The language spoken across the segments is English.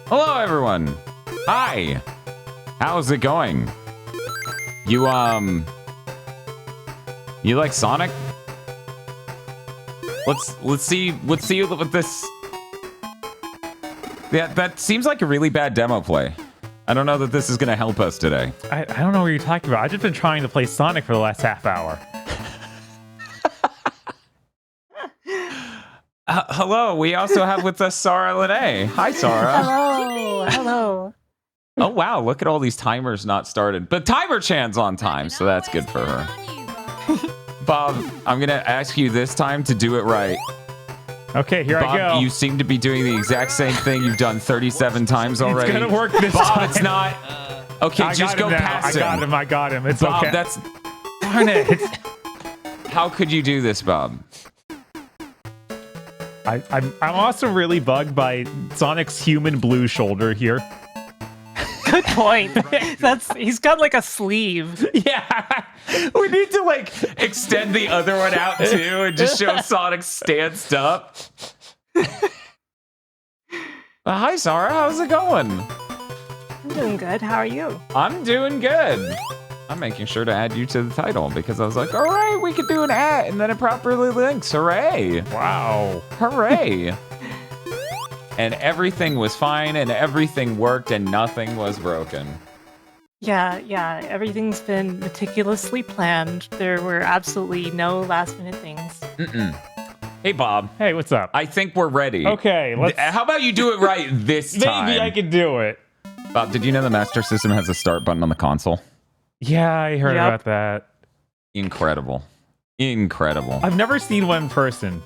Hello, everyone. Hi. How's it going? You like Sonic? Let's see what this. Yeah, that seems like a really bad demo play. I don't know that this is gonna help us today. I don't know what you're talking about. I've just been trying to play Sonic for the last half hour. Hello, we also have with us Sarah Lene. Hi, Sarah. Hello. Oh, wow, look at all these timers not started. But Timer Chan's on time, so that's good for her. Bob, I'm going to ask you this time to do it right. Okay, here Bob, I go. You seem to be doing the exact same thing you've done 37 times already. It's going to work this Bob, time. It's not. Okay, just go now. past him. I got him. It's Bob, okay. that's... Darn it. How could you do this, Bob? I'm also really bugged by Sonic's human blue shoulder here. Good point. He's got like a sleeve. Yeah, we need to like extend the other one out too and just show Sonic stanced up. Hi, Sarah. How's it going? I'm doing good. How are you? I'm doing good. I'm making sure to add you to the title because I was like, all right, we could do an ad and then it properly links. Hooray. Wow. Hooray. And everything was fine and everything worked and nothing was broken. Yeah. Everything's been meticulously planned. There were absolutely no last minute things. Hey, Bob. Hey, what's up? I think we're ready. Okay, let's... How about you do it right this time? Maybe I can do it. Bob, did you know the Master System has a start button on the console? Yeah, I heard about that. Incredible. I've never seen one in person.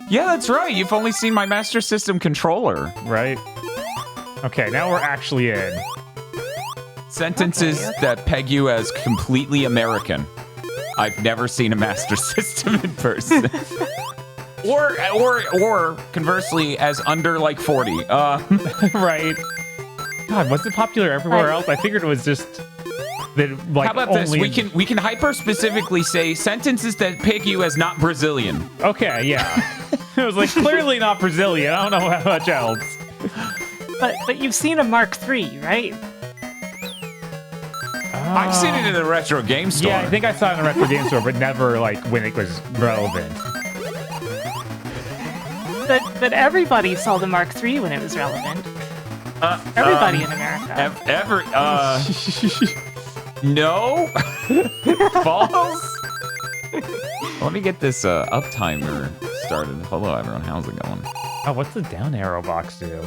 Yeah, that's right. You've only seen my Master System controller. Right? Okay, now we're actually in. Sentences that peg you as completely American. I've never seen a Master System in person. or conversely, as under like 40. Right. God, was it popular everywhere else? I figured it was just that. Like, how about only... this? We can hyper specifically say sentences that peg you as not Brazilian. Okay, yeah. It was like clearly not Brazilian. I don't know how much else. But you've seen a Mark III, right? I've seen it in the retro game store. Yeah, I think I saw it in the retro game store, but never like when it was relevant. But everybody saw the Mark III when it was relevant. Everybody in America. No? False? Let me get this up timer started. Hello, everyone. How's it going? Oh, what's the down arrow box do?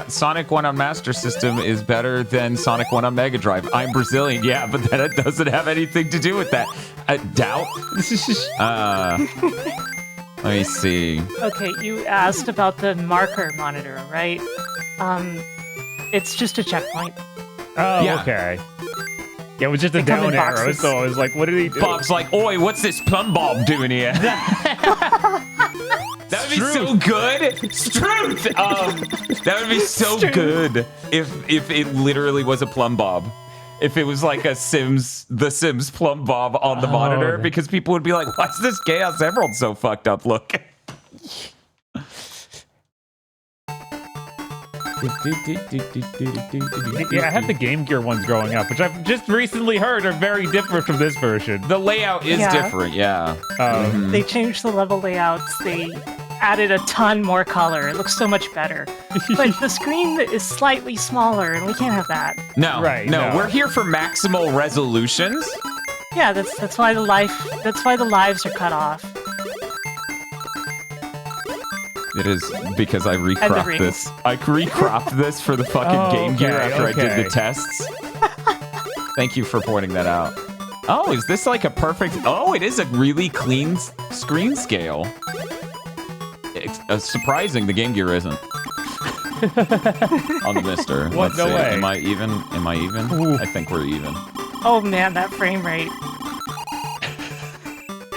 Sonic 1 on Master System is better than Sonic 1 on Mega Drive. I'm Brazilian, yeah, but that doesn't have anything to do with that. Doubt? Let me see. Okay, you asked about the marker monitor, right? It's just a checkpoint. Oh, yeah. Okay. Yeah, it was just a down arrow, so I was like, what did he do? Bob's like, oi, what's this plumb bob doing here? That would be so good. Struth! That would be so good if it literally was a plumb bob. If it was like the Sims plumb bob on the monitor, because people would be like, why's this Chaos Emerald so fucked up looking? Yeah, I had the Game Gear ones growing up, which I've just recently heard are very different from this version. The layout is different, yeah. They changed the level layouts. They added a ton more color. It looks so much better. But the screen is slightly smaller, and we can't have that. No, right, no, we're here for maximal resolutions. Yeah, that's why the lives are cut off. It is because I recropped this. I recropped this for the fucking Game Gear after I did the tests. Thank you for pointing that out. Oh, is this like a perfect... Oh, it is a really clean screen scale. It's surprising the Game Gear isn't. On the Mister. What? No way. Am I even? Ooh. I think we're even. Oh man, that frame rate.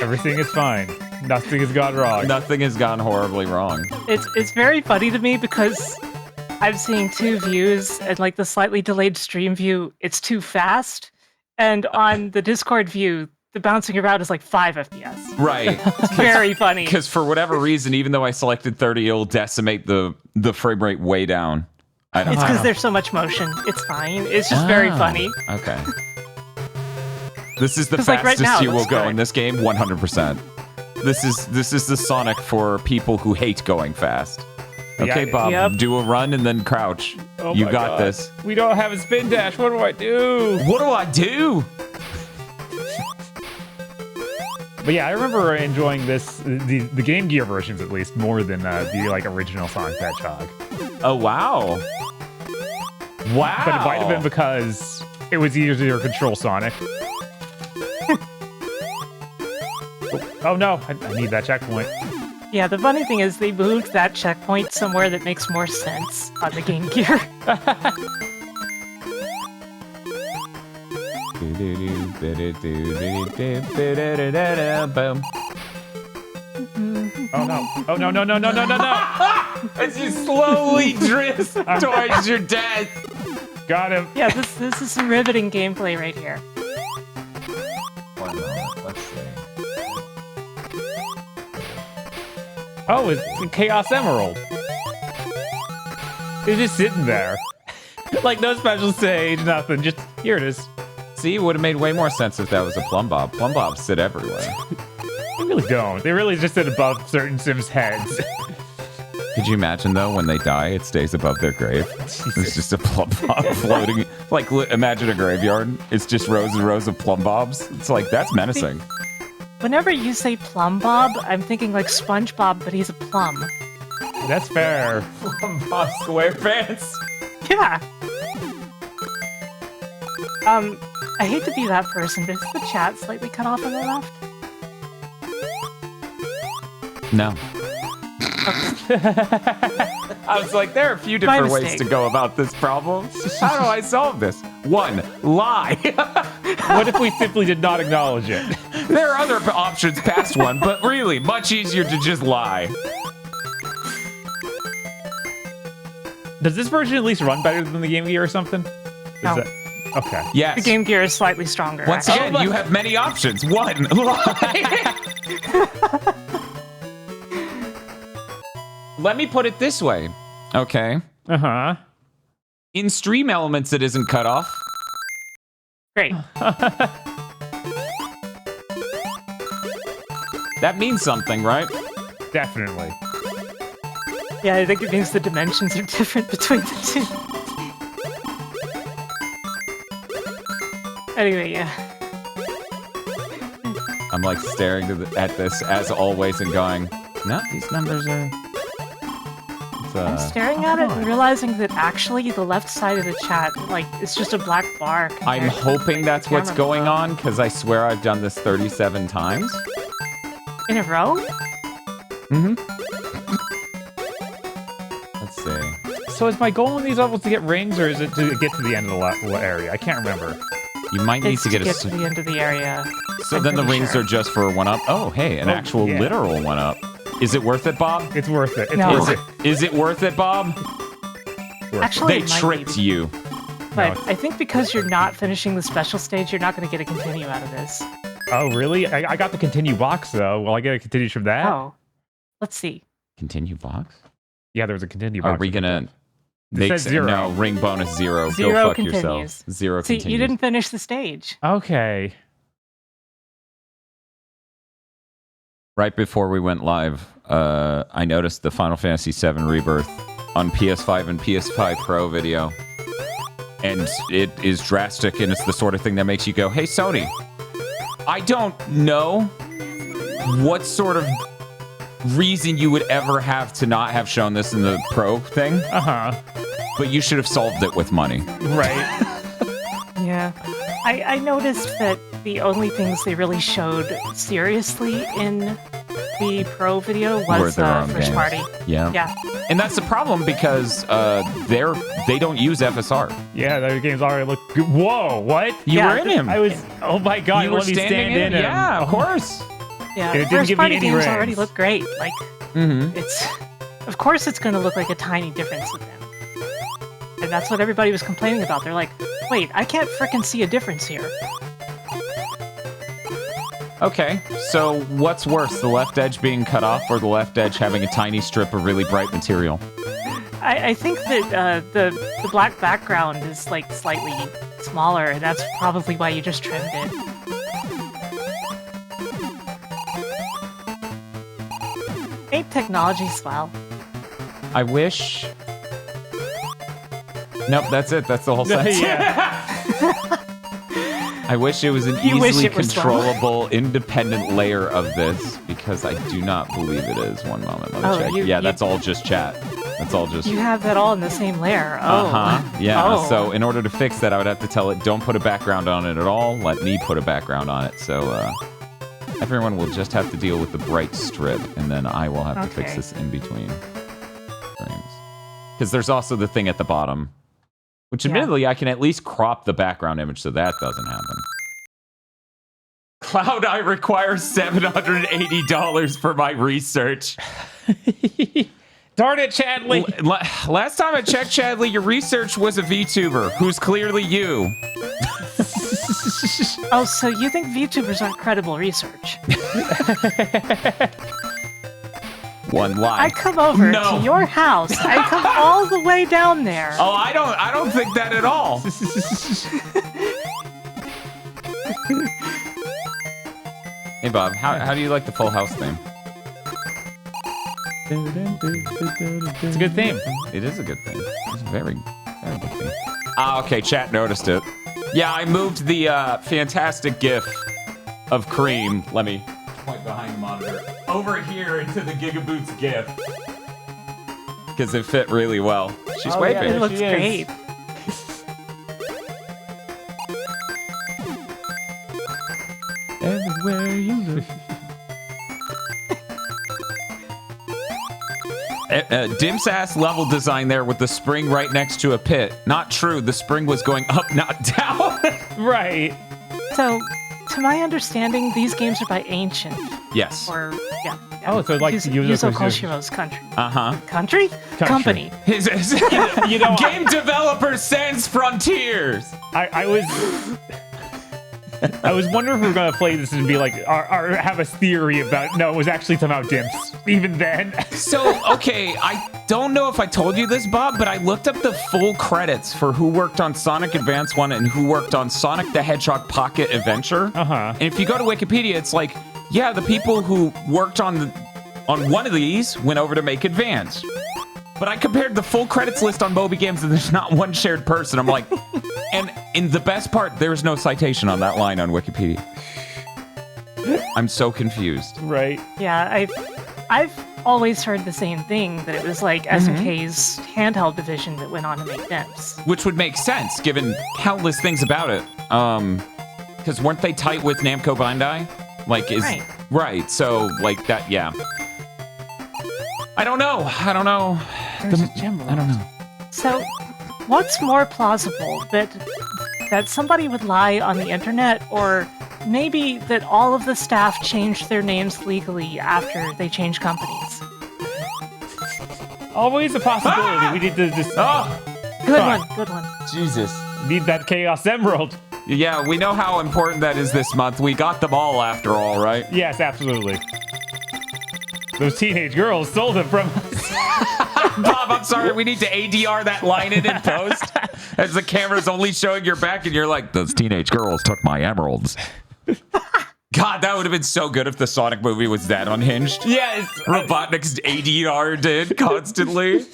Everything is fine. Nothing has gone wrong. Nothing has gone horribly wrong. It's very funny to me because I'm seeing two views, and like the slightly delayed stream view, it's too fast. And on the Discord view, the bouncing around is like 5 FPS. Right. It's very funny. Because for whatever reason, even though I selected 30, it'll decimate the frame rate way down. It's because there's so much motion. It's fine. It's just very funny. Okay. This is the fastest right now, you will go good. in this game, 100%. This is the Sonic for people who hate going fast. Okay, Bob, do a run and then crouch. Oh you my got God. this. We don't have a spin dash. What do I do? What do I do? But yeah, I remember enjoying this, the Game Gear versions at least, more than the like original Sonic the Hedgehog. Oh, wow. Wow. But it might have been because it was easier to control Sonic. Oh no, I need that checkpoint. Yeah, the funny thing is they moved that checkpoint somewhere that makes more sense on the Game Gear. Boom. Oh no. Oh no, no, no, no, no, no, no. As you slowly drift towards your death. Got him. Yeah, this is some riveting gameplay right here. One moment, let's see. Oh, it's a Chaos Emerald. It's just sitting there. Like no special stage, nothing. Just, here it is. See, it would have made way more sense if that was a Plum Bob. Plum Bobs sit everywhere. They really don't. They really just sit above certain Sims' heads. Could you imagine, though, when they die, it stays above their grave? It's just a Plum Bob floating. Like, imagine a graveyard. It's just rows and rows of Plum Bobs. It's like, that's menacing. Whenever you say Plum Bob, I'm thinking like SpongeBob, but he's a plum. That's fair. Plum Bob SquarePants. Yeah. I hate to be that person, but is the chat slightly cut off on the left? No. I was like, there are a few different ways to go about this problem. How do I solve this? 1, lie. What if we simply did not acknowledge it? There are other options past 1, but really, much easier to just lie. Does this version at least run better than the Game Gear or something? No. Okay. Yes. The Game Gear is slightly stronger. Once again, you have many options. 1, lie. Let me put it this way. Okay. Uh-huh. In stream elements, it isn't cut off. Great. That means something, right? Definitely. Yeah, I think it means the dimensions are different between the two. Anyway, yeah. I'm like staring at this as always and going, no, these numbers are... I'm staring at it and realizing that actually the left side of the chat, like, it's just a black bar. I'm hoping that's what's going on, because I swear I've done this 37 times. In a row? Mm-hmm. Let's see. So is my goal in these levels to get rings, or is it to get to the end of the area? I can't remember. You might need to get to the end of the area. So then the rings are just for a 1-up? Oh, hey, an actual literal 1-up. Is it worth it, Bob? It's worth it. No. Is it worth it, Bob? Actually, they tricked you. But I think because you're not finishing the special stage, you're not going to get a continue out of this. Oh, really? I got the continue box, though. Will I get a continue from that? Oh. Let's see. Continue box? Yeah, there was a continue box. Are we going to... It says 0. No, ring bonus 0. 0 Go fuck continues. yourself. 0 See, continues. you didn't finish the stage. Okay. Right before we went live, I noticed the Final Fantasy VII Rebirth on PS5 and PS5 Pro video. And it is drastic, and it's the sort of thing that makes you go, hey, Sony, I don't know what sort of reason you would ever have to not have shown this in the Pro thing. Uh-huh. But you should have solved it with money. Right. Yeah. I noticed that the only things they really showed seriously in the Pro video was First Party. Yeah. Yeah. And that's the problem because they don't use FSR. Yeah, their games already look good. Whoa, what? You were in him. I was, oh my god, you were standing in him. Yeah, of course. Yeah, it didn't First give Party me any games rings. already look great. Like, of course it's going to look like a tiny difference with them. And that's what everybody was complaining about. They're like, wait, I can't frickin' see a difference here. Okay, so what's worse, the left edge being cut off or the left edge having a tiny strip of really bright material? I think that the black background is like slightly smaller, and that's probably why you just trimmed it. Ain't technology swell? I wish... Nope, that's it. That's the whole sentence. I wish it was an easily controllable, independent layer of this, because I do not believe it is. One moment, let me check. That's all just chat. That's all just... You have that all in the same layer. Oh. Uh-huh. Yeah, so in order to fix that, I would have to tell it, don't put a background on it at all. Let me put a background on it. So everyone will just have to deal with the bright strip, and then I will have to fix this in between frames. Because there's also the thing at the bottom, which admittedly, I can at least crop the background image so that doesn't happen. Cloud, I require $780 for my research. Darn it, Chadley. Last time I checked, Chadley, your research was a VTuber, who's clearly you. Oh, so you think VTubers aren't credible research? One lie. I come over to your house. I come all the way down there. Oh, I don't think that at all. Hey, Bob, how do you like the Full House theme? It's a good theme. It is a good theme. It's a very, very good theme. Ah, okay, chat noticed it. Yeah, I moved the fantastic GIF of Cream. Let me point behind the monitor. Over here into the GigaBoots GIF. Because it fit really well. She's waving. Yeah, it looks great. Everywhere you look. Dimsass level design there with the spring right next to a pit. Not true. The spring was going up, not down. Right. So, to my understanding, these games are by Ancient. Yes. Or, yeah. Oh, so like Yuzo Koshiro's country. Uh-huh. Country? Company. His you know, game developer Sans Frontiers. I was wondering if we were going to play this and be like, or have a theory about, no, it was actually somehow Dimps, even then. So, okay, I don't know if I told you this, Bob, but I looked up the full credits for who worked on Sonic Advance 1 and who worked on Sonic the Hedgehog Pocket Adventure. Uh-huh. And if you go to Wikipedia, it's like, yeah, the people who worked on one of these went over to make Advance. But I compared the full credits list on Moby Games and there's not one shared person. I'm like... And in the best part, there's no citation on that line on Wikipedia. I'm so confused. Right. Yeah, I've always heard the same thing, that it was like SNK's Handheld division that went on to make Dimps. Which would make sense, given countless things about it. Because weren't they tight with Namco Bandai? Like, right, so, like, that, yeah. I don't know. I don't know. I don't know. So... what's more plausible, that somebody would lie on the internet, or maybe that all of the staff changed their names legally after they changed companies? Always a possibility. We need to just... Good one. Jesus. Need that Chaos Emerald. Yeah, we know how important that is this month. We got them all after all, right? Yes, absolutely. Those teenage girls stole them from us. Bob, I'm sorry. We need to ADR that line in post. As the camera's only showing your back and you're like, those teenage girls took my emeralds. God, that would have been so good if the Sonic movie was that unhinged. Yes. Robotnik's ADR did constantly.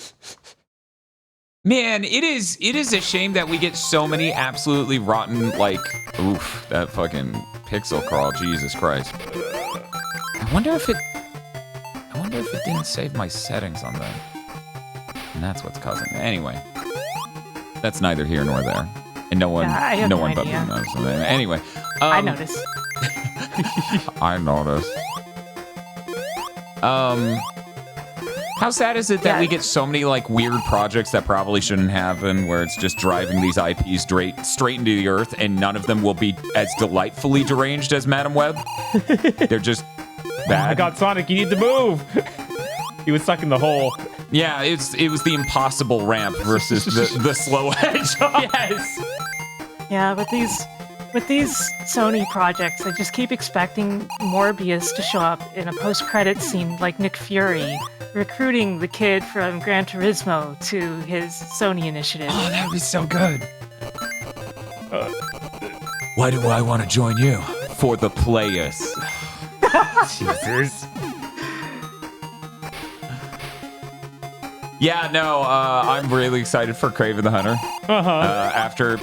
Man, it is a shame that we get so many absolutely rotten, like, oof, that fucking pixel crawl. Jesus Christ. I wonder if it didn't save my settings on that. And that's what's causing it. Anyway, that's neither here nor there. And no one but me knows. Anyway. I noticed. I noticed. How sad is it that we get so many like weird projects that probably shouldn't happen, where it's just driving these IPs straight into the earth, and none of them will be as delightfully deranged as Madam Web? They're just bad. Oh my God, Sonic, you need to move. He was stuck in the hole. Yeah, it was the impossible ramp versus the slow hedgehog. Yes. Yeah, but With these Sony projects, I just keep expecting Morbius to show up in a post-credit scene like Nick Fury, recruiting the kid from Gran Turismo to his Sony initiative. Oh, that would be so good. Why do I want to join you? For the players. Jesus. Yeah, no, I'm really excited for Kraven the Hunter. After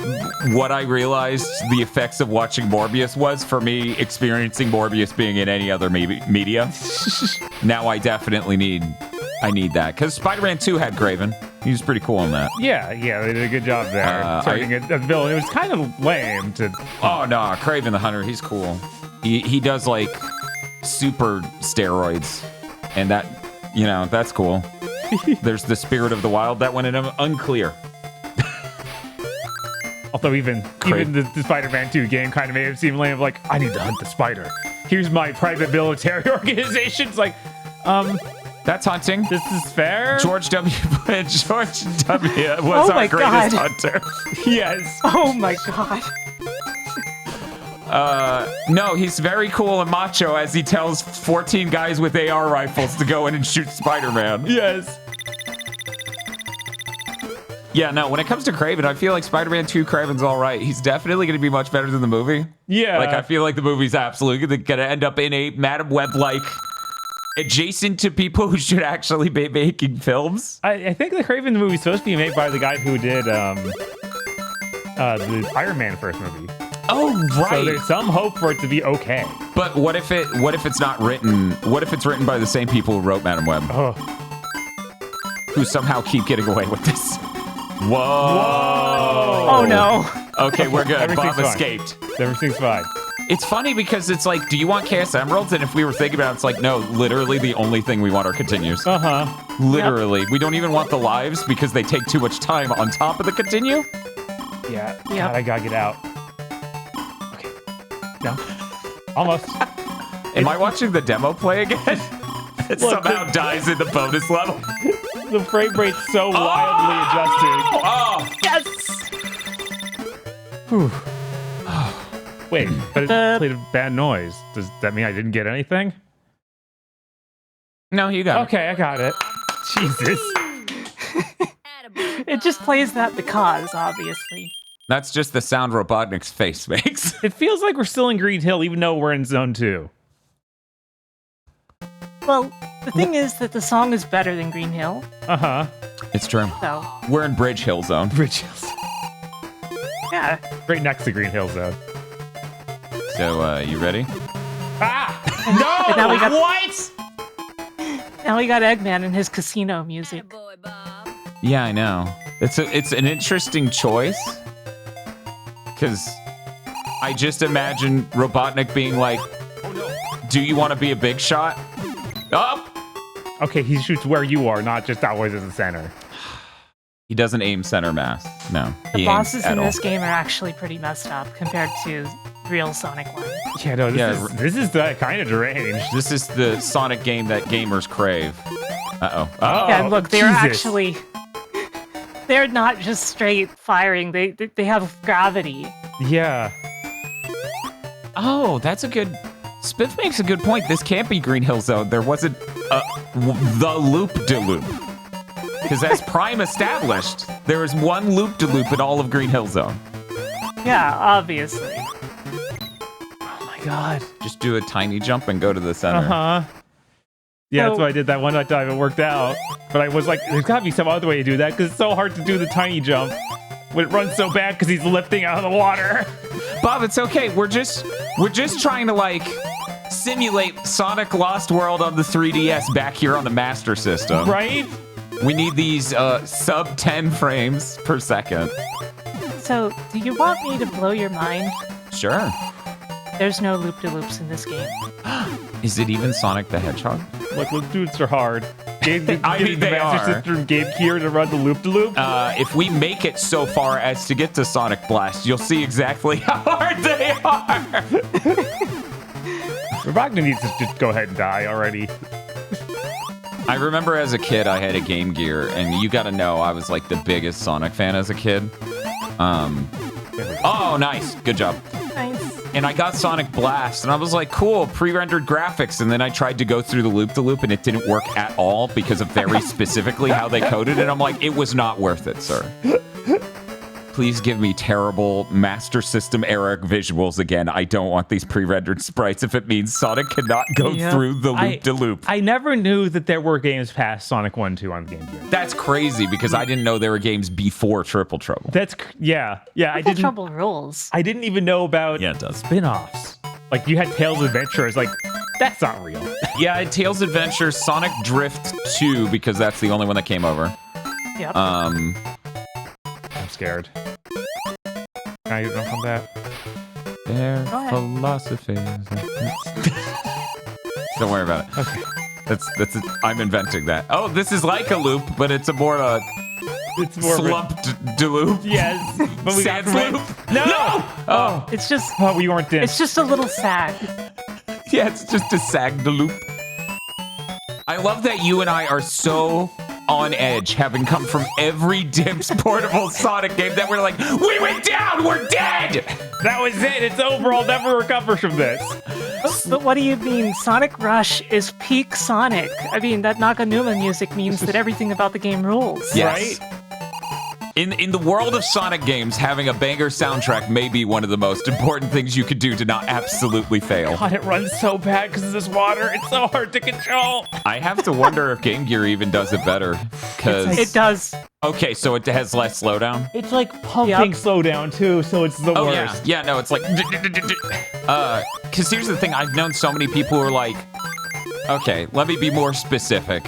what I realized the effects of watching Morbius was for me experiencing Morbius being in any other media. Now I definitely need that. Because Spider-Man 2 had Kraven. He was pretty cool in that. Yeah, they did a good job there. Turning a villain. It was kind of lame to... Oh, no, Kraven the Hunter, he's cool. He does, like, super steroids. And that, that's cool. There's the spirit of the wild that went in unclear. Although even the Spider-Man 2 game kind of made it seem lame. Like, I need to hunt the spider. Here's my private military organization. It's like, that's hunting. This is fair. George W. was our greatest hunter. Yes. Oh my god. No, he's very cool and macho as he tells 14 guys with AR rifles to go in and shoot Spider-Man. Yes. Yeah, no, when it comes to Kraven, I feel like Spider-Man 2 Kraven's all right. He's definitely going to be much better than the movie. Yeah. Like, I feel like the movie's absolutely going to end up in a Madam Web-like adjacent to people who should actually be making films. I think the Kraven movie is supposed to be made by the guy who did the Iron Man first movie. Oh, right. So there's some hope for it to be okay. But what if it's not written? What if it's written by the same people who wrote Madam Web? Oh. Who somehow keep getting away with this? Whoa. Oh no. Okay, we're good. Bob escaped. Everything's fine. It's funny because it's like, do you want Chaos Emeralds? And if we were thinking about it, it's like, no, literally the only thing we want are continues. Literally. Yep. We don't even want the lives because they take too much time on top of the continue. Yeah. God, I gotta get out. Okay. No. Almost. Am I watching the demo play again? It somehow dies in the bonus level. The frame rate's so wildly adjusted. Oh! Yes! Whew. Wait, but it played a bad noise. Does that mean I didn't get anything? No, you got it. Okay, I got it. Jesus. It just plays that because, obviously. That's just the sound Robotnik's face makes. It feels like we're still in Green Hill, even though we're in Zone 2. Well, the thing is that the song is better than Green Hill. It's true. So. We're in Bridge Hill Zone. Bridge Hill Zone. Yeah. Right next to Green Hill Zone. So, you ready? Ah! No! And now we got, what? Now we got Eggman and his casino music. Yeah, I know. It's an interesting choice. Because I just imagine Robotnik being like, oh no, do you want to be a big shot? Up! Okay, he shoots where you are, not just always in the center. He doesn't aim center mass. No. The bosses in this game are actually pretty messed up compared to real Sonic 1. Yeah, no, this is kind of deranged. This is the Sonic game that gamers crave. Uh-oh. Yeah, and look, they're actually... They're not just straight firing. They have gravity. Yeah. Oh, that's a good... Spiff makes a good point. This can't be Green Hill Zone. There wasn't the loop-de-loop. Because as Prime established, there is one loop-de-loop in all of Green Hill Zone. Yeah, obviously. Oh my god. Just do a tiny jump and go to the center. Yeah, that's why I did that one time. It worked out. But I was like, there's gotta be some other way to do that because it's so hard to do the tiny jump when it runs so bad because he's lifting out of the water. Bob, it's okay. We're just trying to like simulate Sonic Lost World on the 3DS back here on the Master System. Right? We need these sub 10 frames per second. So, do you want me to blow your mind? Sure. There's no loop-de-loops in this game. Is it even Sonic the Hedgehog? Look, loop-de-loops are hard. I mean, they Master are. System Game Gear to run the loop-de-loop. If we make it so far as to get to Sonic Blast, you'll see exactly how hard they are. Robotnik needs to just go ahead and die already. I remember as a kid, I had a Game Gear, and you gotta know, I was like the biggest Sonic fan as a kid. Oh, nice. Good job. Nice. And I got Sonic Blast, and I was like, cool, pre-rendered graphics. And then I tried to go through the loop-de-loop, and it didn't work at all because of very specifically how they coded it. I'm like, it was not worth it, sir. Please give me terrible Master System era visuals again. I don't want these pre-rendered sprites if it means Sonic cannot go through the loop-de-loop. I never knew that there were games past Sonic 1 2 on the Game Gear. That's crazy because I didn't know there were games before Triple Trouble. Triple Trouble rules. I didn't even know about it does. Spin-offs. Like, you had Tails Adventure. It's like, that's not real. Yeah, I had Tails Adventure, Sonic Drift 2, because that's the only one that came over. Yep. I'm scared. Can I don't come back? Their philosophy. Don't worry about it. Okay. That's I'm inventing that. Oh, this is like a loop, but it's a more slumped loop. Yes, but we got loop. No! Oh, it's just. Oh, we weren't in. It's just a little sad. Yeah, it's just a sag the loop. I love that you and I are so on edge, having come from every Dimps portable Sonic game that we're like, we went down, we're dead! That was it, it's over, I'll never recover from this. But what do you mean? Sonic Rush is peak Sonic. I mean, that Naganuma music means that everything about the game rules. Yes. Right? In the world of Sonic games, having a banger soundtrack may be one of the most important things you could do to not absolutely fail. God, it runs so bad because of this water. It's so hard to control. I have to wonder if Game Gear even does it better. Because it does. Okay, so it has less slowdown? It's like pumping slowdown too, so it's the worst. Yeah, no, it's like... Because here's the thing, I've known so many people who are like... Okay, let me be more specific.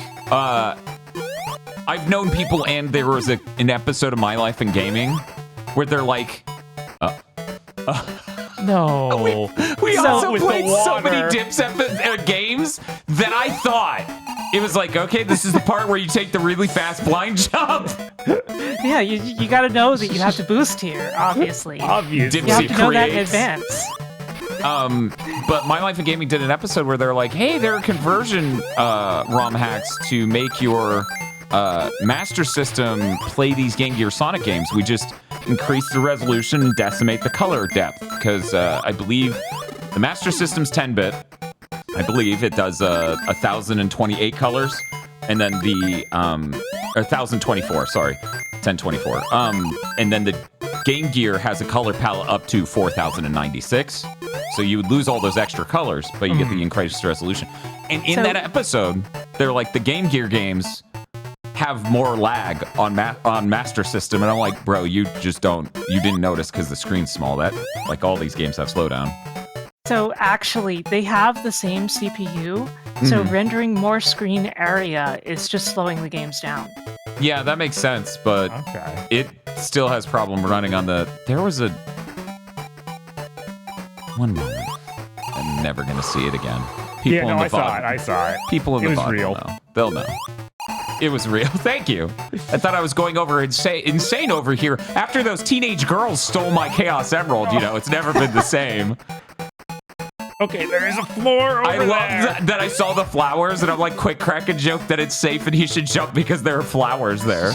I've known people, and there was an episode of My Life in Gaming where they're like, no. We also played so many Dips games that I thought it was like, okay, this is the part where you take the really fast blind jump. Yeah, you got to know that you have to boost here, obviously. Obviously. You have to know that in advance. But My Life in Gaming did an episode where they're like, hey, there are conversion ROM hacks to make your Master System play these Game Gear Sonic games. We just increase the resolution and decimate the color depth because I believe the Master System's 10-bit. I believe it does 1,028 colors, and then the 1,024. Sorry, 1024. And then the Game Gear has a color palette up to 4,096. So you would lose all those extra colors, but you get the increased resolution. And in that episode, they're like, the Game Gear games have more lag on Master System, and I'm like, bro, you didn't notice because the screen's small. That, like, all these games have slowdown. So actually, they have the same CPU, so rendering more screen area is just slowing the games down. Yeah, that makes sense, but it still has problem running on the... There was a... One moment. I'm never going to see it again. People in the VOD, I saw it. People in the VOD real. will know. They'll know. It was real. Thank you. I thought I was going over insane over here. After those teenage girls stole my Chaos Emerald, it's never been the same. Okay, there is a floor over there. I love that I saw the flowers, and I'm like, quick, crack a joke that it's safe and he should jump because there are flowers there.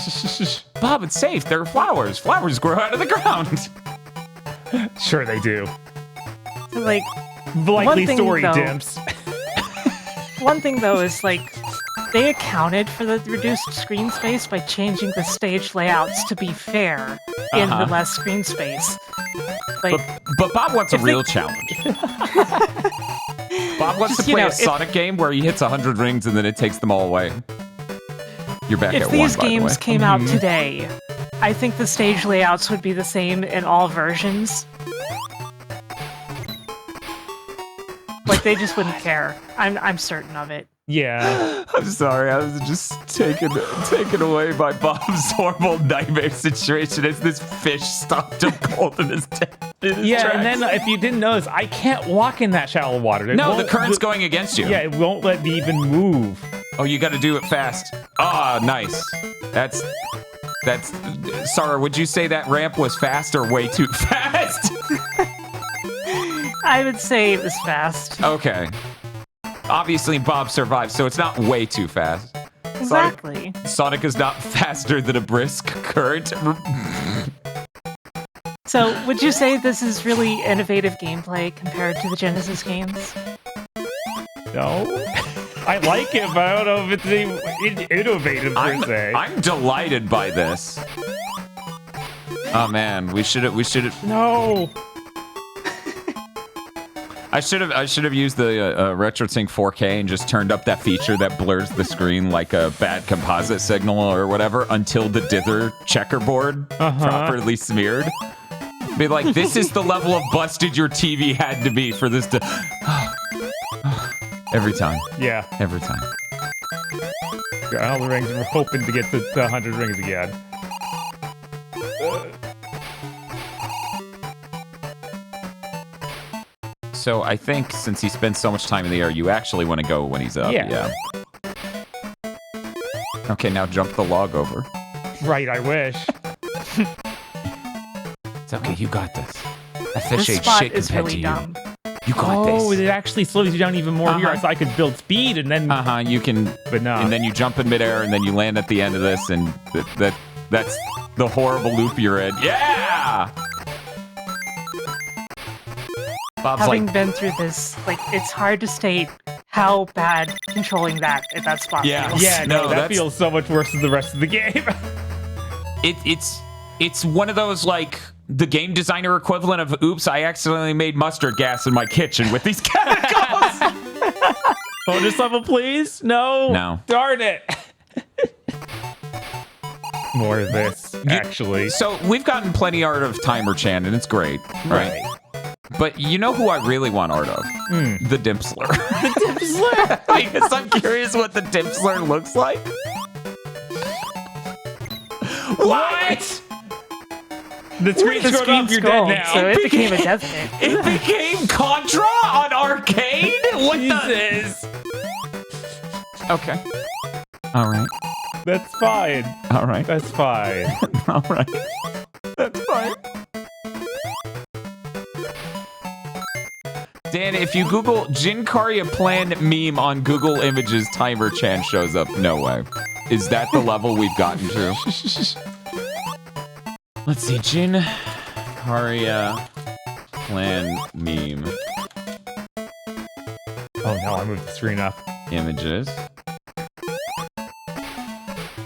Bob, it's safe. There are flowers. Flowers grow out of the ground. Sure they do. So, like, likely story, Dimps. One thing, though, is, like, they accounted for the reduced screen space by changing the stage layouts to be fair in the less screen space. Like, but Bob wants a real challenge. Bob wants to play a Sonic game where he hits 100 rings and then it takes them all away. You're back at one, by the way. If these games came out today, I think the stage layouts would be the same in all versions. Like, they just wouldn't care. I'm certain of it. Yeah. I'm sorry, I was just taken away by Bob's horrible nightmare situation as this fish stopped him cold in his tracks. And then if you didn't notice, I can't walk in that shallow water. No, the current's going against you. Yeah, it won't let me even move. Oh, you got to do it fast. Ah, nice. That's. Sarah, would you say that ramp was fast or way too fast? I would say it was fast. Okay. Obviously, Bob survived, so it's not way too fast. Exactly. Sonic is not faster than a brisk current. So, would you say this is really innovative gameplay compared to the Genesis games? No. I like it, but I don't know if it's innovative per se. I'm delighted by this. Oh man, we should have. No. I should have used the RetroSync 4K and just turned up that feature that blurs the screen like a bad composite signal or whatever until the dither checkerboard properly smeared. Be like, this is the level of busted your TV had to be for this to. Every time. Yeah. Every time. Got all the rings, and we're hoping to get to 100 rings again. So I think since he spends so much time in the air, you actually want to go when he's up. Yeah. Okay, now jump the log over. Right, I wish. It's okay, you got this. That fish This ate spot shit is compared really to you. dumb. You got this. Oh, it actually slows you down even more here. I thought I could build speed and then... You can... But no. And then you jump in midair and then you land at the end of this and that's the horrible loop you're in. Yeah! Bob's Having like... been through this, like, it's hard to state how bad controlling that at that spot feels. Yeah, no, that feels so much worse than the rest of the game. It's one of those, like, the game designer equivalent of, oops, I accidentally made mustard gas in my kitchen with these chemicals. Bonus level, please? No. No. Darn it. More of this, actually. So we've gotten plenty art of Timer Chan, and it's great, right? But you know who I really want art of? The Dimpsler. The Dimpsler? Because I'm curious what the Dimpsler looks like. What? The screen showed up, you're dead now. So it became a death hit. It became Contra on arcade? What Jesus. Okay. All right. That's fine. All right. That's fine. All right. That's fine. Dan, if you Google Jinkaria Plan meme on Google Images, Timer Chan shows up. No way. Is that the level we've gotten to? Let's see. Jinkaria Plan meme. Oh no, I moved the screen up. Images.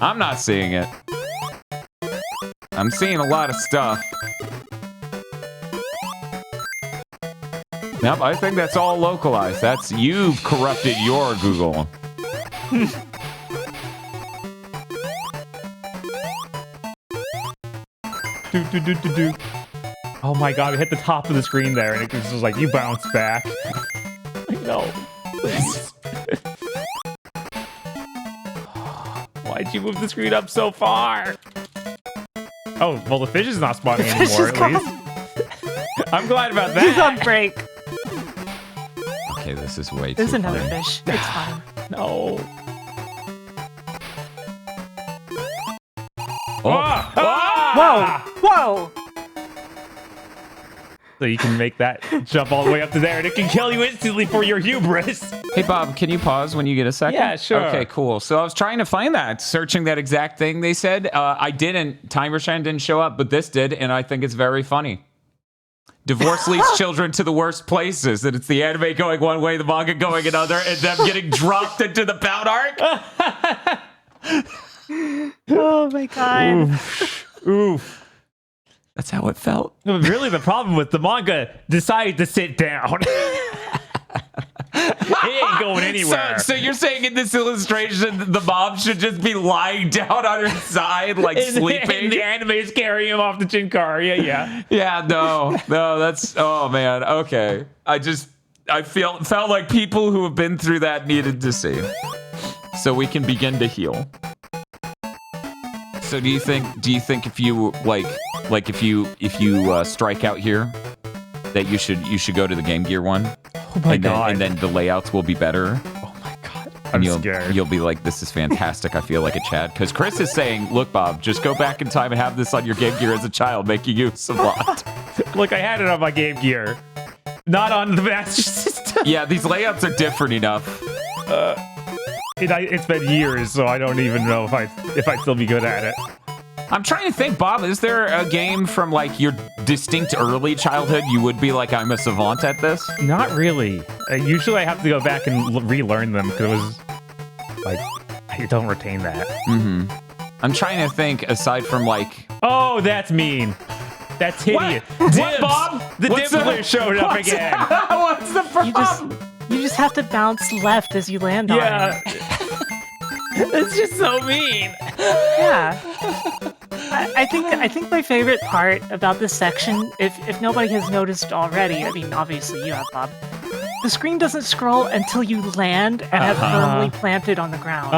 I'm not seeing it. I'm seeing a lot of stuff. Yep, I think that's all localized. That's you've corrupted your Google. Do. Oh my god, I hit the top of the screen there and it was just like, you bounce back. I know. Please. Why'd you move the screen up so far? Oh, well the fish is not spawning anymore at least. I'm glad about that. He's on break. Okay, this is way There's too another funny. fish. It's fine. No. Oh. Ah! Whoa! Whoa! So you can make that jump all the way up to there and it can kill you instantly for your hubris. Hey, Bob, can you pause when you get a second? Yeah, sure. Okay, cool. So I was trying to find that, searching that exact thing they said. I didn't. Timer Chan didn't show up, but this did, and I think it's very funny. Divorce leads children to the worst places, and it's the anime going one way, the manga going another, and them getting dropped into the bout arc. Oh my god. Oof. That's how it felt. No, really, the problem with the manga decided to sit down. It ain't going anywhere. So you're saying in this illustration, the mom should just be lying down on her side, like sleeping? And the anime is carrying him off the Jinkaria, yeah. Yeah, no, that's, oh man, okay. I felt like people who have been through that needed to see. So we can begin to heal. So do you think if you like if you strike out here, that you should go to the Game Gear one? Oh my god. And then the layouts will be better. Oh my god. And I'm scared. You'll be like, this is fantastic. I feel like a Chad. Because Chris is saying, look, Bob, just go back in time and have this on your Game Gear as a child, making you savant. Look, I had it on my Game Gear. Not on the Master System. Yeah, these layouts are different enough. It's been years, so I don't even know if I'd still be good at it. I'm trying to think, Bob, is there a game from like your distinct early childhood you would be like, I'm a savant at this? Not really. Usually I have to go back and relearn them because it was like, I don't retain that. Mm-hmm. I'm trying to think aside from like... Oh, that's mean. That's hideous. What, Bob? The Dibbler showed up again. What's the problem? You just have to bounce left as you land on it. It's just so mean. Yeah. I think my favorite part about this section, if nobody has noticed already, I mean, obviously you have, Bob, the screen doesn't scroll until you land and have firmly planted on the ground.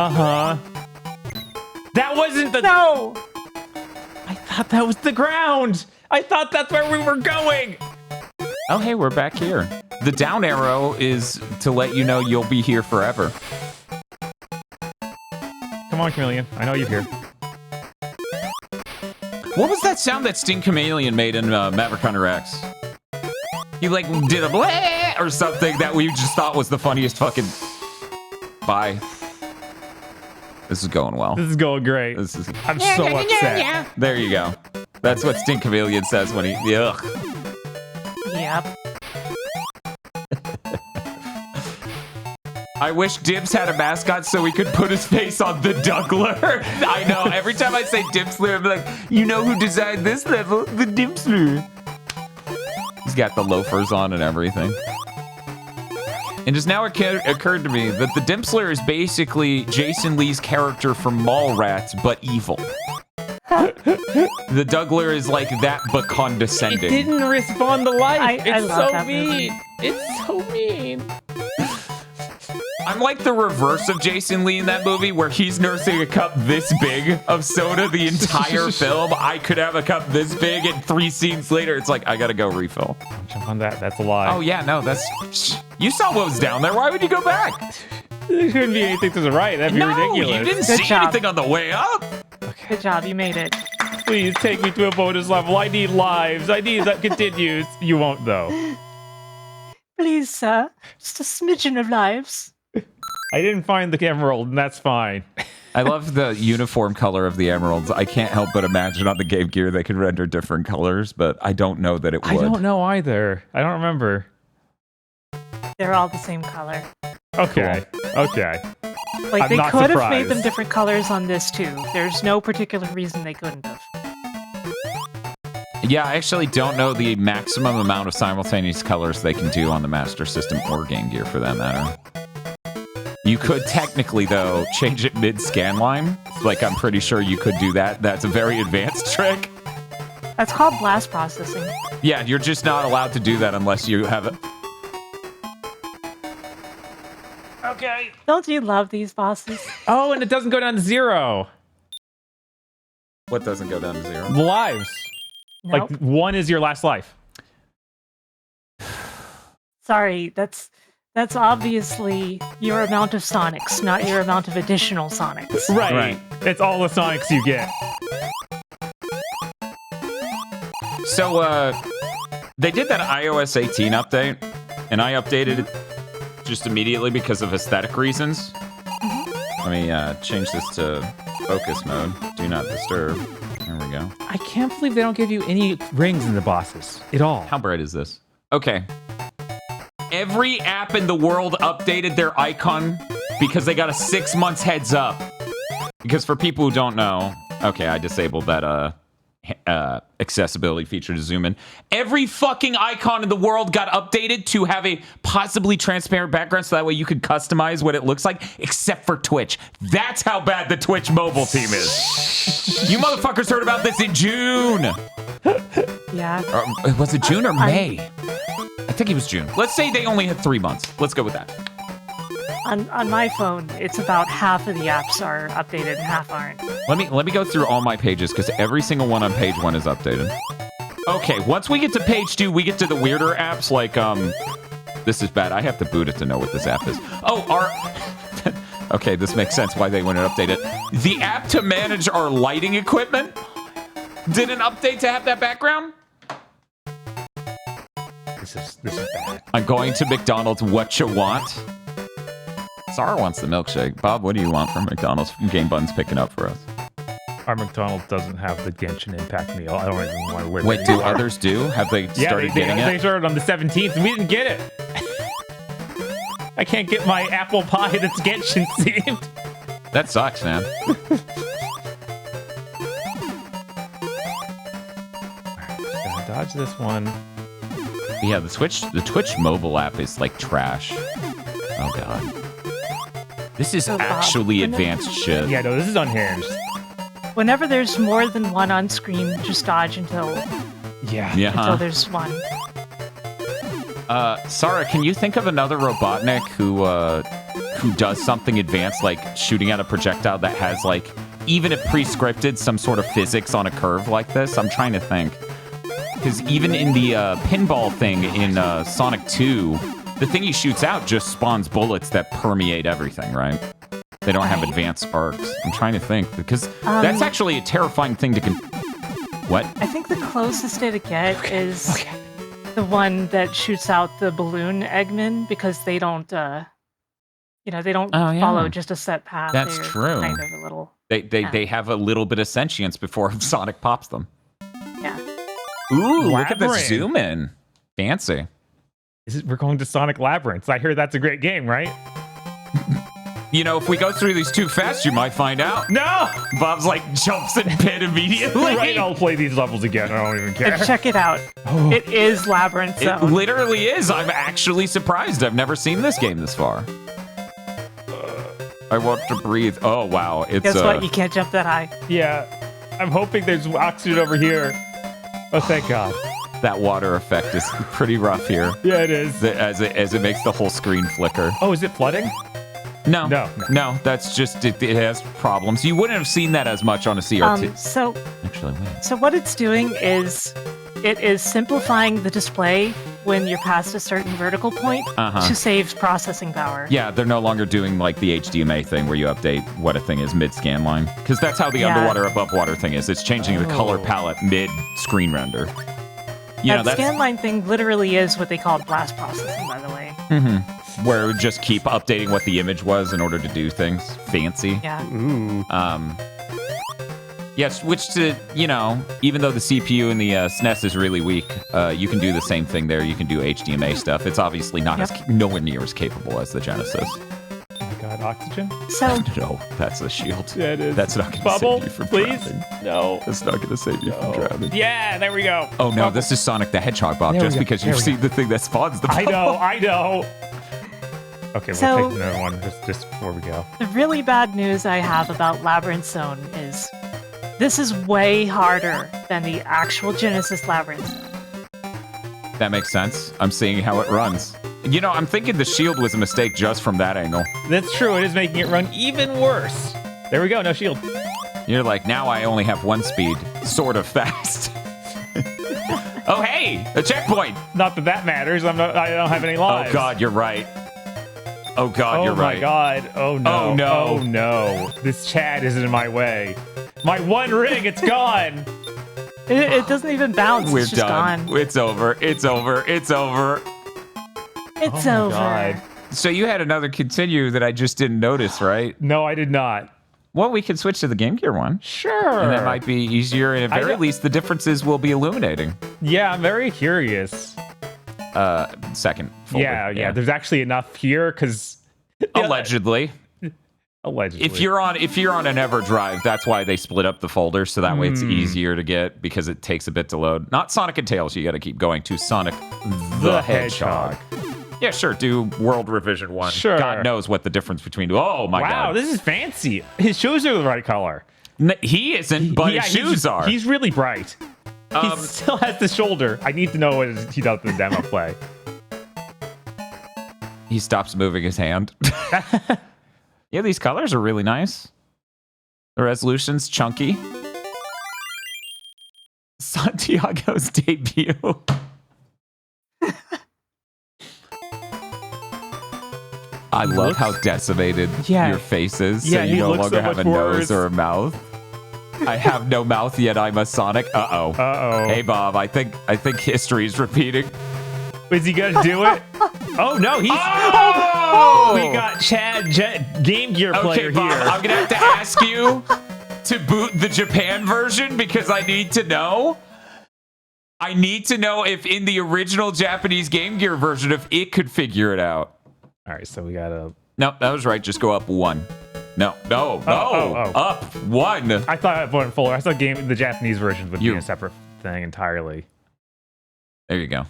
That wasn't the... No! I thought that was the ground. I thought that's where we were going. Oh, hey, we're back here. The down arrow is to let you know you'll be here forever. Come on, Chameleon. I know you're here. What was that sound that Sting Chameleon made in Maverick Hunter X? He like did a blah or something that we just thought was the funniest fucking... Bye. This is going well. This is going great. I'm so upset. There you go. That's what Sting Chameleon says when he... Ugh. Yep. I wish Dibs had a mascot so we could put his face on the Dougler. I know. Every time I say Dibsler, I'm like, you know who designed this level? The Dibsler. He's got the loafers on and everything. And just now it occurred to me that the Dimpsler is basically Jason Lee's character from Mallrats, but evil. The Dougler is like that, but condescending. It didn't respond to life. I love so mean. Movie. It's so mean. I'm like the reverse of Jason Lee in that movie, where he's nursing a cup this big of soda the entire film. I could have a cup this big, and 3 scenes later, it's like, I gotta go refill. Jump on that. That's a lie. Oh, yeah, no, that's... You saw what was down there. Why would you go back? There shouldn't be anything to the right. That'd be ridiculous. You didn't see anything on the way up. Okay. Good job. You made it. Please take me to a bonus level. I need lives. I need that continues. You won't, though. Please, sir. Just a smidgen of lives. I didn't find the emerald, and that's fine. I love the uniform color of the emeralds. I can't help but imagine on the Game Gear they could render different colors, but I don't know that it would. I don't know either. I don't remember. They're all the same color. Okay. Cool. Okay. Like, I'm they not could surprised. have made them different colors on this, too. There's no particular reason they couldn't have. Yeah, I actually don't know the maximum amount of simultaneous colors they can do on the Master System or Game Gear, for that matter. You could technically, though, change it mid-scanline. Like, I'm pretty sure you could do that. That's a very advanced trick. That's called blast processing. Yeah, you're just not allowed to do that unless you have it. Okay. Don't you love these bosses? Oh, and it doesn't go down to 0. What doesn't go down to 0? The lives. Nope. Like, 1 is your last life. Sorry, that's obviously your amount of Sonics, not your amount of additional Sonics. Right. It's all the Sonics you get. So, they did that iOS 18 update, and I updated it just immediately because of aesthetic reasons. Let me change this to focus mode. Do not disturb. There we go. I can't believe they don't give you any rings in the bosses at all. How bright is this? Okay. Every app in the world updated their icon because they got a 6 months heads up. Because for people who don't know, okay, I disabled that accessibility feature to zoom in. Every fucking icon in the world got updated to have a possibly transparent background so that way you could customize what it looks like, except for Twitch. That's how bad the Twitch mobile team is. You motherfuckers heard about this in June. Yeah. Was it June or May? I think it was June. Let's say they only had 3 months. Let's go with that. On my phone, it's about half of the apps are updated and half aren't. Let me go through all my pages because every single one on page 1 is updated. Okay, once we get to page 2, we get to the weirder apps like this is bad. I have to boot it to know what this app is. Okay, this makes sense why they wouldn't update it. The app to manage our lighting equipment didn't update to have that background. This is bad. I'm going to McDonald's. What you want? Sarah wants the milkshake. Bob, what do you want from McDonald's? Game Bun's picking up for us. Our McDonald's doesn't have the Genshin Impact meal. I don't even want to wear. Wait, do others do? Have they started getting it? They started on the 17th, and we didn't get it. I can't get my apple pie that's Genshin themed. That sucks, man. Gotta dodge this one. Yeah, the Twitch mobile app is like trash. Oh god. This is actually advanced shit. Yeah, no, this is unhinged. Whenever there's more than one on screen, just dodge until until there's one. Sarah, can you think of another Robotnik who does something advanced, like shooting at a projectile that has, like, even if pre-scripted, some sort of physics on a curve like this? I'm trying to think. Because even in the pinball thing in Sonic 2, the thing he shoots out just spawns bullets that permeate everything, right? They don't have advanced sparks. I'm trying to think, because that's actually a terrifying thing to What? I think the closest it'll get is the one that shoots out the balloon Eggman, because they don't, they don't follow just a set path. That's They're true. Kind of a little. They have a little bit of sentience before Sonic pops them. Yeah. Ooh, look at the zoom in. Fancy. We're going to Sonic Labyrinth. I hear that's a great game, right? If we go through these too fast, you might find out. No! Bob's like jumps in pit immediately. Right, I'll play these levels again. I don't even care. And check it out. Oh. It is Labyrinth Zone. It literally is. I'm actually surprised. I've never seen this game this far. I want to breathe. Oh, wow. Guess what? You can't jump that high. Yeah. I'm hoping there's oxygen over here. Oh, thank God. That water effect is pretty rough here. Yeah, it is. As it makes the whole screen flicker. Oh, is it flooding? No. That's just it has problems. You wouldn't have seen that as much on a CRT. So what it's doing is it is simplifying the display when you're past a certain vertical point to save processing power. Yeah, they're no longer doing like the HDMA thing where you update what a thing is mid-scan line, because that's how the underwater above water thing is. It's changing the color palette mid-screen render. That scanline thing literally is what they call blast processing, by the way. Mm-hmm. Where it would just keep updating what the image was in order to do things fancy. Yeah. Ooh. Yes, which to, even though the CPU in the SNES is really weak, you can do the same thing there. You can do HDMA stuff. It's obviously not nowhere near as capable as the Genesis. Oh my God, oxygen? So no, that's a shield. Yeah, it is. That's not going to save you from drowning. No. That's not going to save you from drowning. Yeah, there we go. Oh no, this is Sonic the Hedgehog, Bob, just because you've seen the thing that spawns the bubble. I know. Okay, we'll take another one just before we go. The really bad news I have about Labyrinth Zone is this is way harder than the actual Genesis Labyrinth Zone. That makes sense. I'm seeing how it runs. I'm thinking the shield was a mistake just from that angle. That's true. It is making it run even worse. There we go. No shield. You're like, now I only have one speed. Sort of fast. Oh, hey! A checkpoint! Not that matters. I don't have any lives. Oh, God, you're right. Oh, God, you're right. Oh, my God. Oh, no. Oh, no. Oh, no. This Chad is in my way. My one ring, it's gone. It doesn't even bounce. We're it's just done. Gone. It's over. It's over. It's over. It's over. God. So you had another continue that I just didn't notice, right? No, I did not. Well, we can switch to the Game Gear one. Sure. And that might be easier, and at very least, the differences will be illuminating. Yeah, I'm very curious. Second folder. Yeah. There's actually enough here, because... Allegedly. Allegedly. If you're on an EverDrive, that's why they split up the folder, so that way it's easier to get, because it takes a bit to load. Not Sonic and Tails, you got to keep going to Sonic the Hedgehog. Yeah, sure, do World Revision 1. Sure. God knows what the difference between... Oh, my God. Wow, this is fancy. His shoes are the right color. He isn't, but his shoes are. He's really bright. He still has the shoulder. I need to know what he does in the demo play. He stops moving his hand. Yeah, these colors are really nice. The resolution's chunky. Santiago's debut. I love how decimated your face is, so you no longer have a nose or a mouth. I have no mouth, yet I'm a Sonic. Uh-oh. Uh-oh. Hey, Bob, I think history's repeating. Is he gonna do it? Oh, no, he's... Oh! We got Chad Game Gear player Bob, here. I'm gonna have to ask you... to boot the Japan version because I need to know. I need to know if in the original Japanese Game Gear version, if it could figure it out. All right, so we gotta... No, that was right. Just go up 1. No. Up 1. I thought I went fuller. I thought the Japanese version would be a separate thing entirely. There you go.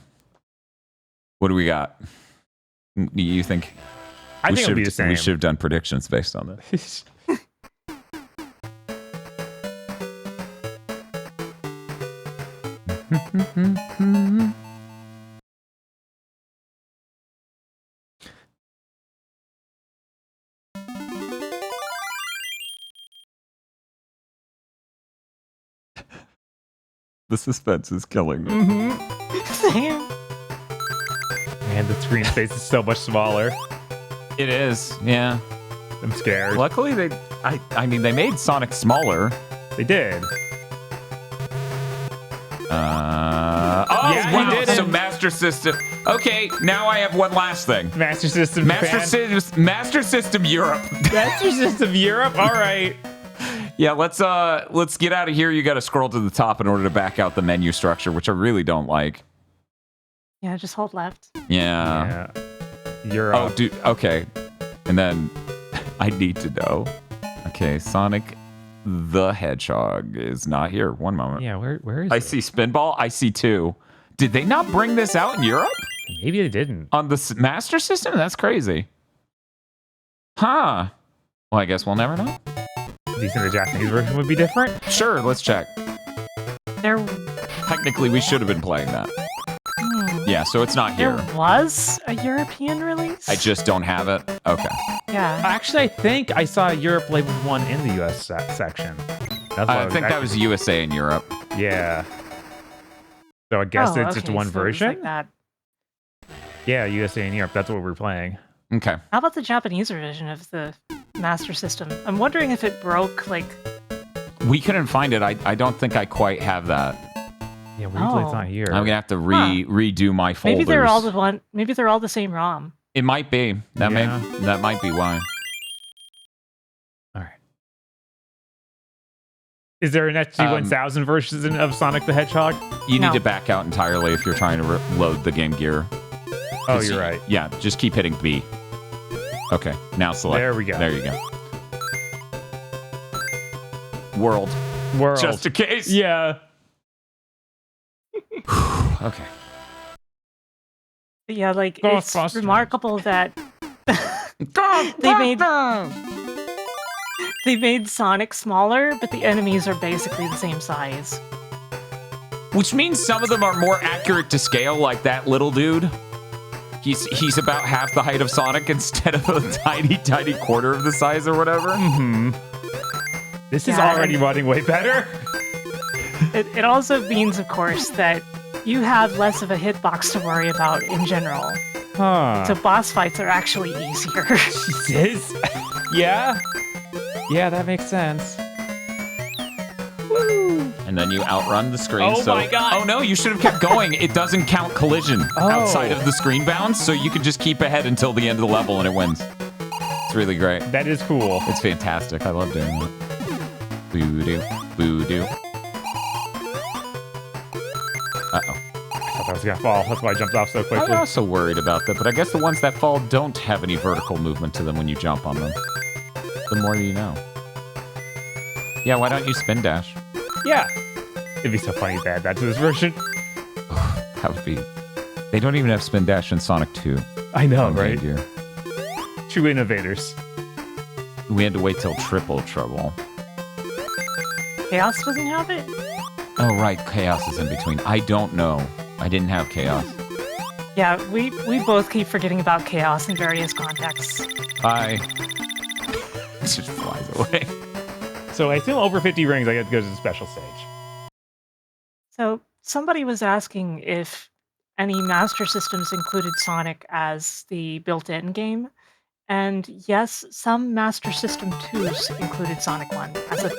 What do we got? Do you think? I think it'll be the same. We should have done predictions based on this. The suspense is killing me. Same. Man, the screen space is so much smaller. It is, yeah. I'm scared. Luckily, they made Sonic smaller. They did. Yeah, wow. Did. So Master System. Okay, now I have one last thing. Master System Master System Europe. Master System Europe. All right. Yeah, let's get out of here. You got to scroll to the top in order to back out the menu structure, which I really don't like. Yeah, just hold left. Yeah. Europe. Oh, dude. Okay, and then I need to know. Okay, Sonic the Hedgehog is not here. One moment. Yeah, where is I it? see Spinball. I see 2. Did they not bring this out in Europe? Maybe they didn't. On the Master System? That's crazy. Huh. Well, I guess we'll never know. Do you think the Japanese version would be different? Sure, let's check. Technically, we should have been playing that. Yeah, so it's not here. There was a European release? I just don't have it. Okay. Yeah. Actually, I think I saw Europe labeled 1 in the US section. I think that was USA and Europe. Yeah. So I guess it's just one so version? Like that. Yeah, USA and Europe. That's what we're playing. Okay. How about the Japanese version of the Master System? I'm wondering if it broke, like... We couldn't find it. I don't think I quite have that. Yeah, weirdly it's not here. I'm going to have to redo my folders. Maybe they're all the one. Maybe they're all the same ROM. It might be. That might be why. All right. Is there an SG-1000 version of Sonic the Hedgehog? You need to back out entirely if you're trying to load the Game Gear. Oh, you're right. Yeah, just keep hitting B. Okay, now select. There we go. There you go. World. Just in case. Yeah. Okay. Yeah, like, it's remarkable that they made Sonic smaller, but the enemies are basically the same size. Which means some of them are more accurate to scale, like that little dude. He's about half the height of Sonic instead of a tiny, tiny quarter of the size or whatever. Mm-hmm. This is already running way better. It also means, of course, that you have less of a hitbox to worry about in general. Huh. So boss fights are actually easier. Jesus. Yeah. Yeah, that makes sense. Woo. And then you outrun the screen. Oh my god! Oh no, you should have kept going. It doesn't count collision outside of the screen bounds, so you can just keep ahead until the end of the level and it wins. It's really great. That is cool. It's fantastic. I love doing it. Boo-doo. Boo-doo. Uh-oh. I thought that was gonna fall. That's why I jumped off so quickly. I'm also worried about that, but I guess the ones that fall don't have any vertical movement to them when you jump on them. The more you know. Yeah, why don't you spin dash? Yeah. It'd be so funny to add that to this version. That would be... They don't even have spin dash in Sonic 2. I know, right? Here. True innovators. We had to wait till Triple Trouble. Chaos doesn't have it? Oh, right. Chaos is in between. I don't know. I didn't have Chaos. Yeah, we both keep forgetting about Chaos in various contexts. It just flies away. So I assume over 50 rings, I get to go to the special stage. So somebody was asking if any Master Systems included Sonic as the built-in game. And yes, some Master System 2s included Sonic 1 as a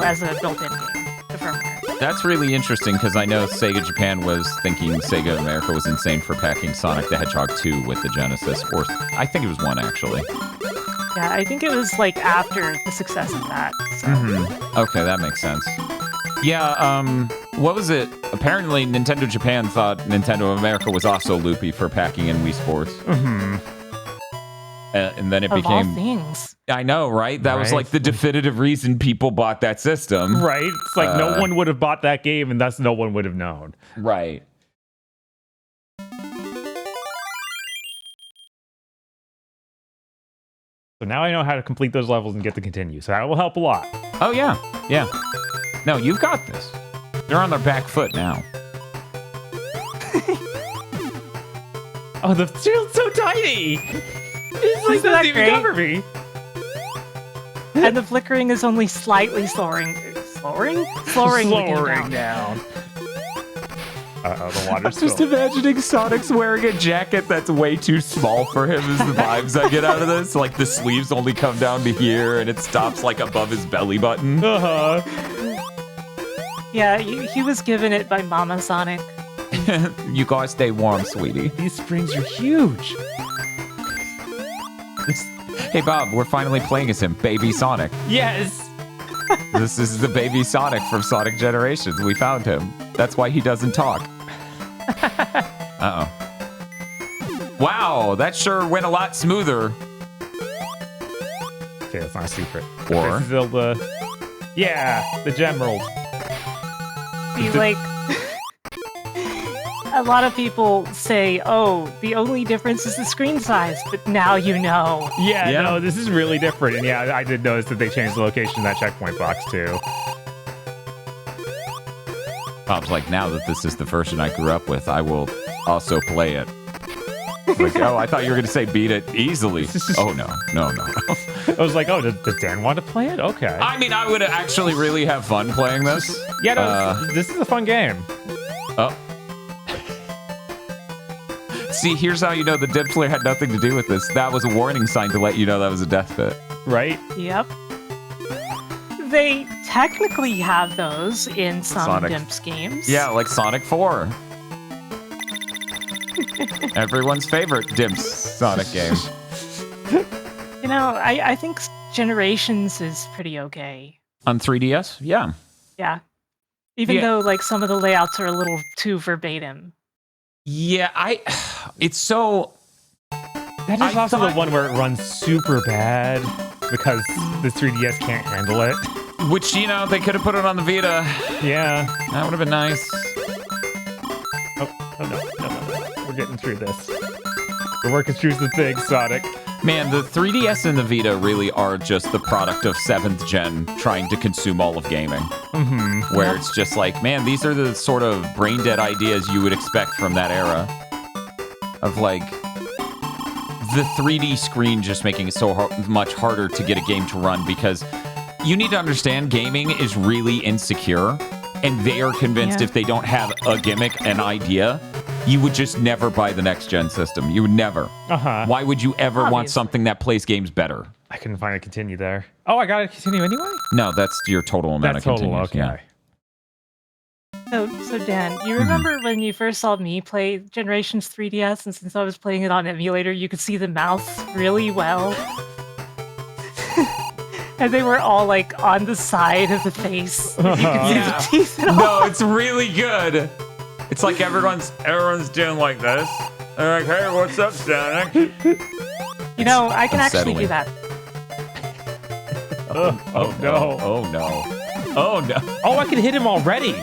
as a built-in game, the firmware. That's really interesting because I know Sega Japan was thinking Sega America was insane for packing Sonic the Hedgehog 2 with the Genesis, or I think it was 1 actually. Yeah, I think it was like after the success of that. So. Okay, that makes sense. Yeah, what was it? Apparently, Nintendo Japan thought Nintendo America was also loopy for packing in Wii Sports. And then it became... Of all things. I know, right? That was like the definitive reason people bought that system. Right? It's like no one would have bought that game, and thus no one would have known. Right. So now I know how to complete those levels and get to continue. So that will help a lot. Oh, yeah. Yeah. No, you've got this. They're on their back foot now. Oh, the shield's so tiny! It's like doesn't even cover me. And the flickering is only slightly slowing down. Uh-oh, the water's I'm just imagining Sonic's wearing a jacket that's way too small for him is the vibes I get out of this. Like the sleeves only come down to here and it stops like above his belly button. Yeah, he was given it by Mama Sonic. You guys stay warm, sweetie. These springs are huge. Hey, Bob, we're finally playing as him, Baby Sonic. Yes. This is the Baby Sonic from Sonic Generations. We found him. That's why he doesn't talk. Uh-oh. Wow, that sure went a lot smoother. Okay, that's not a secret. Or? This is the Gemerald. See, like... A lot of people say, oh, the only difference is the screen size, but now you know. Yeah, no, this is really different. And yeah, I did notice that they changed the location of that checkpoint box, too. Bob's like, now that this is the version I grew up with, I will also play it. Like, oh, I thought you were going to say beat it easily. Oh, no. I was like, oh, does Dan want to play it? Okay. I mean, I would actually really have fun playing this. Yeah, no, this is a fun game. Oh. See, here's how you know the dip flare had nothing to do with this. That was a warning sign to let you know that was a death bit. Right? Yep. They technically have those in some Dimps games. Yeah, like Sonic 4. Everyone's favorite Dimps Sonic game. You know, I think Generations is pretty okay. On 3DS? Yeah. Yeah. Even though, like, some of the layouts are a little too verbatim. Yeah, it's so... That is also the one where it runs super bad because the 3DS can't handle it. Which, you know, they could have put it on the Vita. Yeah. That would have been nice. Oh, no. We're getting through this. We're working through the thing, Sonic. Man, the 3DS and the Vita really are just the product of 7th gen trying to consume all of gaming. Where it's just like, man, these are the sort of brain-dead ideas you would expect from that era. Of like, the 3D screen just making it so much harder to get a game to run because you need to understand gaming is really insecure and they are convinced if they don't have a gimmick, an idea, you would just never buy the next gen system. You would never. Why would you ever want something that plays games better? I couldn't find a continue there. Oh, I gotta continue anyway? No, that's your total amount of continues. Okay. Yeah. So Dan, you remember when you first saw me play Generations 3DS, and since I was playing it on emulator, you could see the mouths really well? And they were all, like, on the side of the face. You could see the teeth and all. No, it's really good. It's like everyone's doing like this. They're like, hey, what's up, Sonic? You know, I can actually do that. Oh, no. Oh, no. Oh, no. Oh, I can hit him already.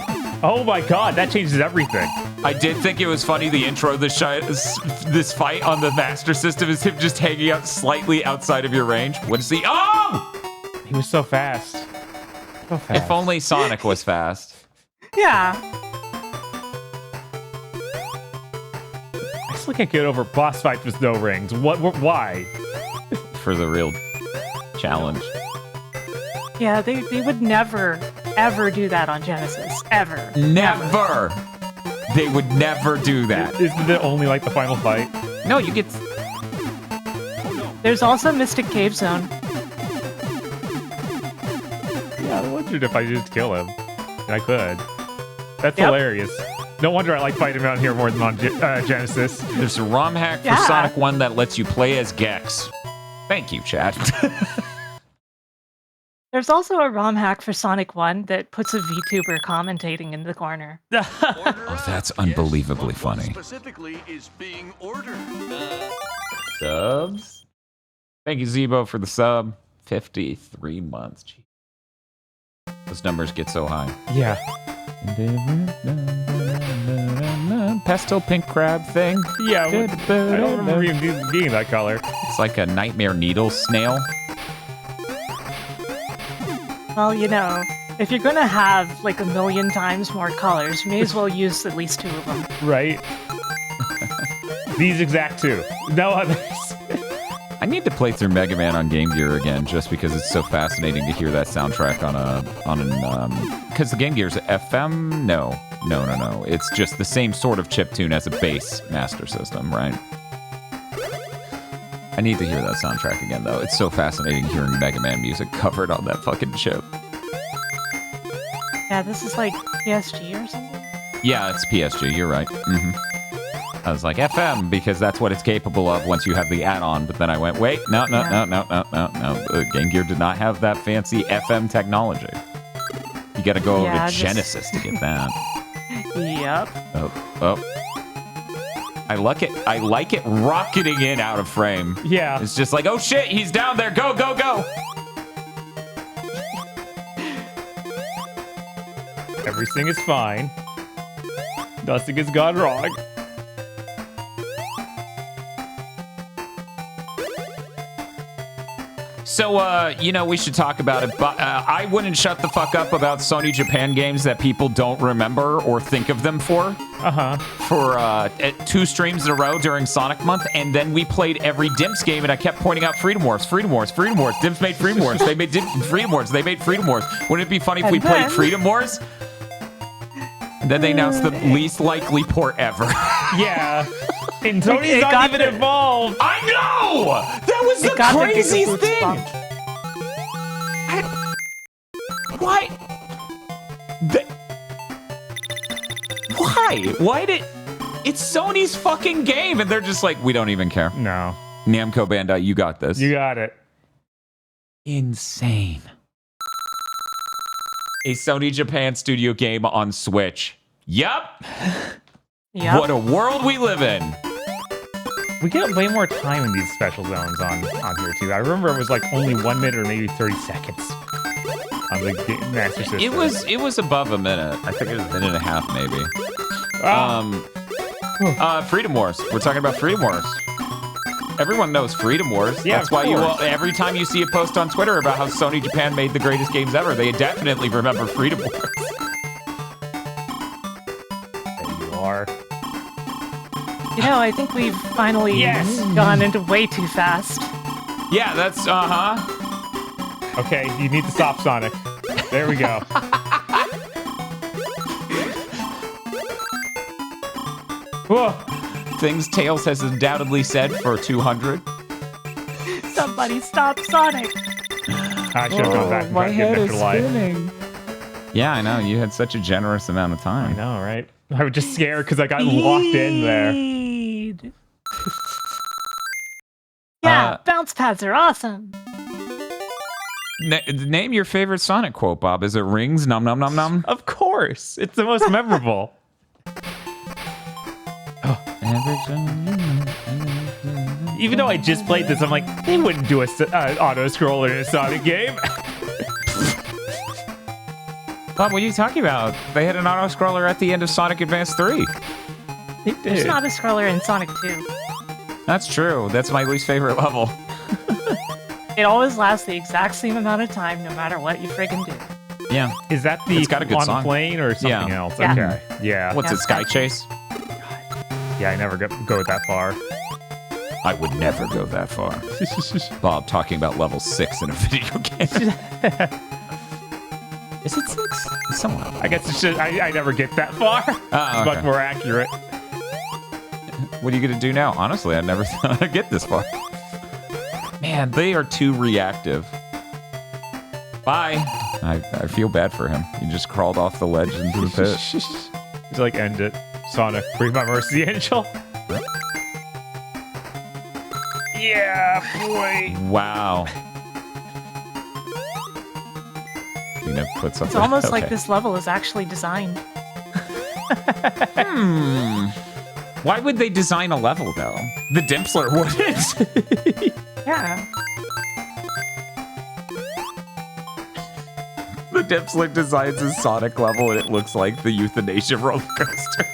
Oh, my God. That changes everything. I did think it was funny, the intro of this fight on the Master System is him just hanging out slightly outside of your range. What is he? Oh! He was so fast. So fast. If only Sonic was fast. Yeah. I still can't get over boss fights with no rings. Why? For the real challenge. Yeah, they would never, ever do that on Genesis. Ever. Never! They would never do that. Isn't it only like the final fight? No, you get... There's also Mystic Cave Zone. Yeah, I wondered if I just kill him. And I could. That's hilarious. No wonder I like fighting him out here more than on Genesis. There's a ROM hack for Sonic 1 that lets you play as Gex. Thank you, Chad. There's also a ROM hack for Sonic 1 that puts a VTuber commentating in the corner. Oh, that's unbelievably funny. Specifically is being ordered. Subs? Thank you, Zebo, for the sub. 53 months. Jeez. Those numbers get so high. Yeah. Pastel pink crab thing. Yeah, I don't remember even being that color. It's like a nightmare needle snail. Well, you know, if you're gonna have like 1 million times more colors, you may as well use at least 2 of them. Right. These exact 2. No others. I need to play through Mega Man on Game Gear again, just because it's so fascinating to hear that soundtrack because the Game Gear's FM? No. It's just the same sort of chiptune as a bass Master System, right? I need to hear that soundtrack again, though. It's so fascinating hearing Mega Man music covered on that fucking chip. Yeah, this is like PSG or something? Yeah, it's PSG, you're right. I was like, FM, because that's what it's capable of once you have the add-on, but then I went, wait, no. The Game Gear did not have that fancy FM technology. You gotta go over to Genesis to get that. Yep. Oh. I like it rocketing in out of frame. Yeah. It's just like, oh shit, he's down there, go! Everything is fine. Nothing has gone wrong. So, we should talk about it, but I wouldn't shut the fuck up about Sony Japan games that people don't remember or think of them for. For 2 streams in a row during Sonic Month, and then we played every Dimps game, and I kept pointing out Freedom Wars. Dimps made Freedom Wars. They made Freedom Wars. They made Freedom Wars. Wouldn't it be funny if we played Freedom Wars? And then they announced the least likely port ever. Yeah. And Sony's not even involved. I know! That was the craziest thing! Why? Why did... It's Sony's fucking game, and they're just like, we don't even care. No. Namco Bandai, you got this. You got it. Insane. A Sony Japan studio game on Switch. Yup. What a world we live in. We get way more time in these special zones on here, too. I remember it was like only 1 minute or maybe 30 seconds on the Master System. It was above a minute. I think it was a minute and a half, maybe. Freedom Wars. We're talking about Freedom Wars. Everyone knows Freedom Wars. Yeah, that's why every time you see a post on Twitter about how Sony Japan made the greatest games ever, they definitely remember Freedom Wars. There you are. You know, I think we've finally gone into way too fast. Yeah, that's, Okay, you need to stop, Sonic. There we go. Whoa. Things Tails has undoubtedly said for 200. Somebody stop Sonic. I should have gone back and tried to get an extra life. Yeah, I know. You had such a generous amount of time. I know, right? I was just scared because I got locked in there. Yeah, bounce pads are awesome. Name your favorite Sonic quote, Bob. Is it rings? Nom nom nom nom? Of course. It's the most memorable. Even though I just played this, I'm like, they wouldn't do a auto-scroller in a Sonic game. Bob, what are you talking about? They had an auto-scroller at the end of Sonic Advance 3. They did. There's not a scroller in Sonic 2. That's true. That's my least favorite level. It always lasts the exact same amount of time, no matter what you friggin' do. Yeah. Is that the it's got a good on song. plane or something else? Yeah. Okay. Yeah. What's it, Sky Chase? Yeah, I never go that far. I would never go that far. Bob talking about level 6 in a video game. Is it 6? It's somewhere. I guess it's just, I never get that far. It's much more accurate. What are you going to do now? Honestly, I never thought I'd get this far. Man, they are too reactive. Bye. I feel bad for him. He just crawled off the ledge into the pit. He's like, end it. Sonic, breathe my mercy, Angel. Yeah, boy. Wow. Put something. It's almost like this level is actually designed. Why would they design a level, though? The Dimpsler wouldn't. Yeah. The Dimpsler designs a Sonic level, and it looks like the Euthanasia roller coaster.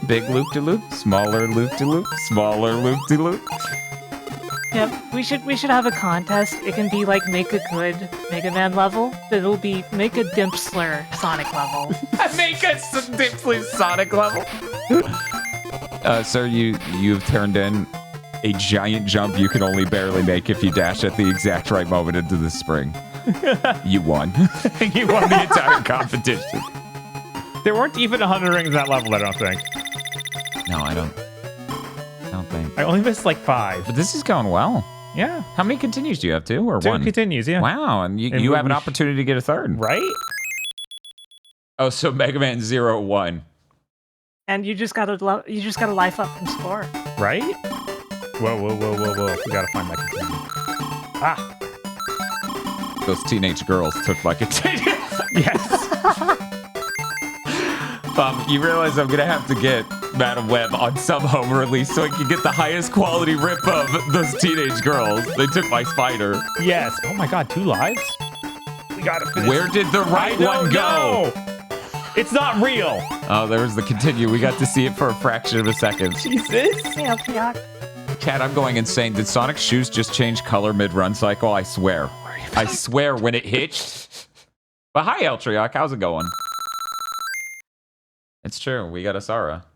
Big loop-de-loop, smaller loop-de-loop, smaller loop-de-loop. Yep, we should have a contest. It can be like make a good Mega Man level, but it'll be make a Dimpsler Sonic level. Make a Dimpsler Sonic level. Sir, you've turned in a giant jump you can only barely make if you dash at the exact right moment into the spring. You won. You won the entire competition. There weren't even 100 rings in that level, I don't think. No, I don't think. I only missed like 5. But this is going well. Yeah. How many continues do you have? 2 or 2 1? continues, yeah. Wow, and you have an opportunity to get a third. Right? Oh, so Mega Man 0 1. And you just gotta life up and score. Right? Whoa. We gotta find my continue. Ah. Those teenage girls took my continue. Yes. You realize I'm gonna have to get Madam Web on some home release so I can get the highest quality rip of those teenage girls. They took my spider. Yes. Oh my god, 2 lives? We gotta finish. Where did the right one go? It's not real. Oh, there was the continue. We got to see it for a fraction of a second. Jesus. Yeah. Cat, I'm going insane. Did Sonic's shoes just change color mid-run cycle? I swear. I swear when it hitched. But hi, Eltriok. How's it going? It's true. We got a Sara.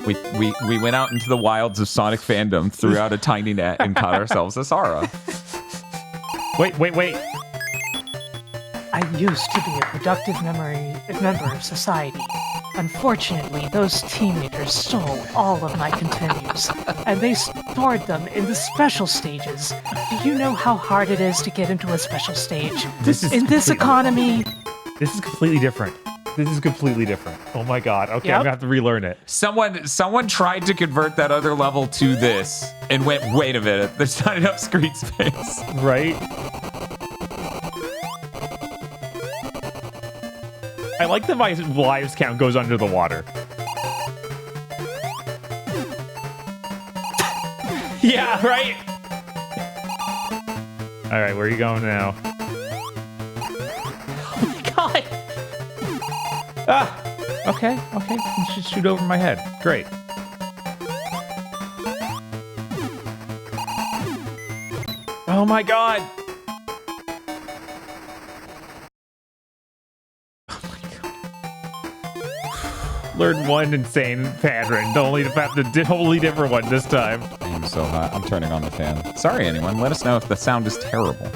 We went out into the wilds of Sonic fandom, threw out a tiny net, and caught ourselves a Sara. Wait. I used to be a productive member of society. Unfortunately, those teenagers stole all of my continues, and they stored them in the special stages. Do you know how hard it is to get into a special stage? In this economy... This is completely different. Oh my god. Okay, I'm gonna have to relearn it. Someone tried to convert that other level to this and went, wait a minute, there's not enough screen space. Right? I like that my lives count goes under the water. Yeah, right? Alright, where are you going now? Oh my god! Ah! Okay. You should shoot over my head. Great. Oh my god! Learn one insane pattern, only to have the totally different one this time. I'm so hot. I'm turning on the fan. Sorry, anyone. Let us know if the sound is terrible.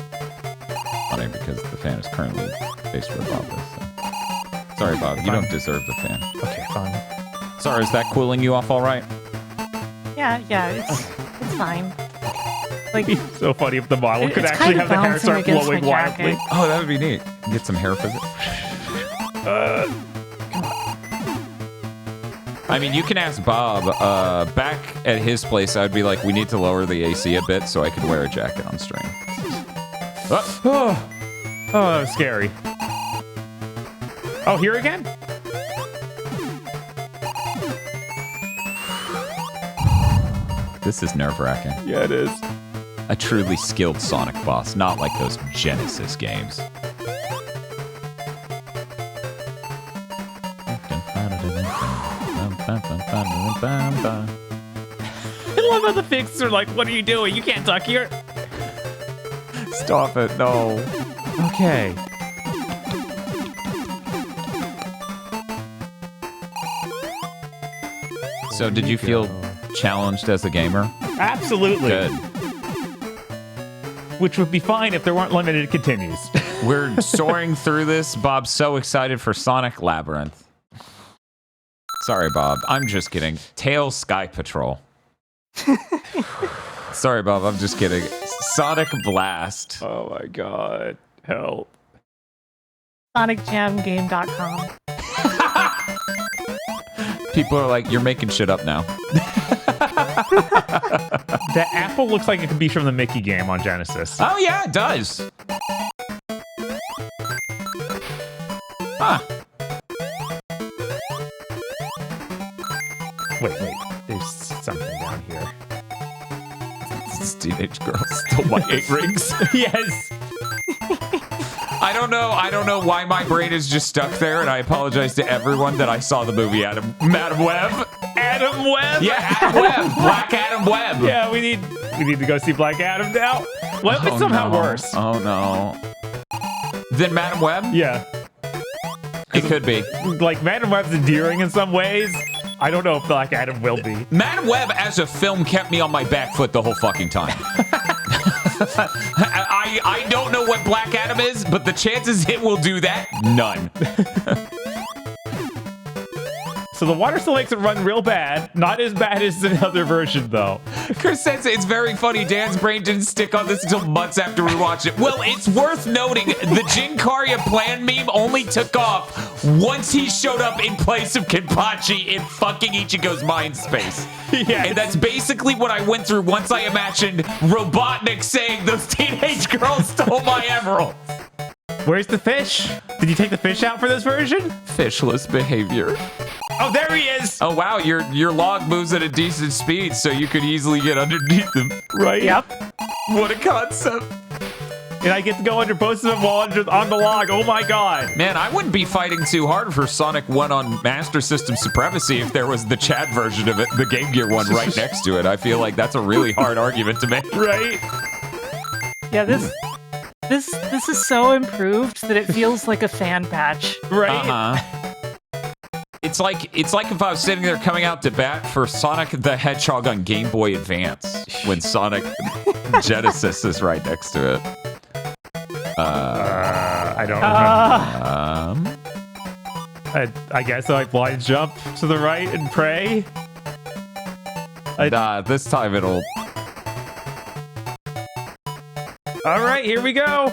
Funny, because the fan is currently faced where Bob is. So. Sorry, Bob. You don't deserve the fan. Okay, fine. Sorry, is that cooling you off all right? Yeah, it's fine. Like, It'd be so funny if the model could it's actually kind have of the hair bouncing start against blowing my wildly. jacket. Oh, that would be neat. Get some hair physics. I mean, you can ask Bob. Back at his place, I'd be like, we need to lower the AC a bit so I could wear a jacket on stream. Oh, that was scary. Oh, here again? This is nerve-wracking. Yeah, it is. A truly skilled Sonic boss, not like those Genesis games. I love how the fixes are like, what are you doing? You can't talk here. Stop it, no. Okay. So did you feel challenged as a gamer? Absolutely. Good. Which would be fine if there weren't limited continues. We're soaring through this. Bob's so excited for Sonic Labyrinth. Sorry, Bob. I'm just kidding. Tails Sky Patrol. Sorry, Bob. I'm just kidding. Sonic Blast. Oh my god. Help. SonicJamGame.com. People are like, you're making shit up now. That apple looks like it could be from the Mickey game on Genesis. Oh, yeah, it does. Huh. Wait. There's something down here. This teenage girl stole my 8 rings. Yes. I don't know why my brain is just stuck there, and I apologize to everyone that I saw the movie Madam Web. Adam Webb? Yeah, Adam Webb. Black Adam Webb. Yeah, we need to go see Black Adam now. What if it's somehow worse? Oh, no. Then Madam Web? Yeah. It could be. Like, Madam Web's endearing in some ways. I don't know if Black Adam will be. Madam Web as a film kept me on my back foot the whole fucking time. I don't know what Black Adam is, but the chances it will do that, none. So the water still makes it run real bad. Not as bad as the other version, though. Chris says it's very funny. Dan's brain didn't stick on this until months after we watched it. Well, it's worth noting the Jinkaria plan meme only took off once he showed up in place of Kenpachi in fucking Ichigo's mind space. Yes. And that's basically what I went through once I imagined Robotnik saying those teenage girls stole my emerald. Where's the fish? Did you take the fish out for this version? Fishless behavior. Oh, there he is! Oh, wow, your log moves at a decent speed, so you could easily get underneath them. Right? Yep. What a concept. And I get to go under both of them while on the log. Oh my god. Man, I wouldn't be fighting too hard for Sonic 1 on Master System Supremacy if there was the Chad version of it, the Game Gear one right next to it. I feel like that's a really hard argument to make. Right? Yeah, this is so improved that it feels like a fan patch. Right? Uh-huh. It's like if I was sitting there coming out to bat for Sonic the Hedgehog on Game Boy Advance when Sonic Genesis is right next to it. I don't remember. I guess I blind jump to the right and pray. This time it'll... All right, here we go.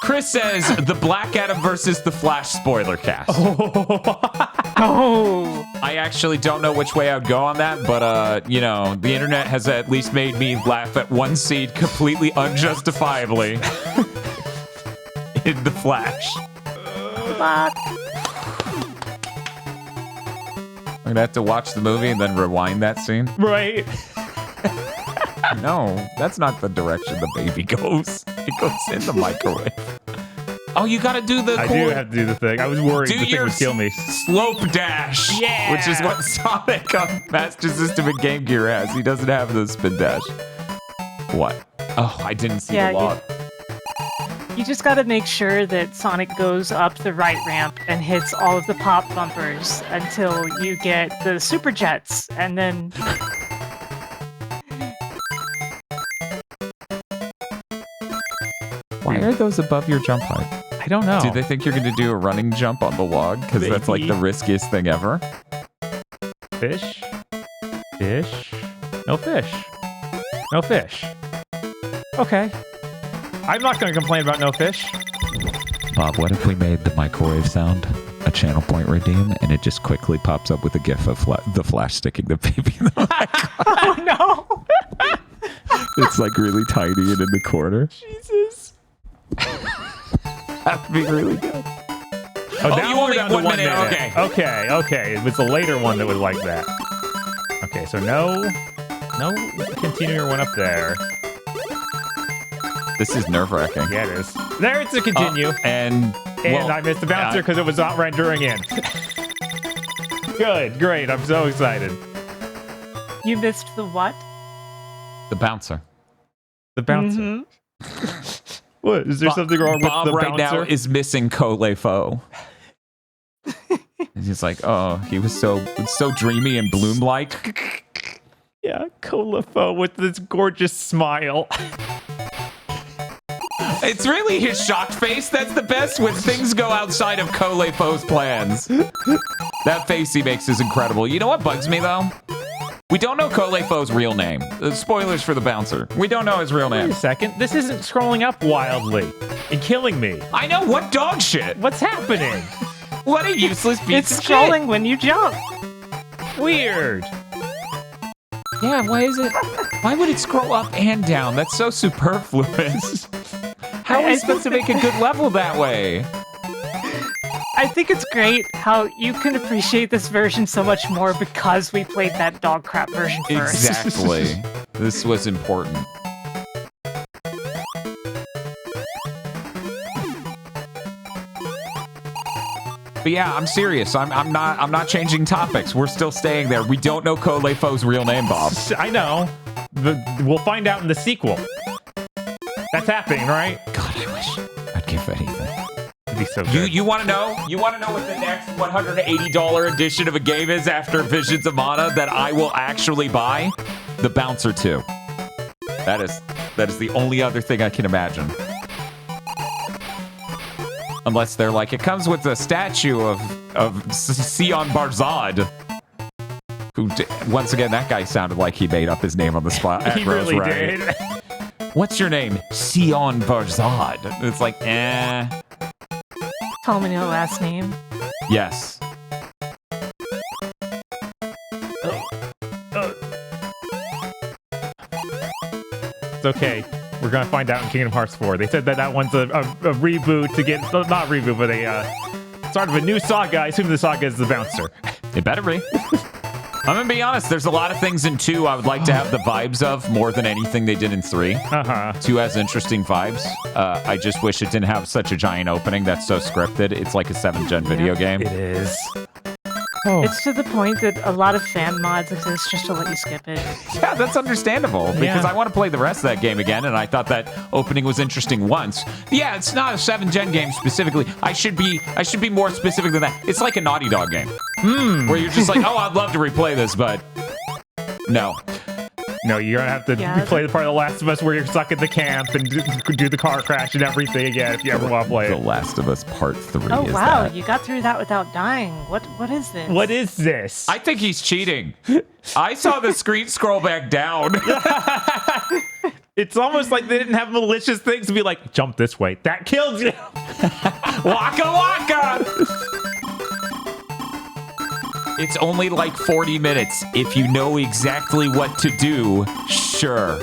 Chris says the Black Adam versus the Flash spoiler cast. Oh. I actually don't know which way I would go on that, but, you know, the internet has at least made me laugh at one seed completely unjustifiably in the Flash. Fuck. I'm gonna have to watch the movie and then rewind that scene. Right. No, that's not the direction the baby goes. It goes in the microwave. Oh, you gotta do the... I do have to do the thing. I was worried the thing would kill me. Slope dash. Yeah. Which is what Sonic on Master System and Game Gear has. He doesn't have the spin dash. What? Oh, I didn't see the log. You just gotta make sure that Sonic goes up the right ramp and hits all of the pop bumpers until you get the super jets, and then... Why are those above your jump height? I don't know. Do they think you're going to do a running jump on the log? Because that's like the riskiest thing ever. Fish? Fish? No fish. No fish. Okay. I'm not going to complain about no fish. Bob, what if we made the microwave sound a channel point redeem and it just quickly pops up with a gif of the Flash sticking the baby in the Oh, no! It's like really tiny and in the corner. Jesus. That would be really good. Oh, now you we're only down to 1 minute. Okay. It was the later one that was like that. Okay, so no continuer one up there. This is nerve-wracking. Yeah, it is. There, it's a continue. And I missed the bouncer because it was not rendering in. Good, great. I'm so excited. You missed the what? The bouncer. The bouncer. Mm-hmm. What? Is there something wrong with Bob the right bouncer? now is missing Cole Fo. And he's like, oh, he was so dreamy and bloom-like. Yeah, Colafo with this gorgeous smile. It's really his shocked face that's the best when things go outside of Cole Fo's plans. That face he makes is incredible. You know what bugs me, though? We don't know Cole Fo's real name. Spoilers for the bouncer. We don't know his real name. Wait a second. This isn't scrolling up wildly and killing me. I know. What dog shit? What's happening? What a useless piece It's of scrolling shit. when you jump. Weird. Yeah, why is it? Why would it scroll up and down? That's so superfluous. How are we supposed to make a good level that way? I think it's great how you can appreciate this version so much more because we played that dog crap version first. Exactly. This was important. But yeah, I'm serious. I'm not changing topics. We're still staying there. We don't know Ko Lei Fo's real name, Bob. I know. We'll find out in the sequel. That's happening, right? God, I wish I'd give anything. It'd be so good. You want to know? You want to know what the next $180 edition of a game is after Visions of Mana that I will actually buy? The Bouncer 2. That is the only other thing I can imagine. Unless they're like, it comes with a statue of Sion Barzad. Who, once again, that guy sounded like he made up his name on the spot. He really did. What's your name? Sion Barzad. It's like, Tell me your last name. Yes. It's okay. We're gonna find out in Kingdom Hearts 4. They said that one's a reboot to get, not reboot, but a start of a new saga. I assume the saga is the Bouncer. It better be. I'm gonna be honest, there's a lot of things in 2 I would like to have the vibes of more than anything they did in 3. 2 has interesting vibes. I just wish it didn't have such a giant opening that's so scripted. It's like a 7th-gen video game. It is. Oh. It's to the point that a lot of fan mods exist just to let you skip it. Yeah, that's understandable, because I want to play the rest of that game again, and I thought that opening was interesting once. Yeah, it's not a 7th-gen game specifically. I should be more specific than that. It's like a Naughty Dog game. Where you're just like, oh, I'd love to replay this, but no. No, you're gonna have to replay the part of The Last of Us where you're stuck at the camp and do the car crash and everything again if you ever want to play it. The Last of Us Part 3 Oh, is wow, that. you got through that without dying. What is this? What is this? I think he's cheating. I saw the screen scroll back down. It's almost like they didn't have malicious things to be like, jump this way. That killed you. Waka waka! It's only like 40 minutes. If you know exactly what to do, sure.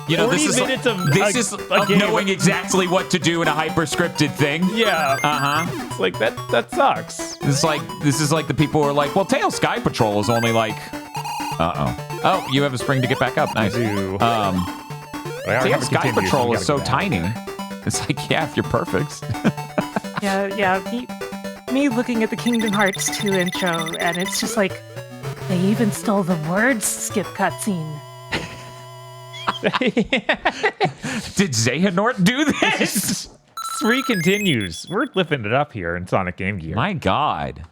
You know, this is knowing exactly what to do in a hyper-scripted thing. Yeah. Uh-huh. It's like, that sucks. This is like the people who are like, well, Tail Sky Patrol is only like... Uh-oh. Oh, you have a spring to get back up. Nice. I do. Tail Sky Patrol is so tiny. It's like, yeah, if you're perfect. Yeah. Me looking at the Kingdom Hearts 2 intro, and it's just like, they even stole the words skip cutscene. Did Xehanort do this? 3 continues. We're lifting it up here in Sonic Game Gear. My God.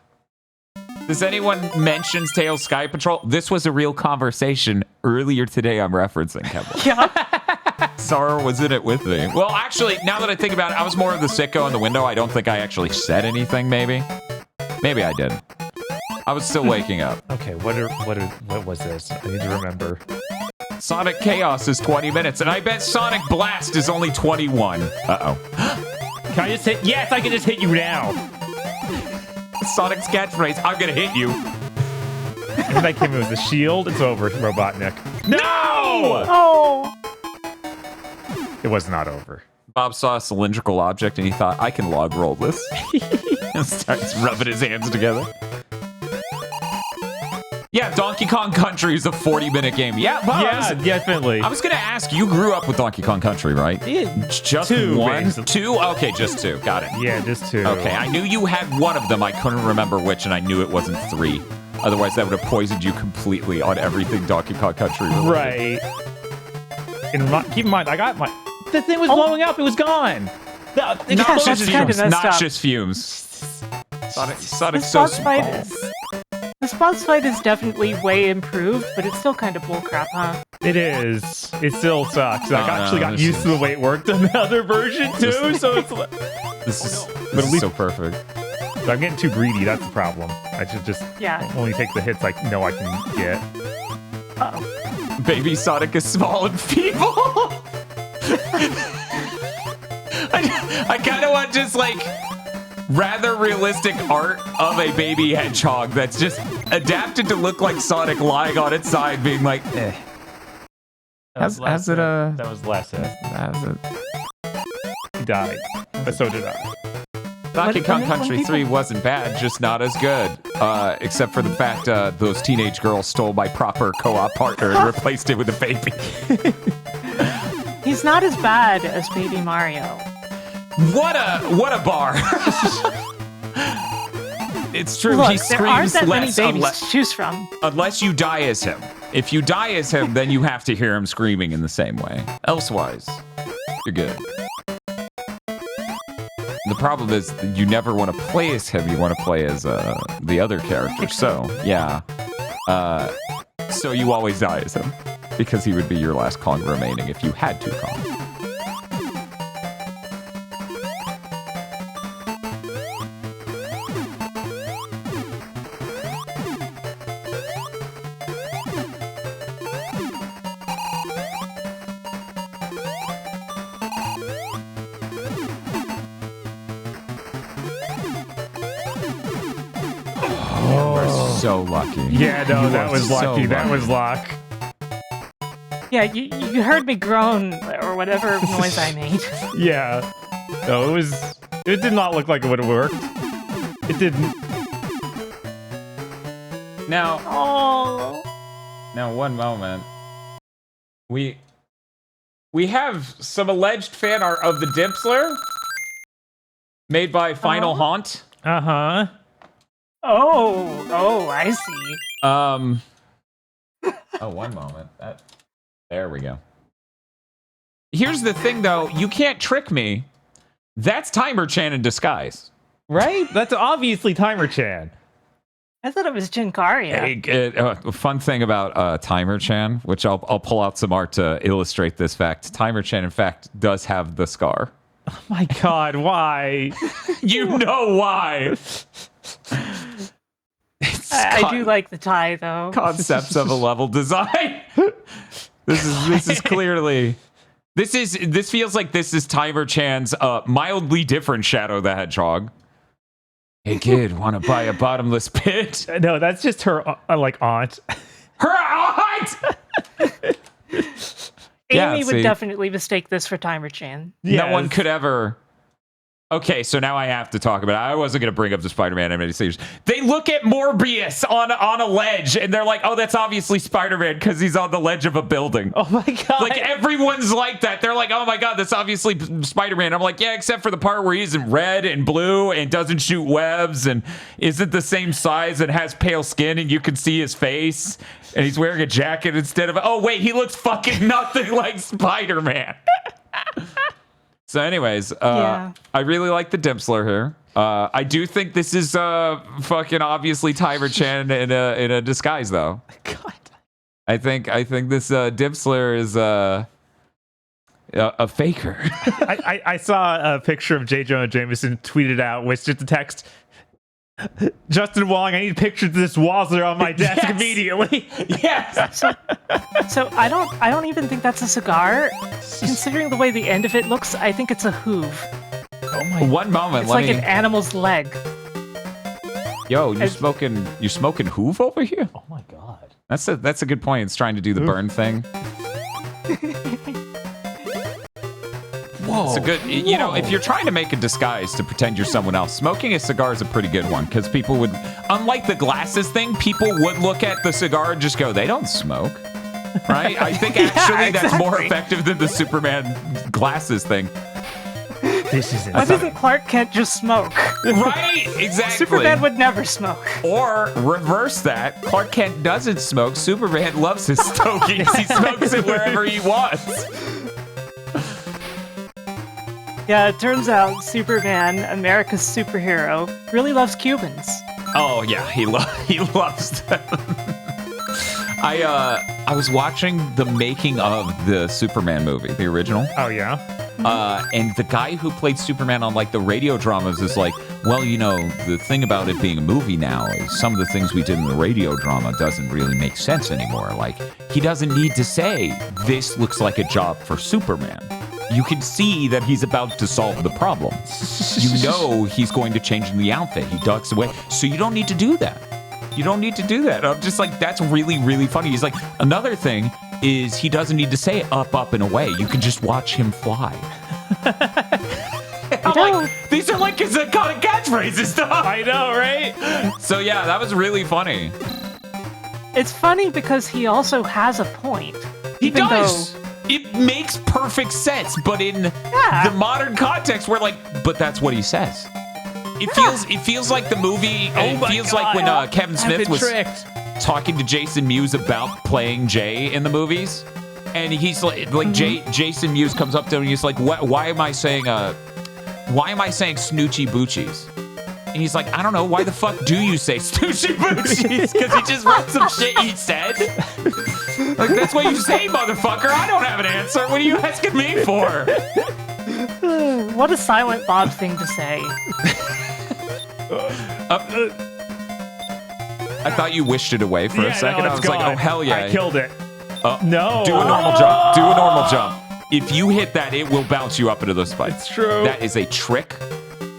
Does anyone mention Tails Sky Patrol? This was a real conversation earlier today I'm referencing, Kevin. Yeah. Sarah was in it with me. Well, actually, now that I think about it, I was more of the sicko in the window. I don't think I actually said anything, maybe. Maybe I did. I was still waking up. Okay, what was this? I need to remember. Sonic Chaos is 20 minutes, and I bet Sonic Blast is only 21. Uh-oh. Can I just hit? Yes, I can just hit you now. Sonic's catchphrase, I'm gonna hit you. If I came in with a shield, it's over, Robotnik. No! Oh! It was not over. Bob saw a cylindrical object and he thought, I can log roll this. And starts rubbing his hands together. Yeah, Donkey Kong Country is a 40-minute game. Yeah, Bob, yeah, definitely. I was going to ask, you grew up with Donkey Kong Country, right? Just 2, one? basically. 2? Okay, just 2. Got it. Yeah, just 2. Okay, I knew you had one of them. I couldn't remember which, and I knew it wasn't 3. Otherwise, that would have poisoned you completely on everything Donkey Kong Country related. Right. And keep in mind, I got my... The thing was blowing up. It was gone. Not just fumes. Sonic's so small. This boss fight is definitely way improved, but it's still kind of bullcrap, huh? It is. It still sucks. I actually got used to the way it worked on the other version too, so it's like... This is so perfect. So I'm getting too greedy, that's the problem. I should just only take the hits I know I can get. Uh-oh. Baby Sonic is small and feeble! I kind of want just like rather realistic art of a baby hedgehog that's just adapted to look like Sonic lying on its side, being like, eh. That was less. He died, but so did I. Donkey Kong Country 3 wasn't bad, just not as good. Except for the fact those teenage girls stole my proper co-op partner and replaced it with a baby. He's not as bad as Baby Mario. What a bar! It's true. Look, he screams there aren't that many less babies to choose from. unless you die as him. If you die as him, then you have to hear him screaming in the same way. Elsewise, you're good. The problem is that you never want to play as him. You want to play as the other character. So, yeah. So you always die as him. Because he would be your last Kong remaining if you had two Kong. So lucky. Yeah, no, that was lucky. That was luck. Yeah, you heard me groan or whatever noise I made. Yeah. No, it did not look like it would have worked. It didn't. Now, Oh. Now, one moment. We have some alleged fan art of the Dimpsler made by Final Haunt. Uh-huh. Oh, I see. Oh, one moment. There we go. Here's the thing, though. You can't trick me. That's Timer Chan in disguise. Right? That's obviously Timer Chan. I thought it was Jinkaria. A fun thing about Timer Chan, which I'll pull out some art to illustrate this fact. Timer Chan, in fact, does have the scar. Oh my god, why? You know why. I do like the tie, though. Concepts of a level design. This is clearly... This feels like this is Timer Chan's mildly different Shadow the Hedgehog. Hey kid, want to buy a bottomless pit? No, that's just her aunt. Her aunt! Amy would definitely mistake this for Timer Chan. Yes. No one could ever... Okay, so now I have to talk about it. I wasn't going to bring up the Spider-Man animated series. They look at Morbius on a ledge, and they're like, oh, that's obviously Spider-Man because he's on the ledge of a building. Oh, my God. Like, everyone's like that. They're like, oh, my God, that's obviously Spider-Man. I'm like, yeah, except for the part where he's in red and blue and doesn't shoot webs and isn't the same size and has pale skin and you can see his face and he's wearing a jacket instead of... Oh, wait, he looks fucking nothing like Spider-Man. So anyways, I really like the Dimpsler here. I do think this is fucking obviously Timer Chan in a disguise, though. God. I think this Dimpsler is a faker. I saw a picture of J. Jonah Jameson tweeted out with just the text, Justin Wong, I need pictures of this Wazler on my desk immediately. Yes. So I don't even think that's a cigar. Considering the way the end of it looks, I think it's a hoove. Oh my! One moment. It's like an animal's leg. Yo, you smoking hoove over here? Oh my god. That's a good point. It's trying to do the burn thing. Whoa. It's a good, you know, if you're trying to make a disguise to pretend you're someone else, smoking a cigar is a pretty good one because people would, unlike the glasses thing, people would look at the cigar and just go, they don't smoke. Right? I think actually that's more effective than the Superman glasses thing. This is Why doesn't Clark Kent just smoke? Right? Exactly. Superman would never smoke. Or reverse that. Clark Kent doesn't smoke. Superman loves his stogies. He smokes it wherever he wants. Yeah, it turns out Superman, America's superhero, really loves Cubans. Oh yeah, he loves them. I was watching the making of the Superman movie, the original. Oh yeah. And the guy who played Superman on like the radio dramas is like, well, you know, the thing about it being a movie now is some of the things we did in the radio drama doesn't really make sense anymore. Like, he doesn't need to say, this looks like a job for Superman. You can see that he's about to solve the problem. you know he's going to change in the outfit. He ducks away. So you don't need to do that. You don't need to do that. I'm just like, that's really, really funny. He's like, another thing is he doesn't need to say up, up, and away. You can just watch him fly. I'm like, these are like his iconic catchphrases stuff. I know, right? So yeah, that was really funny. It's funny because he also has a point. He does. It makes perfect sense, but in the modern context, we're like, but that's what he says. It feels like the movie. It feels like when Kevin Smith was talking to Jason Mewes about playing Jay in the movies, and he's like, Jason Mewes comes up to him and he's like, why am I saying Snoochie Boochies? And he's like, I don't know. Why the fuck do you say Snoochie Boochies? Because he just read some shit he said. Like, that's what you say, motherfucker. I don't have an answer. What are you asking me for? What a Silent Bob thing to say. I thought you wished it away for a second. No, I was like, oh, hell yeah. I killed it. No. Do a normal jump. Do a normal jump. If you hit that, it will bounce you up into the spike. It's true. That is a trick.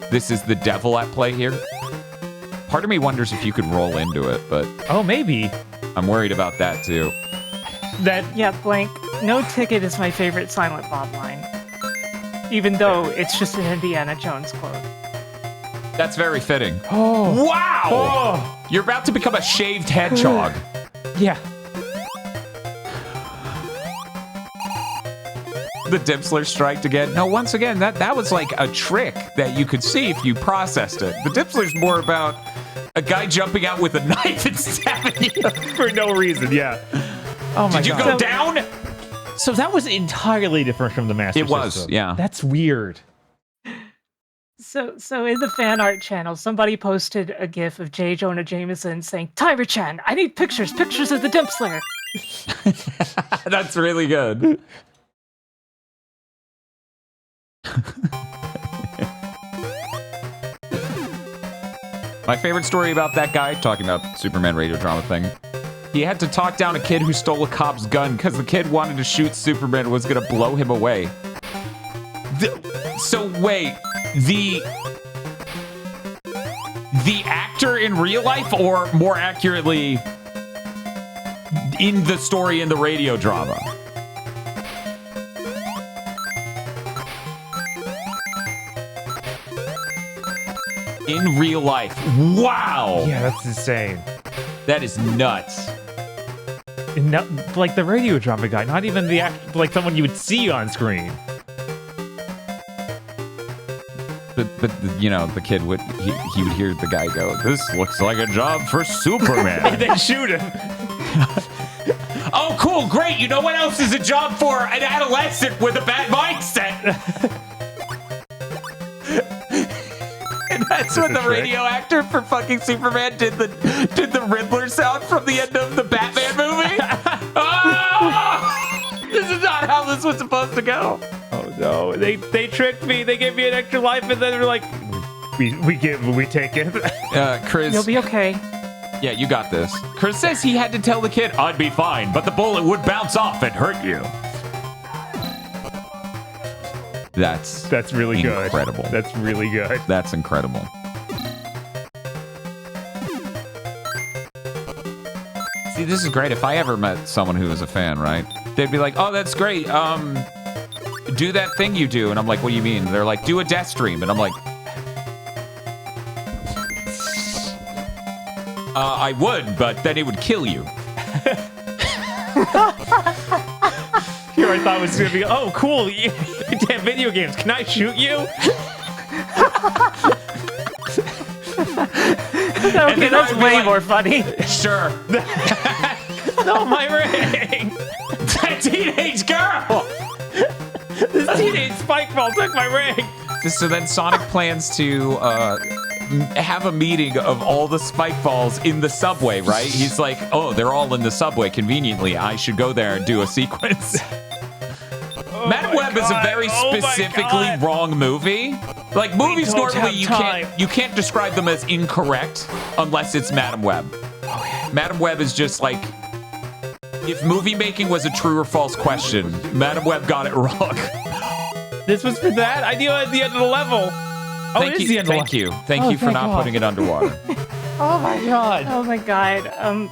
This is the devil at play here. Part of me wonders if you could roll into it, but... Oh, maybe. I'm worried about that, too. Yeah, Blank. No ticket is my favorite Silent Bob line. Even though it's just an Indiana Jones quote. That's very fitting. Oh. Wow! Oh. You're about to become a shaved hedgehog. Yeah. The Dimpsler striked again. No, once again, that was like a trick that you could see if you processed it. The Dimpsler's more about a guy jumping out with a knife and stabbing you. For no reason, yeah. Oh my God. Did you go down? So that was entirely different from the Master System. It was, yeah. That's weird. So in the fan art channel, somebody posted a gif of J. Jonah Jameson saying, Tyra-chan, I need pictures of the Dimpsler. That's really good. My favorite story about that guy, talking about Superman radio drama thing, he had to talk down a kid who stole a cop's gun because the kid wanted to shoot Superman and was going to blow him away. So wait, the actor in real life, or more accurately, in the story in the radio drama? In real life. Wow! Yeah, that's insane. That is nuts. No, like the radio drama guy, not even the act, like someone you would see on screen. But you know, the kid would he would hear the guy go, "This looks like a job for Superman," and then shoot him. Oh, cool, great! You know what else is a job for an adolescent with a bad mindset? And that's when the radio actor for fucking Superman did the Riddler sound from the end of the Batman movie. Oh! This is not how this was supposed to go. Oh no, they tricked me. They gave me an extra life, and then they're like, we take it. Chris, you'll be okay. Yeah, you got this. Chris says he had to tell the kid, "I'd be fine, but the bullet would bounce off and hurt you." That's really incredible. Good. That's really good. That's incredible. See, this is great. If I ever met someone who was a fan, right? They'd be like, "Oh, that's great. Do that thing you do." And I'm like, "What do you mean?" They're like, "Do a death stream." And I'm like, I would, but then it would kill you. Here I thought it was going to be, oh, cool, damn video games, can I shoot you? Okay, that's way like, more funny. Sure. No, my ring! That teenage girl! This teenage spike ball took my ring! So then Sonic plans to have a meeting of all the spike balls in the subway, right? He's like, oh, they're all in the subway conveniently. I should go there and do a sequence. Madam Web is a very specifically wrong movie. Like, movies normally you can't describe them as incorrect unless it's Madam Web. Okay. Madam Web is just like, if movie making was a true or false question, Madam Web got it wrong. This was for that? I knew at the end of the level. Thank you. Thank you. Thank you for not putting it underwater. Oh my god. Oh my god.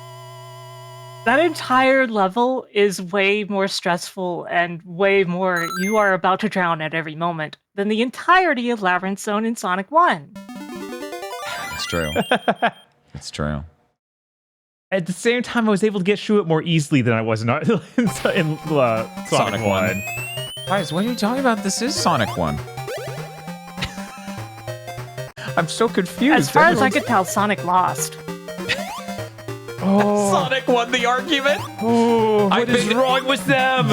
That entire level is way more stressful and way more you are about to drown at every moment than the entirety of Labyrinth Zone in Sonic 1. It's true. It's true. At the same time, I was able to get through it more easily than I was in Sonic 1. Guys, what are you talking about? This is Sonic 1. I'm so confused. As far as I could tell, Sonic lost. Sonic won the argument. Oh, what is wrong with them?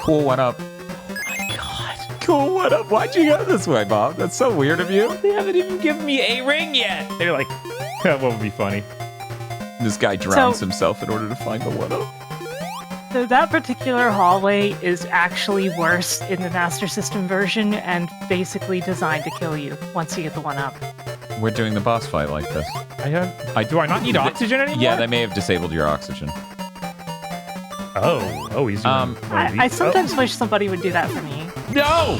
Cool one up. Oh my god. Cool one up. Why'd you go this way, Bob? That's so weird of you. They haven't even given me a ring yet. They're like, what would be funny? This guy drowns himself in order to find the one up. So that particular hallway is actually worse in the Master System version and basically designed to kill you once you get the one up. We're doing the boss fight like this. Do I not need oxygen anymore? Yeah, they may have disabled your oxygen. Oh, he's doing I sometimes wish somebody would do that for me. No!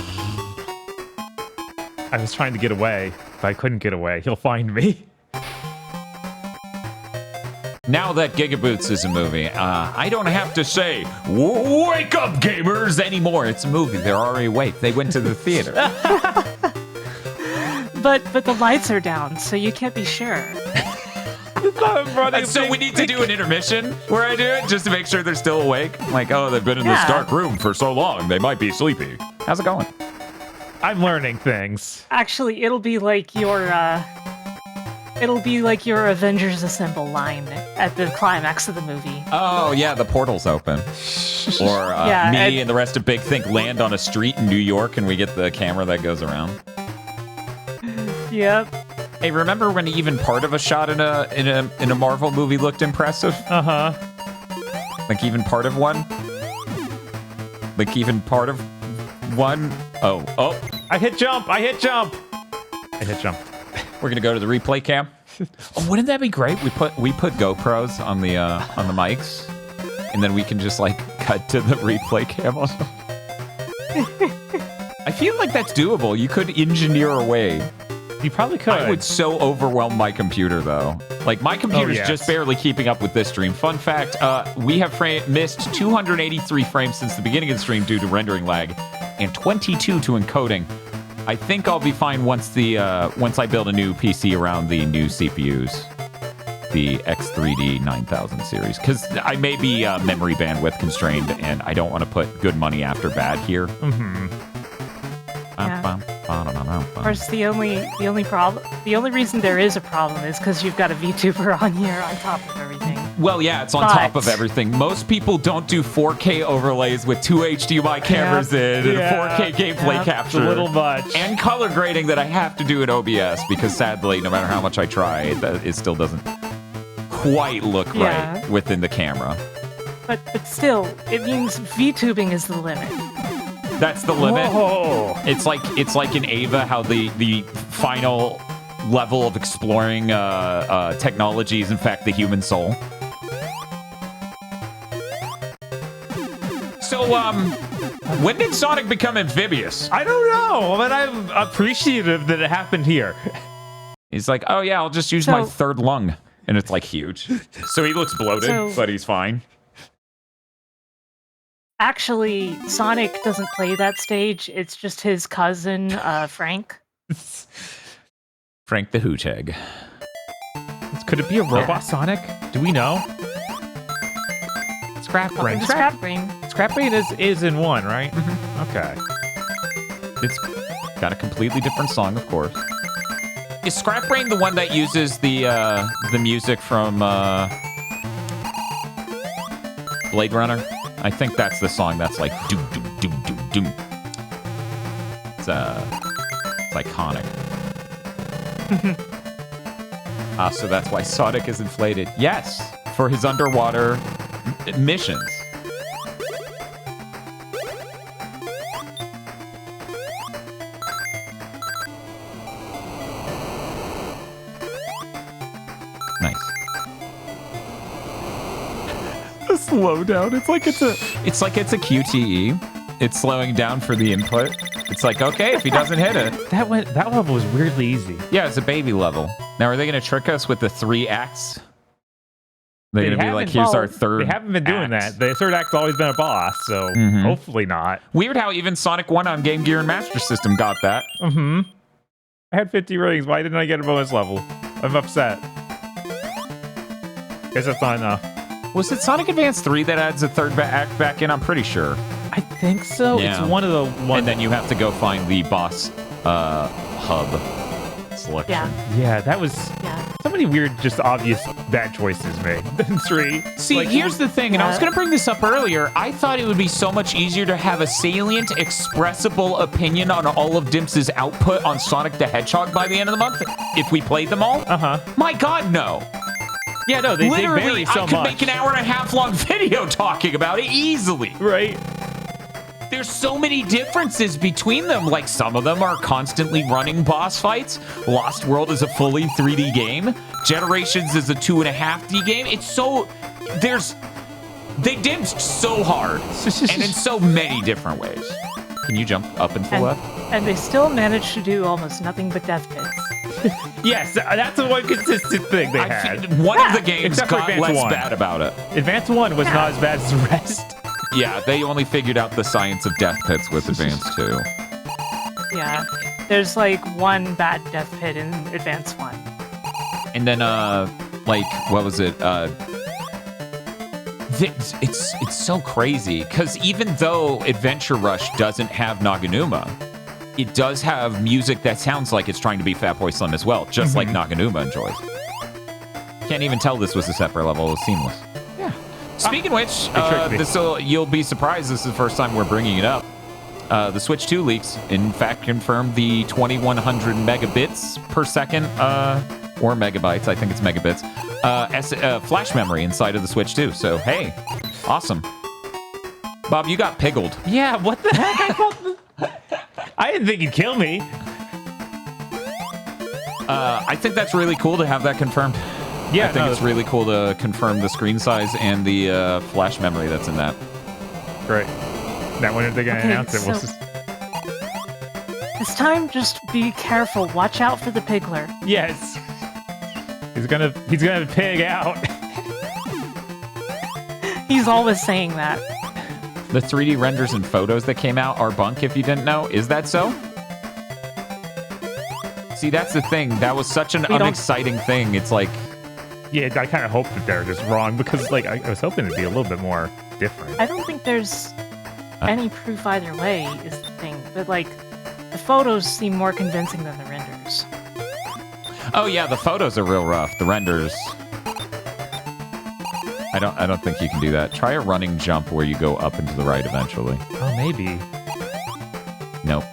I was trying to get away, but I couldn't get away. He'll find me. Now that GigaBoots is a movie, I don't have to say, wake up, gamers, anymore. It's a movie. They're already awake. They went to the theater. But the lights are down, so you can't be sure. So we need to do an intermission where I do it just to make sure they're still awake. Like, oh, they've been in this dark room for so long. They might be sleepy. How's it going? I'm learning things. Actually, it'll be like your Avengers Assemble line at the climax of the movie. Oh, yeah, the portal's open. Or me and the rest of Big Think land on a street in New York and we get the camera that goes around. Yep. Hey, remember when even part of a shot in a Marvel movie looked impressive? Uh-huh. Like even part of one? Like even part of one? Oh. I hit jump. We're gonna go to the replay cam. Oh, wouldn't that be great? We put GoPros on the mics, and then we can just like cut to the replay cam on them. I feel like that's doable. You could engineer a way. You probably could. I would so overwhelm my computer, though. Like, my computer's just barely keeping up with this stream. Fun fact, we have missed 283 frames since the beginning of the stream due to rendering lag, and 22 to encoding. I think I'll be fine once I build a new PC around the new CPUs. The X3D 9000 series. Because I may be memory bandwidth constrained, and I don't want to put good money after bad here. Mm-hmm. Yeah. Of course, the only reason there is a problem is because you've got a VTuber on here on top of everything. Well, yeah, it's on top of everything. Most people don't do 4K overlays with 2 HDMI cameras in and 4K gameplay capture. A little much. And color grading that I have to do in OBS because sadly, no matter how much I try, it still doesn't quite look right within the camera. But still, it means VTubing is the limit. That's the limit. Whoa. It's like in Ava, how the final level of exploring technology is in fact the human soul. So, when did Sonic become amphibious? I don't know, but I'm appreciative that it happened here. He's like, oh yeah, I'll just use my third lung, and it's like huge. So he looks bloated, but he's fine. Actually, Sonic doesn't play that stage. It's just his cousin, Frank. Frank the Hoocheg. Could it be a robot Sonic? Do we know? Scrap Brain. Scrap Brain. Scrap Brain is in one, right? Mm-hmm. Okay. It's got a completely different song, of course. Is Scrap Brain the one that uses the music from Blade Runner? I think that's the song that's like doom doom doom doom doom. It's iconic. So that's why Sonic is inflated. Yes, for his underwater missions. Nice. The slowdown. It's like it's a QTE. It's slowing down for the input. It's like, okay, if he doesn't hit it. That level was weirdly easy. Yeah, it's a baby level. Now, are they going to trick us with the 3 acts? They're going to be like, here's our third They haven't been doing act. that. The third act's always been a boss, so hopefully not. Weird how even Sonic 1 on Game Gear and Master System got that. I had 50 rings. Why didn't I get a bonus level? I'm upset. Guess that's not enough. Was it Sonic Advance 3 that adds a third act back in? I'm pretty sure. I think so. Yeah. It's one of the ones. And then you have to go find the boss hub selection. Yeah, that was Yeah. so many weird, just obvious bad choices made in 3. See, here's the thing, and I was going to bring this up earlier. I thought it would be so much easier to have a salient, expressible opinion on all of Dimps' output on Sonic the Hedgehog by the end of the month if we played them all. My God, no. Yeah, no, they Literally, vary so I could much. make an hour-and-a-half long video talking about it easily. Right. There's so many differences between them. Like, some of them are constantly running boss fights. Lost World is a fully 3D game. Generations is a 2.5D game. It's so... They dimped so hard. And in so many different ways. Can you jump up and to the left? And they still managed to do almost nothing but death pits. Yes, that's the one consistent thing they had. One of the games Except for got Advance less 1. bad about it. Advance 1 was not as bad as the rest. Yeah, they only figured out the science of death pits with Advance 2. Yeah. There's like one bad death pit in Advance 1. And then, like, what was it? It's so crazy, because even though Adventure Rush doesn't have Naganuma, it does have music that sounds like it's trying to be Fatboy Slim as well, just like Naganuma enjoys. Can't even tell this was a separate level. It was seamless. Yeah. Speaking of which, you'll be surprised. This is the first time we're bringing it up. The Switch 2 leaks, in fact, confirmed the 2100 megabits per second, or megabytes, I think it's megabits, flash memory inside of the Switch 2. So, hey, awesome. Bob, you got piggled. Yeah, what the heck? I didn't think he'd kill me. I think that's really cool to have that confirmed. Yeah, I think it's really cool to confirm the screen size and the flash memory that's in that. Great. That when they're going to announce it, we'll just... This time, just be careful. Watch out for the Piggler. Yes. He's gonna pig out. He's always saying that. The 3D renders and photos that came out are bunk, if you didn't know. Is that so? See, that's the thing. That was such an unexciting thing. It's like... Yeah, I kind of hoped that they're just wrong, because like I was hoping it'd be a little bit more different. I don't think there's any proof either way, is the thing. But like, the photos seem more convincing than the renders. Oh yeah, the photos are real rough. The renders... I don't think you can do that. Try a running jump where you go up and to the right eventually. Oh, maybe. Nope.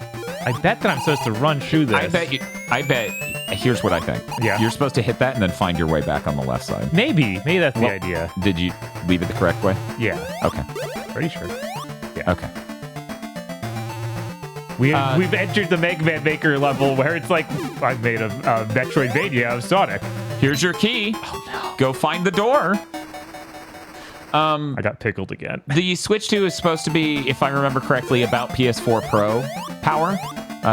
I bet that I'm supposed to run through this. I bet. Here's what I think. Yeah. You're supposed to hit that and then find your way back on the left side. Maybe that's the idea. Did you leave it the correct way? Yeah. Okay. Pretty sure. Yeah. Okay. We've entered the Mega Man Maker level where it's like, I've made a Metroidvania of Sonic. Here's your key. Oh no. Go find the door. I got pickled again. The Switch 2 is supposed to be, if I remember correctly, about PS4 Pro power.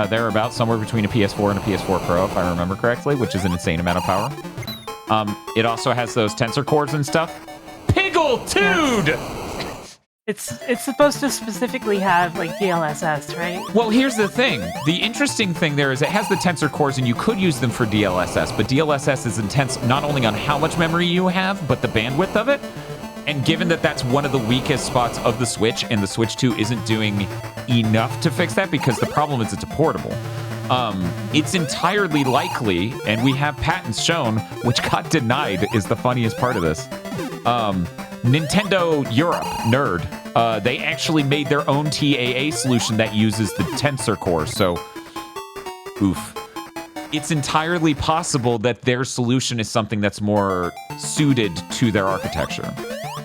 They're about somewhere between a PS4 and a PS4 Pro, if I remember correctly, which is an insane amount of power. It also has those tensor cores and stuff. Piggle-tude! It's supposed to specifically have like DLSS, right? Well, here's the thing. The interesting thing there is it has the tensor cores, and you could use them for DLSS, but DLSS is intense not only on how much memory you have, but the bandwidth of it. And given that that's one of the weakest spots of the Switch, and the Switch 2 isn't doing enough to fix that, because the problem is it's a portable, it's entirely likely, and we have patents shown, which got denied is the funniest part of this. Nintendo Europe, nerd, they actually made their own TAA solution that uses the tensor core, so oof. It's entirely possible that their solution is something that's more suited to their architecture.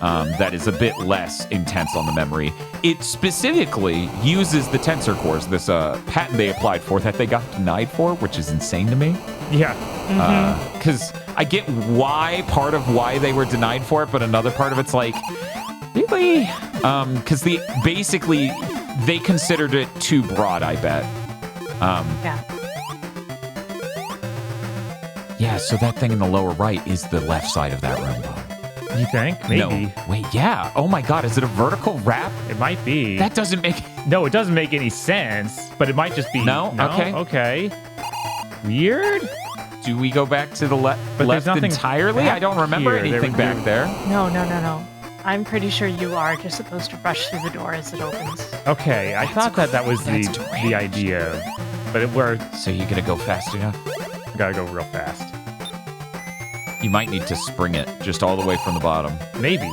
That is a bit less intense on the memory. It specifically uses the tensor cores, this patent they applied for that they got denied for, which is insane to me. Yeah. Because I get part of why they were denied for it, but another part of it's like, really? Because basically they considered it too broad, I bet. Yeah. Yeah, so that thing in the lower right is the left side of that room, Bob. You think? Maybe. No. Wait, yeah. Oh my god, is it a vertical wrap? It might be. That doesn't make... No, it doesn't make any sense, but it might just be... No? Okay. Okay. Weird? Do we go back to the left entirely? I don't remember anything back there. No. I'm pretty sure you are just supposed to rush through the door as it opens. Okay, I thought that was the idea, but it worked. So you gonna go fast enough? Gotta go real fast. You might need to spring it just all the way from the bottom. Maybe.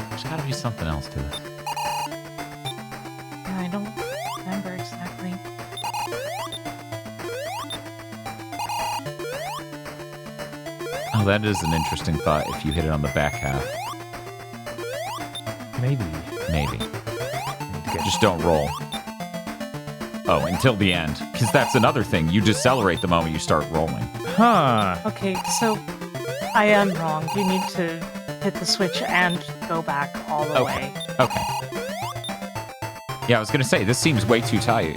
There's gotta be something else to this. Yeah, I don't remember exactly. Oh, that is an interesting thought if you hit it on the back half. Maybe. Just don't roll. Oh, until the end. Because that's another thing. You decelerate the moment you start rolling. Huh. Okay, so I am wrong. You need to hit the switch and go back all the way. Okay. Yeah, I was going to say, this seems way too tight.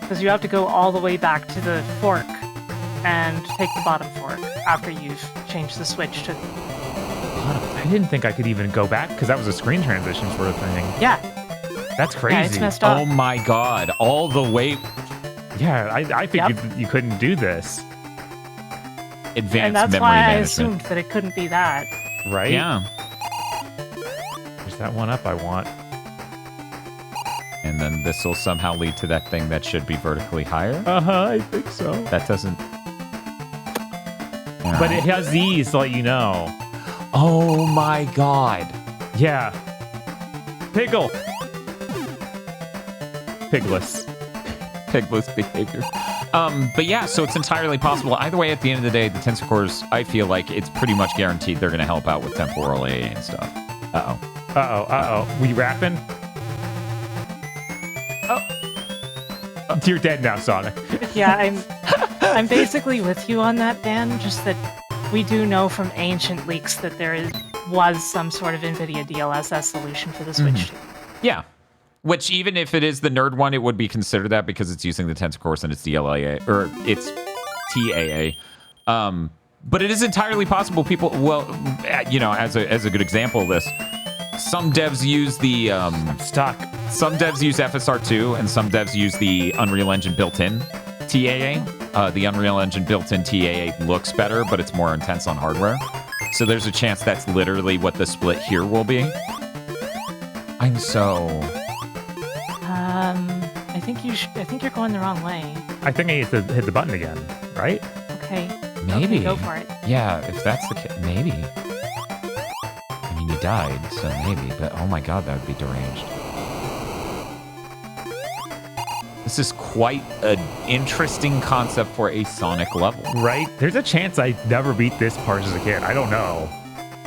Because you have to go all the way back to the fork and take the bottom fork after you've changed the switch to... I didn't think I could even go back, because that was a screen transition sort of thing. Yeah. That's crazy. Yeah, it's messed up. Oh my god. All the way... Yeah, I figured you couldn't do this. Advanced and that's memory why I management. assumed that it couldn't be that. Right? Yeah. There's that one up I want. And then this will somehow lead to that thing that should be vertically higher. I think so. That doesn't... But it has these to let you know. Oh my god. Yeah. Piggle. Pigless. Pigless behavior. But yeah, so it's entirely possible. Either way, at the end of the day, the Tensor Cores, I feel like it's pretty much guaranteed they're going to help out with temporal AA and stuff. Uh-oh. We rapping? Oh. You're dead now, Sonic. Yeah, I'm basically with you on that, Dan, just that we do know from ancient leaks that there was some sort of NVIDIA DLSS solution for the Switch 2. Yeah. Which, even if it is the nerd one, it would be considered that because it's using the Tensor Cores and it's DLAA, or it's TAA. But it is entirely possible people, well, you know, as a good example of this, some devs use the... I'm stuck. Some devs use FSR2, and some devs use the Unreal Engine built-in TAA. The Unreal Engine built-in TAA looks better, but it's more intense on hardware. So there's a chance that's literally what the split here will be. I'm so... I think you're going the wrong way. I think I need to hit the button again, right? Okay. Maybe. Okay, go for it. Yeah, if that's the case, maybe. I mean, he died, so maybe, but oh my god, that would be deranged. This is quite an interesting concept for a Sonic level. Right? There's a chance I never beat this part as a kid. I don't know.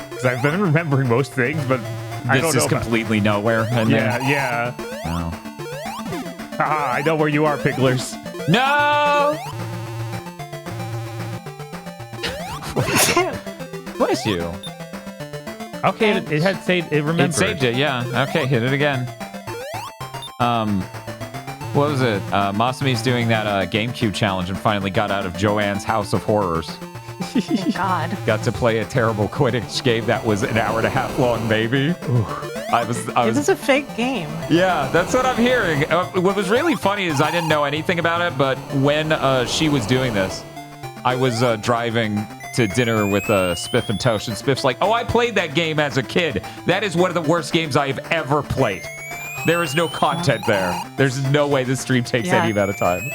Because I've been remembering most things, but I don't know. This is completely nowhere. And yeah. No. Haha, I know where you are, Pigglers. No! Bless you. Okay, it had saved. It remembered. It saved it, yeah. Okay, hit it again. What was it? Masami's doing that GameCube challenge and finally got out of Joanne's House of Horrors. Thank God. Got to play a terrible Quidditch game that was an hour and a half long, maybe. It was a fake game. Yeah, that's what I'm hearing. What was really funny is I didn't know anything about it, but when she was doing this, I was driving to dinner with Spiff and Tosh, and Spiff's like, "Oh, I played that game as a kid. That is one of the worst games I have ever played. There is no content there. There's no way this stream takes any amount of time."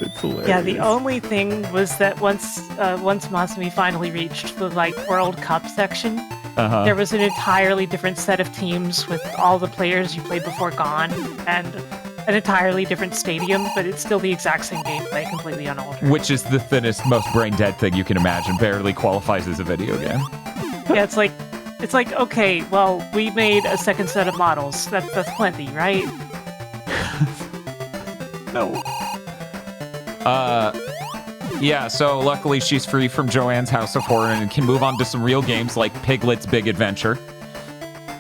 It's hilarious. Yeah, the only thing was that once Masami finally reached the World Cup section, there was an entirely different set of teams with all the players you played before gone, and an entirely different stadium, but it's still the exact same gameplay, completely unaltered. Which is the thinnest, most brain-dead thing you can imagine. Barely qualifies as a video game. Yeah, it's like, okay, well, we made a second set of models. That's plenty, right? No. Yeah, so luckily she's free from Joanne's House of Horror and can move on to some real games like Piglet's Big Adventure.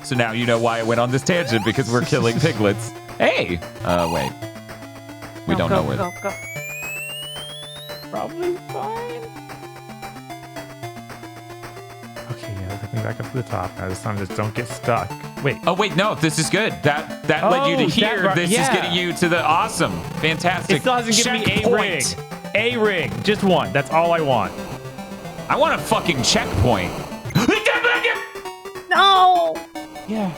So now you know why I went on this tangent, because we're killing piglets. Hey! Wait. We don't know where... Go. Probably fine. Okay, yeah, take me back up to the top. Now this time just don't get stuck. Wait. Oh, wait, no, this is good. That led you to here. This is getting you to the awesome, fantastic It still hasn't given me a ring. A ring. Just one. That's all I want. I want a fucking checkpoint. No! Yeah.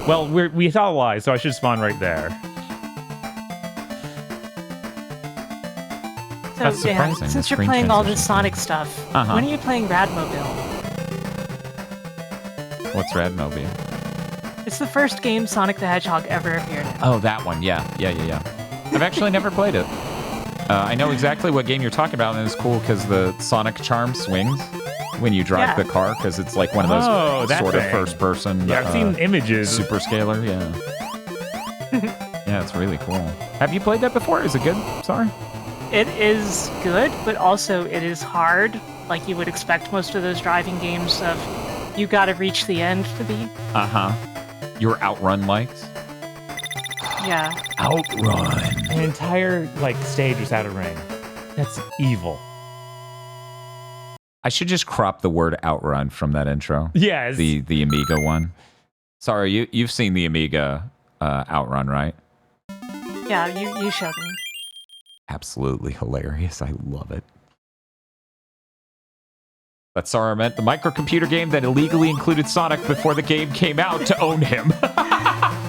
Well, we saw a lie, so I should spawn right there. So, That's Dan, surprising, since the you're screen playing all this transition. Sonic stuff, when are you playing Radmobile? What's Radmobile? It's the first game Sonic the Hedgehog ever appeared in. Oh, that one. Yeah. I've actually never played it. I know exactly what game you're talking about, and it's cool because the Sonic charm swings when you drive the car, because it's like one of those sort of first-person. Yeah, I've seen images. Super scalar, yeah. Yeah, it's really cool. Have you played that before? Is it good? Sorry. It is good, but also it is hard, like you would expect most of those driving games of you gotta reach the end to beat. Your outrun likes? Yeah. Outrun. An entire stage was out of ring. That's evil. I should just crop the word outrun from that intro. Yes. The Amiga one. Sorry, you've seen the Amiga outrun, right? Yeah, you showed me. Absolutely hilarious. I love it. But Sarah meant the microcomputer game that illegally included Sonic before the game came out to own him.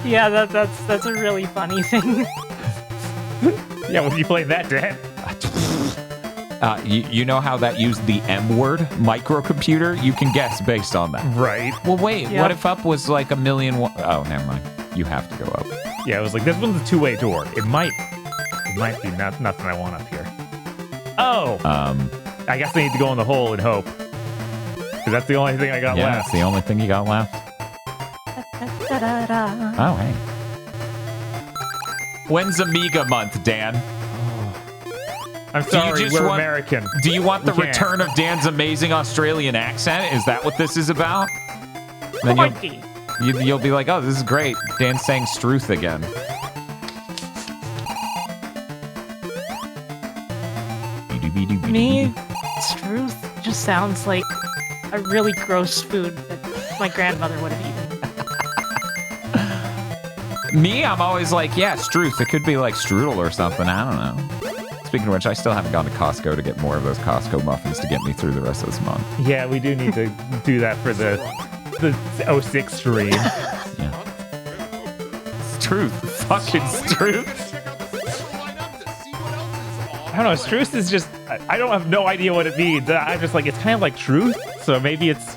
Yeah, that's a really funny thing. Yeah, when you play that, Dan? You know how that used the M word, microcomputer? You can guess based on that. Right. Well, wait, Yep. what if up was like a million? Oh, never mind. You have to go up. Yeah, it was like, this one's a two-way door. It might be nothing I want up here. Oh! I guess I need to go in the hole and hope. Because that's the only thing I got left. Yeah, that's the only thing you got left. Oh, hey. When's Amiga month, Dan? I'm sorry, we're American. Do you want the return of Dan's amazing Australian accent? Is that what this is about? Then you'll be like, oh, this is great. Dan's saying Struth again. Me, Struth just sounds like a really gross food that my grandmother would have eaten. Me, I'm always like, yeah, Struth. It could be like strudel or something. I don't know. Speaking of which, I still haven't gone to Costco to get more of those Costco muffins to get me through the rest of this month. Yeah, we do need to do that for the 06 stream. Yeah. Struth. Fucking Struth. I don't know, Struth is just, I don't have no idea what it means. I'm just like, it's kind of like truth, so maybe it's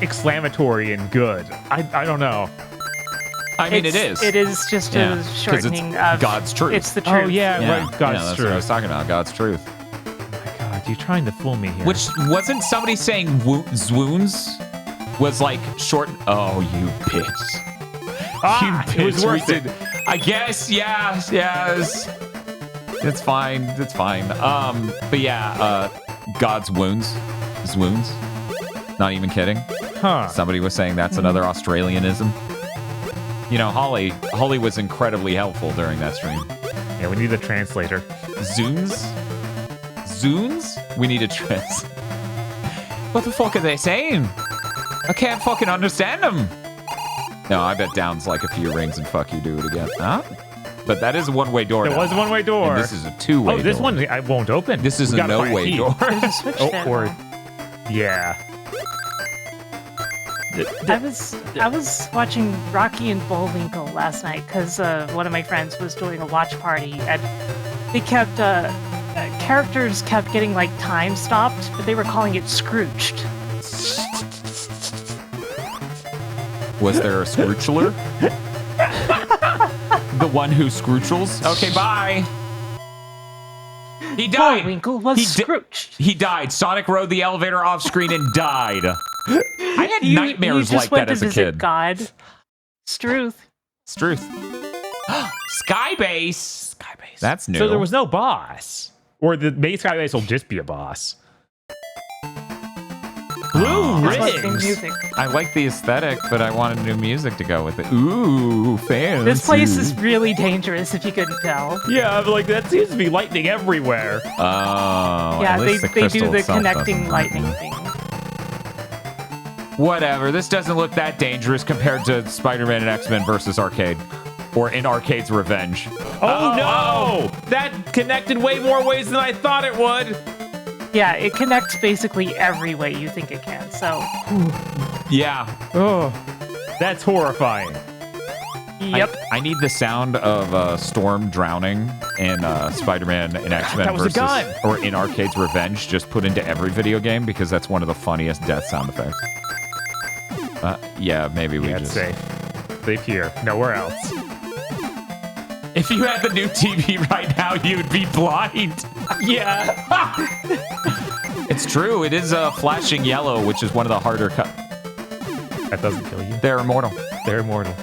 exclamatory and good. I don't know. I mean, it is. It is just a shortening of God's truth. It's the truth. Oh, yeah, right, God's that's truth. what I was talking about, God's truth. Oh my God, you're trying to fool me here. Which, wasn't somebody saying swoons was like short? Oh, you bitch. Ah, you bitch. it was worth it. I guess, yes. It's fine. But yeah, God's wounds. Swoons. Not even kidding. Huh. Somebody was saying that's another Australianism. You know, Holly was incredibly helpful during that stream. Yeah, we need a translator. Zoons? We need a trans. What the fuck are they saying? I can't fucking understand them. No, I bet Down's like a few rings and fuck you, do it again. Huh? But that is a one-way door. There was a one-way door. And this is a two-way door. Oh, this one I won't open. This is a no-way door. There's a switch there. Yeah. I was watching Rocky and Bullwinkle last night because one of my friends was doing a watch party, and they kept characters kept getting like time stopped, but they were calling it Scrooched. Was there a Scroochler? the one who Scroochels. Okay, bye. He died. Bullwinkle was Scrooge. He died. Sonic rode the elevator off screen and died. I had nightmares like that as a kid. God. Struth. Skybase. That's new. So there was no boss. Or the base Skybase will just be a boss. Blue rings. I like the aesthetic, but I wanted new music to go with it. Ooh, fancy. This place is really dangerous, if you couldn't tell. Yeah, but like that seems to be lightning everywhere. Oh, yeah, they do the connecting lightning thing. Whatever. This doesn't look that dangerous compared to Spider-Man and X-Men versus Arcade. Or in Arcade's Revenge. Oh no! That connected way more ways than I thought it would. Yeah, it connects basically every way you think it can, so... Yeah. Oh, that's horrifying. Yep. I need the sound of Storm drowning in Spider-Man and X-Men versus... That was a gun! Or in Arcade's Revenge, just put into every video game, because that's one of the funniest death sound effects. Yeah, maybe we just... safe. Safe here. Nowhere else. If you had the new TV right now, you'd be blind. Yeah. It's true. It is flashing yellow, which is one of the harder That doesn't kill you. They're immortal. They're immortal.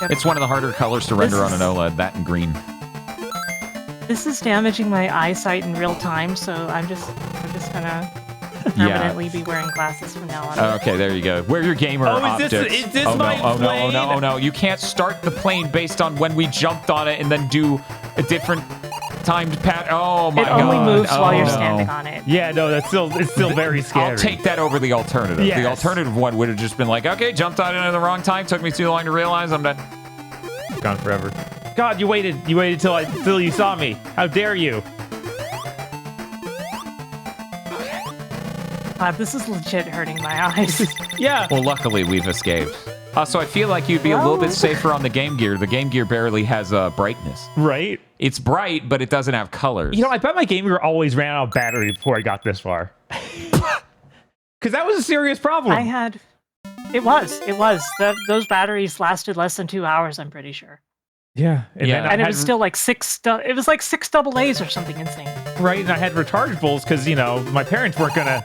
Yep. It's one of the harder colors to render on an OLED, that and green. This is damaging my eyesight in real time, so I'm just gonna permanently be wearing glasses from now on. Okay, there you go. Wear your gamer optics. Is this my plane? Oh no. You can't start the plane based on when we jumped on it and then do a different timed pat. Oh my god. It only moves while you're standing on it. Yeah, no, it's still very scary. I'll take that over the alternative. Yes. The alternative one would have just been like, okay, jumped on it at the wrong time, took me too long to realize I'm done. Gone forever. God, you waited till you saw me. How dare you? This is legit hurting my eyes. Yeah. Well, luckily we've escaped. So I feel like you'd be a little bit safer on the Game Gear. The Game Gear barely has brightness. Right. It's bright, but it doesn't have colors. You know, I bet my Game Gear always ran out of battery before I got this far. Because that was a serious problem. It was. Those batteries lasted less than 2 hours, I'm pretty sure. Yeah. And it was still like it was like 6 double A's or something insane. Right, and I had rechargeables because, my parents weren't going to...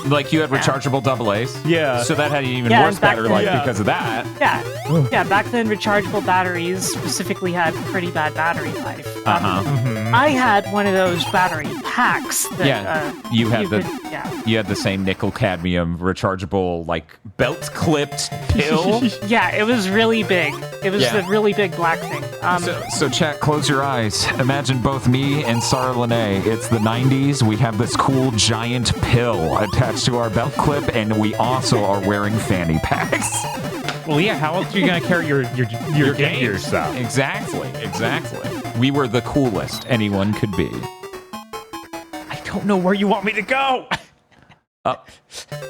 Like you had rechargeable AA's? Yeah. So that had an even worse battery life because of that. Yeah. Yeah, back then rechargeable batteries specifically had pretty bad battery life. I had one of those battery packs that you had the same nickel cadmium rechargeable like belt clipped pill. Yeah, it was really big. It was the really big black thing. So chat, close your eyes. Imagine both me and Sarah Lene. It's the 90s. We have this cool giant pill attached to our belt clip, and we also are wearing fanny packs. Well, yeah, how else are you going to carry your Game Gear stuff? Exactly. We were the coolest anyone could be. I don't know where you want me to go. Up,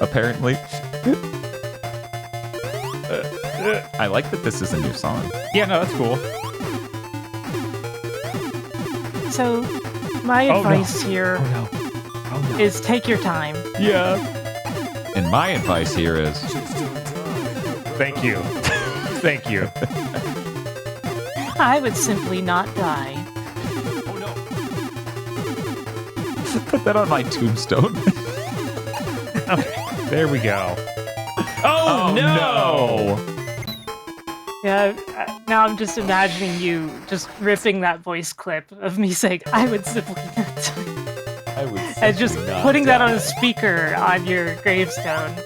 apparently. I like that this is a new song. Yeah, no, that's cool. So, my advice here is take your time. Yeah. And my advice here is... Thank you. Thank you. I would simply not die. Oh no. Put that on my tombstone. Okay, there we go. Oh no! Yeah, now I'm just imagining you just ripping that voice clip of me saying, I would simply not die. And just putting that on a speaker on your gravestone.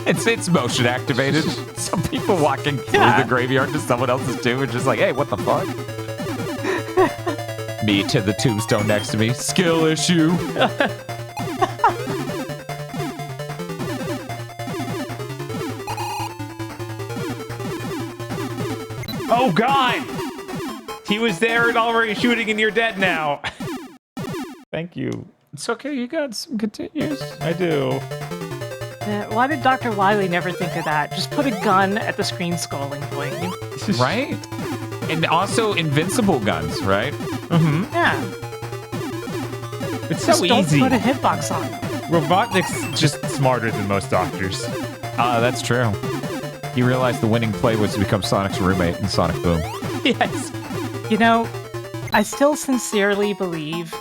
It's motion activated. Some people walking through the graveyard to someone else's tomb are just like, hey, what the fuck? Me to the tombstone next to me. Skill issue. Oh God! He was there and already shooting and you're dead now. Thank you. It's okay, you got some continues. I do. Why did Dr. Wily never think of that? Just put a gun at the screen scrolling point. Right? And also invincible guns, right? Mm-hmm. Yeah. It's so just easy. Don't put a hitbox on them. Robotnik's just smarter than most doctors. That's true. He realized the winning play was to become Sonic's roommate in Sonic Boom. Yes. You know, I still sincerely believe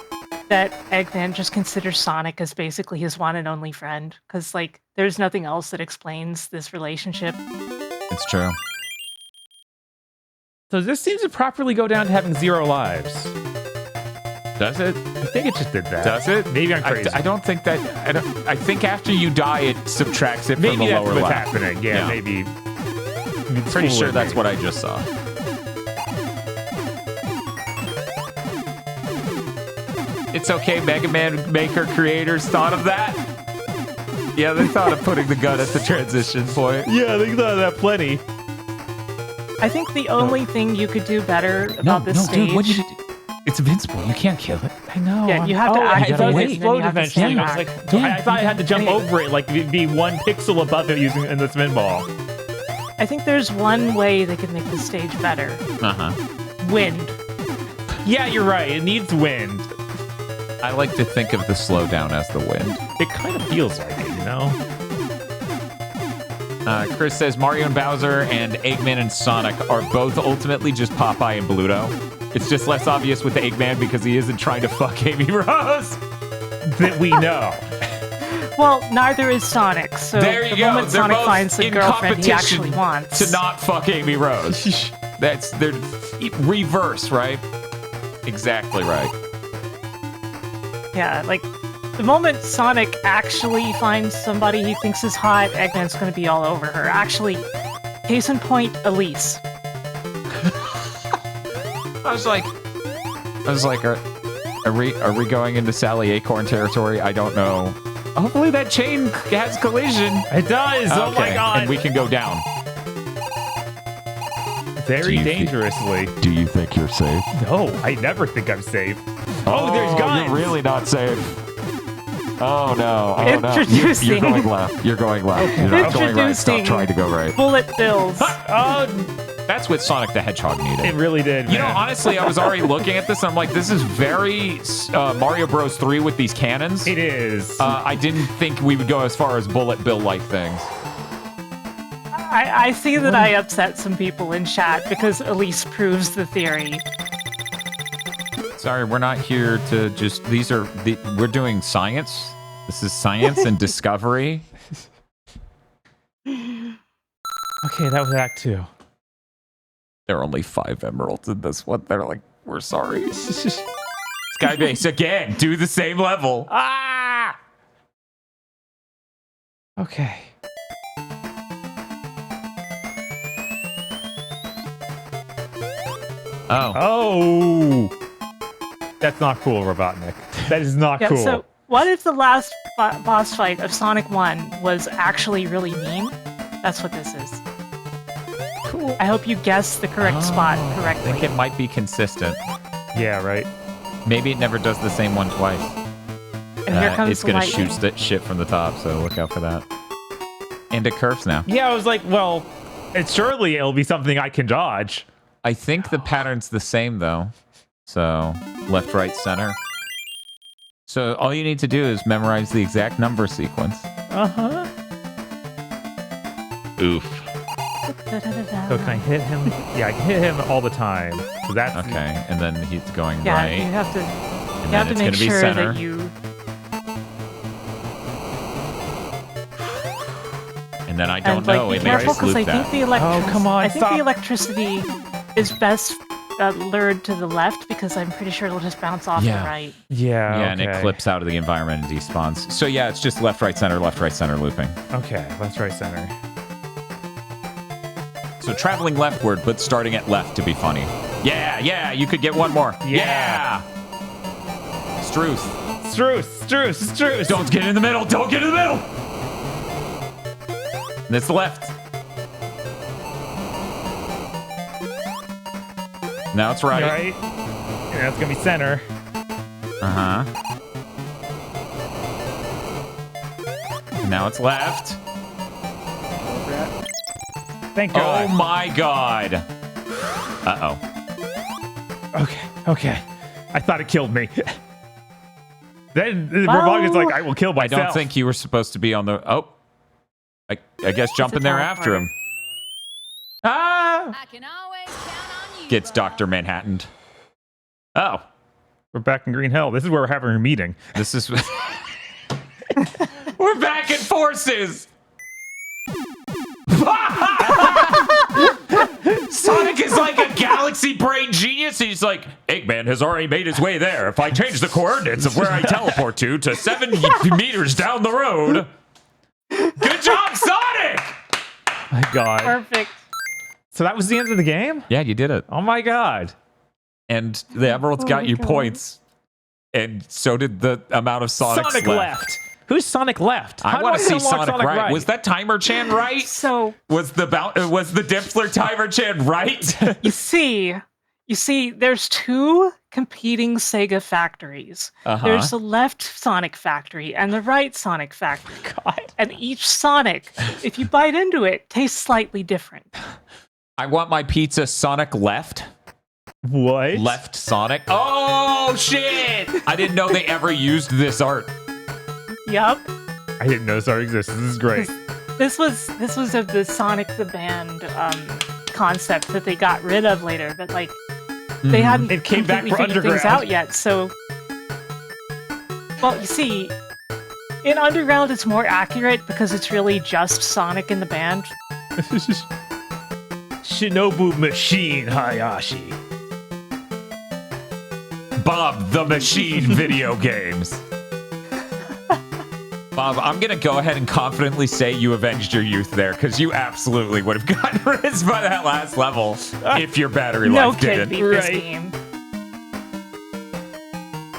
that Eggman just considers Sonic as basically his one and only friend, because, like, there's nothing else that explains this relationship. It's true. So this seems to properly go down to having 0 lives. Does it? I think it just did that. Does it? Maybe I'm crazy. I don't think that. I think after you die, it subtracts it Maybe from the that's lower what's left. happening. Yeah, maybe. Pretty sure that's what I just saw. It's okay, Mega Man Maker creators thought of that. Yeah, they thought of putting the gun at the transition point. Yeah, they thought of that plenty. I think the only thing you could do better about this stage... dude, what did you do? It's invincible. You can't kill it. I know. Yeah, you have to activate it, explode and you have to eventually. stand I was back. like, I thought I had to jump over it, like be 1 pixel above it using in the spin ball. I think there's one way they could make the stage better. Wind. Yeah, you're right. It needs wind. I like to think of the slowdown as the wind. It kind of feels like it, you know? Chris says Mario and Bowser and Eggman and Sonic are both ultimately just Popeye and Bluto. It's just less obvious with Eggman because he isn't trying to fuck Amy Rose. That we know. Well, neither is Sonic, so There you the go. moment They're Sonic both finds the in girlfriend he competition actually wants... to not fuck Amy Rose. They're reverse, right? Exactly right. Yeah, like, the moment Sonic actually finds somebody he thinks is hot, Eggman's gonna be all over her. Actually, case in point, Elise. I was like, are we going into Sally Acorn territory? I don't know. Hopefully that chain has collision. It does. Oh my god. And we can go down. Very dangerously. Do you think you're safe? No, I never think I'm safe. Oh, there's guns. You're really not safe. Oh no. Oh no. Introducing- You're going left. You're going left. Okay. You're not going right. Stop Introducing- trying to go right. Bullet bills. Oh, That's what Sonic the Hedgehog needed. it really did, You know, man. honestly, I was already looking at this, and I'm like, this is very Mario Bros. 3 with these cannons. It is. I didn't think we would go as far as bullet bill-like things. I see that I upset some people in chat because Elise proves the theory. Sorry, we're not here to just... we're doing science. This is science and discovery. Okay, that was Act 2. There are only 5 emeralds in this one. They're like, we're sorry. Skybase, again, do the same level. Ah! Okay. Oh. Oh! That's not cool, Robotnik. That is not Yeah, cool. so what if the last boss fight of Sonic 1 was actually really mean? That's what this is. Cool. I hope you guessed the correct spot I correctly. think it might be consistent. Yeah, right. Maybe it never does the same one twice. And here comes it's the gonna lightning. shoot shit from the top, so look out for that. And it curves now. Yeah, I was like, well, surely it'll be something I can dodge. I think the pattern's the same though. So left, right, center. So all you need to do is memorize the exact number sequence. Uh-huh. Oof. So can I hit him? Yeah, I can hit him all the time. So that's Okay, and then he's going Yeah, right. you have to. And You then have to it's make gonna be sure center. that you. And then I don't And like, know. be It may careful just because I loop think that. the electricity. Oh, come on, I think stop. the electricity is best lured to the left because I'm pretty sure it'll just bounce off Yeah. the right. Yeah, Yeah, and it okay. clips out of the environment and despawns. So yeah, it's just left, right, center looping. Okay, left, right, center. So traveling leftward, but starting at left to be funny. Yeah, you could get one more. Yeah. Struth. Struce. Don't get in the middle. Don't get in the middle. And it's left. Now it's right. Right. And that's gonna be center. Uh-huh. And now it's left. Thank God. Oh my God. Uh-oh. Okay. I thought it killed me. Then the Well, robot is like, I will kill I myself. don't think you were supposed to be on the... Oh. I guess jump in there after him. Ah! I can always count on you. gets Dr. Manhattan. Oh. We're back in Green Hill. This is where we're having a meeting. This is... We're back in forces! Sonic is like a galaxy brain genius. He's like, Eggman has already made his way there. If I change the coordinates of where I teleport to 7 meters down the road. Good job, Sonic! My God. Perfect. So that was the end of the game? Yeah, you did it. Oh my God. And the Emeralds got you points. And so did the amount of Sonics left. Who's Sonic left? I want to see Sonic right. Was that Timer Chan right? So was the Dimpler Timer Chan right? you see, there's 2 competing Sega factories. There's the left Sonic factory and the right Sonic factory. God. And each Sonic, if you bite into it, tastes slightly different. I want my pizza Sonic left. What? Left Sonic. Oh shit! I didn't know they ever used this art. Yup. I didn't know this art existed. This is great. This was of the Sonic the Band concept that they got rid of later, but like they hadn't It came back for figured things Underground out yet. So, well, you see, in Underground it's more accurate because it's really just Sonic and the band. Shinobu Machine Hayashi. Bob the Machine video games. Bob, I'm going to go ahead and confidently say you avenged your youth there, because you absolutely would have gotten rinsed by that last level if your battery life didn't. No kid beat this game.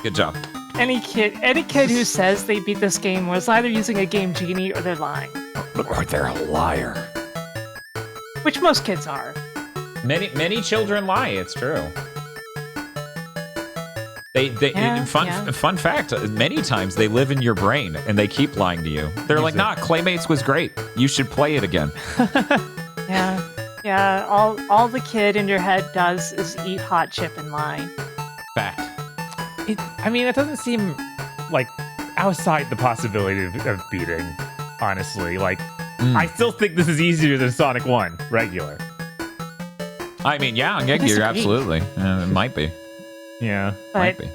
Good job. Any kid who says they beat this game was either using a Game Genie or they're lying. Or they're a liar. Which most kids are. Many children lie, it's true. Fun fact, many times they live in your brain and they keep lying to you. They're like, nah, Claymates was great. You should play it again. Yeah, all the kid in your head does is eat hot chip and lie. Fact. It doesn't seem like outside the possibility of beating, honestly. Like, I still think this is easier than Sonic 1, regular. I mean, yeah, on Game Gear, absolutely. It might be. Yeah. Might be.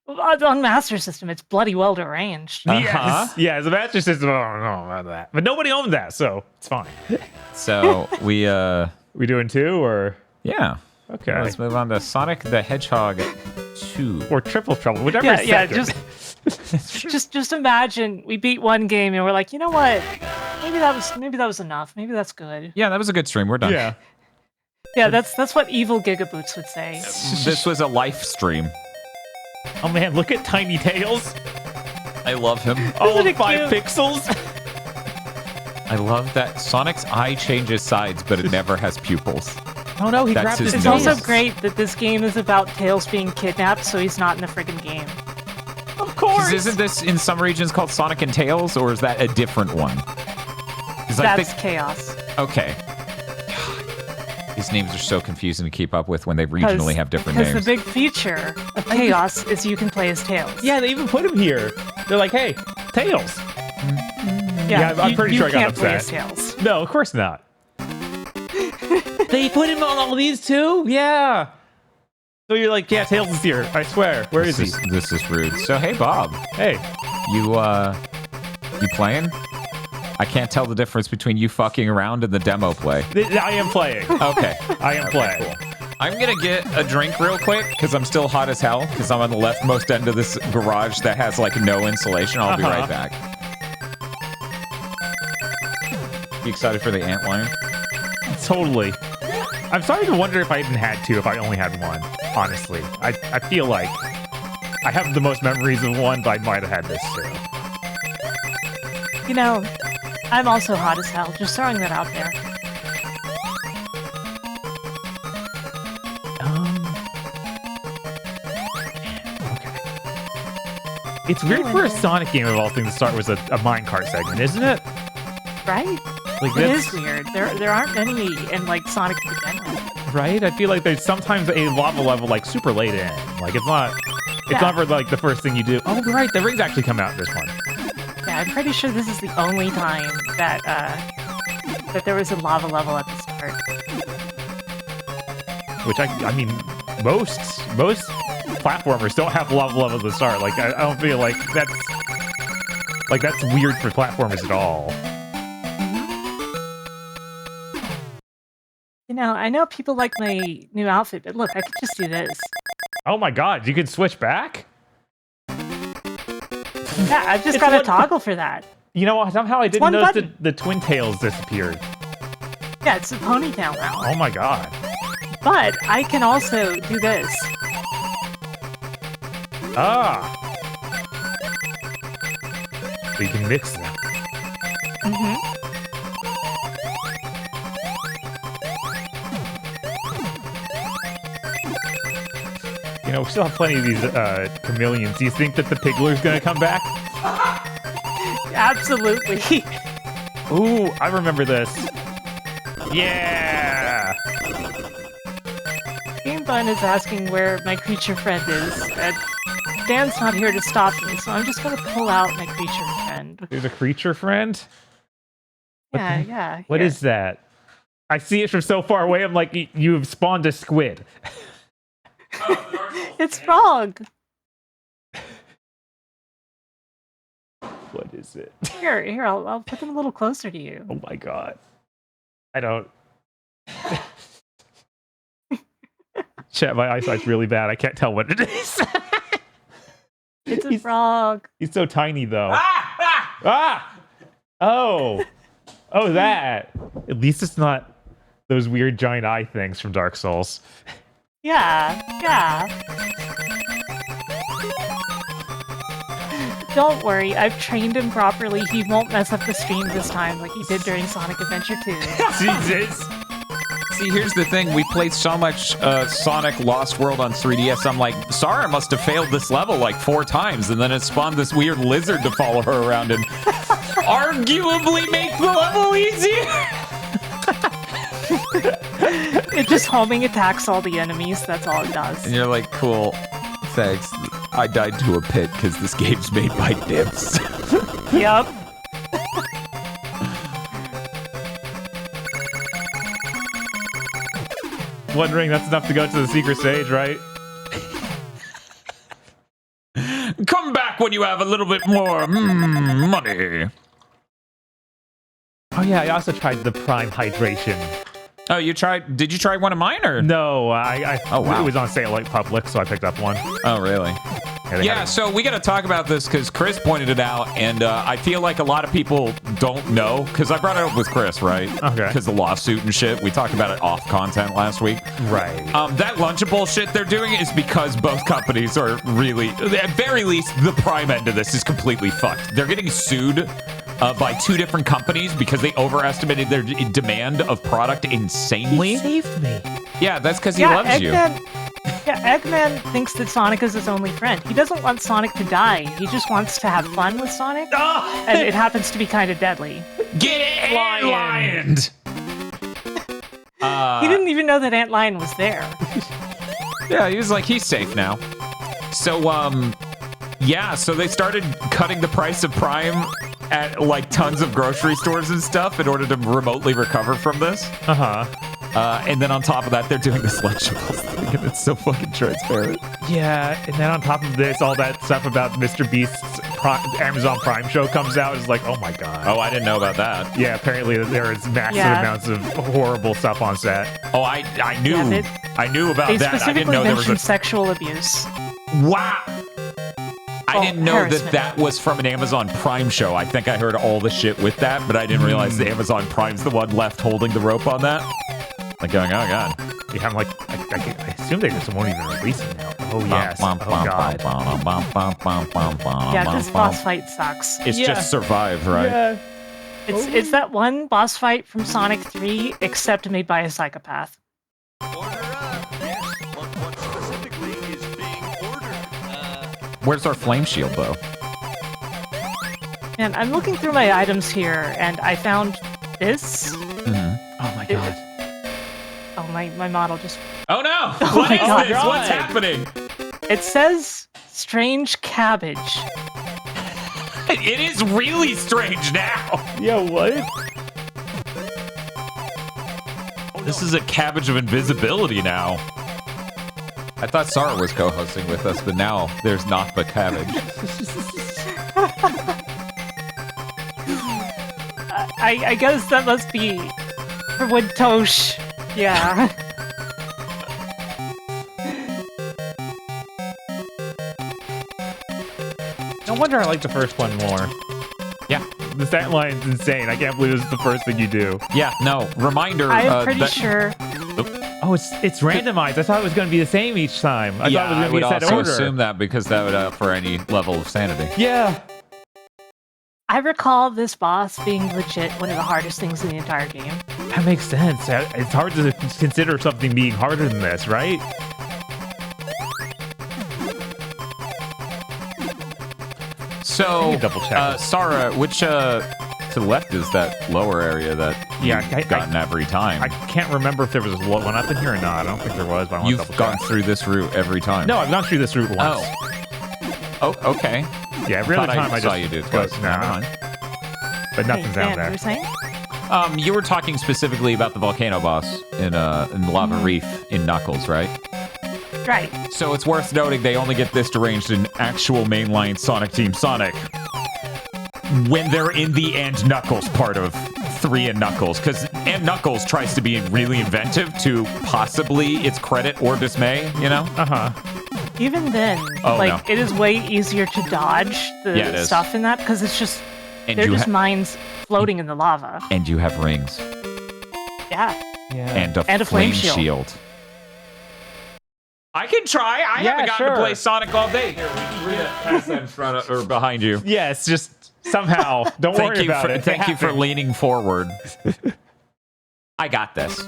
On Master System, it's bloody well deranged. Yes. Yeah, as a Master System, I don't know about that. But nobody owned that, so it's fine. So, we doing 2, or? Yeah. Okay. Let's move on to Sonic the Hedgehog 2. Or Triple Trouble, whichever is second. Just imagine we beat one game and we're like, you know what? Maybe that was enough. Maybe that's good. Yeah, that was a good stream. We're done. Yeah. Yeah, that's what evil GigaBoots would say. This was a life stream. Oh man, look at Tiny Tails. I love him. All of 5 pixels. I love that Sonic's eye changes sides, but it never has pupils. Oh no, he That's grabbed his his nose. It's also great that this game is about Tails being kidnapped, so he's not in the friggin' game. Of course. Isn't this in some regions called Sonic and Tails, or is that a different one? That's Chaos. Okay. These names are so confusing to keep up with when they regionally have different names. Because the big feature of Chaos is you can play as Tails. Yeah, they even put him here. They're like, hey, Tails. Yeah, I'm pretty sure I got upset. You can't upset. play as Tails. No, of course not. They put him on all these too? Yeah. So you're like, yeah, Tails is here. I swear. Where is he? This is rude. So, hey, Bob. Hey. You playing? I can't tell the difference between you fucking around and the demo play. I am playing. Okay. I am playing. Cool. I'm going to get a drink real quick because I'm still hot as hell because I'm on the leftmost end of this garage that has like no insulation. I'll be right back. You excited for the antlion? Totally. I'm starting to wonder if I even had 2, if I only had 1, honestly. I feel like I have the most memories of 1, but I might have had this too. You know, I'm also hot as hell, just throwing that out there. Okay. It's weird for a Sonic game of all things to start with a minecart segment, isn't it? Right? Like it is weird. There aren't any in like Sonic to begin with. Right? I feel like there's sometimes a lava level like super late in. Like it's not for like the first thing you do. Oh right, the rings actually come out in this one. Yeah, I'm pretty sure this is the only time that that there was a lava level at the start. which I mean, most platformers don't have lava levels to start. Like, I don't feel like that's weird for platformers at all. You know, I know people like my new outfit, but look, I could just do this. Oh my god, you can switch back? Yeah, I've just got a toggle for that. You know what? Somehow I didn't notice the twin tails disappeared. Yeah, it's a ponytail now. Oh my god. But I can also do this. Ah. So you can mix them. You know, we still have plenty of these chameleons. Do you think that the Pigler's gonna come back? Absolutely. Ooh, I remember this. Yeah! Game Bun is asking where my creature friend is, and Dan's not here to stop me, so I'm just gonna pull out my creature friend. There's a creature friend? Yeah. What is that? I see it from so far away, I'm like, you've spawned a squid. It's Frog! What is it? Here, I'll put them a little closer to you. Oh my god. I don't... Chat, my eyesight's really bad. I can't tell what it is. It's a frog. He's so tiny, though. Ah! Oh! Oh, that! At least it's not those weird giant eye things from Dark Souls. Yeah. Don't worry, I've trained him properly. He won't mess up the stream this time like he did during Sonic Adventure 2. Jesus! See, here's the thing. We played so much Sonic Lost World on 3DS. I'm like, Sarah must have failed this level like 4 times, and then it spawned this weird lizard to follow her around and arguably make the level easier. It just homing attacks all the enemies. That's all it does. And you're like, cool, thanks. I died to a pit because this game's made by dips. Yep. Wondering that's enough to go to the secret stage, right? Come back when you have a little bit more money. Oh yeah, I also tried the Prime Hydration. Oh, did you try one of mine, or? No, oh, wow. It was on sale like Public, so I picked up one. Oh, really? Yeah, so we got to talk about this because Chris pointed it out, and I feel like a lot of people don't know, because I brought it up with Chris, right? Okay. Because the lawsuit and shit. We talked about it off content last week. Right. That Lunchable shit they're doing is because both companies are really, at very least, the Prime end of this is completely fucked. They're getting sued by 2 different companies because they overestimated their demand of product insanely. He saved me. Yeah, that's because he loves you. Yeah, Eggman thinks that Sonic is his only friend. He doesn't want Sonic to die. He just wants to have fun with Sonic. Oh! And it happens to be kind of deadly. Get it, Ant-Lioned! He didn't even know that Ant-Lion was there. Yeah, he was like, he's safe now. So, yeah, so they started cutting the price of Prime at, like, tons of grocery stores and stuff in order to remotely recover from this. And then on top of that, they're doing this Lunchables thing, and it's so fucking transparent. Yeah, and then on top of this, all that stuff about Mr. Beast's Amazon Prime show comes out. It's like, oh my god. Oh, I didn't know about that. Yeah, apparently there is massive amounts of horrible stuff on set. Oh, I knew. Yeah, I knew about that. I didn't know there was sexual abuse. Wow. I didn't know that was from an Amazon Prime show. I think I heard all the shit with that, but I didn't realize the Amazon Prime's the one left holding the rope on that. Like going, oh god. Yeah, I'm like, I assume they just won't even release it now. Oh yes. Oh god. Yeah, this boss fight sucks. It's just Survive, right? Yeah. It's that one boss fight from Sonic 3, except made by a psychopath. Order up. Yes, what specifically is being ordered? Where's our flame shield, though? And I'm looking through my items here, and I found this. Oh my god. Oh, my model just... Oh no! What is this? What's happening? It says strange cabbage. It is really strange now. Yeah, what? This is a cabbage of invisibility now. I thought Sarah was co-hosting with us, but now there's not but cabbage. I guess that must be for wood tosh. Yeah. No wonder I like the first one more. Yeah. The stat line's insane. I can't believe this is the first thing you do. Yeah, no. Reminder. I'm pretty sure. Oh, it's randomized. I thought it was going to be the same each time. I thought it was going to be a set order. I would order. also assume that because that would for any level of sanity. Yeah. I recall this boss being legit one of the hardest things in the entire game. That makes sense. It's hard to consider something being harder than this, right? So, double check Sarah, which to the left is that lower area that you've gotten every time. I can't remember if there was one up in here or not. I don't think there was, but I want to double check. You've gone through this route every time. No, I've gone through this route once. Oh, okay. Yeah, every other time I saw just you do it go, twice. Never mind. But nothing's down there. You were saying? You were talking specifically about the volcano boss in Lava Reef in Knuckles, right? Right. So it's worth noting they only get this deranged in actual mainline Sonic Team Sonic when they're in the and Knuckles part of 3 and Knuckles, because and Knuckles tries to be really inventive to possibly its credit or dismay, you know? Even then, it is way easier to dodge the stuff in that because it's just they're just mines floating in the lava. And you have rings. Yeah. And a flame shield. I can try. I haven't gotten to play Sonic all day. Here, we can pass that in front of, or behind you. Yes, just somehow. Don't worry about it. Thank you for leaning forward. I got this.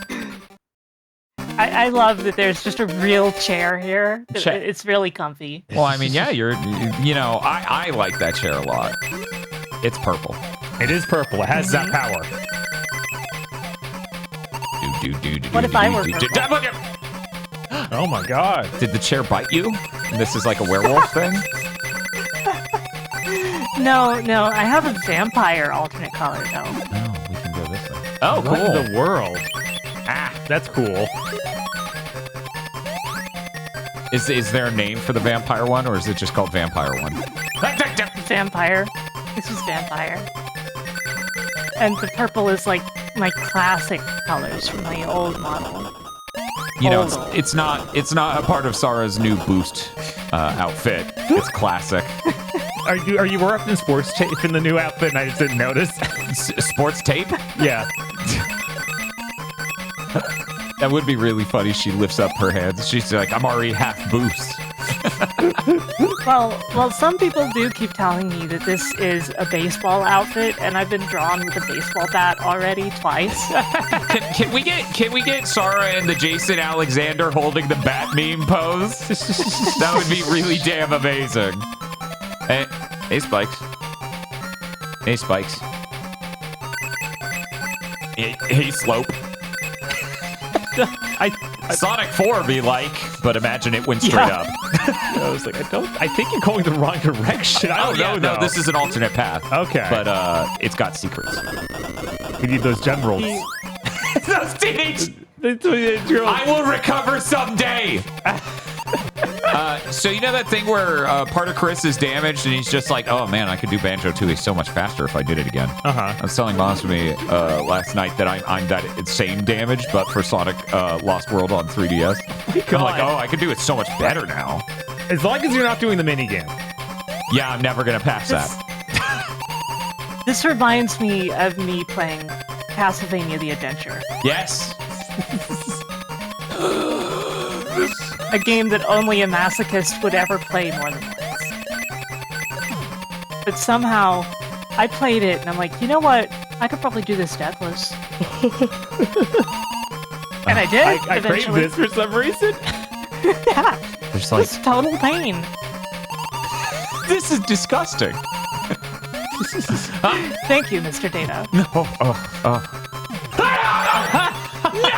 I love that there's just a real chair here. It's really comfy. Well, I mean, yeah, I like that chair a lot. It's purple. It is purple. It has that power. What if I were purple? Oh my god. Did the chair bite you? And this is like a werewolf thing? No, I have a vampire alternate color, though. Oh, we can go this way. Oh, cool. What in the world? That's cool. Is there a name for the vampire one, or is it just called Vampire One? Vampire. This is Vampire. And the purple is like my classic colors from my old model. You know, it's not a part of Sarah's new boost outfit. It's classic. Are you wearing in sports tape in the new outfit and I just didn't notice? Sports tape? Yeah. That would be really funny. She lifts up her hands. She's like, I'm already half boost. Well, some people do keep telling me that this is a baseball outfit, and I've been drawn with a baseball bat already twice. Can we get Sarah and the Jason Alexander holding the bat meme pose? That would be really damn amazing. Hey, Spikes. Hey, Spikes. Hey, Slope. Sonic 4 be like, but imagine it went straight up. I was like, I think you're going the wrong direction. I don't know, though. No, this is an alternate path. Okay. But it's got secrets. We need those gem rolls. Those teenage... I will recover someday! So you know that thing where part of Chris is damaged and he's just like, oh man, I could do Banjo-Tooie so much faster if I did it again. I was telling Monster last night that I'm that insane damage, but for Sonic Lost World on 3DS. I'm like, oh, I could do it so much better now. As long as you're not doing the minigame. Yeah, I'm never going to pass that. This reminds me of me playing Castlevania The Adventure. Yes. A game that only a masochist would ever play more than once. But somehow, I played it and I'm like, you know what? I could probably do this deathless. And I did. I craved this for some reason. Yeah. There's like it's total pain. This is disgusting. Thank you, Mr. Data. No. No!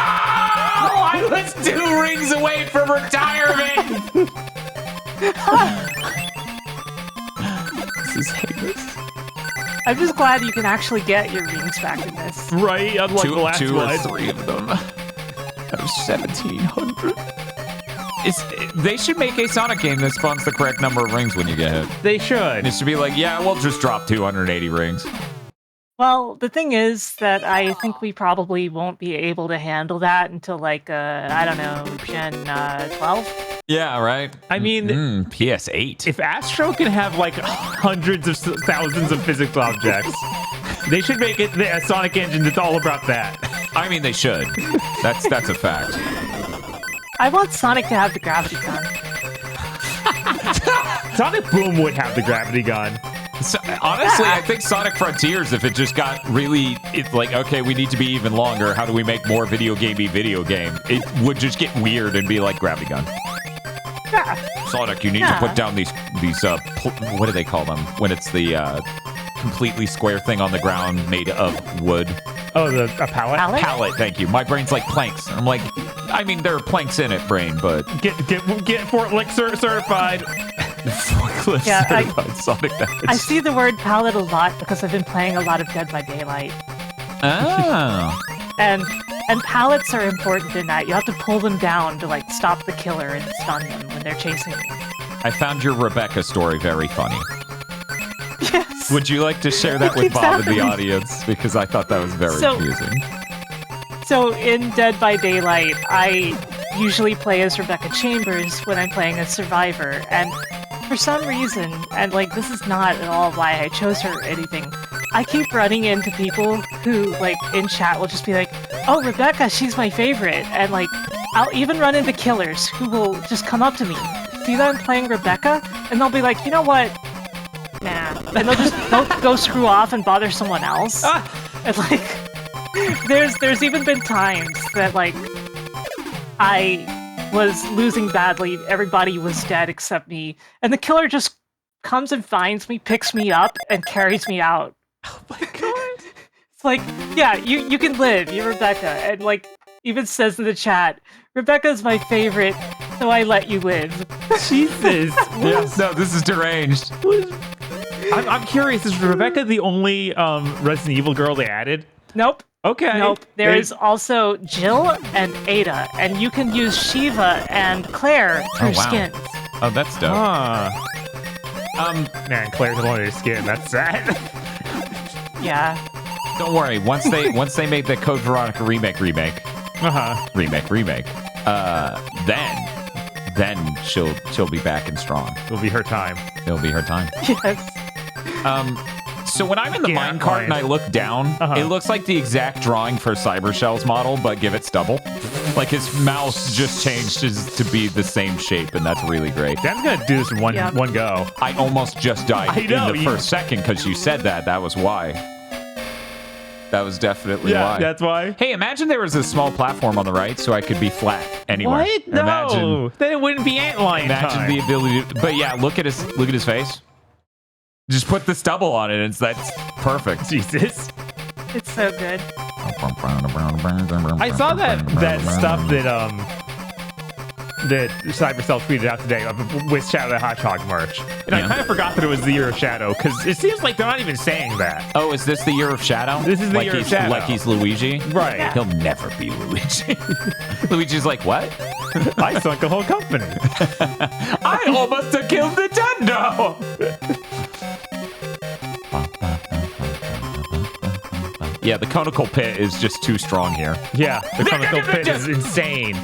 I was 2 rings away from retirement! This is heinous. I'm just glad you can actually get your rings back in this. Right, unlike the last two one. or 3 of them. That was 1,700. They should make a Sonic game that spawns the correct number of rings when you get hit. They should. It should be like, yeah, we'll just drop 280 rings. Well, the thing is that I think we probably won't be able to handle that until, like, I don't know, Gen 12? Yeah, right? I mean... PS8. If Astro can have, like, hundreds of thousands of physics objects, they should make it a Sonic engine that's all about that. I mean, they should. That's a fact. I want Sonic to have the gravity gun. Sonic Boom would have the gravity gun. So, honestly, I think Sonic Frontiers, if it just got really, it's like, okay, we need to be even longer. How do we make more video game? It would just get weird and be like gravity gun. Yeah. Sonic, you need to put down these what do they call them? When it's the completely square thing on the ground made of wood. Oh, a pallet? Pallet, thank you. My brain's like planks. I'm like, I mean, there are planks in it, brain, but... Get Forklift certified. Forklift certified Sonic damage. I see the word pallet a lot because I've been playing a lot of Dead by Daylight. Oh. And pallets are important in that. You have to pull them down to, like, stop the killer and stun them when they're chasing you. I found your Rebecca story very funny. Yes. Would you like to share that with Bob and the audience? Because I thought that was very amusing. So in Dead by Daylight, I usually play as Rebecca Chambers when I'm playing as Survivor, and for some reason, and like this is not at all why I chose her or anything, I keep running into people who, like, in chat will just be like, oh, Rebecca, she's my favorite, and like, I'll even run into killers who will just come up to me, see that I'm playing Rebecca, and they'll be like, you know what? Nah. And they'll go screw off and bother someone else. And like, there's even been times that, like, I was losing badly, everybody was dead except me, and the killer just comes and finds me, picks me up, and carries me out. Oh my god. It's like, yeah, you can live, you're Rebecca, and like, even says in the chat, Rebecca's my favorite, so I let you live. Jesus. Yes. No, this is deranged. I'm curious, is Rebecca the only Resident Evil girl they added? Nope. Okay. Nope. There is also Jill and Ada, and you can use Shiva and Claire through skins. Oh, that's dope. Man, Claire's only her skin. That's sad. Yeah. Don't worry. Once they make the Code Veronica remake, then she'll be back and strong. It'll be her time. It'll be her time. Yes. So when I'm in the minecart and I look down, it looks like the exact drawing for Cybershell's model, but give it stubble. Like his mouth just changed to be the same shape, and that's really great. Dan's gonna do this in one go. I almost just died in the first second because you said that. That was why. That was definitely why. That's why. Hey, imagine there was a small platform on the right so I could be flat anywhere. What? No. Then it wouldn't be antlion Imagine time. the ability to... But yeah, look at his face. Just put the stubble on it, and that's perfect. Jesus. It's so good. I saw that stuff that Cybercell tweeted out today with Shadow the Hedgehog merch. And I kind of forgot that it was the Year of Shadow, because it seems like they're not even saying that. Oh, is this the Year of Shadow? This is the Year of Shadow. Like he's Luigi? Right. Yeah. He'll never be Luigi. Luigi's like, what? I sunk a whole company. I almost killed Nintendo! Yeah, the conical pit is just too strong here. Yeah, the conical pit is insane.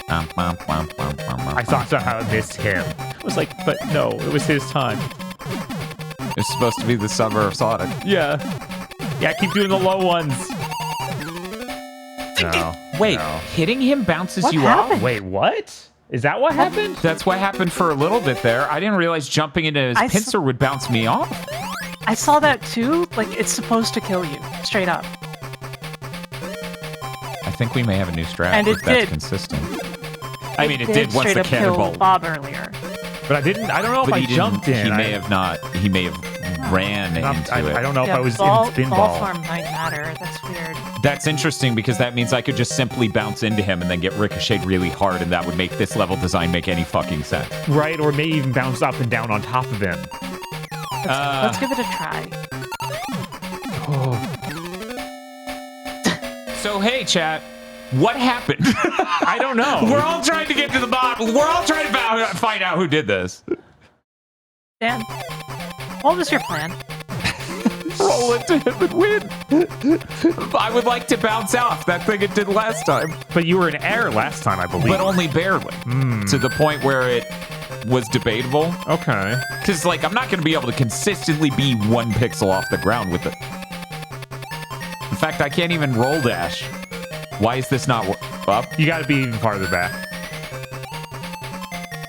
I thought somehow it missed him. I was like, but no, it was his time. It's supposed to be the summer of Sonic. Yeah. Yeah, keep doing the low ones. No. Wait, hitting him bounces What you happened? off? Wait, what? Is that what happened? That's what happened for a little bit there. I didn't realize jumping into his pincer would bounce me off. I saw that too. Like, it's supposed to kill you, straight up. I think we may have a new strat And it if that's did. consistent. I mean, it did once straight the up kill cannonball. Bob earlier. But I don't know if But I he jumped didn't. in. He may have not. He may have ran into it. I don't know if Yeah, I was ball, in ball pinball. farm might matter. That's weird. That's interesting because that means I could just simply bounce into him and then get ricocheted really hard, and that would make this level design make any fucking sense. Right, or maybe even bounce up and down on top of him. Let's give it a try. So, hey, chat. What happened? I don't know. We're all trying to get to the bottom. We're all trying to find out who did this. Dan, what was your plan? Roll into him and win. I would like to bounce off that thing it did last time. But you were in air last time, I believe. But only barely. To the point where it was debatable. Okay. Because, like, I'm not going to be able to consistently be 1 pixel off the ground with it. In fact, I can't even roll dash. Why is this not up? You gotta be even farther back.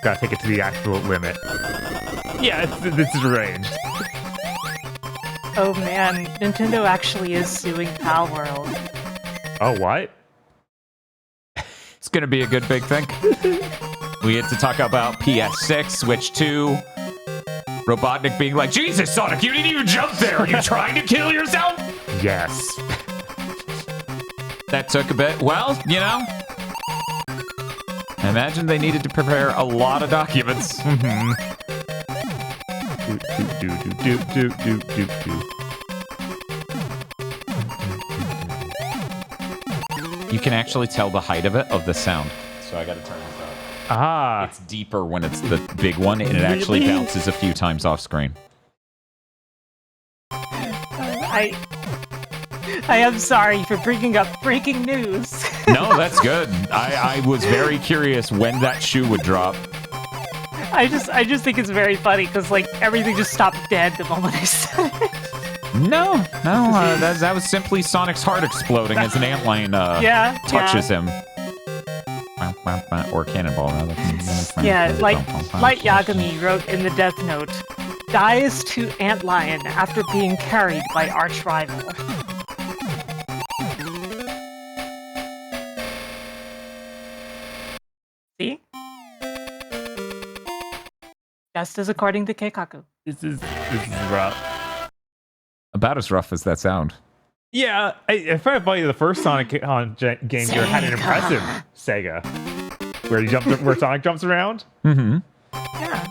Gotta take it to the actual limit. Yeah, this is ranged. Oh man, Nintendo actually is suing Palworld. Oh, what? It's gonna be a good big thing. We had to talk about PS6, Switch 2, Robotnik being like, Jesus, Sonic, you didn't even jump there. Are you trying to kill yourself? Yes. That took a bit. Well, you know, I imagine they needed to prepare a lot of documents. You can actually tell the height of it, of the sound. So I gotta turn this up. Ah. It's deeper when it's the big one, and it actually bounces a few times off screen. I am sorry for bringing up breaking news. No, that's good. I was very curious when that shoe would drop. I just think it's very funny because like everything just stopped dead the moment I said it. No, that was simply Sonic's heart exploding as an antlion touches him. Or cannonball, rather. Yeah, like Light Yagami wrote in the Death Note, dies to antlion after being carried by arch rival. See? Just as according to Keikaku. This is rough. About as rough as that sound. Yeah, I find it funny the first Sonic on Game Gear had an impressive Sega. Where Sonic jumps around? Mm-hmm. Yeah.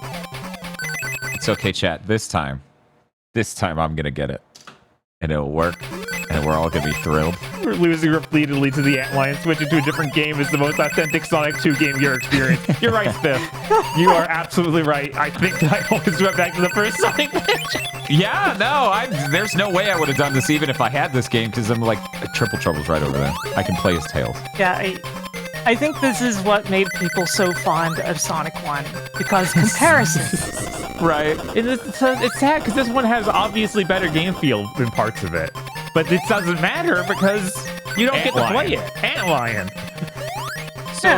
It's okay, chat. This time I'm gonna get it. And it'll work. And we're all gonna be thrilled. We're losing repeatedly to the antlion. Switching to a different game is the most authentic Sonic 2 Game Gear experience. You're right, Spiff. You are absolutely right. I think that I always went back to the first Sonic match. Yeah, no, there's no way I would have done this even if I had this game, because I'm like, Triple Trouble's right over there. I can play as Tails. Yeah, I think this is what made people so fond of Sonic 1, because comparisons. Right. It's sad because this one has obviously better game feel than parts of it. But it doesn't matter because you don't get to play it. Antlion. So,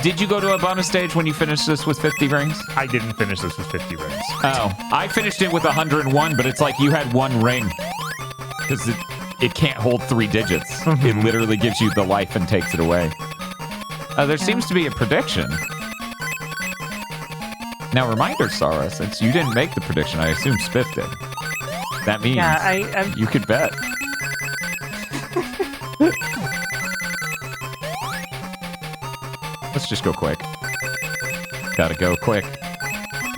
did you go to a bonus stage when you finished this with 50 rings? I didn't finish this with 50 rings. Oh, I finished it with 101, but it's like you had 1 ring. Because it can't hold 3 digits. It literally gives you the life and takes it away. There seems to be a prediction. Now, reminder, Sarah, since you didn't make the prediction, I assume Spiff did. That means you could bet. Let's just go quick. Gotta go quick.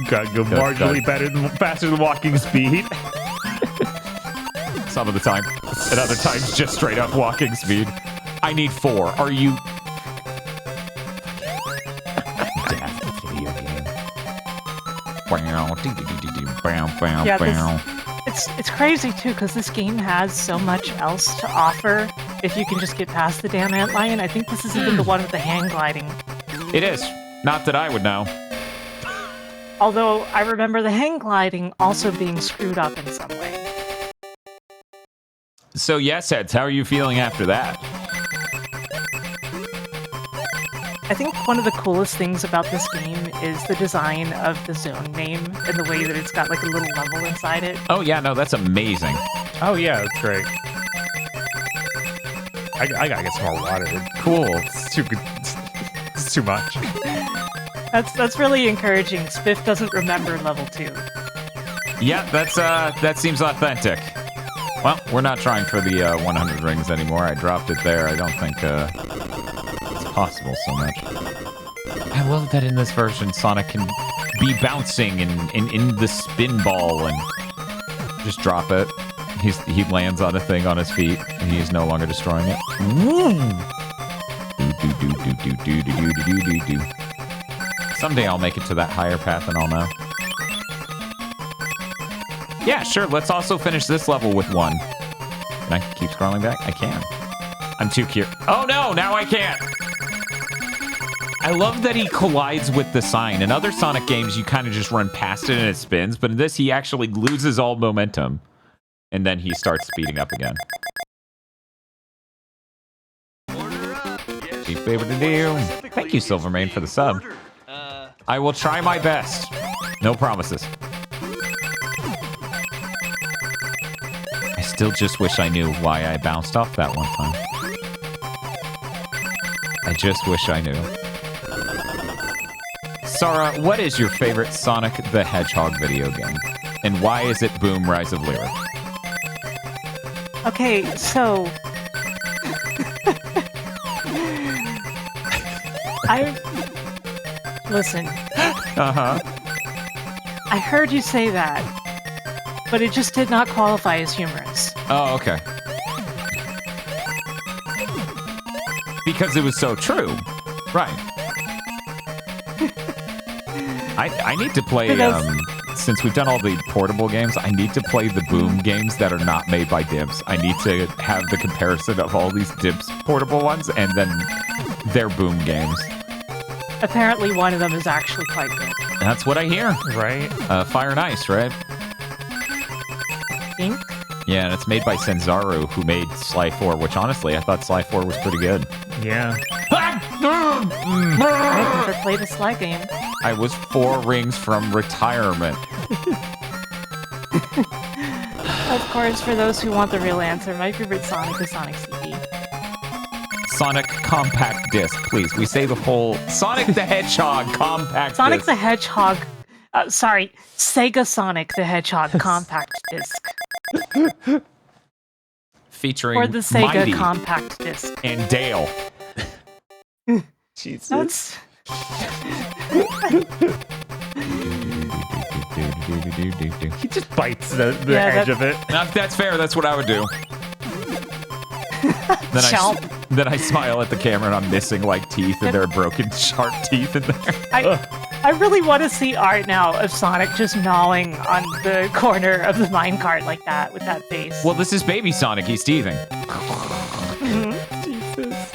Gotta go marginally faster than walking speed. Some of the time. At other times, just straight up walking speed. I need 4. Are you... Yeah, it's crazy too because this game has so much else to offer. If you can just get past the damn antlion, I think this is even the one with the hang gliding. It is. Not that I would know. Although I remember the hang gliding also being screwed up in some way. So yes, heads, how are you feeling after that? I think one of the coolest things about this game is the design of the zone name and the way that it's got like a little level inside it. Oh yeah, no, that's amazing. Oh yeah, that's great. I gotta get some more water. Cool. It's too good. It's too much. That's really encouraging. Spiff doesn't remember level 2. Yeah, that seems authentic. Well, we're not trying for the 100 rings anymore. I dropped it there. I don't think it's possible so much. I love that in this version, Sonic can be bouncing and in the spin ball and just drop it. He lands on a thing on his feet, and he's no longer destroying it. Someday I'll make it to that higher path, and I'll know. Yeah, sure. Let's also finish this level with one. Can I keep scrolling back? I can. I'm too cute. Oh no! Now I can't. I love that he collides with the sign. In other Sonic games, you kind of just run past it and it spins, but in this, he actually loses all momentum, and then he starts speeding up again. Thank you, Silvermane, for the sub. I will try my best. No promises. I still just wish I knew why I bounced off that one time. I just wish I knew. Sarah, what is your favorite Sonic the Hedgehog video game? And why is it Boom Rise of Lyric? Okay, so... Listen. Uh-huh. I heard you say that, but it just did not qualify as humorous. Oh, okay. Because it was so true. Right. I need to play, since we've done all the portable games, I need to play the Boom games that are not made by Dimps. I need to have the comparison of all these Dimps portable ones and then their Boom games. Apparently one of them is actually quite good. That's what I hear. Right? Fire and Ice, right? Think? Yeah, and it's made by Senzaru, who made Sly 4, which honestly, I thought Sly 4 was pretty good. Yeah. I never played a Sly game. I was 4 rings from retirement. Of course, for those who want the real answer, my favorite Sonic is Sonic CD. Sonic Compact Disc, please. We say the whole Sonic the Hedgehog Compact Sonic Disc. the Hedgehog... sorry, Sega Sonic the Hedgehog Compact Disc. Featuring Or the Sega Mighty Compact Disc. and Dale. Jesus. That's... He just bites the Yeah, edge of it. That's fair. That's what I would do. Then I smile at the camera and I'm missing like teeth and there are broken sharp teeth in there. I really want to see art now of Sonic just gnawing on the corner of the minecart like that with that face. Well, this is baby Sonic. He's teething. Jesus.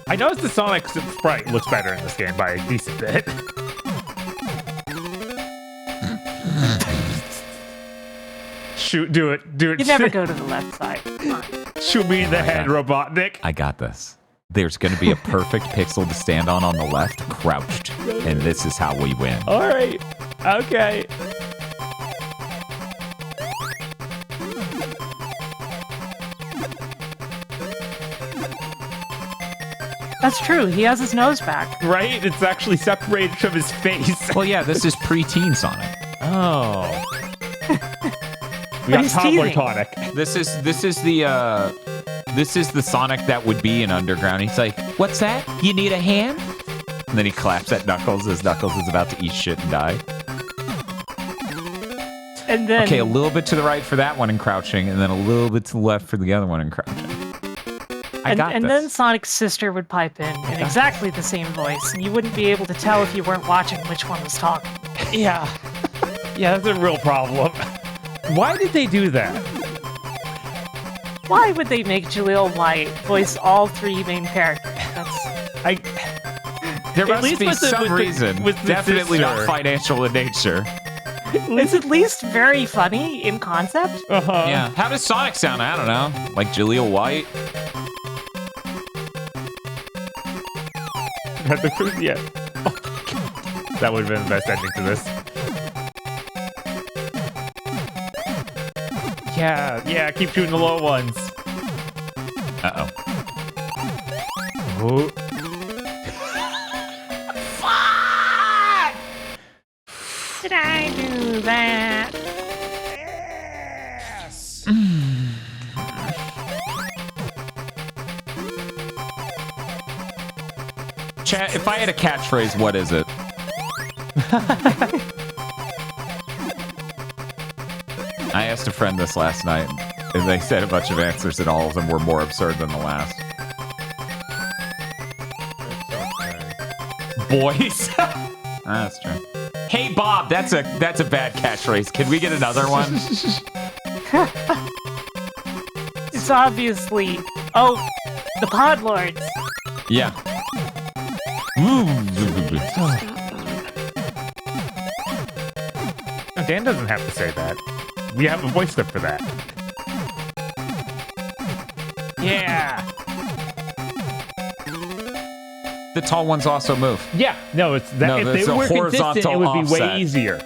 I noticed the Sonic sprite looks better in this game by a decent bit. Shoot, do it. You never go to the left side. Come on. Shoot me in the head, Robotnik. I got this. There's going to be a perfect pixel to stand on the left, crouched. And this is how we win. All right. Okay. That's true. He has his nose back. Right? It's actually separated from his face. Well, yeah, this is pre-teen Sonic. Oh. We But got he's toddler teething. tonic. This is the Sonic that would be in Underground. He's like, "What's that? You need a hand?" And then he claps at Knuckles as Knuckles is about to eat shit and die. And then... Okay, a little bit to the right for that one in crouching, and then a little bit to the left for the other one in crouching. And then Sonic's sister would pipe in exactly the same voice, and you wouldn't be able to tell if you weren't watching which one was talking. Yeah. Yeah, that's a real problem. Why did they do that? Why would they make Jaleel White voice all 3 main characters? There must least be with the- some with the- reason. with the Definitely not sister. financial in nature. It's at least very funny in concept. Uh-huh. Yeah. How does Sonic sound? I don't know. Like Jaleel White? Yeah. Oh, that would have been the best ending to this. Yeah, keep shooting the low ones. Uh-oh. Oh. Fuck! Did I do that? Yes! Chat, if I had a catchphrase, what is it? I asked a friend this last night, and they said a bunch of answers, and all of them were more absurd than the last. Boys. That's true. Hey, Bob, that's a bad catchphrase. Can we get another one? It's obviously... Oh, the Pod Lords. Yeah. Oh, Dan doesn't have to say that. We have a voice clip for that. Yeah. The tall ones also move. Yeah. No, it's that. No, if there's they a were consistent, it would be offset. way easier.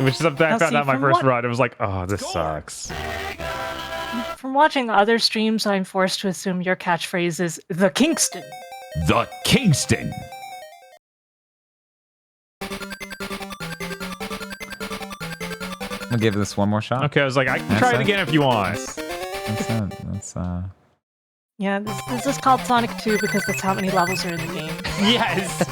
Which is something I found out my first what... run. It was like, oh, this sucks. From watching other streams, I'm forced to assume your catchphrase is the Kingston. The Kingston. I'll give this one more shot. Okay, I was like, I can try it again if you want. That's Yeah, this is called Sonic 2 because that's how many levels are in the game. Yes.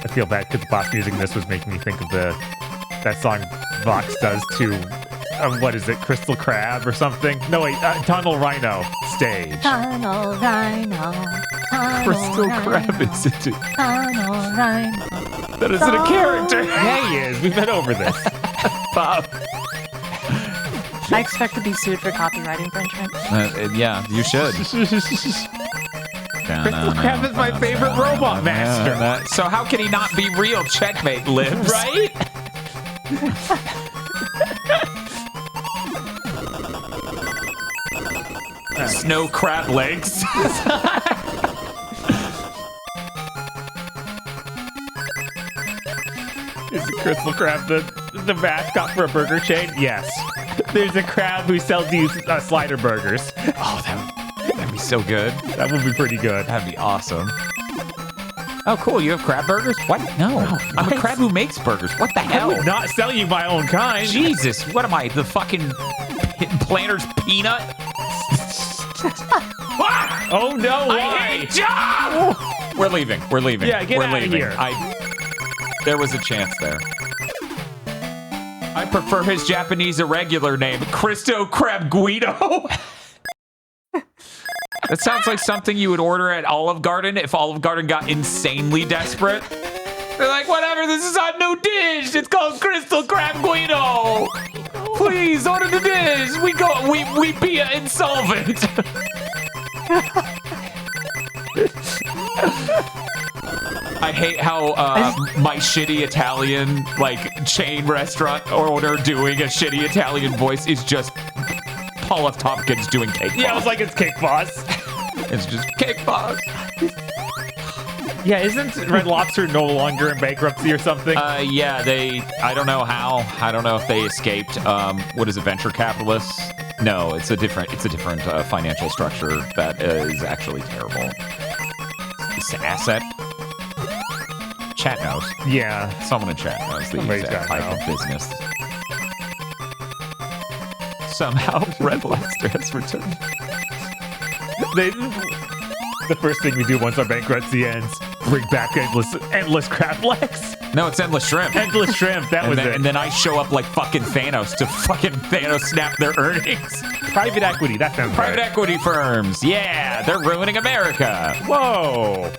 I feel bad because the boss music in this was making me think of that song Vox does to what is it, Crystal Crab or something? No wait, Tunnel Rhino stage. Tunnel Rhino. Crystal Crab is it? Tunnel Rhino. That isn't a character. Yeah, he is. We've been over this. Bob. I expect to be sued for copyright infringement. Yeah, you should. Crystal Crab is my favorite robot master. So how can he not be real? Checkmate, Libs. Right? Snow crab legs. Is the Crystal Crab the mascot for a burger chain? Yes. There's a crab who sells you slider burgers. Oh, that'd be so good. That would be pretty good. That'd be awesome. Oh, cool. You have crab burgers? What? No. I'm a crab who makes burgers. What the I hell? would not sell you my own kind. Jesus. What am I? The fucking Planter's peanut? Oh, no. Why? I hate job! We're leaving. We're leaving. Yeah, get We're out of leaving. here. There was a chance there. I prefer his Japanese irregular name, Cristo Crab Guido. That sounds like something you would order at Olive Garden if Olive Garden got insanely desperate. They're like, whatever, this is our new dish. It's called Crystal Crab Guido. Please order the dish. We be insolvent. I hate how my shitty Italian chain restaurant order doing a shitty Italian voice is just Paul F. Tompkins doing Cake Boss. Yeah, I was like, it's Cake Boss. It's just Cake Boss. Yeah, isn't Red Lobster no longer in bankruptcy or something? Yeah, I don't know how. I don't know if they escaped. What is it, venture capitalists? No, it's a different financial structure that is actually terrible. It's an asset. Chat knows. Yeah. Someone in chat knows the exact type of business. Somehow, Red Lobster has returned. The first thing we do once our bankruptcy ends, bring back endless crab legs. No, it's endless shrimp. Endless shrimp, that was it. And then I show up like fucking Thanos to fucking Thanos snap their earnings. Private equity, that sounds Private right. equity firms. Yeah, they're ruining America. Whoa.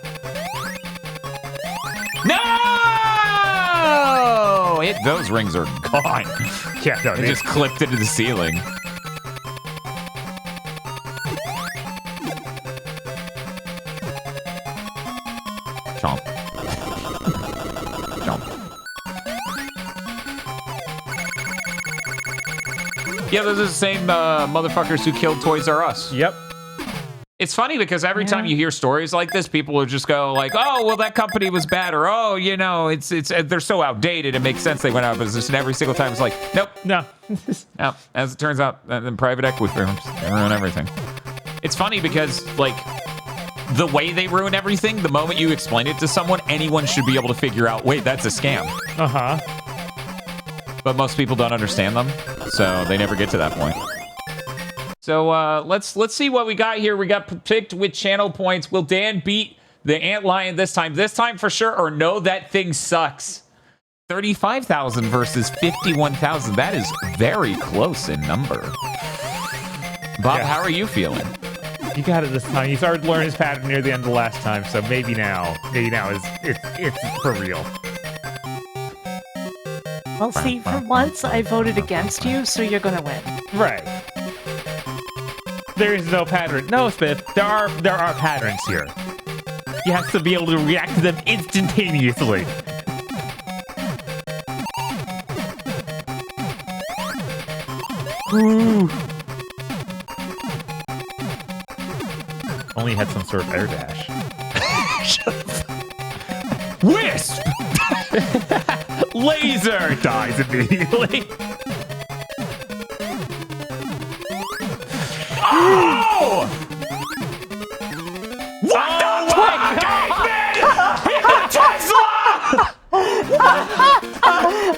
No! Those rings are gone. Yeah, no, They just clipped into the ceiling. Chomp. Chomp. Yeah, those are the same motherfuckers who killed Toys R Us. Yep. It's funny because every time you hear stories like this, people will just go like, "Oh, well, that company was bad," or "Oh, you know, it's they're so outdated. It makes sense they went out of business." And every single time, it's like, "Nope, no." No. As it turns out, then private equity firms they ruin everything. It's funny because the way they ruin everything, the moment you explain it to someone, anyone should be able to figure out, wait, that's a scam. Uh-huh. But most people don't understand them, so they never get to that point. So let's see what we got here. We got picked with channel points. Will Dan beat the Antlion this time? This time for sure, or no, that thing sucks. 35,000 versus 51,000. That is very close in number. Bob, how are you feeling? You got it this time. You started to learn his pattern near the end of the last time, so maybe now it's for real. Well, see, for once I voted against you, so you're gonna win. Right. There is no pattern. No, Spiff. There are patterns here. You have to be able to react to them instantaneously. Ooh. Only had some sort of air dash. Wisp! Laser dies immediately. Oh! What the fuck? He got Tesla!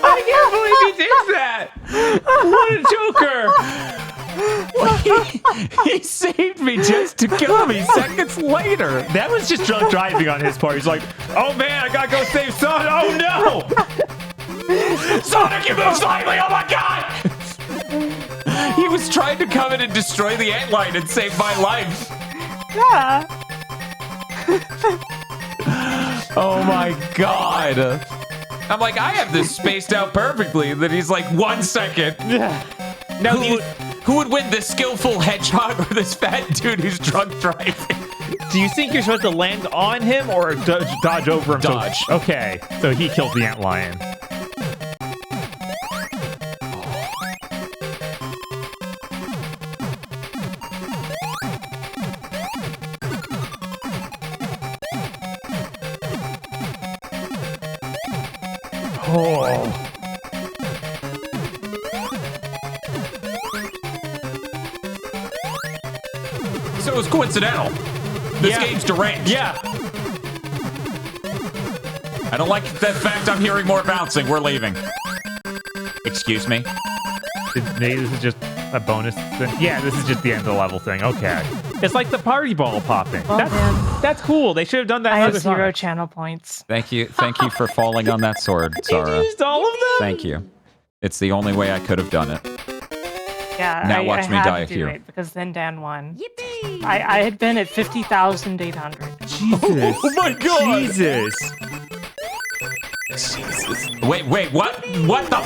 I can't believe he did that! What a joker! He saved me just to kill me seconds later. That was just drunk driving on his part. He's like, oh man, I gotta go save Sonic. Oh no! Sonic, you move slightly! Oh my god! He was trying to come in and destroy the antlion and save my life. Yeah. Oh my god. I'm like, I have this spaced out perfectly. And then he's like, 1 second. Now, who would win, this skillful hedgehog or this fat dude who's drunk driving? Do you think you're supposed to land on him or dodge over him? Dodge. Okay, so he kills the antlion. Oh. So it was coincidental. This game's deranged. Yeah. I don't like the fact I'm hearing more bouncing. We're leaving. Excuse me? Maybe this is just a bonus thing. Yeah, this is just the end of the level thing. Okay. It's like the party ball popping. Well, that's cool. They should have done that. I in have other 0 Sonic. channel points. Thank you for falling on that sword, Zara. You used all of them? Thank you. It's the only way I could have done it. Yeah, Now I watch me had die to do here. it because then Dan won. Yippee! I had been at 50,800. Jesus. Oh my god! Jesus. Jesus. Wait, what? What the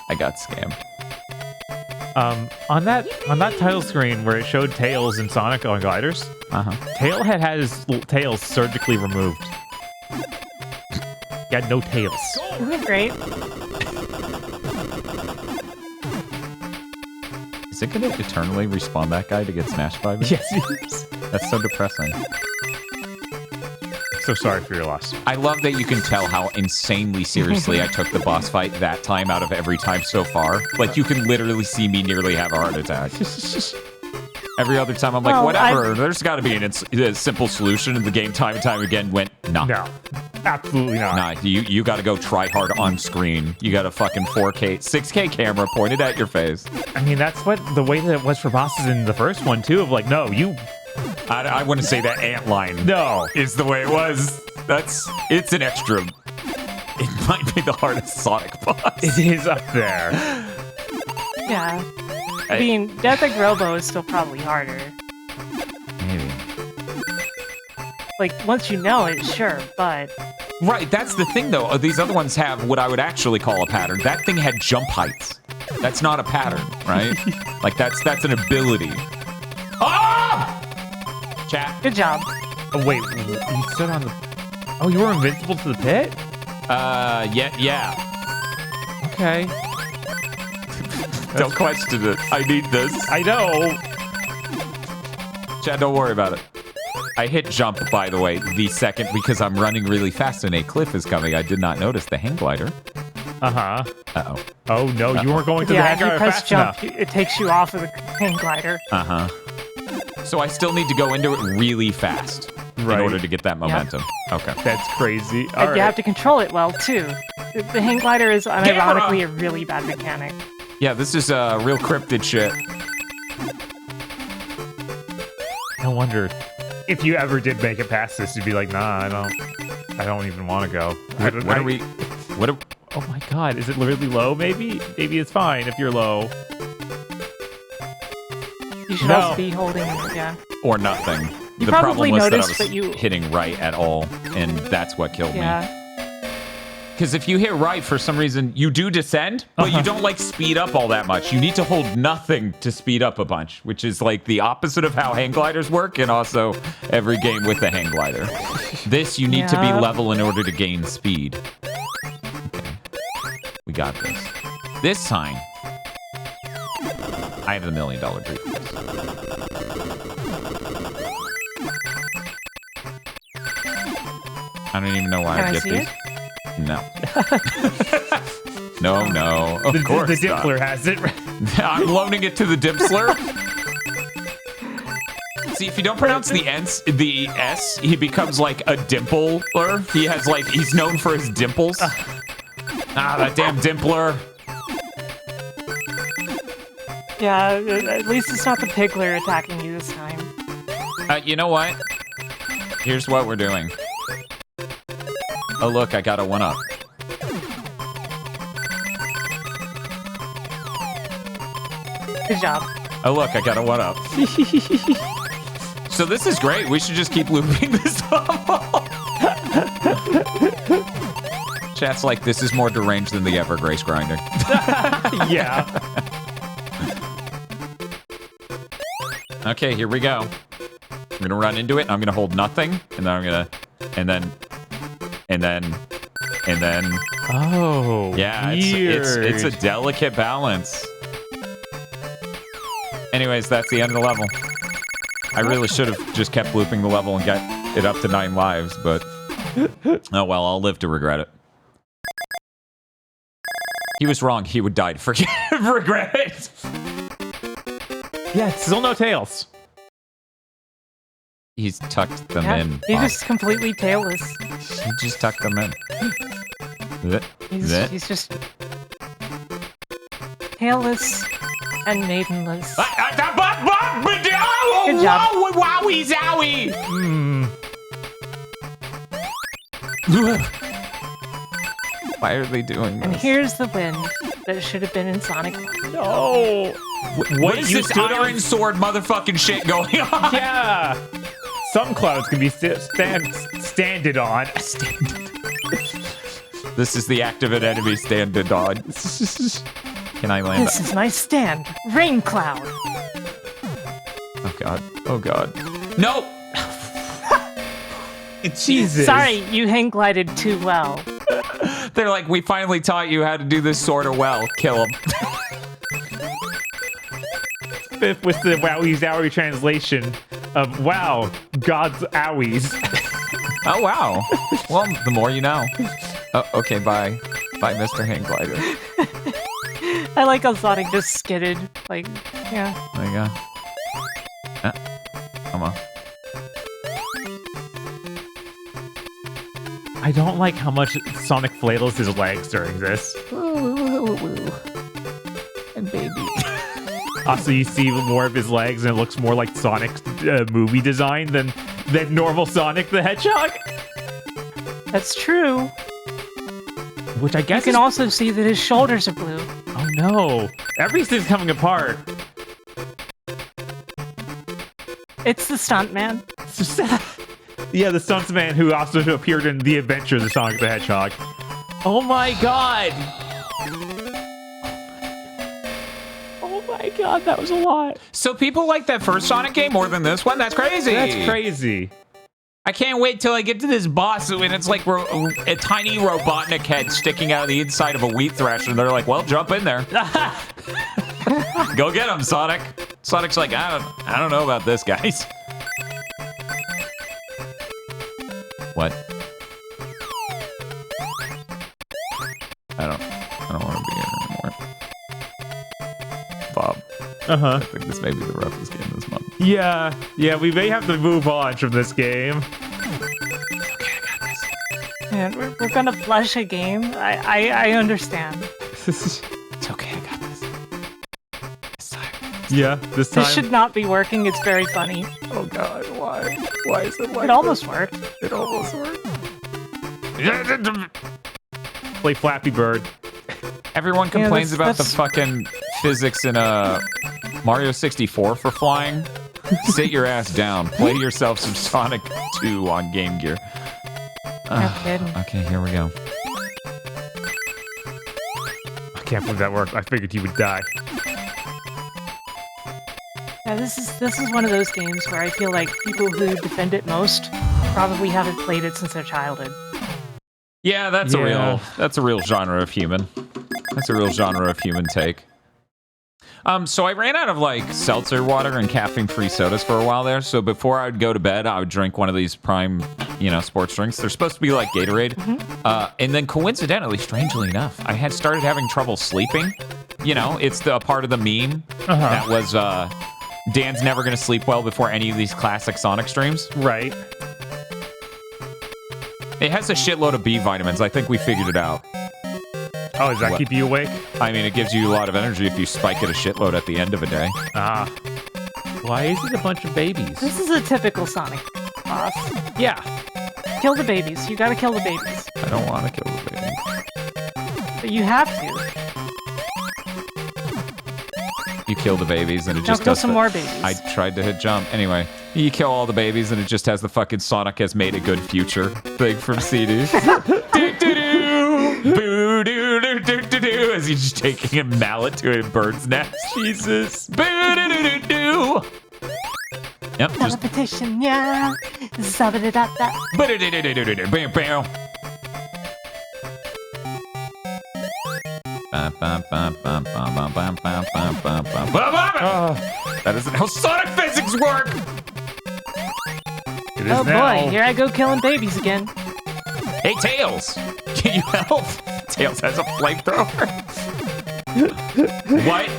I got scammed. On that title screen where it showed Tails and Sonic on gliders, Tailhead had his tails surgically removed. He had no tails. Isn't it great? Is it going to eternally respawn that guy to get smashed by me? Yes, it is. That's so depressing. So sorry for your loss. I love that you can tell how insanely seriously I took the boss fight that time out of every time so far. Like, you can literally see me nearly have a heart attack. Every other time I'm like, Well, whatever, there's got to be a simple solution, and the game time and time again went, nah. No, absolutely not. Nah, you got to go try hard on screen. You got a fucking 4K, 6K camera pointed at your face. I mean, that's what the way that it was for bosses in the first one, too, of like, no, you... I wouldn't say that antlion No. is the way it was. It's an extra. It might be the hardest Sonic boss. It is up there. Yeah. I mean, Death at Robo is still probably harder. Maybe. Like, once you know it, sure, but... Right, that's the thing, though. These other ones have what I would actually call a pattern. That thing had jump heights. That's not a pattern, right? Like, that's an ability. Ah! Chat. Good job. Oh, wait, you stood on the... Oh, you were invincible to the pit? Yeah. Okay. Don't question it. I need this. I know. Chad, don't worry about it. I hit jump, by the way, the second because I'm running really fast and a cliff is coming. I did not notice the hang glider. Uh-huh. Uh-oh. Oh, no, you weren't going to the Yeah, hang if you glider press fast jump, enough. it takes you off of the hang glider. Uh-huh. So I still need to go into it really fast in order to get that momentum. Okay. That's crazy. All And right. you have to control it well, too. The hang glider is unironically a really bad mechanic. Yeah, this is real cryptid shit. I wonder if you ever did make it past this, you'd be like, nah, I don't even want to go. Oh my god, is it really low maybe? Maybe it's fine if you're low. You should also be holding, yeah. Or nothing. You the probably problem was noticed that I was hitting right at all, and that's what killed me. Because if you hit right, for some reason, you do descend, but you don't, like, speed up all that much. You need to hold nothing to speed up a bunch, which is, like, the opposite of how hang gliders work, and also every game with a hang glider. This, you need to be level in order to gain speed. Okay. We got this. This time, I have the $1 million briefcase. I don't even know why I get these. No. No. Of course the Dimpler has it. I'm loaning it to the Dimpsler. See, if you don't pronounce the S, he becomes like a Dimpler. He has like, he's known for his dimples. That damn Dimpler. Yeah, at least it's not the Pigler attacking you this time. You know what? Here's what we're doing. Oh, look, I got a 1-up. Good job. Oh, look, I got a 1-up. So this is great. We should just keep looping this level. Chat's like, this is more deranged than the Evergrace grinder. Yeah. Okay, here we go. I'm gonna run into it, and I'm gonna hold nothing, and then I'm gonna... And then... Oh, yeah, it's a delicate balance. Anyways, that's the end of the level. I really should have just kept looping the level and got it up to 9 lives, but... oh well, I'll live to regret it. He was wrong. He would die to regret it. Yeah, still no tails. He's tucked them in. He's just completely tailless. He just tucked them in. He's just tailless and maidenless. Good job. Wowie zowie! Why are they doing this? And here's the wind that should have been in Sonic 1. No! What is this iron sword motherfucking shit going on? Yeah! Some clouds can be standed on. This is the act of an enemy standed on. Can I land? This is my stand. Rain cloud. Oh god. Oh god. No! Jesus. Sorry, you hang glided too well. They're like, we finally taught you how to do this sort of well. Kill him. With the Wowie Zowie translation of wow, God's owies. Oh wow. Well, the more you know. Oh, okay, bye. Bye, Mr. Hang Glider. I like how Sonic just skidded. Like, yeah. There you go. Come on. I don't like how much Sonic flails his legs during this. And baby. Also, you see more of his legs, and it looks more like Sonic's movie design than normal Sonic the Hedgehog. That's true. Which I guess you can also see that his shoulders are blue. Oh no! Everything's coming apart. It's the stuntman. Yeah, the stuntman who also appeared in The Adventures of Sonic the Hedgehog. Oh my god! Oh my god, that was a lot. So people like that first Sonic game more than this one? That's crazy. That's crazy. I can't wait till I get to this boss and it's like a tiny Robotnik head sticking out of the inside of a wheat thresher. And they're like, well, jump in there. Go get him, Sonic. Sonic's like, I don't know about this, guys. What? I don't want to be here anymore. Bob. Uh-huh. I think this may be the roughest game this month. Yeah, we may have to move on from this game. Okay, I got this. Man, we're gonna flush a game. I understand. It's okay, I got this. This time. Yeah, this time. This should not be working. It's very funny. Oh god, why? Why is it like It almost worked. It almost worked. Play Flappy Bird. Everyone complains about the that's- fucking physics in Mario 64 for flying. Sit your ass down. Play yourself some Sonic 2 on Game Gear. No kidding. Okay, here we go. I can't believe that worked. I figured he would die. Yeah, this is one of those games where I feel like people who defend it most probably haven't played it since their childhood. Yeah, that's a real genre of human. That's a real genre of human take. So I ran out of like seltzer water and caffeine-free sodas for a while there. So before I would go to bed, I would drink one of these Prime, sports drinks. They're supposed to be like Gatorade. And then coincidentally, strangely enough, I had started having trouble sleeping. It's the part of the meme that was Dan's never gonna sleep well before any of these classic Sonic streams. Right. It has a shitload of B vitamins. I think we figured it out. Oh, does that keep you awake? I mean, it gives you a lot of energy if you spike it a shitload at the end of a day. Ah. Why is it a bunch of babies? This is a typical Sonic boss. Yeah. Kill the babies. You gotta kill the babies. I don't want to kill the babies. But you have to. You kill the babies and it Now just kill does some more babies. I tried to hit jump. Anyway, you kill all the babies and it just has the fucking Sonic has made a good future thing from CD. Boo-doo-doo-doo-doo-doo, as he's just taking a mallet to a bird's nest. Jesus. Boo-doo-doo-doo. Yep, just... Repetition, yeah. Zabba-da-da-da. Boo-doo-doo-doo-doo-doo. Bam, bam. That isn't how Sonic physics work! It is Oh now. boy, here I go killing babies again. Hey, Tails! Can you help? Tails has a flamethrower. What?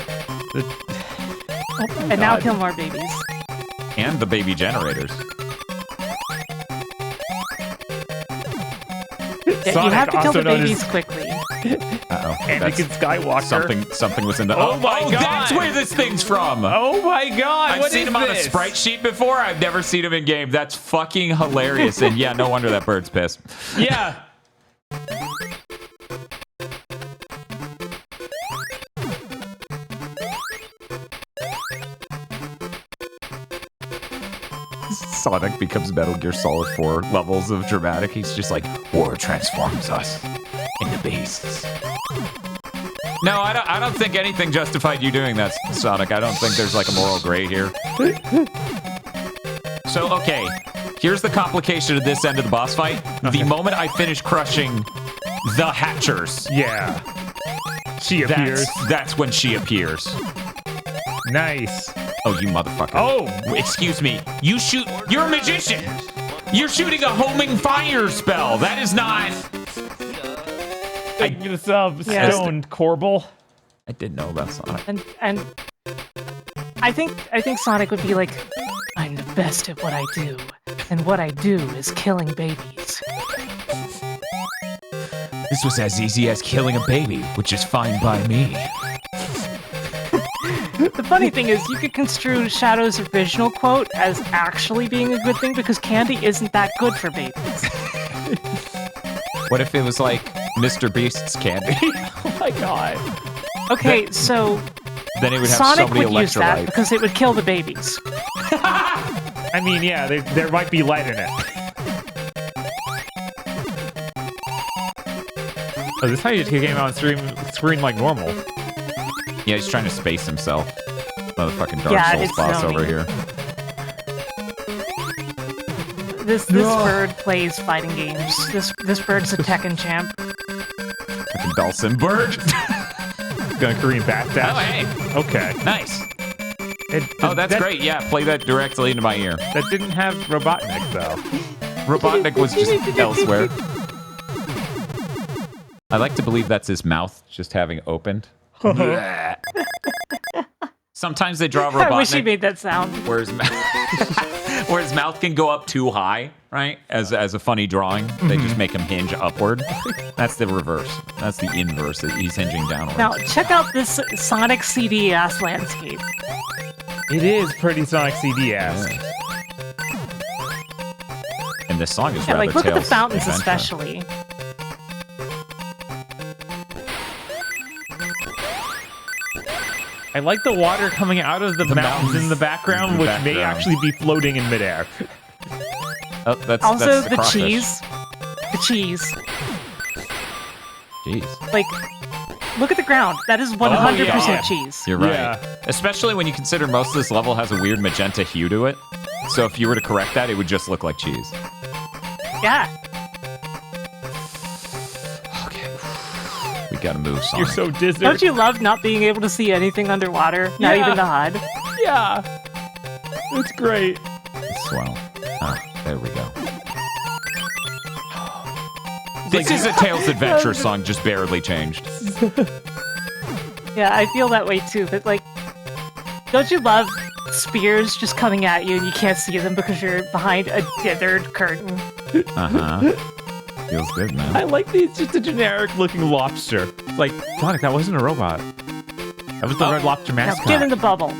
And now kill more babies. And the baby generators. Yeah, you Sonic, have to kill also the known babies as quickly. Uh-oh. Anakin Skywalker. Something was in the... Oh my God. That's where this thing's from! Oh my god, I've seen him on a sprite sheet before. I've never seen him in game. That's fucking hilarious. And yeah, no wonder that bird's pissed. Yeah. Sonic becomes Metal Gear Solid 4 levels of dramatic. He's just like, war transforms us into beasts. No, I don't think anything justified you doing that, Sonic. I don't think there's like a moral gray here. So, okay, here's the complication of this end of the boss fight. Okay. The moment I finish crushing the Hatchers, Yeah. She appears. That's when she appears. Nice. Oh, you motherfucker. Oh! Excuse me. You shoot... You're a magician! You're shooting a homing fire spell! That is not... Thank you to sub, Yeah. Stone Corbel. I didn't know about Sonic. And I think Sonic would be like, I'm the best at what I do, and what I do is killing babies. This was as easy as killing a baby, which is fine by me. The funny thing is, you could construe Shadow's original quote as actually being a good thing because candy isn't that good for babies. What if it was like Mr. Beast's candy? Oh my god. Okay, so Then it would have Sonic so many would use that electrolytes. because it would kill the babies. I mean, yeah, there might be light in it. Oh, this is how you just came out and scream like normal. Yeah, he's trying to space himself. Motherfucking Dark Yeah, Souls it's boss Sony. over here. This bird plays fighting games. This bird's a Tekken champ. Fucking Dawson Bird. Gonna Korean backdash. Oh, hey. Okay. Nice. Oh, That's great. Yeah, play that directly into my ear. That didn't have Robotnik, though. Robotnik was just elsewhere. I like to believe that's his mouth just having opened. Sometimes they draw Robotnik. I wish he made that sound. Where's Where his mouth can go up too high, right? As a funny drawing. They just make him hinge upward. That's the reverse. That's the inverse. He's hinging downward. Now, check out this Sonic CD-ass landscape. It is pretty Sonic CD-esque. Yeah. And this song is Yeah, rather like, look at the Tails' fountains adventure. especially. I like the water coming out of the mountains in the background, in the which may background. actually be floating in midair. Oh, that's Also, the the crawfish. cheese. The cheese. Jeez. Like, look at the ground. That is 100% yeah. cheese. You're right. Yeah. Especially when you consider most of this level has a weird magenta hue to it. So if you were to correct that, it would just look like cheese. Yeah. Okay. We gotta move, Sonic. You're so dizzy. Don't you love not being able to see anything underwater? Not Yeah. even the HUD? Yeah. It's great. Swell. Ah, there we go. This is a Tails Adventure song, just barely changed. Yeah, I feel that way too. But, like, don't you love spears just coming at you and you can't see them because you're behind a dithered curtain? Uh-huh. Feels good, man. I like it's just a generic looking lobster. It's like, Sonic, that wasn't a robot. That was the Red Lobster Now mascot. get in the bubble.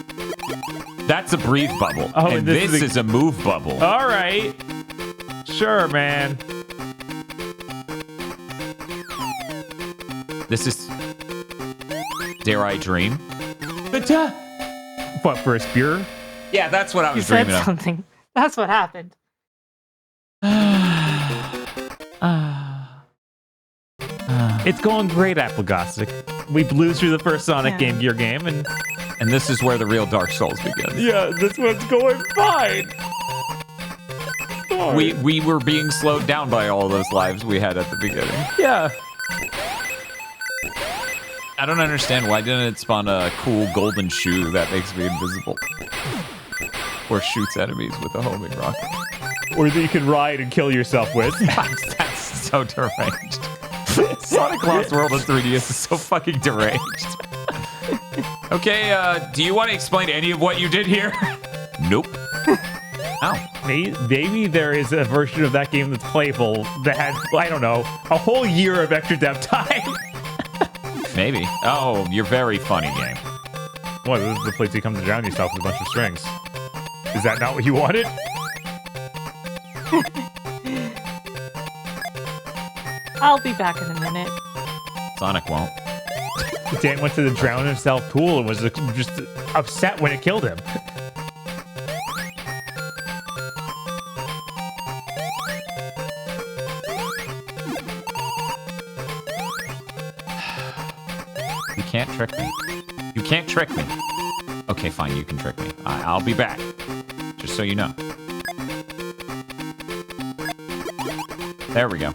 That's a breathe bubble. Oh, and and this this is a move bubble. All right. Sure, man. This is... Dare I Dream? What, for a spear? Yeah, that's what I You was said dreaming of. something. That's what happened. It's going great, Applegostic. We blew through the first Sonic Yeah. Game Gear game, and And this is where the real Dark Souls begins. yeah, this one's going fine. We were being slowed down by all those lives we had at the beginning. Yeah. I don't understand, why didn't it spawn a cool golden shoe that makes me invisible? Or shoots enemies with a homing rocket. Or that you can ride and kill yourself with. That's so deranged. Sonic Lost World of 3DS is so fucking deranged. Okay, do you want to explain any of what you did here? Nope. Ow. Maybe there is a version of that game that's playable that had, I don't know, a whole year of extra dev time. Maybe. Oh, you're very funny, game. What, this is the place you come to drown yourself with a bunch of strings. Is that not what you wanted? I'll be back in a minute. Sonic won't. Dan went to the drown himself pool and was just upset when it killed him. You can't trick me. You can't trick me. Okay, fine, you can trick me. I'll be back. Just so you know. There we go.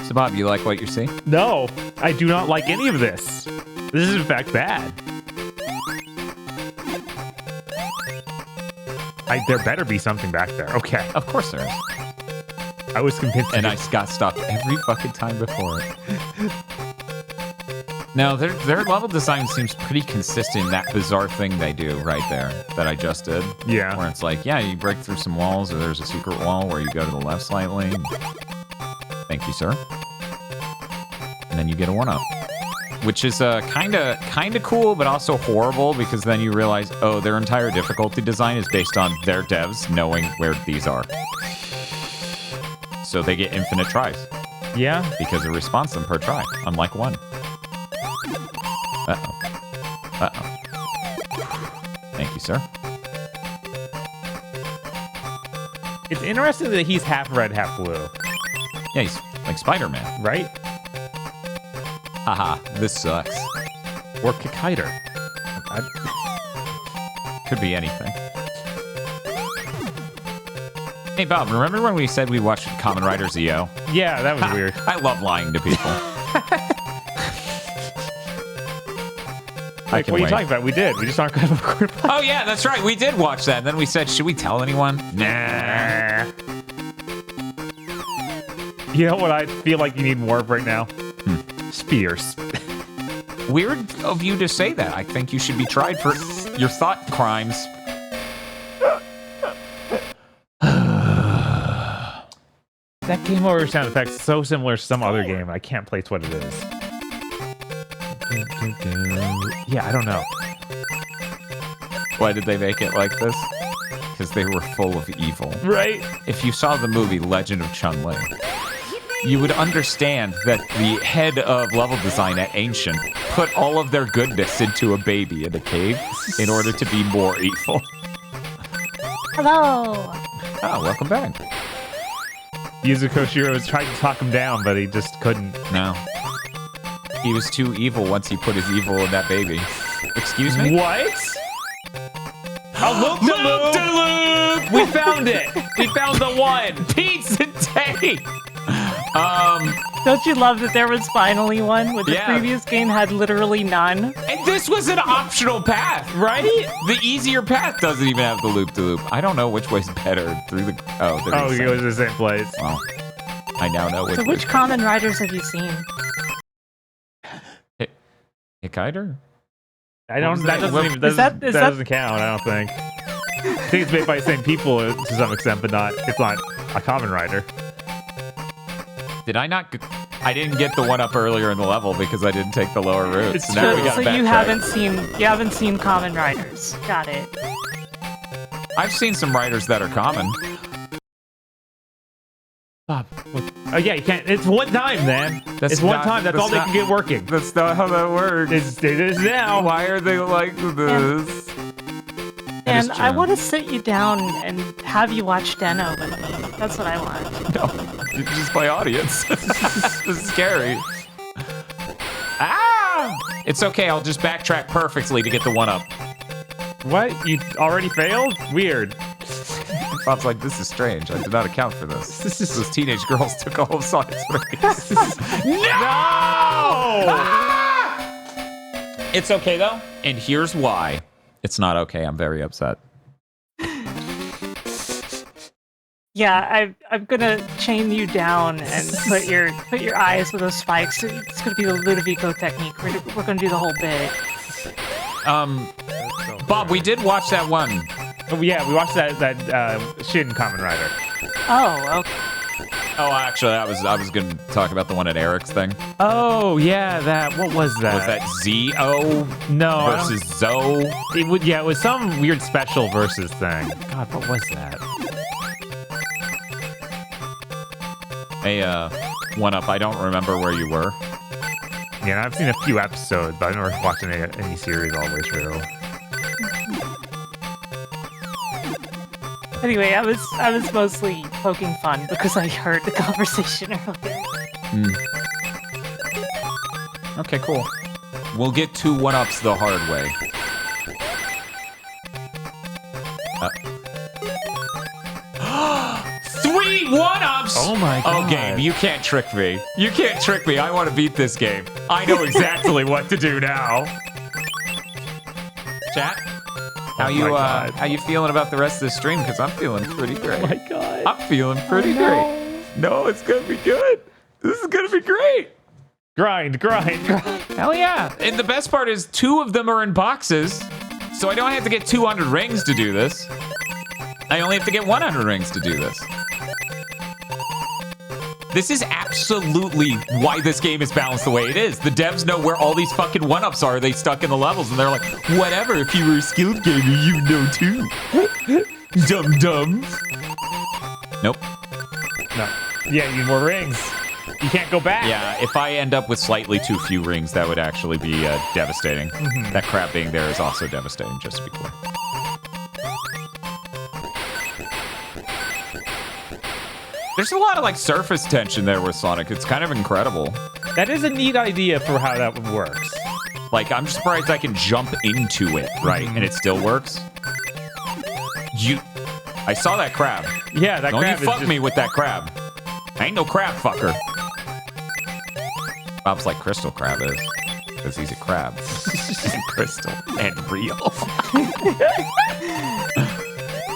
So, Bob, you like what you see? No, I do not like any of this. This is in fact bad. There better be something back there. Okay. Of course there is. I was convinced. And I got stopped every fucking time before it. No, their level design seems pretty consistent in that bizarre thing they do right there that I just did. Yeah. Where it's like, yeah, you break through some walls, or there's a secret wall where you go to the left slightly. Thank you, sir. And then you get a 1-up. Which is kind of cool, but also horrible, because then you realize, oh, their entire difficulty design is based on their devs knowing where these are. So they get infinite tries. Yeah. Because it respawns them per try, unlike one. Uh-oh. Uh-oh. Thank you, sir. It's interesting that he's half red, half blue, Yeah, he's like Spider-Man. right? Haha, this sucks. Or Kikiter. Could be anything. Hey, Bob, remember when we said we watched Kamen Rider Zio? Yeah, that was weird. I love lying to people. Like, what are you talking about? We did. We just aren't going to record. Oh, yeah, that's right. We did watch that. And then we said, should we tell anyone? Nah. You know what I feel like you need more of right now? Spears. Weird of you to say that. I think you should be tried for your thought crimes. That game over sound effect's so similar to some other game. I can't place what it is. Yeah, I don't know. Why did they make it like this? Because they were full of evil. Right? If you saw the movie Legend of Chun-Li, you would understand that the head of level design at Ancient put all of their goodness into a baby in a cave in order to be more evil. Hello. Oh, welcome back. Yuzo Koshiro was trying to talk him down, but he just couldn't. No. He was too evil once he put his evil in that baby. Excuse me? What? Loop-de-loop! We found it! We found the one! Pizza Day! Don't you love that there was finally one when the previous game had literally none? And this was an optional path, right? The easier path doesn't even have the loop-de-loop. I don't know which way's better. Through the... Oh, he goes to the same place. Well, I now know which So which Kamen Riders have you seen? Hikaider? That doesn't count, I don't think. I think it's made by the same people to some extent, but it's not a Kamen Rider. Did I not... I didn't get the one up earlier in the level because I didn't take the lower route. It's so now we got so you haven't seen Kamen Riders. Got it. I've seen some riders that are common. Bob. Yeah, you can't. It's one time, man. It's one time. That's all they can get working. That's not how that works. It is now. Why are they like this? And I want to sit you down and have you watch Deno with me. That's what I want. No, you can just play audience. This is scary. Ah! It's okay. I'll just backtrack perfectly to get the one up. What? You already failed? Weird. Bob's like, this is strange. I did not account for this. Those teenage girls took all of Sonic's race. No! Ah! It's okay, though. And here's why. It's not okay. I'm very upset. Yeah, I'm gonna chain you down and put your eyes with those spikes. It's gonna be the Ludovico technique. We're gonna do the whole bit. Bob, we did watch that one. Oh, yeah, we watched that Shin Kamen Rider. Oh, okay. Oh, actually, I was going to talk about the one at Eric's thing. Oh, yeah, what was that? Was that Z-O? No. Versus Zo? It was some weird special versus thing. God, what was that? Hey, one up, I don't remember where you were. Yeah, I've seen a few episodes, but I've never watched any series all the way through. Anyway, I was mostly poking fun because I heard the conversation earlier. Okay, cool. We'll get 2 one-ups the hard way. 3 one-ups! Oh my god. Oh, game, you can't trick me. You can't trick me. I want to beat this game. I know exactly what to do now. Chat? How you feeling about the rest of the stream? Because I'm feeling pretty great. Oh my god. I'm feeling pretty great. No, it's gonna be good. This is gonna be great. Grind. Hell yeah. And the best part is 2 of them are in boxes, so I don't have to get 200 rings to do this. I only have to get 100 rings to do this. This is absolutely why this game is balanced the way it is. The devs know where all these fucking one-ups are. They stuck in the levels, and they're like, whatever, if you were a skilled gamer, you know too. Dum-dums. Nope. No. Yeah, you need more rings. You can't go back. Yeah, if I end up with slightly too few rings, that would actually be devastating. Mm-hmm. That crab being there is also devastating, just to be clear. There's a lot of, like, surface tension there with Sonic. It's kind of incredible. That is a neat idea for how that works. Like, I'm surprised I can jump into it, right? And it still works. I saw that crab. Yeah, that crab Don't you fuck me with that crab. I ain't no crab fucker. Bob's like Crystal Crab is. Because he's a crab. And crystal. And real.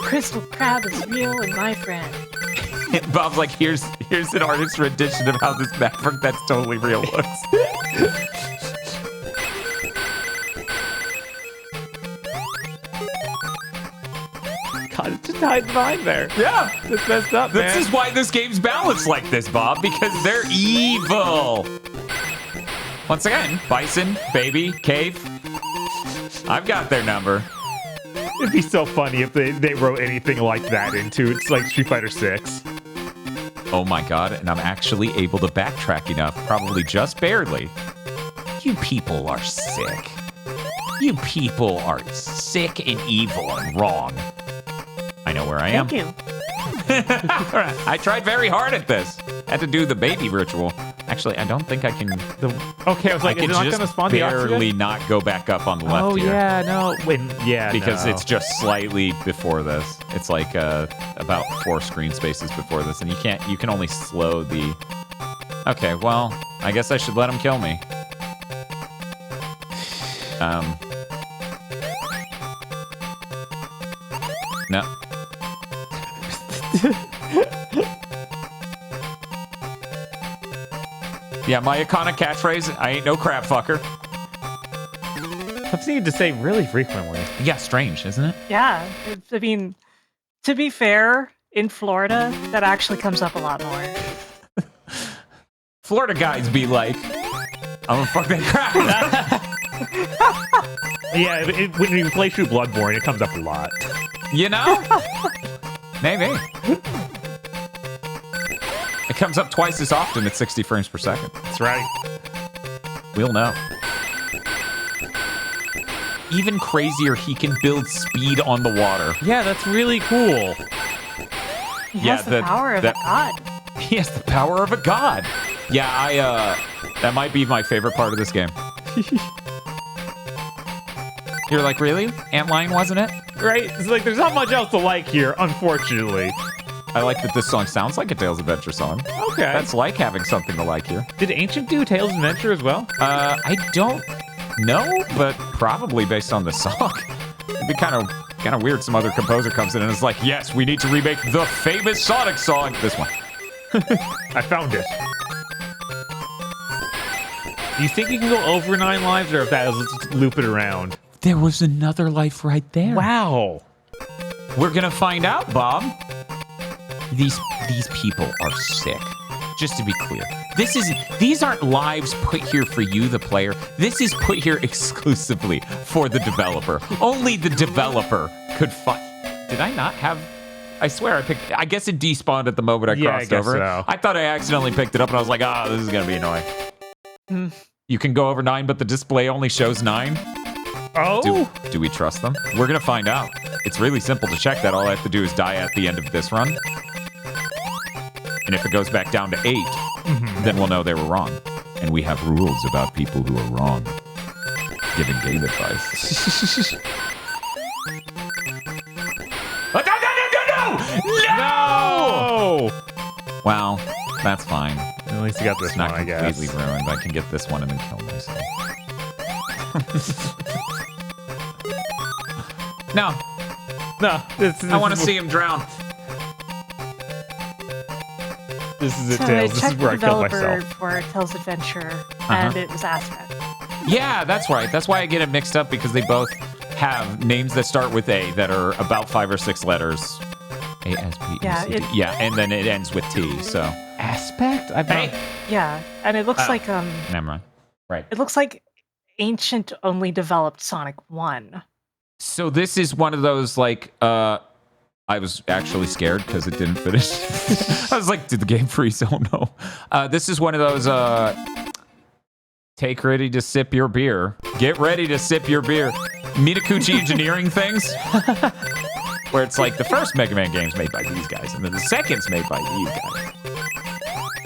Crystal Crab is real and my friend. Bob's like, here's an artist's rendition of how this Maverick that's totally real looks. God, just how hiding behind there. Yeah. It's messed up, man. This is why this game's balanced like this, Bob, because they're evil. Once again, Bison, Baby, Cave. I've got their number. It'd be so funny if they wrote anything like that into it's like Street Fighter 6. Oh my god, and I'm actually able to backtrack enough, probably just barely. You people are sick. You people are sick and evil and wrong. I know where I am. Thank you. I tried very hard at this. Had to do the baby ritual. Actually, I don't think I can. Okay, I was like, I can is it not just going to spawn the barely oxygen? not go back up on the left Oh, here. yeah, no. Because no. it's just slightly before this. It's like about 4 screen spaces before this, and you can only slow the. Okay, well, I guess I should let him kill me. No. Yeah, my iconic catchphrase, I ain't no crab fucker. I've needed to say really frequently. Yeah, strange, isn't it? Yeah. I mean, to be fair, in Florida, that actually comes up a lot more. Florida guys be like, I'm gonna fuck that crab. Yeah, when you play through Bloodborne, it comes up a lot. You know? Maybe. It comes up twice as often at 60 frames per second. That's right. We'll know. Even crazier, he can build speed on the water. Yeah, that's really cool. He has the power of a god. He has the power of a god. Yeah, that might be my favorite part of this game. You're like, really? Antlion wasn't it? Right? It's like, there's not much else to like here, unfortunately. I like that this song sounds like a Tales of Adventure song. Okay. That's like having something to like here. Did Ancient do Tales of Adventure as well? I don't know, but probably based on the song. It'd be kind of weird. Some other composer comes in and is like, yes, we need to remake the famous Sonic song. This one. I found it. Do you think you can go over 9 lives, or if that is, let's just loop it around? There was another life right there. Wow. We're gonna find out, Bob. These people are sick. Just to be clear, these aren't lives put here for you, the player. This is put here exclusively for the developer. Only the developer could find. Did I not have? I swear I picked. I guess it despawned at the moment I crossed over. So. I thought I accidentally picked it up, and I was like, "Ah, this is gonna be annoying." You can go over 9, but the display only shows 9. Oh. Do we trust them? We're gonna find out. It's really simple to check that. All I have to do is die at the end of this run. And if it goes back down to 8, then we'll know they were wrong. And we have rules about people who are wrong. Giving game advice. No! Well, that's fine. At least you got this It's one, not I guess. completely ruined. I can get this one and then kill myself. No. No, I want to see him drown. This is it, So Tails. I This is checked where the I killed developer myself. for Tales Adventure, and it was Aspect. Yeah, that's right. That's why I get it mixed up, because they both have names that start with A that are about 5 or 6 letters. A-S-P-E-C-T. Yeah, and then it ends with T, so. Aspect? Yeah, and it looks like Never mind. Right. it looks like Ancient only developed Sonic 1. So this is one of those, like, I was actually scared because it didn't finish. I was like, did the game freeze? Oh no. This is one of those, take ready to sip your beer. Get ready to sip your beer. Mitakuchi engineering things. Where it's like the first Mega Man game's made by these guys, and then the second's made by these guys.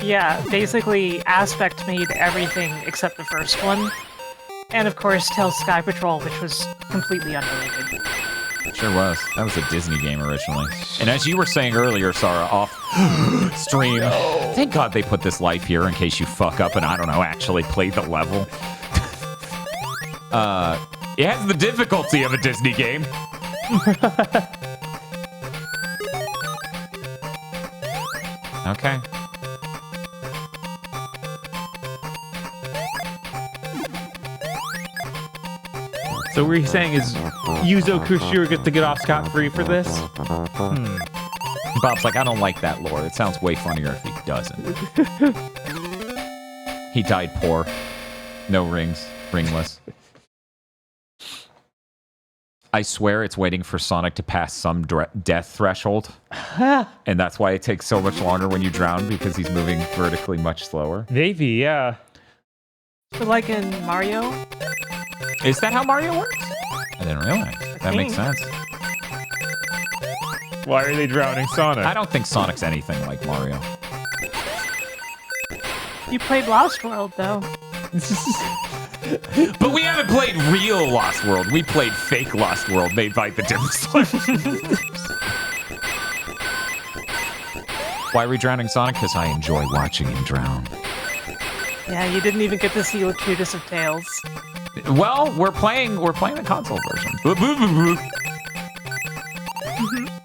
Yeah, basically Aspect made everything except the first one. And of course Tales Sky Patrol, which was completely unrelated. Sure was. That was a Disney game originally. And as you were saying earlier, Sarah, off stream, thank God they put this life here in case you fuck up and, I don't know, actually play the level. It has the difficulty of a Disney game. Okay. So what he's saying is Yuzo Kushiro gets to get off scot-free for this? Bob's like, I don't like that lore. It sounds way funnier if he doesn't. He died poor. No rings. Ringless. I swear it's waiting for Sonic to pass some death threshold. And that's why it takes so much longer when you drown, because he's moving vertically much slower. Maybe, yeah. But like in Mario? Is that how Mario works? I didn't realize. That makes sense. Why are they drowning Sonic? I don't think Sonic's anything like Mario. You played Lost World, though. But we haven't played real Lost World. We played fake Lost World made by the Demonstrators. Why are we drowning Sonic? Because I enjoy watching him drown. Yeah, you didn't even get to see the cutest of Tails. Well, we're playing the console version.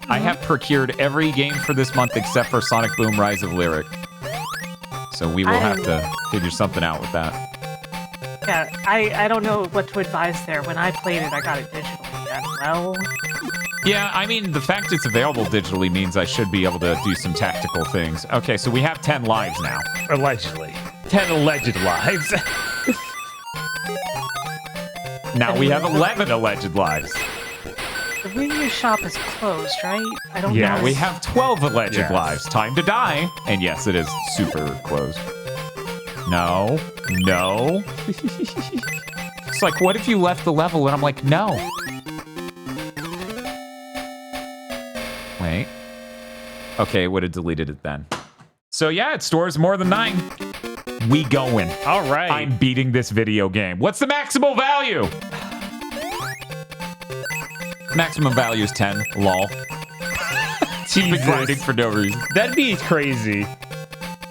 I have procured every game for this month except for Sonic Boom Rise of Lyric. So we will have to figure something out with that. Yeah, I don't know what to advise there. When I played it, I got it digitally, and well... Yeah, I mean, the fact it's available digitally means I should be able to do some tactical things. Okay, so we have 10 lives now. Allegedly. 10 alleged lives. Now we have 11 alleged lives. The Wii U shop is closed, right? I don't know. Yeah, we have 12 alleged lives. Time to die. And yes, it is super closed. No. No. It's like, what if you left the level? And I'm like, no. Wait. Okay, it would have deleted it then. So yeah, it stores more than 9. We going. All right. I'm beating this video game. What's the maximal value? Maximum value is 10. Lol. She's been grinding for no reason. That'd be crazy.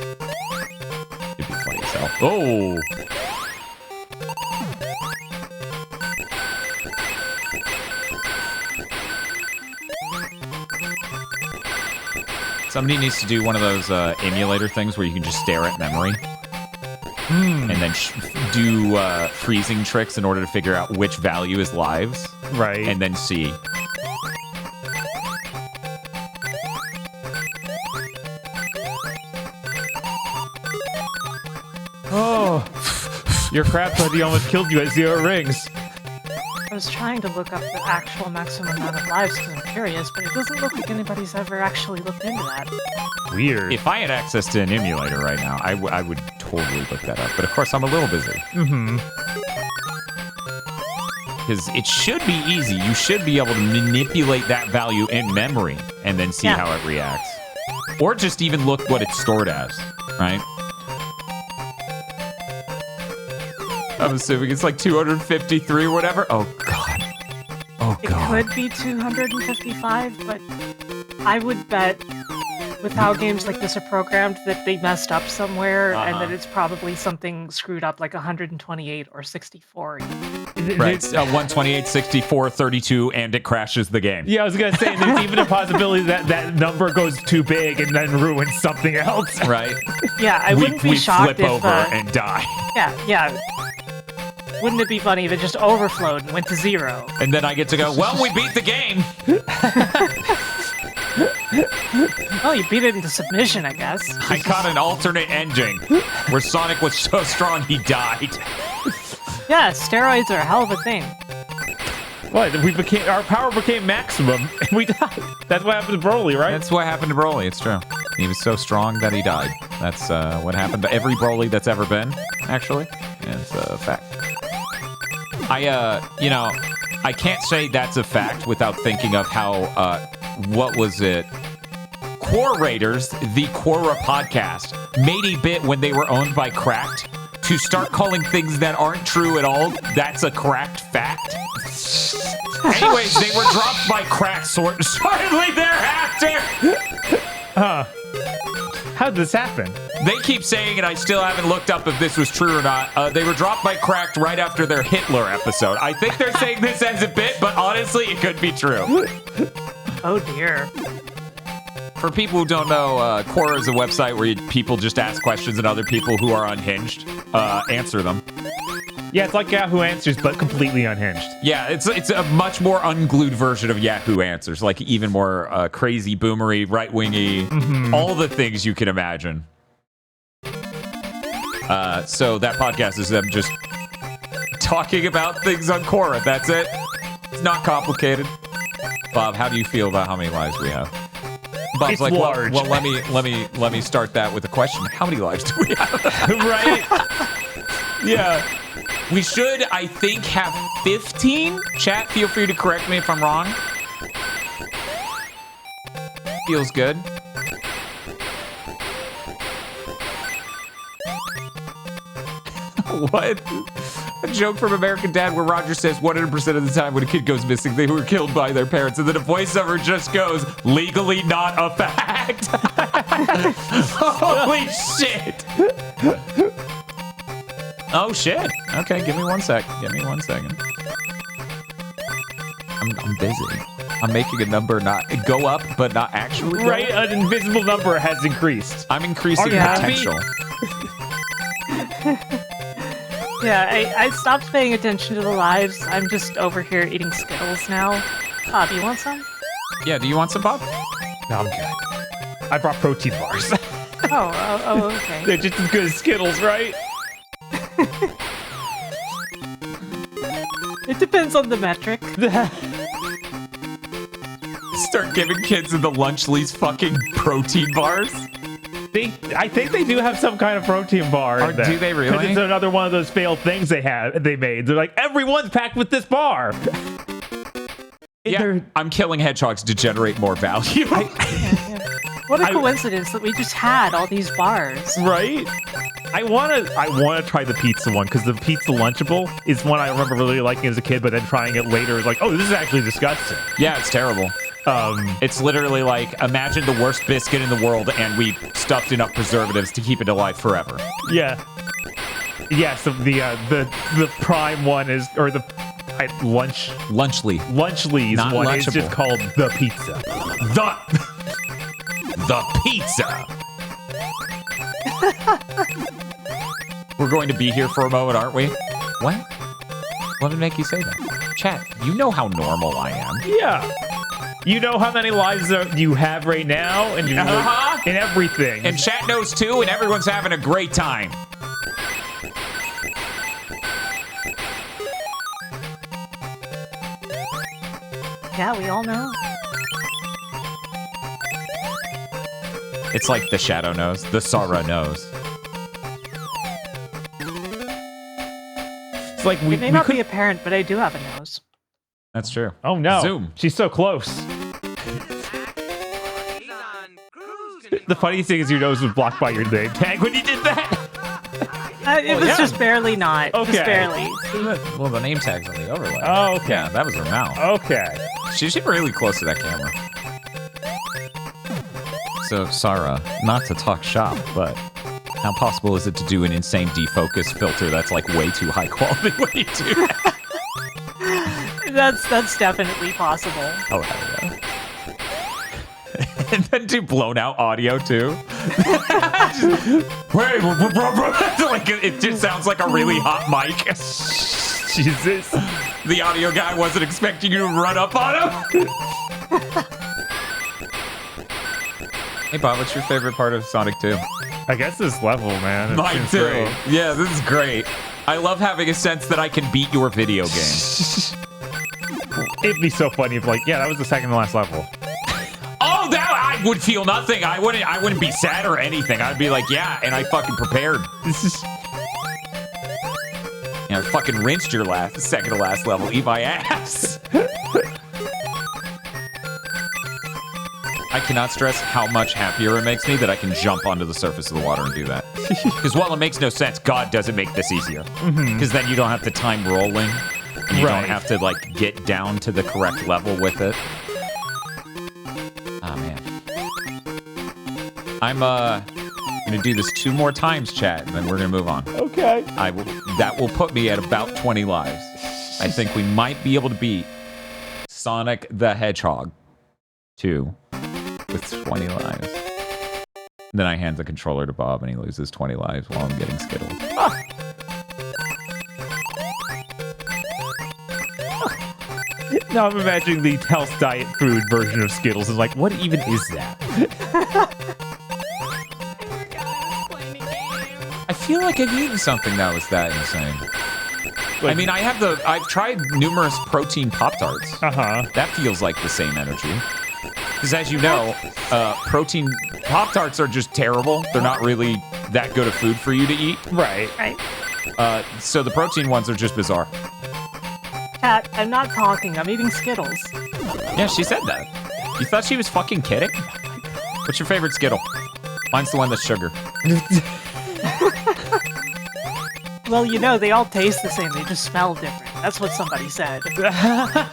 It'd be funny as hell. Oh. Somebody needs to do one of those emulator things where you can just stare at memory. And then do freezing tricks in order to figure out which value is lives. Right. And then see. Oh. Your crap buddy almost killed you at 0 rings. I was trying to look up the actual maximum amount of lives because I'm curious, but it doesn't look like anybody's ever actually looked into that. Weird. If I had access to an emulator right now, I would totally look that up. But of course, I'm a little busy. Because it should be easy. You should be able to manipulate that value in memory and then see how it reacts. Or just even look what it's stored as, right? I'm assuming it's like 253 or whatever. Oh, God. Oh, God. It could be 255, but I would bet with how games like this are programmed that they messed up somewhere and that it's probably something screwed up like 128 or 64. Right. 128, 64, 32, and it crashes the game. Yeah, I was going to say, there's even a possibility that that number goes too big and then ruins something else. Right. Yeah, I wouldn't be shocked flip if... over and die. Yeah. Wouldn't it be funny if it just overflowed and went to 0? And then I get to go, well, we beat the game. Well, you beat it into submission, I guess. I caught an alternate ending where Sonic was so strong he died. Yeah, steroids are a hell of a thing. What? Our power became maximum and we died. That's what happened to Broly, right? That's what happened to Broly. It's true. He was so strong that he died. That's what happened to every Broly that's ever been, actually. It's a fact. I can't say that's a fact without thinking of how, what was it? Core Raiders, the Quora podcast, made a bit when they were owned by Cracked to start calling things that aren't true at all. That's a Cracked fact. Anyways, they were dropped by Cracked shortly thereafter. How did this happen? They keep saying, and I still haven't looked up if this was true or not, they were dropped by Cracked right after their Hitler episode. I think they're saying this as a bit, but honestly, it could be true. Oh, dear. For people who don't know, Quora is a website where people just ask questions and other people who are unhinged answer them. Yeah, it's like Yahoo Answers, but completely unhinged. Yeah, it's a much more unglued version of Yahoo Answers, like even more crazy, boomery, right-wingy, all the things you can imagine. So that podcast is them just talking about things on Quora. That's it. It's not complicated. Bob, how do you feel about how many lives we have? Bob's it's like, large. well, let me start that with a question. How many lives do we have? Right? Yeah. We should, I think, have 15. Chat, feel free to correct me if I'm wrong. Feels good. What? A joke from American Dad where Roger says 100% of the time when a kid goes missing, they were killed by their parents. And then a voiceover just goes, legally not a fact. Holy shit. Oh, shit. Okay, give me 1 sec. Give me 1 second. I'm busy. I'm making a number not go up, but not actually go Right? up. An invisible number has increased. I'm increasing Are you potential. Yeah, I stopped paying attention to the lives. I'm just over here eating Skittles now. Bob, you want some? Yeah, do you want some, Bob? No, I'm good. I brought protein bars. Oh, okay. They're just as good as Skittles, right? It depends on the metric. Start giving kids in the lunchlies fucking protein bars? I think they do have some kind of protein bar. Or do they really? Because it's another one of those failed things they made. They're like, everyone's packed with this bar. Yeah, I'm killing hedgehogs to generate more value. What a coincidence that we just had all these bars. Right? I wanna try the pizza one, because the pizza Lunchable is one I remember really liking as a kid, but then trying it later is like, oh, this is actually disgusting. Yeah, it's terrible. It's literally like, imagine the worst biscuit in the world and we stuffed enough preservatives to keep it alive forever. Yeah. Yeah, so the prime one is, or the Lunchleys Not one Lunchable. is just called the pizza. The pizza. We're going to be here for a moment, aren't we? What? What did make you say that? Chat, you know how normal I am. Yeah. You know how many lives you have right now, and and everything. And chat knows too, and everyone's having a great time. Yeah, we all know. It's like the shadow knows, the Sora knows. It's like It may not be apparent, but I do have a nose. That's true. Oh no. Zoom. She's so close. The funniest thing is your nose was blocked by your name tag when you did that. It was just barely not. Okay. Just barely. Well, the name tag's on the overlay. Oh, okay. Yeah, that was her mouth. Okay. She's really close to that camera. So, Sarah, not to talk shop, but how possible is it to do an insane defocus filter that's like way too high quality when you do that? That's definitely possible. Oh, hell yeah. And then do blown out audio too. Like it just sounds like a really hot mic. Jesus. The audio guy wasn't expecting you to run up on him. Hey Bob, what's your favorite part of Sonic 2? I guess this level, man. It Mine seems too. great. Yeah, this is great. I love having a sense that I can beat your video game. It'd be so funny if, like, yeah, that was the second to last level. Oh, that I would feel nothing. I wouldn't be sad or anything. I'd be like, yeah, and I fucking prepared. This is. You know, I fucking rinsed your second to last level. Eat my ass. I cannot stress how much happier it makes me that I can jump onto the surface of the water and do that. Because while it makes no sense, God doesn't make this easier. Because then you don't have to time rolling. And you don't have to, like, get down to the correct level with it. Oh, man. I'm gonna do this 2 more times, chat, and then we're gonna move on. Okay. That will put me at about 20 lives. I think we might be able to beat Sonic the Hedgehog 2 with 20 lives. Then I hand the controller to Bob and he loses 20 lives while I'm getting Skittles. Now I'm imagining the health diet food version of Skittles is like, what even is that? I feel like I've eaten something that was that insane. Like, I mean, I've tried numerous protein Pop-Tarts. That feels like the same energy. Because as you know, protein Pop-Tarts are just terrible. They're not really that good of food for you to eat. Right. So the protein ones are just bizarre. Cat, I'm not talking. I'm eating Skittles. Yeah, she said that. You thought she was fucking kidding? What's your favorite Skittle? Mine's the one that's sugar. Well, you know, they all taste the same. They just smell different. That's what somebody said. I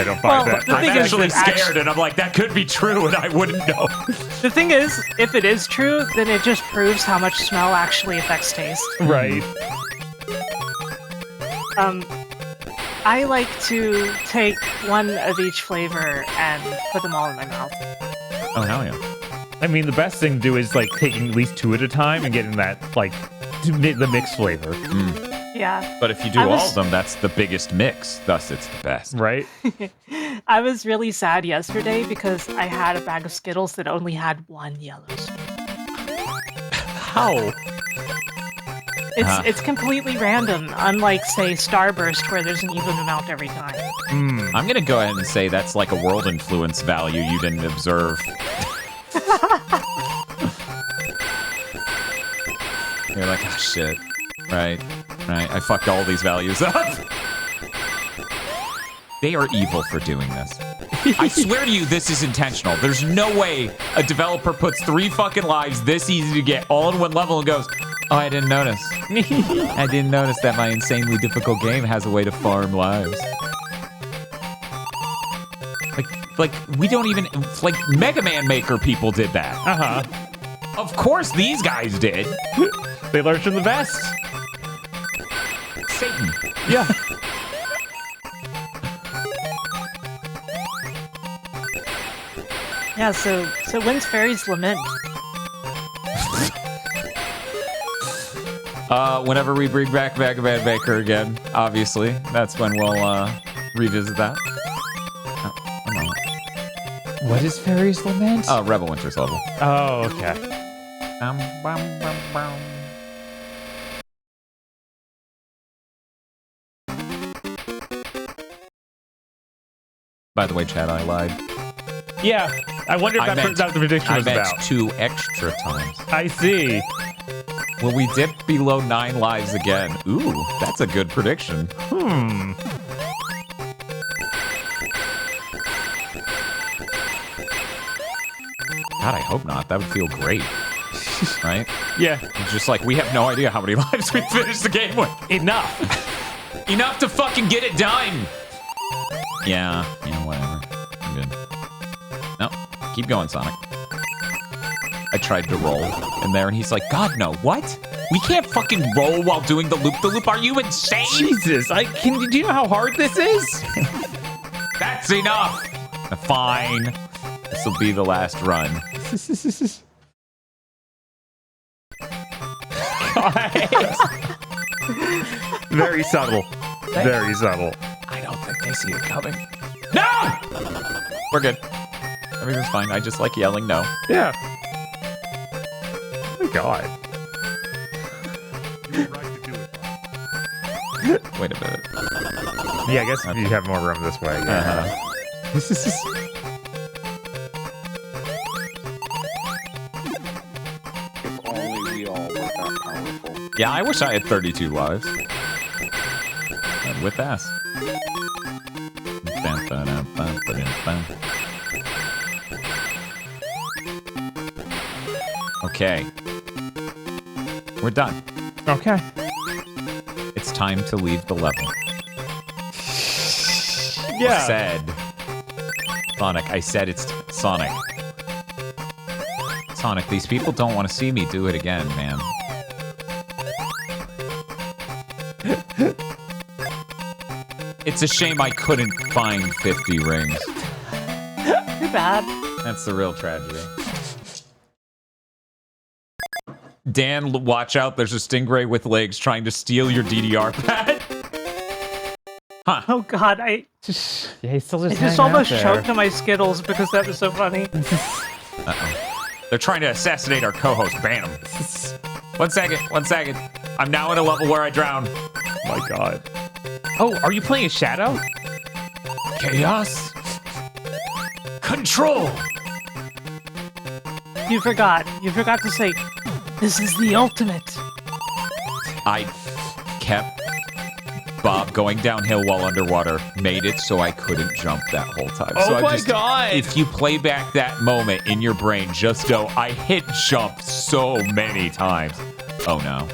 don't find that. The thing I'm is actually that scared, and I'm like, that could be true, and I wouldn't know. The thing is, if it is true, then it just proves how much smell actually affects taste. Right. I like to take one of each flavor and put them all in my mouth. Oh, hell yeah. I mean, the best thing to do is, like, taking at least 2 at a time and getting that, like, the mixed flavor. Yeah. But if you do all of them, that's the biggest mix. Thus, it's the best. Right? I was really sad yesterday because I had a bag of Skittles that only had one yellow spoon. How? It's completely random, unlike, say, Starburst, where there's an even amount every time. I'm going to go ahead and say that's like a world influence value you didn't observe. You're like, oh, shit. Right. I fucked all these values up. They are evil for doing this. I swear to you, this is intentional. There's no way a developer puts 3 fucking lives this easy to get all in one level and goes, oh, I didn't notice. I didn't notice that my insanely difficult game has a way to farm lives. Like we don't even, like, Mega Man Maker people did that. Of course these guys did. They learned from the best. Satan. Yeah. Yeah, so when's Fairy's Lament? Whenever we bring back Mega Man Maker again, obviously, that's when we'll revisit that. What is Fairy's Lament? Rebel Winter's level. Oh, okay. By the way, Chad, I lied. Yeah, I wonder if that's the prediction was about. I meant 2 extra times. I see. Will we dip below 9 lives again? Ooh, that's a good prediction. God, I hope not. That would feel great. Right? Yeah. It's just like, we have no idea how many lives we finished the game with. Enough. Enough to fucking get it done. Yeah, whatever. I'm good. No, keep going, Sonic. I tried to roll in there, and he's like, God, no, what? We can't fucking roll while doing the loop-the-loop. Are you insane? Jesus, do you know how hard this is? That's enough. Fine. This will be the last run. Very subtle. Very subtle. I don't think they see it coming. No! We're good. Everything's fine. I just like yelling no. Yeah. Oh my god. Wait a minute. Yeah, I guess you have more room this way. Yeah. If only we all were that powerful. Yeah, I wish I had 32 lives. I'd whip ass. Okay. We're done. Okay. It's time to leave the level. Yeah. I said. Sonic, I said it's Sonic. Sonic, these people don't want to see me do it again, man. It's a shame I couldn't find 50 rings. Too bad. That's the real tragedy. Dan, watch out. There's a stingray with legs trying to steal your DDR pad. Huh. Oh God, Yeah, he's still I just just almost choked on my Skittles because that was so funny. Uh-oh. They're trying to assassinate our co-host. Ban him. 1 second. 1 second. I'm now at a level where I drown. Oh my God. Oh, are you playing a Shadow? Chaos. Control. You forgot. You forgot to say, this is the ultimate. I kept Bob going downhill while underwater, made it so I couldn't jump that whole time. Oh my God. If you play back that moment in your brain, just go, I hit jump so many times. Oh no.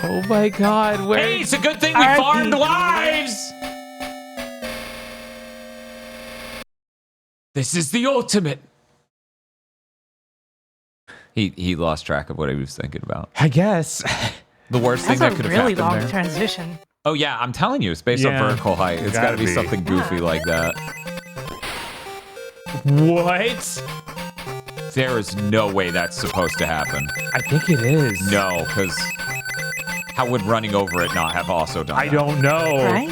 Oh my God. Where? Hey, it's a good thing we farmed lives! This is the ultimate. He lost track of what he was thinking about. I guess. The worst thing that could have happened That's a really long there. transition. Oh yeah, I'm telling you, it's based on vertical height. It's got to be something goofy like that. What? There is no way that's supposed to happen. I think it is. No, because how would running over it not have also done that? I don't know. Right?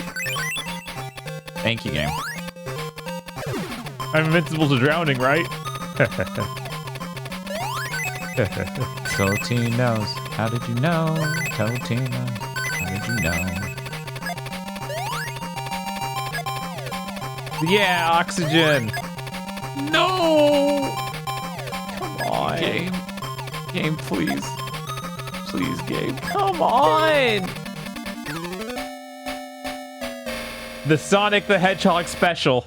Thank you, game. I'm invincible to drowning, right? Toteen knows. How did you know? Toteen knows. How did you know? Yeah, oxygen. No! Come on. Game. Game, please. Please, game. Come on. The Sonic the Hedgehog special.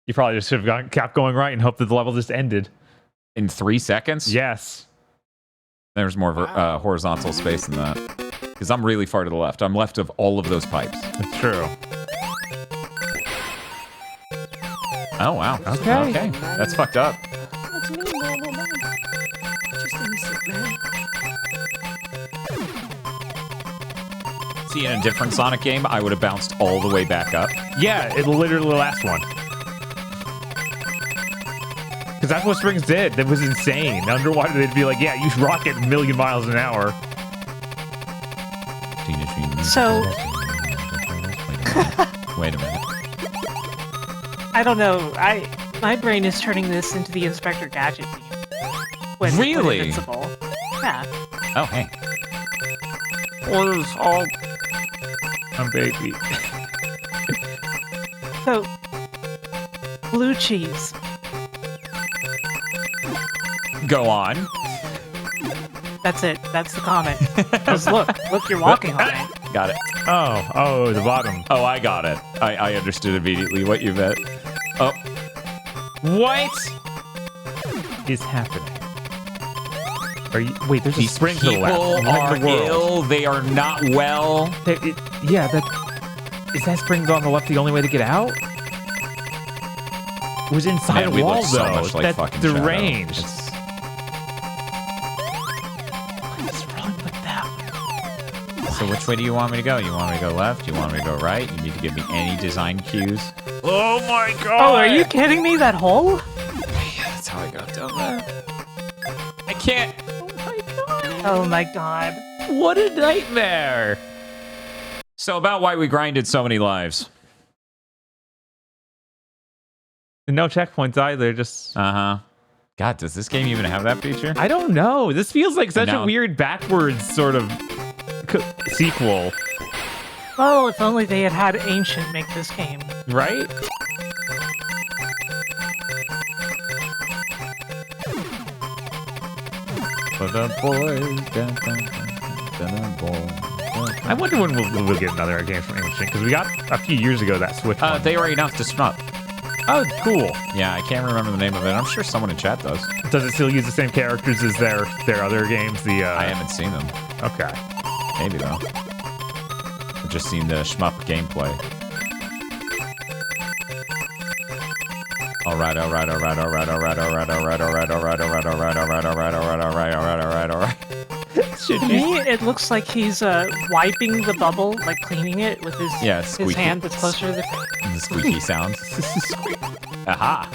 You probably just should have kept going right and hoped that the level just ended. In 3 seconds? Yes. There's more horizontal space than that. Because I'm really far to the left. I'm left of all of those pipes. That's true. Oh, wow. Okay. That's fucked up. That's me, normal man. Just innocent man. See, in a different Sonic game, I would have bounced all the way back up. Yeah, it literally the last one. Because that's what Springs did. That was insane. Underwater, they'd be like, yeah, you rocket a million miles an hour. So, Wait a minute. I don't know. My brain is turning this into the Inspector Gadget theme. When Really? Invincible. Yeah. Oh, hey. What is all... I'm baby. So, blue cheese. Go on. That's it. That's the comment. Because look, you're walking on it. Got it. Oh, the bottom. Oh, I got it. I understood immediately what you meant. Oh. What is happening? Are you... Wait, there's These a spring to the left. people What are in the world? ill. They are not well. Yeah, is that spring on the left the only way to get out? It was inside Man, a we wall, look so though. much like That's fucking Shadow. deranged. It's- What's wrong with that? So which way do you want me to go? You want me to go left? You want me to go right? You need to give me any design cues. Oh my god! Oh, are you kidding me? That hole? Yeah, that's how I got down there. I can't. Oh my god! Oh my god. What a nightmare! So about why we grinded so many lives. No checkpoints either, just... Uh-huh. God, does this game even have that feature? I don't know. This feels like such Now- a weird backwards sort of sequel, Well, if only they had Ancient make this game. right? I wonder when we'll get another game from Ancient, because we got a few years ago that Switch one. They already announced a shmup. Oh, cool. Yeah, I can't remember the name of it. I'm sure someone in chat does. Does it still use the same characters as their other games? I haven't seen them. Okay. Maybe though. I've just seen the shmup gameplay. Alright. To me, it looks like he's wiping the bubble, like cleaning it with his, Yeah, his squeaky. hand that's closer to the... The squeaky sound. Aha!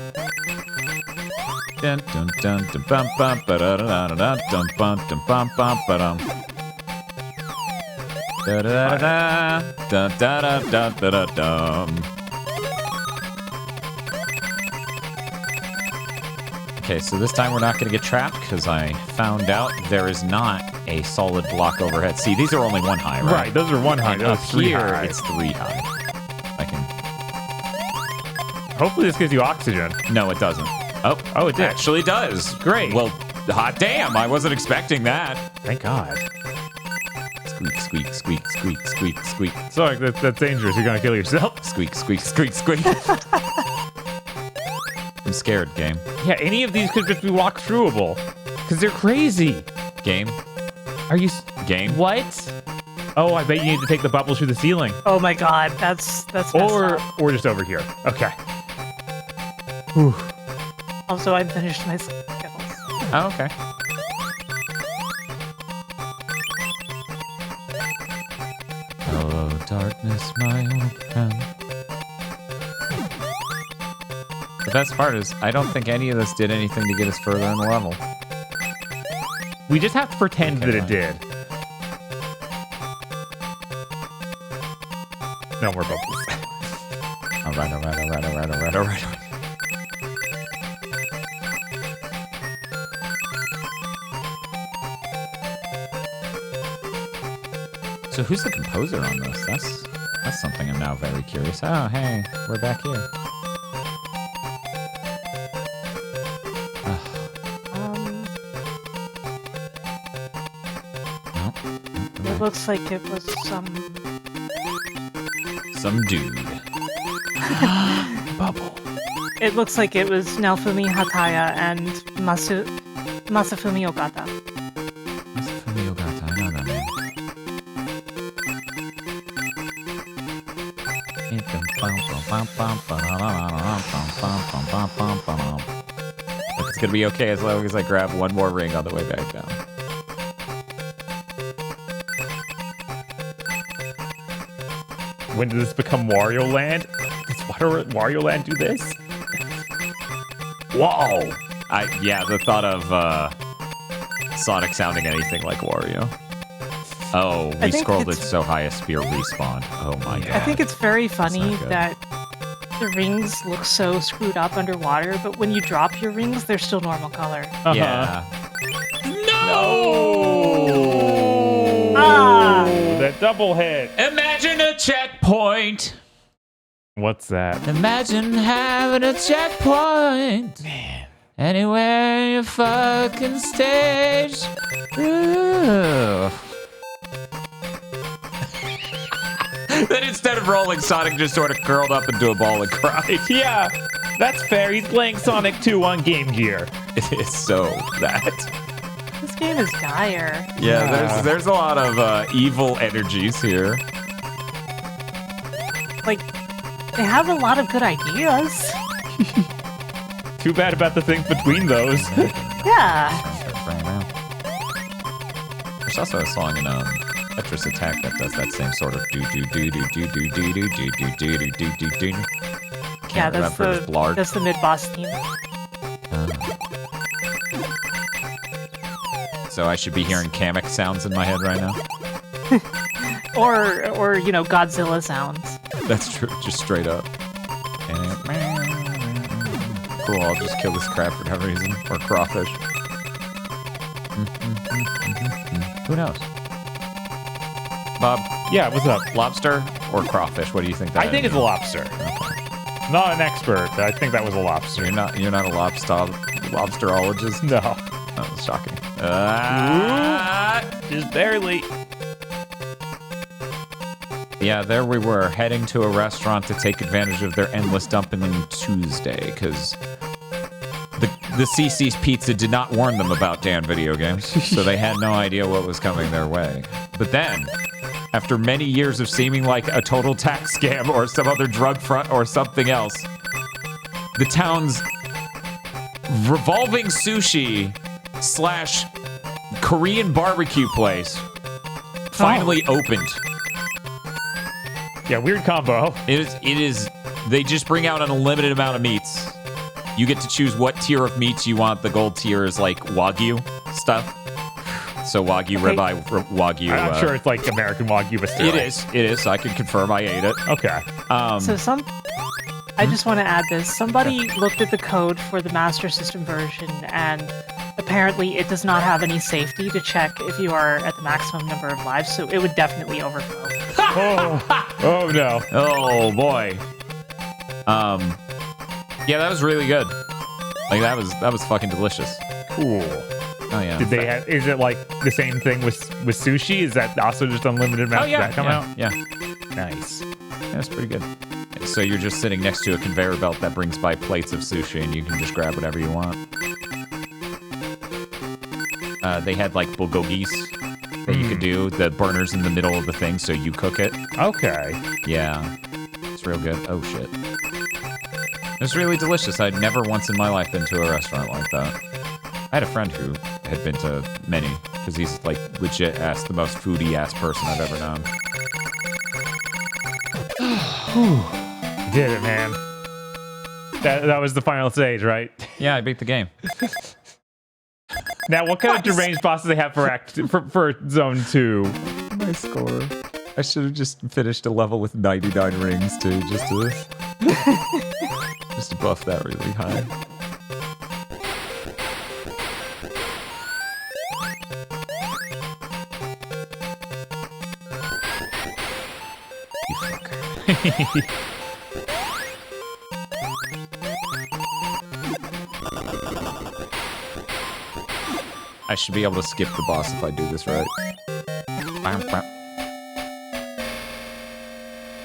Dun dun dun dun bum bum ba da da da da dun bum dum bum bum ba dum. Da da da da da da da da da da. Okay, so this time we're not going to get trapped because I found out there is not a solid block overhead. See, these are only 1 high, right? Right, those are 1 high. And Those up 3 here, high. it's 3 high. I can. Hopefully this gives you oxygen. No, it doesn't. Oh, it did. Actually does. Great. Well, hot damn, I wasn't expecting that. Thank God. Squeak, squeak, squeak, squeak, squeak, squeak. Sorry, that's dangerous. You're gonna kill yourself. Squeak, squeak, squeak, squeak. I'm scared, game. Yeah, any of these could just be walk-throughable. Because they're crazy. Game? Are you... Game? What? Oh, I bet you need to take the bubbles through the ceiling. Oh my god, that's messed up. Or just over here. Okay. Whew. Also, I finished my Skittles. Oh, okay. Hello, darkness, my old friend. The best part is, I don't think any of this did anything to get us further in the level. We just have to pretend that it did. No more bubbles. Alright. So who's the composer on this? That's something I'm now very curious. Oh, hey, we're back here. It looks like it was some dude. Bubble. It looks like it was Naofumi Hataya and Masafumi Ogata. Masafumi Ogata, I know that name. Look, it's gonna be okay as long as I grab one more ring on the way back down. When did this become Wario Land? Does Wario Land do this? Whoa! Yeah, the thought of Sonic sounding anything like Wario. Oh, we scrolled it so high a spear respawned. Oh my god. I think it's very funny not good. that the rings look so screwed up underwater, but when you drop your rings, they're still normal color. Yeah. No! Ah! That double hit. Imagine a checkpoint. What's that? Imagine having a checkpoint. Man. Anywhere you fucking stage. Ooh. Then instead of rolling, Sonic just sort of curled up into a ball and cried. Yeah, that's fair. He's playing Sonic 2 on Game Gear. It is so that. This game is dire. Yeah, there's a lot of evil energies here. Like, they have a lot of good ideas. Too bad about the things between those. Yeah. There's also a song in Tetris Attack that does that same sort of do do do do do do do do do do do do do do do. Yeah, that's the mid-boss theme. So I should be hearing Kamek sounds in my head right now. or you know, Godzilla sounds. That's true, just straight up. Cool, I'll just kill this crab for no reason. Or crawfish. Who knows? Bob? Yeah, what's up? Lobster or crawfish? What do you think that I think it's a lobster. Okay. Not an expert, but I think that was a lobster. You're not a lobsterologist? No. That was shocking. Just barely. Yeah, there we were, heading to a restaurant to take advantage of their endless dumping Tuesday, because the CC's Pizza did not warn them about Dan video games, so they had no idea what was coming their way. But then, after many years of seeming like a total tax scam or some other drug front or something else, the town's revolving sushi / Korean barbecue place finally opened. Yeah, weird combo. It is. They just bring out an unlimited amount of meats. You get to choose what tier of meats you want. The gold tier is like Wagyu stuff. So Wagyu ribeye, Wagyu. I'm sure it's like American Wagyu, but still. It is. It is. I can confirm I ate it. Okay. So I just want to add this. Somebody looked at the code for the Master System version, and apparently it does not have any safety to check if you are at the maximum number of lives, so it would definitely overflow. Oh no. Oh boy. Yeah, that was really good. Like that was fucking delicious. Cool. Oh yeah. Did they have? Is it like the same thing with sushi? Is that also just unlimited amounts? Oh yeah. Does that come out? Yeah. Nice. That's pretty good. So you're just sitting next to a conveyor belt that brings by plates of sushi, and you can just grab whatever you want. They had like bulgogis that you could do. The burner's in the middle of the thing, so you cook it. Okay. Yeah. It's real good. Oh shit. It was really delicious. I'd never once in my life been to a restaurant like that. I had a friend who had been to many, because he's like legit the most foodie-ass person I've ever known. You did it, man. That was the final stage, right? Yeah, I beat the game. Now, what kind of deranged bosses they have for Zone 2? My score. I should have just finished a level with 99 rings too, just to buff that really high. You fucker. I should be able to skip the boss if I do this right.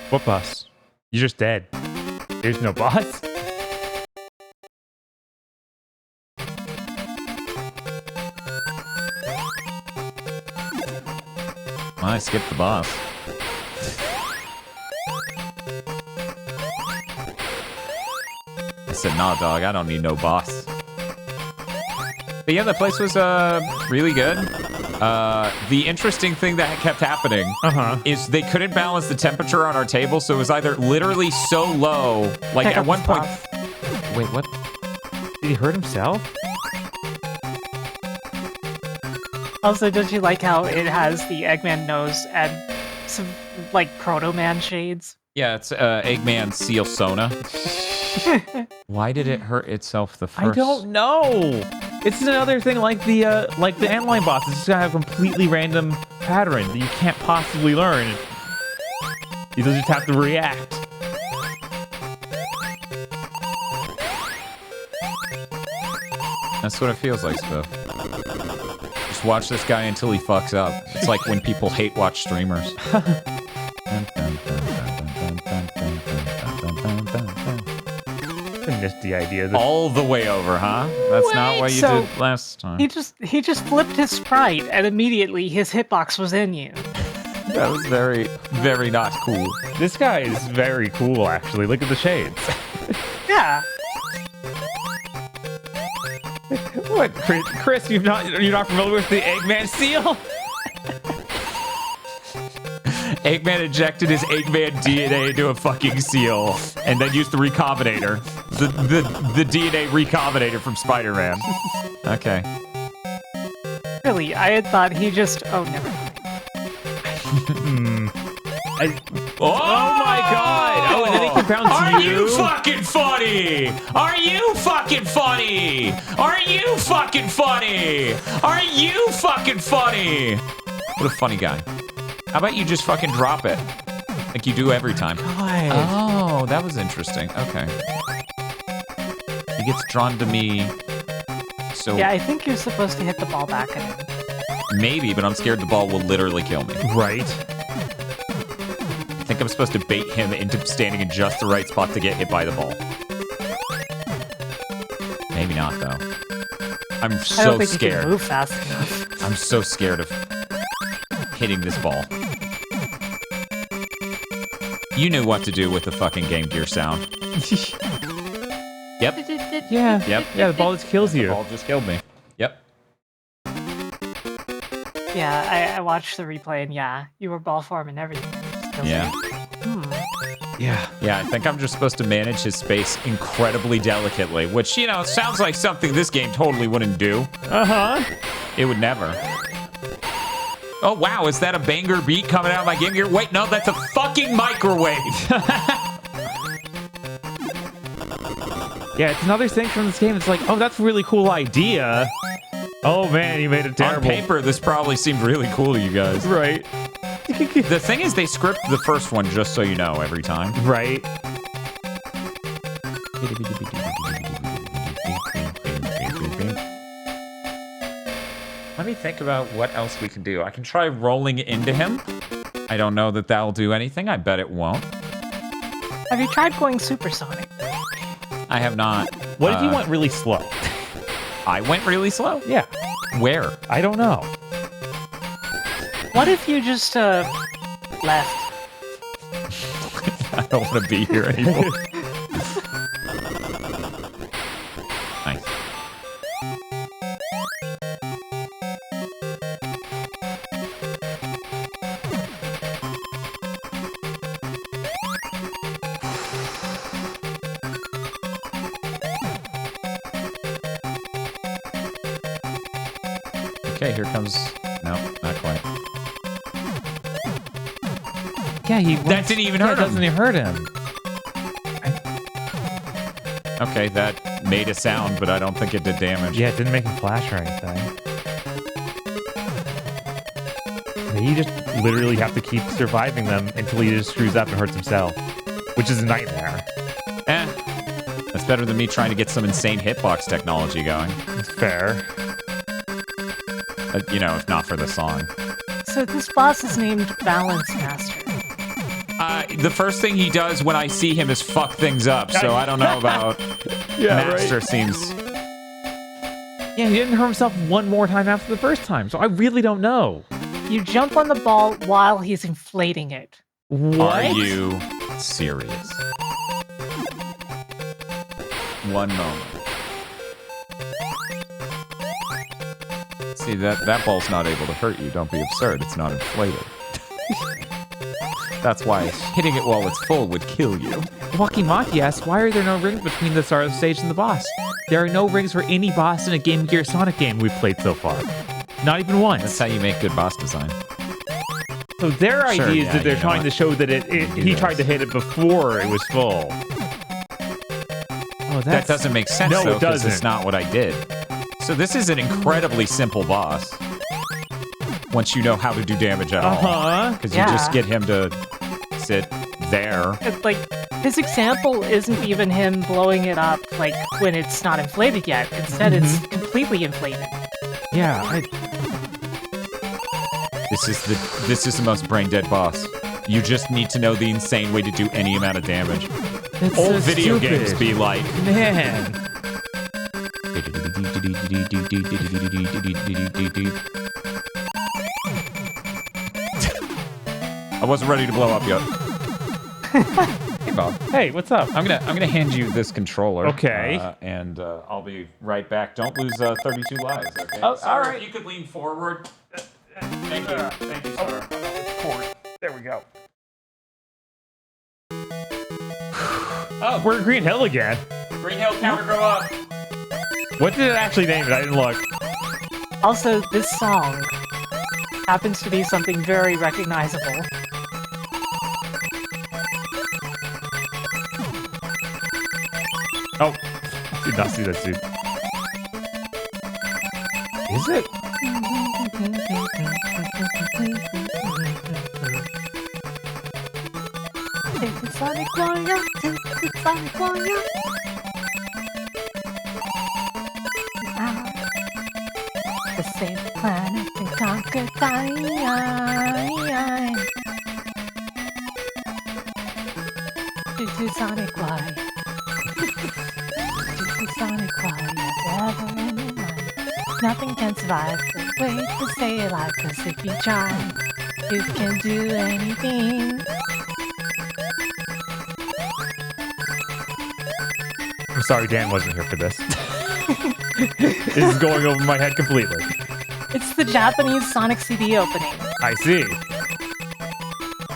What boss? You're just dead. There's no boss? I skipped the boss. I said, nah, dog, I don't need no boss. But yeah, the place was really good. The interesting thing that kept happening is they couldn't balance the temperature on our table, so it was either literally so low, like at one point... Wait, what? Did he hurt himself? Also, don't you like how it has the Eggman nose and some, like, Proto-Man shades? Yeah, it's Eggman Seal Sona. Why did it hurt itself the first? I don't know. It's another thing like the antline boss. It's just gonna have a completely random pattern that you can't possibly learn. You just have to react. That's what it feels like, Spiff. Just watch this guy until he fucks up. It's like when people hate watch streamers. Nifty idea. All the way over, huh? That's not what you did last time. He just flipped his sprite, and immediately his hitbox was in you. That was very, very not cool. This guy is very cool, actually. Look at the shades. Yeah. What, Chris? You're not familiar with the Eggman seal? Eggman injected his Eggman DNA into a fucking seal, and then used the Recombinator, the DNA Recombinator from Spider-Man. Okay. Really, I had thought he just... Oh, never mind. Oh my god! Oh, and then he compounds Are you fucking funny? Are you fucking funny? Are you fucking funny? Are you fucking funny? What a funny guy. How about you just fucking drop it? Like you do every time. God. Oh, that was interesting. Okay. He gets drawn to me. So Yeah, I think you're supposed to hit the ball back at him. maybe, but I'm scared the ball will literally kill me. Right. I think I'm supposed to bait him into standing in just the right spot to get hit by the ball. Maybe not, though. I'm I don't so think you scared. can move fast enough. I'm so scared of hitting this ball. You knew what to do with the fucking Game Gear sound. Yep. Yeah. Yep. Yeah, the ball just kills The you. ball just killed me. Yep. Yeah, I watched the replay, and yeah, you were ball form and everything. Yeah. Yeah. Yeah, I think I'm just supposed to manage his space incredibly delicately, which, you know, sounds like something this game totally wouldn't do. Uh-huh. It would never. Oh, wow, is that a banger beat coming out of my Game Gear? Wait, no, that's a fucking microwave. Yeah, it's another thing from this game. It's like, oh, that's a really cool idea. Oh, man, you made it terrible. On paper, this probably seemed really cool to you guys. Right. The thing is, they script the first one, just so you know, every time. Right. Let me think about what else we can do. I can try rolling into him. I don't know that that'll do anything. I bet it won't. Have you tried going supersonic? I have not. What if you went really slow? I went really slow? Yeah. Where? I don't know. What if you just left? I don't want to be here anymore. Nice. Okay, here comes... No, not quite. Yeah, that didn't even hurt him. Doesn't even hurt him. Okay, that made a sound, but I don't think it did damage. Yeah, it didn't make him flash or anything. You just literally have to keep surviving them until he just screws up and hurts himself, which is a nightmare. That's better than me trying to get some insane hitbox technology going. It's fair. You know, if not for the song. So this boss is named Balance Master. The first thing he does when I see him is fuck things up, so I don't know about Master. Right. Seems... Yeah, he didn't hurt himself one more time after the first time, so I really don't know. You jump on the ball while he's inflating it. What? Are you serious? One moment. See, that ball's not able to hurt you. Don't be absurd. It's not inflated. That's why hitting it while it's full would kill you. Walkie Maki asks, why are there no rings between the start of the stage and the boss? There are no rings for any boss in a Game Gear Sonic game we've played so far. Not even once. That's how you make good boss design. So their idea is that they're trying to show that he tried to hit it before it was full. Oh, that doesn't make sense, though, because it's not what I did. So this is an incredibly simple boss. Once you know how to do damage at all. Because you just get him to sit there. Like, his example isn't even him blowing it up, like, when it's not inflated yet. Instead, it's completely inflated. Yeah, This is the most brain-dead boss. You just need to know the insane way to do any amount of damage. That's Old so video stupid. games be like... Man. I wasn't ready to blow up yet. Hey, Bob. Hey, what's up? I'm gonna hand you this controller. Okay. And I'll be right back. Don't lose 32 lives. Okay. Oh, Sorry, all right. If you could lean forward. Thank you. Thank you, sir. There we go. Oh, we're in Green Hill again. Green Hill counter grow up. What did it actually name it? I didn't look. Also, this song happens to be something very recognizable. Oh, did not see that suit. Is it? Take the Sonic Warrior, take the Sonic Warrior. To save the planet and conquer time. To Sonic Warrior. To Sonic Warrior, forever and in life. Nothing can survive the way to stay alive, 'cause if you try, you can do anything. I'm sorry Dan wasn't here for this. This is going over my head completely. It's the Japanese Sonic CD opening. I see.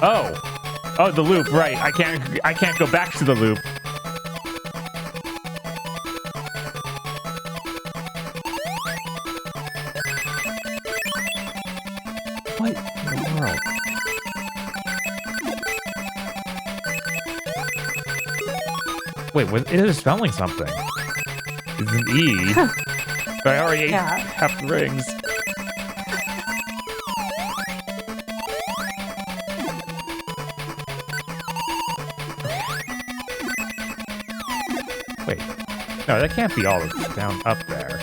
Oh, the loop, right. I can't go back to the loop. What in the world? Wait, it is spelling something. It's an E. But I already ate half the rings. Wait. No, that can't be all that's down up there.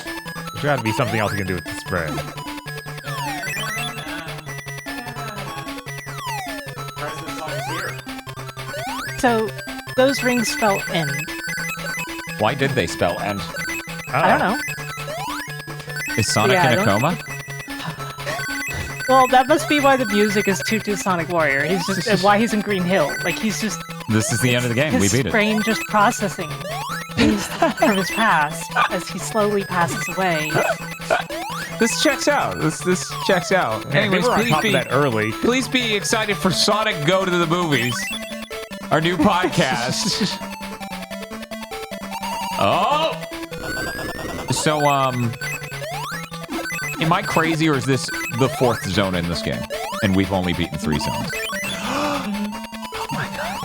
There's gotta be something else you can do with the spray. So, those rings spell end. Why did they spell end? I don't know. Is Sonic in a coma? Well, that must be why the music is Tutu Sonic Warrior. He's just why he's in Green Hill. Like he's just. This is the end of the game. We beat it. His brain just processing things from his past as he slowly passes away. This checks out. This checks out. Anyways, please be excited for Sonic Go to the Movies, our new podcast. Oh! So, am I crazy or is this the 4th zone in this game? And we've only beaten 3 zones. Oh my god.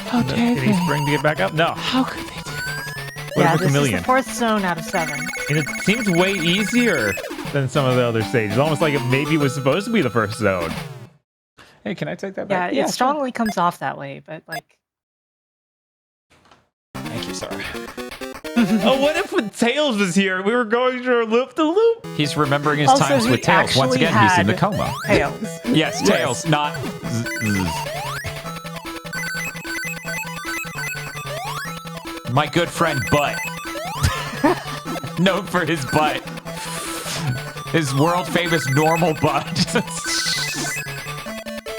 How dare did he spring to get back up? No. How could they do this? What This is the 4th zone out of 7. And it seems way easier than some of the other stages. Almost like it maybe was supposed to be the first zone. Hey, can I take that back? Yeah, it strongly comes off that way, but like... Thank you, sorry. Oh, what if when Tails was here, we were going through a loop-de-loop? He's remembering his times with Tails. Once again, he's in the coma. Tails. Yes, Tails, not... My good friend Butt. Known for his butt. His world-famous normal butt.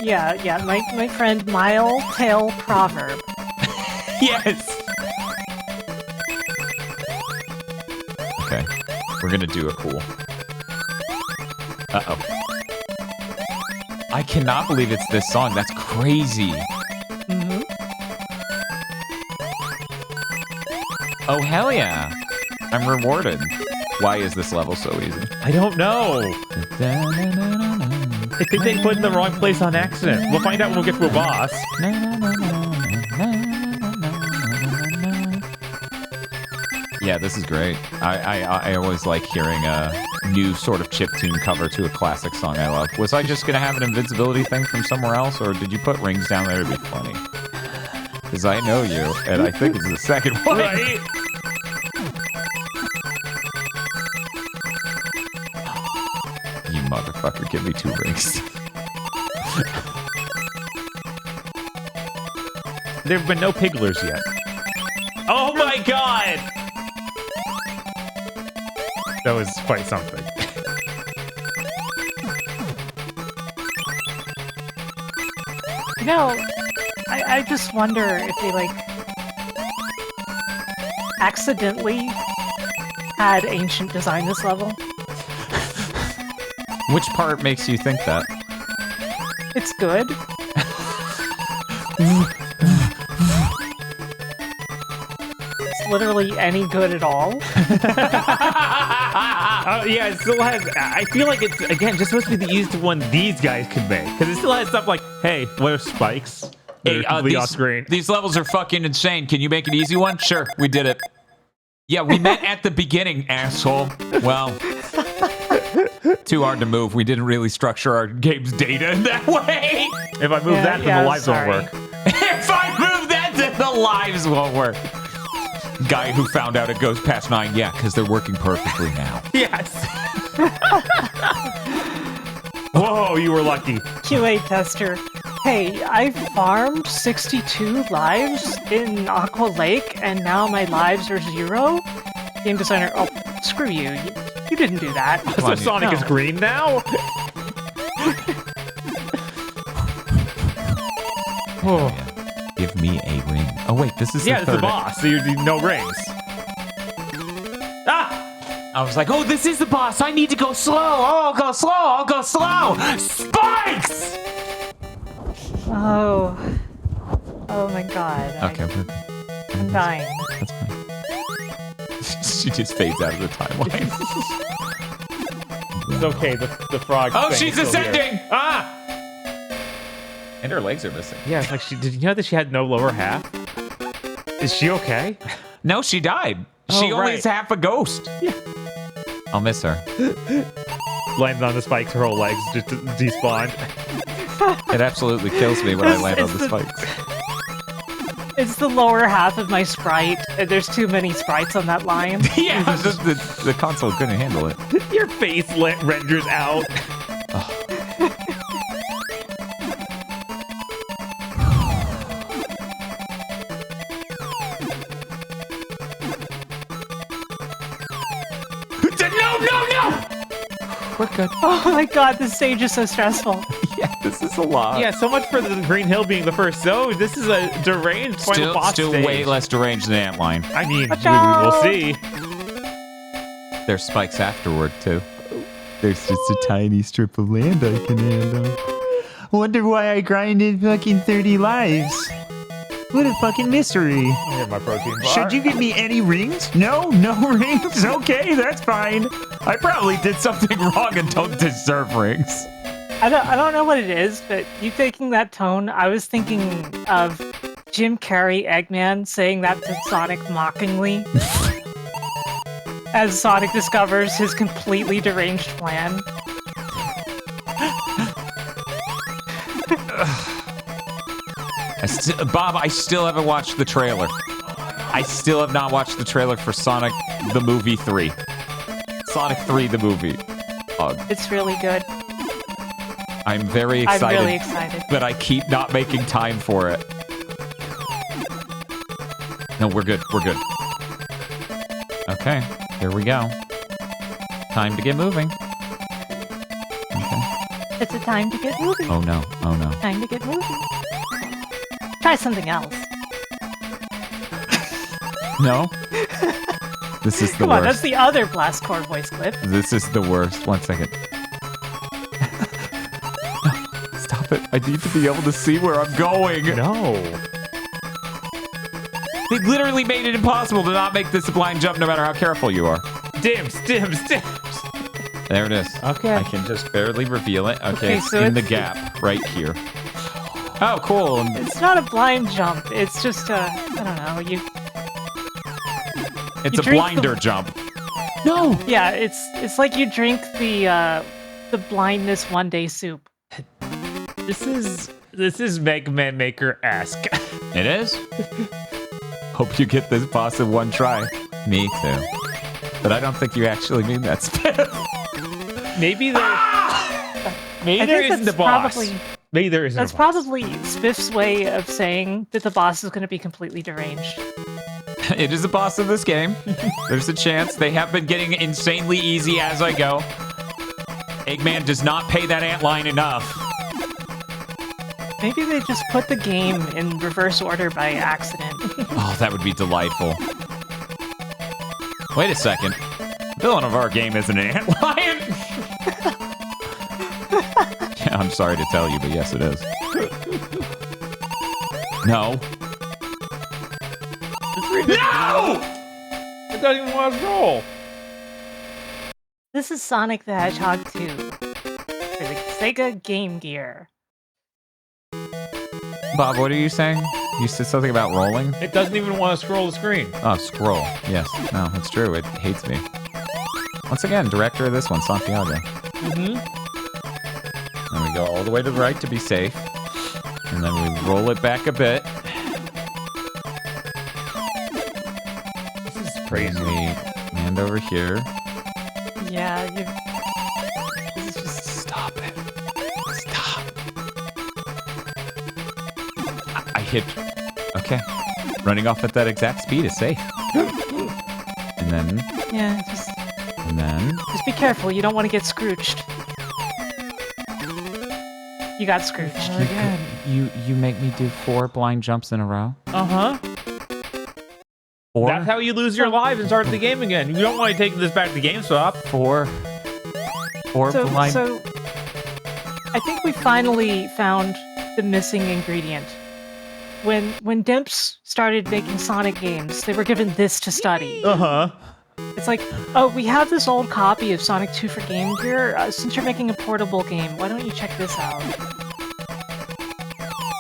Yeah, my friend Mile Tail Proverb. Yes! Okay, we're gonna do it cool. Uh-oh. I cannot believe it's this song. That's crazy. Mm-hmm. Oh, hell yeah. I'm rewarded. Why is this level so easy? I don't know. I think they put it in the wrong place on accident. We'll find out when we get to a boss. Yeah, this is great. I always like hearing a new sort of chiptune cover to a classic song I love. Was I just going to have an invincibility thing from somewhere else, or did you put rings down there to be funny? Because I know you, and I think it's the second one. Right? You motherfucker, give me 2 rings. There have been no Pigglers yet. Oh my god! That was quite something. You know, I just wonder if they, like, accidentally had Ancient design this level. Which part makes you think that? It's good. It's literally any good at all. Yeah, it still has... I feel like it's, again, just supposed to be the easiest one these guys can make. Because it still has stuff like, hey, what are spikes? Hey, off screen. These levels are fucking insane. Can you make an easy one? Sure, we did it. Yeah, we met at the beginning, asshole. Well, too hard to move. We didn't really structure our game's data in that way. If I move that, then the lives won't work. If I move that, then the lives won't work. Guy who found out it goes past 9. Yeah, because they're working perfectly now. Yes. Whoa, you were lucky. QA tester. Hey, I farmed 62 lives in Aqua Lake, and now my lives are 0? Game designer, oh, screw you. You didn't do that. So Sonic is green now? Oh. Yeah. Give me a ring. Oh, wait, this is the third. It's the boss, so you need no rings. Ah! I was like, oh, this is the boss. I need to go slow. Oh, I'll go slow. I'll go slow. Spikes! Oh. Oh my god. Okay, I'm dying. That's fine. She just fades out of the timeline. okay. The frog. Oh, thing she's is still ascending! here. Ah! And her legs are missing. Yeah, it's like did you know that she had no lower half? Is she okay? No, she died. She Oh, only right. is half a ghost. Yeah. I'll miss her. Landed on the spikes, her whole legs just despawned. It absolutely kills me when I land on the spikes. It's the lower half of my sprite. And there's too many sprites on that line. Yeah, the console couldn't handle it. Your face renders out. No! We're good. Oh my god, this stage is so stressful. Yeah, this is a lot. Yeah, so much for the Green Hill being the first zone. This is a deranged final boss Still stage. way less deranged than Antline. I mean, Watch we will out! see. There's spikes afterward, too. There's just a tiny strip of land I can handle. Wonder why I grinded fucking 30 lives. What a fucking mystery. I have my protein bar. Should you give me any rings? No rings? Okay, that's fine. I probably did something wrong and don't deserve rings. I don't know what it is, but you taking that tone, I was thinking of Jim Carrey Eggman saying that to Sonic mockingly. As Sonic discovers his completely deranged plan. Bob, I still haven't watched the trailer. I still have not watched the trailer for Sonic the Movie 3. Sonic 3 the movie. It's really good. I'm very excited. I'm really excited. But I keep not making time for it. No, we're good. We're good. Okay, here we go. Time to get moving. Okay. It's a time to get moving. Oh no. Oh no. Time to get moving. Try something else. No? This is the Come worst. on, that's the other Blast Core voice clip. This is the worst. 1 second. No, stop it. I need to be able to see where I'm going. No. They literally made it impossible to not make this a blind jump no matter how careful you are. Dims. There it is. Okay. I can just barely reveal it. Okay, Okay, it's so in the it's- gap right here. Oh, cool. It's not a blind jump. It's just a, I don't know, It's you a drink blinder the- jump. No. yeah, it's like you drink the blindness one day soup. This is Mega Man Maker-esque. It is? Hope you get this boss in one try. Me too. But I don't think you actually mean that, Spiff. Maybe there. Maybe I there think isn't that's a boss. probably- Maybe there isn't. That's a boss. probably Spiff's way of saying that the boss is going to be completely deranged. It is a boss of this game. There's a chance. They have been getting insanely easy as I go. Eggman does not pay that antline enough. Maybe they just put the game in reverse order by accident. Oh, that would be delightful. Wait a second. The villain of our game is an antlion? Yeah, I'm sorry to tell you, but yes, it is. No. No! It doesn't even want to roll. This is Sonic the Hedgehog 2 for the Sega Game Gear. Bob, what are you saying? You said something about rolling? It doesn't even want to scroll the screen. Oh, scroll. Yes. No, it's true. It hates me. Once again, director of this one, Santiago. Mm-hmm. And we go all the way to the right to be safe. And then we roll it back a bit. This is And crazy. we land over here. Yeah, this is just... Stop it. Stop. I hit... Okay. Running off at that exact speed is safe. And then... Yeah, And then... just be careful. You don't want to get scrooched. You got scrooched. Again. You make me do 4 blind jumps in a row? Uh-huh. 4? That's how you lose your lives and start the game again. You don't want to take this back to GameStop. 4 blind... So, I think we finally found the missing ingredient. When Dimps started making Sonic games, they were given this to study. Uh-huh. It's like, oh, we have this old copy of Sonic 2 for Game Gear. Since you're making a portable game, why don't you check this out?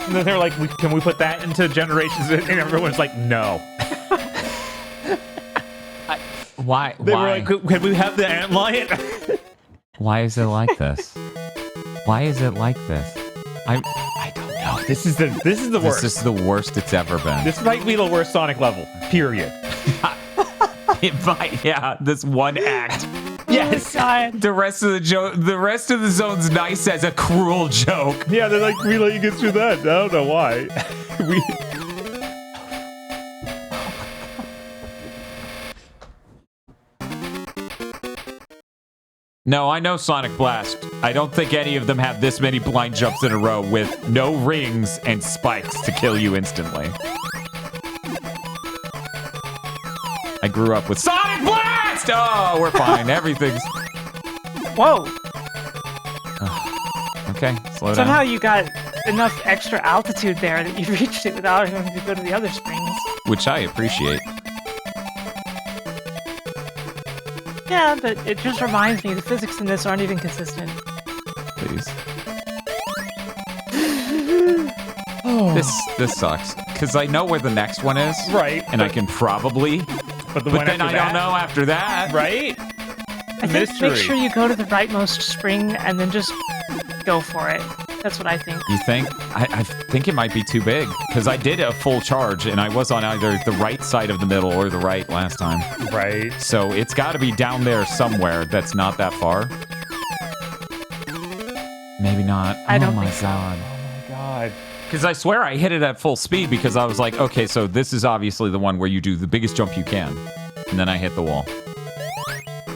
And then they're like, can we put that into Generations? And everyone's like, no. Why? They were like, can we have the antlion? Why is it like this? Why is it like this? I don't know. This is the worst. This is the worst it's ever been. This might be the worst Sonic level. Period. It might, yeah. This one act. Yes. Oh, The rest of the zone's nice as a cruel joke. Yeah, they're like, we let you get through that. I don't know why. No, I know Sonic Blast. I don't think any of them have this many blind jumps in a row with no rings and spikes to kill you instantly. I grew up with Sonic Blast! Oh, we're fine. Everything's... Whoa! Okay, slow down. Somehow you got enough extra altitude there that you reached it without having to go to the other springs. Which I appreciate. Yeah, but it just reminds me the physics in this aren't even consistent. Please. This sucks. Because I know where the next one is. Right. And I can probably... But then I don't know after that. Right? I think make sure you go to the rightmost spring and then just go for it. That's what I think. You think? I think it might be too big. Because I did a full charge, and I was on either the right side of the middle or the right last time. Right. So it's got to be down there somewhere that's not that far. Maybe not. I don't think so. Oh my god. Because I swear I hit it at full speed because I was like, okay, so this is obviously the one where you do the biggest jump you can. And then I hit the wall.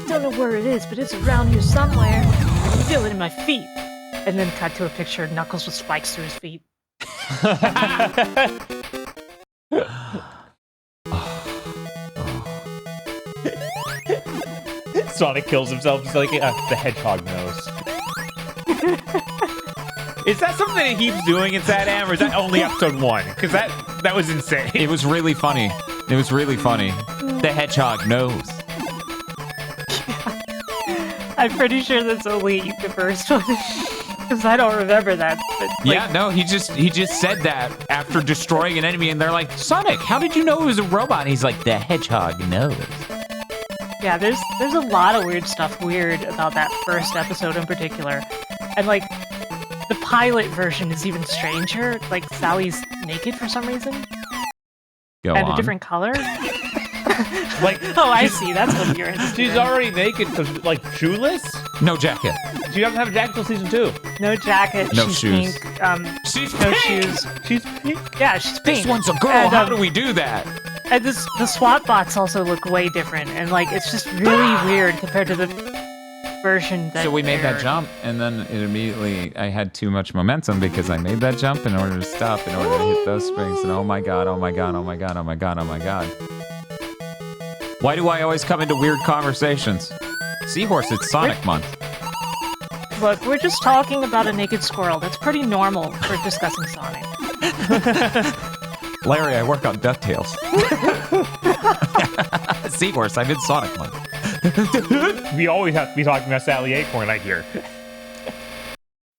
Don't know where it is, but it's around here somewhere. I can feel it in my feet. And then cut to a picture of Knuckles with spikes through his feet. Sonic kills himself. He's like, the hedgehog knows. Is that something that he keeps doing in Sad Am, or is that only episode 1? Because that was insane. It was really funny. It was really funny. The hedgehog knows. I'm pretty sure that's only the first one. Because I don't remember that. But, like, yeah, no, he just said that after destroying an enemy, and they're like, Sonic, how did you know it was a robot? And he's like, the hedgehog knows. Yeah, there's a lot of weird stuff about that first episode in particular. And like, the pilot version is even stranger. Like, Sally's naked for some reason. Go and on. a different color. Like, oh, I see. That's what you're interested She's in. already naked, so like shoeless? No jacket. She doesn't have a jacket till season 2. No jacket. No she's shoes. Pink. She's no pink! shoes. She's pink. Yeah, she's pink. This one's a girl. And, How do we do that? And the SWAT bots also look way different, and like it's just really weird compared to the version that. So we made that aired. jump, and then it immediately, I had too much momentum because I made that jump in order to stop, in order to hit those springs, and oh my god, oh my god, oh my god, oh my god, oh my god. Why do I always come into weird conversations? Seahorse, it's Sonic Month. Look, we're just talking about a naked squirrel. That's pretty normal for discussing Sonic. Larry, I work on DuckTales. Seahorse, I'm in Sonic Month. We always have to be talking about Sally Acorn, I hear.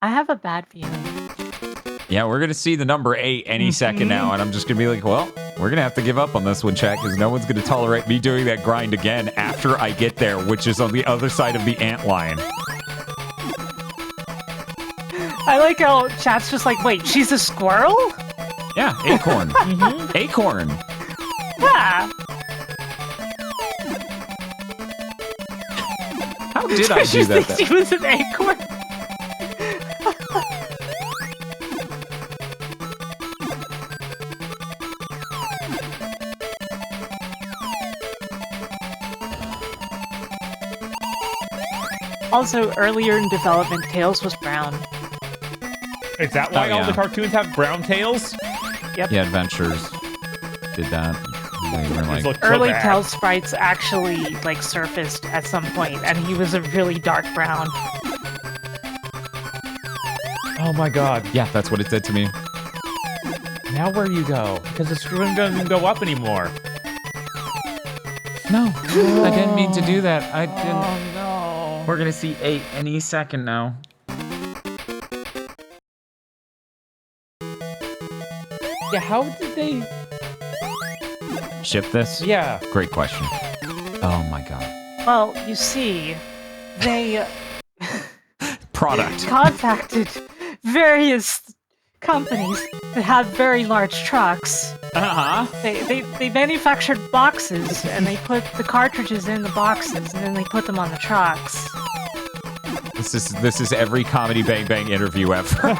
I have a bad feeling. Yeah, we're going to see the number 8 any second now, and I'm just going to be like, well, we're going to have to give up on this one, chat, because no one's going to tolerate me doing that grind again after I get there, which is on the other side of the antlion. I like how chat's just like, wait, she's a squirrel? Yeah, Acorn. Acorn. Yeah. How did I do that? She was an acorn. Also, earlier in development, Tails was brown. Is that why Oh, all yeah. the cartoons have brown tails? Yep. Yeah, Adventures did that. They were like, These look so Early bad. Tails sprites actually like surfaced at some point, and he was a really dark brown. Oh my god. yeah, that's what it did to me. Now where you go? Because the screen doesn't go up anymore. No, I didn't mean to do that. I didn't. Oh no. We're gonna see 8 any second now. Yeah, how did they Ship this? Yeah. Great question. Oh my god. Well, you see, they Product. contacted various companies that have very large trucks. Uh-huh. They manufactured boxes, and they put the cartridges in the boxes, and then they put them on the trucks. This is every Comedy Bang Bang interview ever.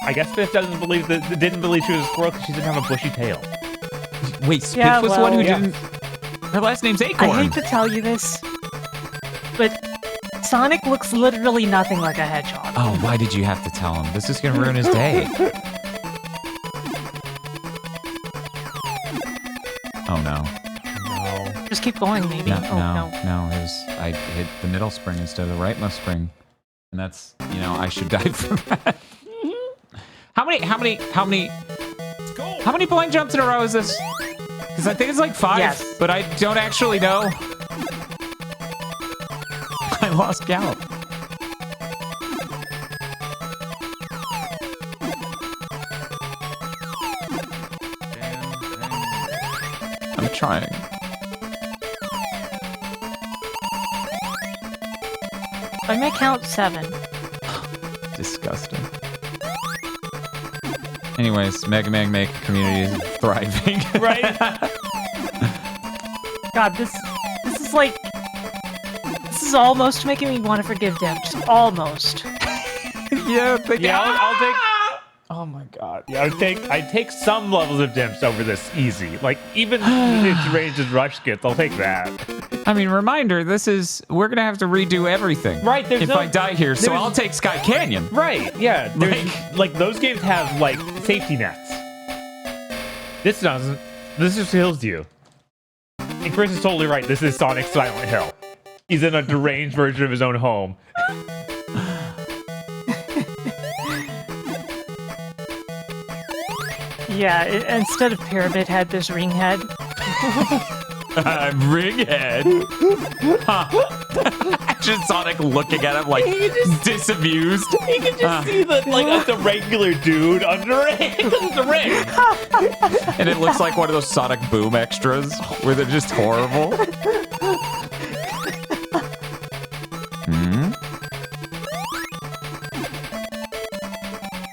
I guess Spiff didn't believe she was a squirrel because she didn't have a bushy tail. Wait, Spiff Yeah, was the one who well, didn't... Her last name's Acorn. I hate to tell you this, but Sonic looks literally nothing like a hedgehog. Oh, why did you have to tell him? This is gonna ruin his day. Oh no. No. Just keep going, maybe. No, Oh, no. It was, I hit the middle spring instead of the rightmost spring. And that's, I should die from that. How many blind jumps in a row is this? Because I think it's like 5, Yes. but I don't actually know. I lost count. I'm trying. I may count 7. Disgusting. Anyways, Mega Man Maker community is thriving. Right? God, this is like... This is almost making me want to forgive Dev. Just almost. Yeah, I'll take. Oh my god. Yeah, I'd take some levels of dimps over this easy. Like even its range as rush skits, I'll take that. I mean, reminder, we're gonna have to redo everything. Right, if I die here, so there's- I'll take Sky Canyon. Right, yeah. There's like those games have like safety nets. This doesn't. This just heals you. And Chris is totally right. This is Sonic Silent Hill. He's in a deranged version of his own home. Yeah, instead of Pyramid Head, there's Ring Head. Ringhead. Just Sonic looking at him like disamused. You can just see that like a regular dude under it. It's a ring. And it looks like one of those Sonic Boom extras where they're just horrible.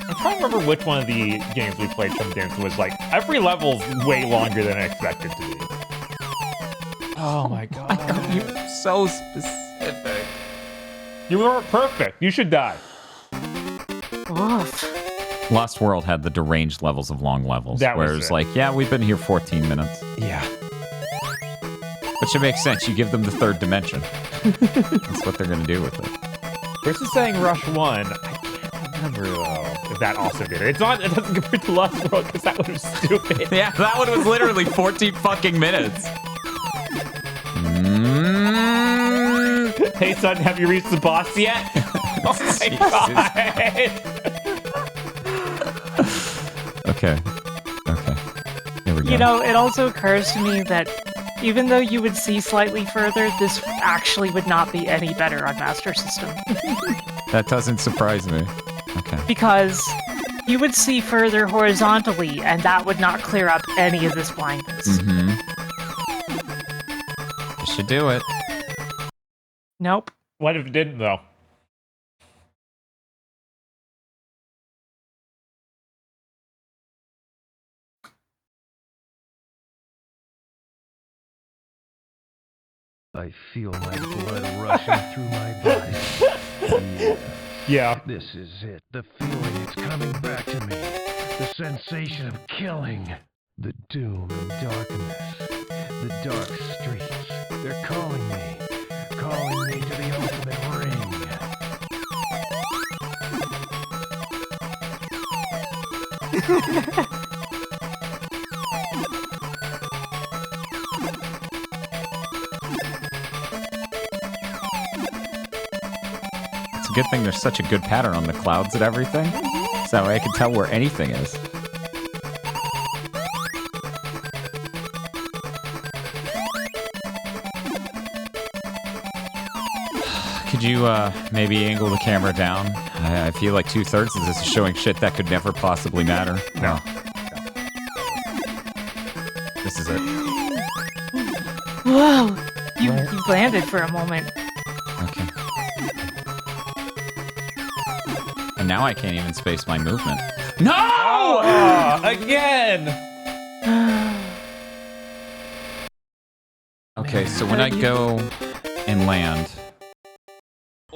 I'm trying to remember which one of the games we played from Dimps was like every level's way longer than I expected to be. Oh my god. You're so specific. You weren't perfect. You should die. Oof. Lost World had the deranged levels of long levels. That was where it's it. like, yeah, we've been here 14 minutes. Yeah. Which it makes sense. You give them the third dimension. That's what they're going to do with it. Chris is saying Rush 1. I can't remember though if that also did it. It doesn't compare to Lost World because that one was stupid. Yeah, that one was literally 14 fucking minutes. Hey son, have you reached the boss yet? Oh my god. Okay. Here we go. It also occurs to me that even though you would see slightly further, this actually would not be any better on Master System. That doesn't surprise me. Okay. Because you would see further horizontally, and that would not clear up any of this blindness. Mm-hmm. This should do it. Nope. What if it didn't though? I feel my blood rushing through my body. Yeah. This is it. The feeling, it's coming back to me. The sensation of killing. The doom and darkness. The dark streets. They're calling me. Calling me to the ultimate ring. It's a good thing there's such a good pattern on the clouds and everything. So that way I can tell where anything is. Could you maybe angle the camera down? I feel like 2/3 of this is showing shit that could never possibly matter. No. This is it. Whoa! You landed for a moment. Okay. And now I can't even space my movement. No! Again! Okay, so when I go and land...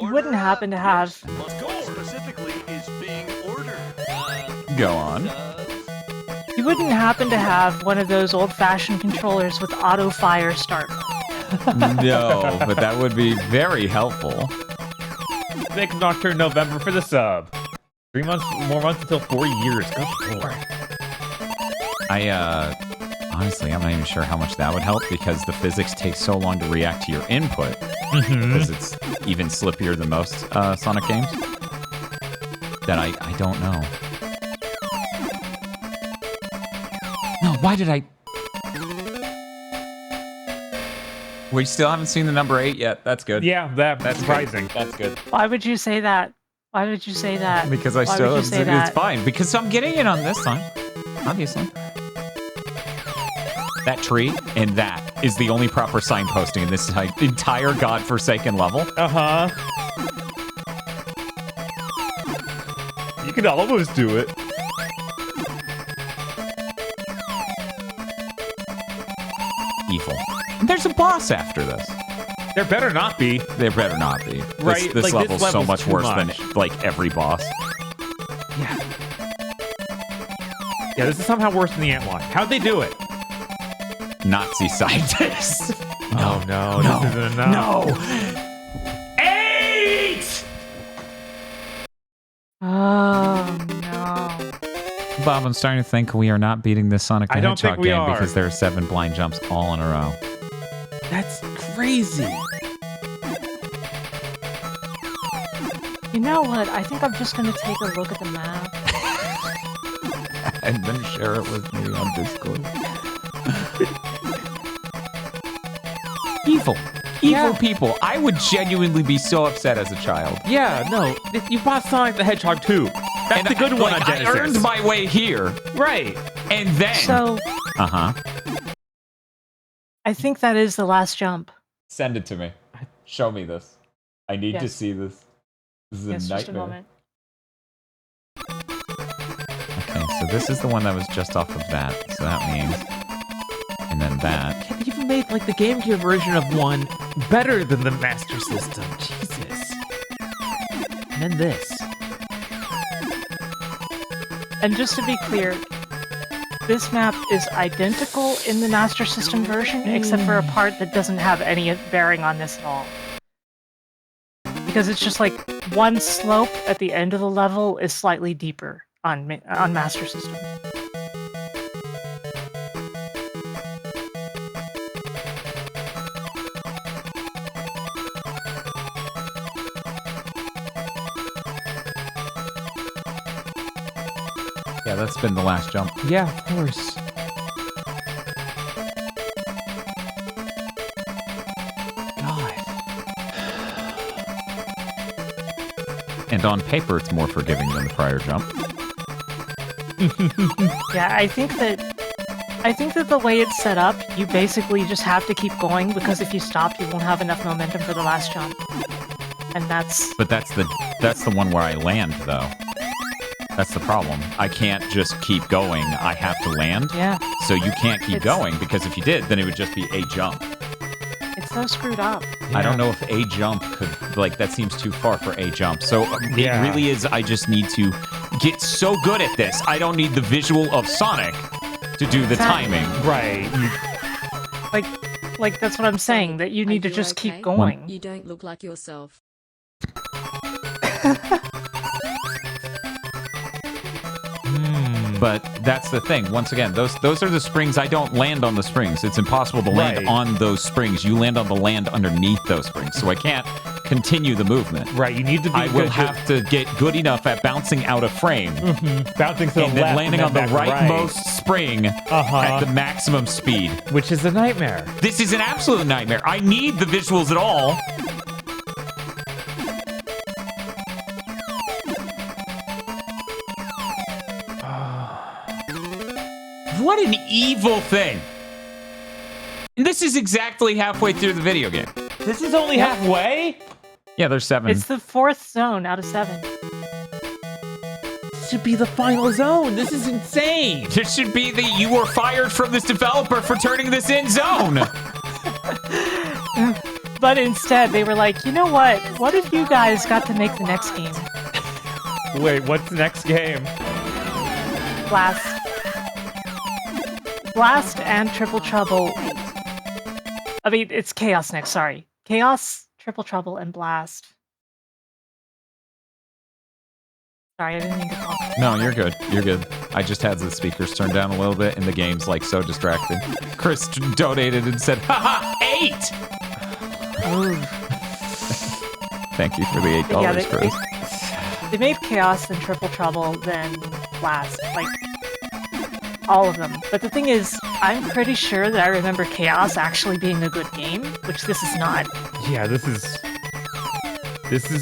You wouldn't happen to have... What specifically is being ordered? Go on. You wouldn't happen to have one of those old-fashioned controllers with auto fire start. No, but that would be very helpful. Thanks, Nocturne November, for the sub. 3 months, more months until 4 years. Good lord. Honestly, I'm not even sure how much that would help because the physics take so long to react to your input. Because it's even slippier than most Sonic games. That I don't know. No, why did I... We still haven't seen the number 8 yet. That's good. Yeah, that's surprising. Good. That's good. Why would you say that? Why would you say that? Because Why would you say that? it's fine. Because I'm getting it on this time. Obviously. That tree and that is the only proper signposting in this entire godforsaken level. Uh-huh. You can almost do it. Evil. There's a boss after this. There better not be. There better not be. Right, This like, level's this so level's much too worse much. than, like, every boss. Yeah. Yeah, this is somehow worse than the Antlion. How'd they do it? Nazi scientists. Oh, no. This isn't enough. No. 8! Oh, no. Bob, I'm starting to think we are not beating this Sonic the I don't think Hedgehog we game are. because there are 7 blind jumps all in a row. That's crazy. You know what? I think I'm just going to take a look at the map. And then share it with me on Discord. Evil people. I would genuinely be so upset as a child. Yeah, no. You bought Sonic the Hedgehog 2. That's the good one on Genesis. I earned my way here. Right. And then... So, Uh-huh. I think that is the last jump. Send it to me. Show me this. I need to Yes. see this. This is Yes, a just a nightmare. moment. Okay, so this is the one that was just off of that. So that means... And then that. They even made, like, the Game Gear version of one better than the Master System. Jesus. And then this. And just to be clear, this map is identical in the Master System version, except for a part that doesn't have any bearing on this at all. Because it's just like one slope at the end of the level is slightly deeper on Master System. Yeah, that's been the last jump. Yeah, of course. And on paper, it's more forgiving than the prior jump. Yeah, I think that the way it's set up, you basically just have to keep going because if you stop, you won't have enough momentum for the last jump. And that's... But that's the one where I land, though. That's the problem. I can't just keep going. I have to land. Yeah. So you can't keep going, because if you did, then it would just be a jump. It's so screwed up. I don't know if a jump could, like, that seems too far for a jump. So Yeah. it really is, I just need to get so good at this. I don't need the visual of Sonic to do the timing. Right. Like that's what I'm saying, that you need to just keep going. You don't look like yourself. But that's the thing. Once again, those are the springs. I don't land on the springs. It's impossible to land Right. on those springs. You land on the land underneath those springs. So I can't continue the movement. Right, you need to be I will have to get good enough at bouncing out of frame. Bouncing to the and left then landing and on the then rightmost spring at the maximum speed. Which is a nightmare. This is an absolute nightmare. I need the visuals at all. What an evil thing. And this is exactly halfway through the video game. This is only halfway? Yeah, there's 7. It's the 4th zone out of 7. This should be the final zone. This is insane. This should be the you were fired from this developer for turning this in zone. But instead, they were like, you know what? What if you guys got to make the next game? Wait, what's the next game? Blast and Triple Trouble. I mean, it's Chaos next, sorry. Chaos, Triple Trouble, and Blast. Sorry, I didn't mean to talk. No, you're good. You're good. I just had the speakers turned down a little bit, and the game's like so distracted. Chris donated and said, haha, 8! Thank you for the $8, Chris. They made Chaos, then Triple Trouble, then Blast. Like, all of them. But the thing is, I'm pretty sure that I remember Chaos actually being a good game, which this is not. Yeah, this is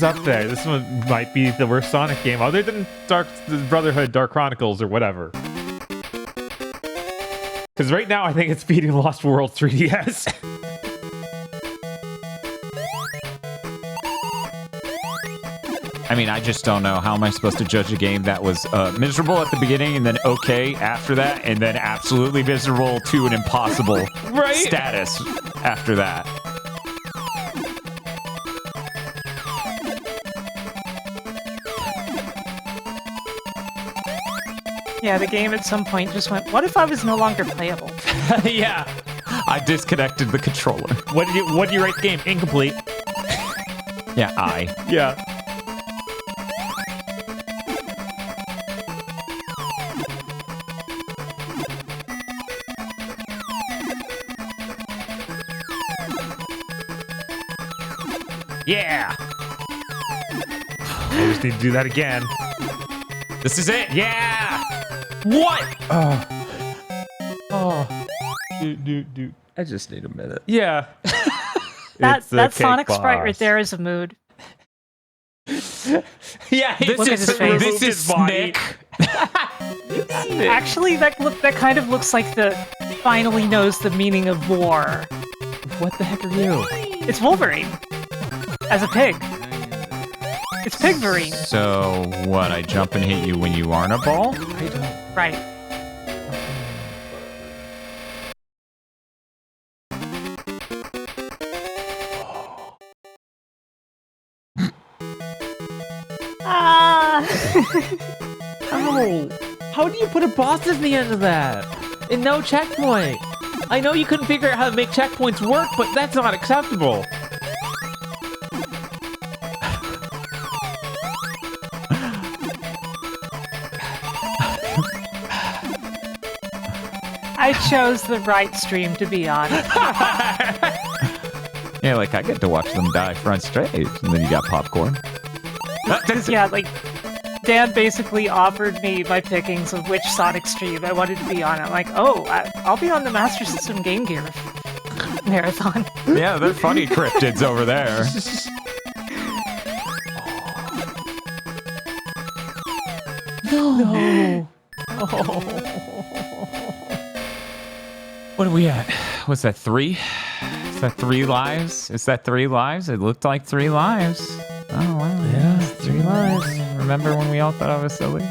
up there. This one might be the worst Sonic game, other than Brotherhood, Dark Chronicles, or whatever. Because right now, I think it's beating Lost World 3DS. I mean, I just don't know. How am I supposed to judge a game that was miserable at the beginning and then okay after that, and then absolutely miserable to an impossible status after that? Yeah, the game at some point just went, what if I was no longer playable? Yeah. I disconnected the controller. What do you rate the game? Incomplete. Yeah, Yeah. Yeah! I just need to do that again. This is it. Yeah! What? Oh. Dude. I just need a minute. Yeah. That Sonic sprite right there is a mood. Yeah, this is Nick. Actually, that kind of looks like the finally knows the meaning of war. What the heck are you? It's Wolverine. As a pig. It's Pigverine. So, what, I jump and hit you when you aren't a ball? I don't. Right. Oh, how do you put a boss at the end of that? And no checkpoint. I know you couldn't figure out how to make checkpoints work, but that's not acceptable. I chose the right stream to be on. Yeah, like I get to watch them die front straight, and then you got popcorn. Yeah, like Dan basically offered me my pickings of which Sonic stream I wanted to be on. I'm like, oh, I'll be on the Master System Game Gear marathon. Yeah, they're funny cryptids over there. No. What are we at? What's that, 3? Is that 3 lives? Is that 3 lives? It looked like 3 lives. Oh, wow. Yeah, 3 lives. Remember when we all thought I was silly?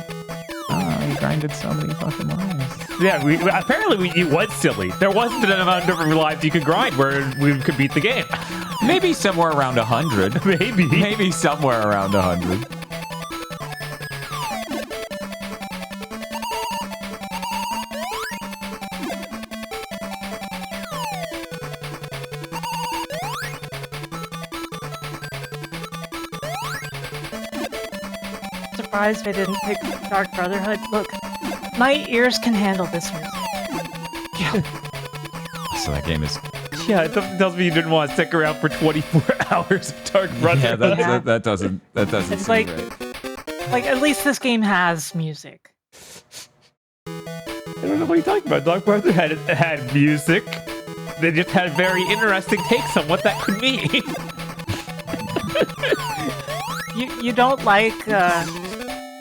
Oh, you grinded so many fucking lives. Yeah, apparently it was silly. There wasn't an amount of lives you could grind where we could beat the game. Maybe somewhere around 100. Maybe. Maybe somewhere around 100. Surprised I didn't pick Dark Brotherhood. Look, my ears can handle this music. So that game is Yeah, something tells me you didn't want to stick around for 24 hours of Dark Brotherhood. Yeah, that doesn't It's seem like- right. Like, at least this game has music. I don't know what you're talking about. Dark Brotherhood had music. They just had very interesting takes on what that could mean. You don't like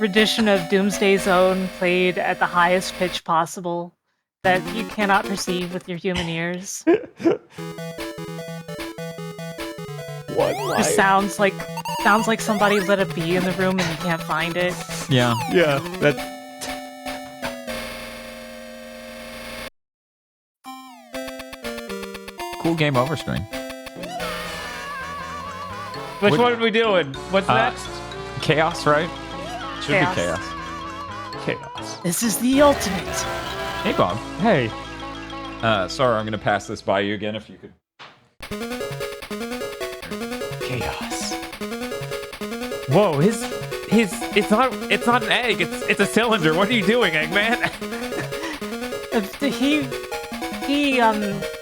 rendition of Doomsday Zone played at the highest pitch possible that you cannot perceive with your human ears? Just sounds like somebody lit a bee in the room and you can't find it. Yeah. Yeah, that's... Cool game overstring. Which one are we doing? What's next? Chaos, right? Should Chaos. be chaos. Chaos. This is the ultimate. Hey, Bob. Hey. Sorry, I'm gonna pass this by you again if you could. Chaos. Whoa, it's not an egg, it's a cylinder. What are you doing, Eggman?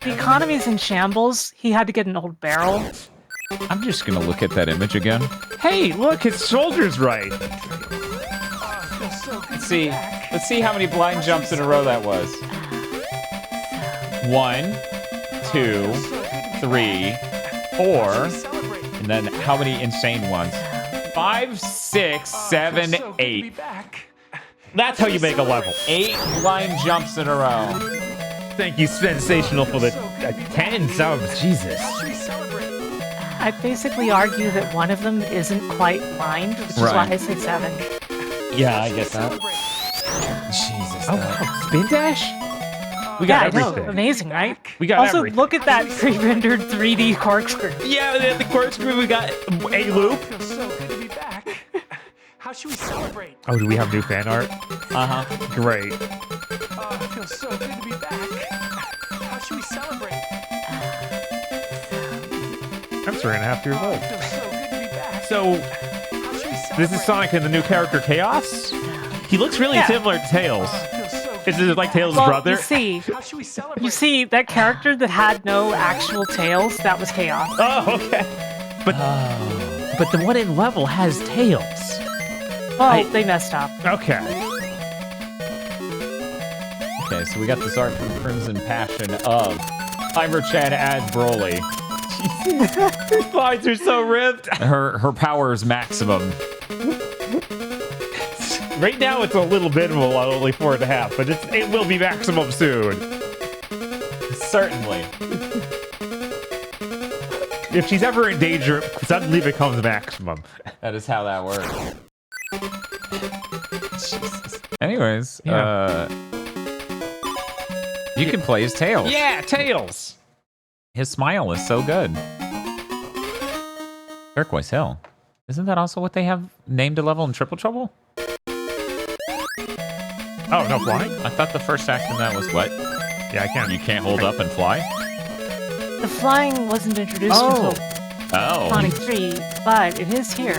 The economy's in shambles. He had to get an old barrel. I'm just gonna look at that image again. Hey, look, his shoulder's right. Let's see how many blind jumps in a row that was. 1, 2, 3, 4, and then how many insane ones? 5, 6, 7, 8. That's how you make a level. 8 blind jumps in a row. Thank you, Sensational, for the 10 subs. Jesus. I basically argue that one of them isn't quite blind, which is why I say 7. Yeah, I get that. Jesus. Oh, wow. Spin dash? We got everything. Amazing, right? We got also, everything. look at that pre-rendered 3D corkscrew. Yeah, the corkscrew, we got a loop. Feels so good to be back. How should we celebrate? Oh, do we have new fan art? Uh-huh. Great. It feels so good to be back. How should we celebrate? I'm 3.5 years old. It feels so good to be back. So, How should we celebrate? this is Sonic and the new character Chaos? He looks really similar to Tails. It feels so good Is to be it like back. Tails' Well, brother? you see, How should we celebrate? that character that had no actual tails, that was Chaos. Oh, okay. But the one in level has tails. Well, they messed up. Okay. Okay, so we got this art from Crimson Passion of Cyberchat as Broly. His lines are so ripped. Her power is maximum. Right now it's a little bit of a only 4.5, but it will be maximum soon. Certainly. If she's ever in danger, it suddenly becomes maximum. That is how that works. Jesus. Anyways, you can play as Tails. Yeah, Tails. His smile is so good. Turquoise Hill. Isn't that also what they have named a level in Triple Trouble? Oh, no flying? I thought the first act in that was what? Yeah, I can't. You can't hold up and fly? The flying wasn't introduced until Oh. Sonic 3, but it is here.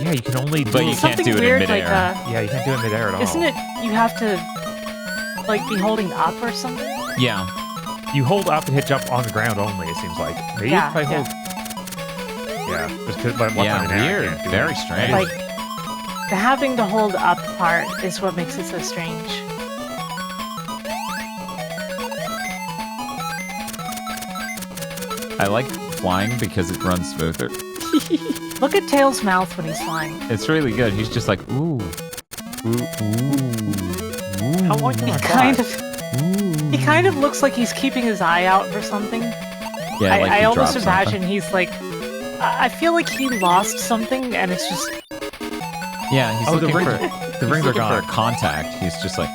Yeah, you can only do But you can't Something do it in weird midair. like Yeah, you can't do it midair at all. isn't it you have to like be holding up or something? Yeah. You hold up and hit jump on the ground only, it seems like. Maybe Yeah, if I hold... Yeah, just 'cause- but once I'm in air, I Weird. can't do Very it. strange. Like the having to hold up part is what makes it so strange. I like flying because it runs smoother. Look at Tails' mouth when he's flying. It's really good. He's just like, ooh. Ooh, ooh. How long can I He kind of looks like he's keeping his eye out for something. Yeah, like I he almost dropped imagine something. he's like I feel like he lost something and it's just Yeah, he's Oh, the looking rings- for the rings are looking for a gone. contact. He's just like,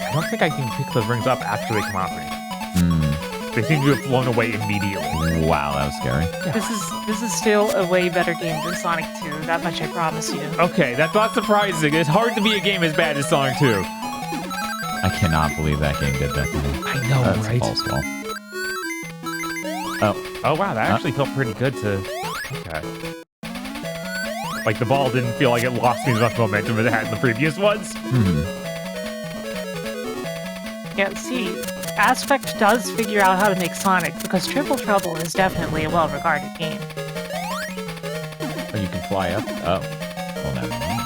I don't think I can pick the rings up after they come off me. They seem to have flown away immediately. wow, that was scary. this is still a way better game than Sonic 2. That much I promise you. Okay, that's not surprising. It's hard to be a game as bad as Sonic 2. I cannot believe that game did that to me. I know, That's right? a false wall. Oh, wow, that actually felt pretty good to... Okay. Like, the ball didn't feel like it lost me as much momentum as it had in the previous ones. Yeah, see, Aspect does figure out how to make Sonic because Triple Trouble is definitely a well-regarded game. Oh, you can fly up? Oh. Well, never mind.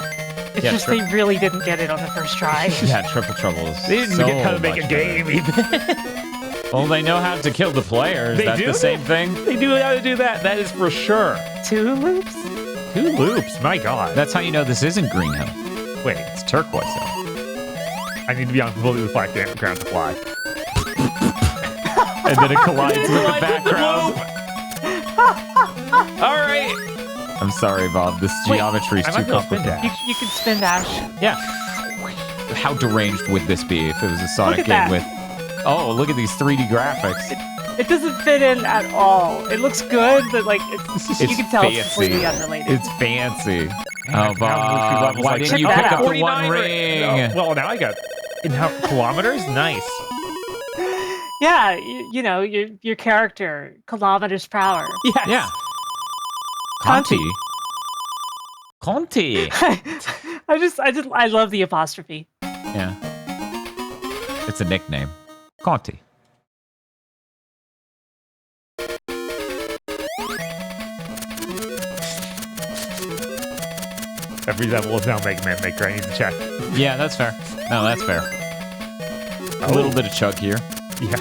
It's Yeah, just they really didn't get it on the first try. Yeah, Triple Trouble is They didn't so get how to make a much game better. even. Well, they know how to kill the players. They That's do? the same thing. They do how to do that. That is for sure. 2 loops? 2 loops. My God. That's how you know this isn't Green Hill. Wait. It's Turquoise Hill. I need to be on completely flat ground to fly. And then it collides with the background. All right. I'm sorry, Bob. This geometry is I too might be able to spin complicated. dash. You can spin dash. Yeah. How deranged would this be if it was a Sonic Look game at with... Oh, look at these 3D graphics. It doesn't fit in at all. It looks good, but like It's you can tell fancy. it's completely unrelated. It's fancy. Man, Oh, Bob, levels why like didn't you check pick that up out. the one 49 ring? Oh, well, now I got in how kilometers. Nice. Yeah, you know your character kilometers per hour. Yes. Yeah. Conti. Conti. I love the apostrophe. Yeah. It's a nickname. Conti. Every level is now Mega Man Maker. I need to check. Yeah, that's fair. No, that's fair. A little bit of chug here. Yeah.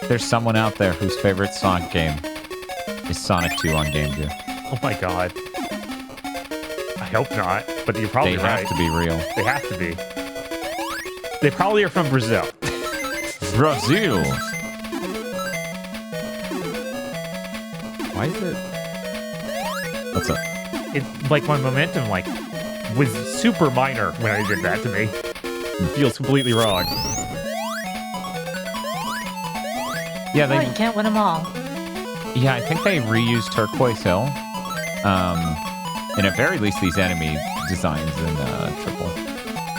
There's someone out there whose favorite Sonic game is Sonic 2 on Game Gear. Oh my God. I hope not, but you're probably They right. have to be real. They have to be. They probably are from Brazil. Brazil. Why is it? What's up? It like my momentum was super minor when I did that to me. It feels completely wrong. Yeah, Oh, you can't win them all. Yeah, I think they reused Turquoise Hill. And at very least, these enemy designs in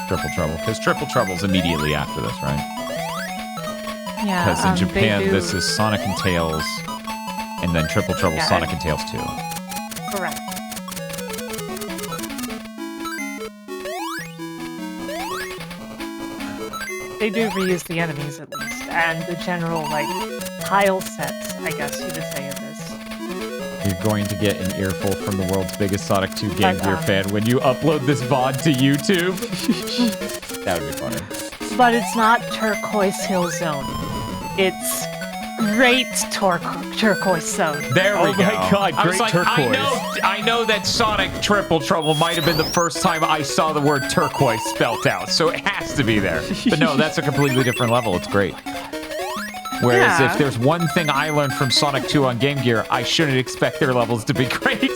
Triple Trouble. Because Triple Trouble's immediately after this, right? Yeah. Because in Japan, they do, this is Sonic and Tails, and then Triple Trouble, Yeah, Sonic and Tails 2. correct. They do reuse the enemies at least, and the general tile sets, I guess you would say, of this. You're going to get an earful from the world's biggest Sonic 2 Game But, Gear fan when you upload this VOD to YouTube. That would be funny. But it's not Turquoise Hill Zone. It's Great Turquoise Zone. There we Oh go. my God, I was Great like, Turquoise. I know that Sonic Triple Trouble might have been the first time I saw the word turquoise spelt out, so it has to be there. But no, that's a completely different level. It's great. Whereas Yeah. if there's one thing I learned from Sonic 2 on Game Gear, I shouldn't expect their levels to be great.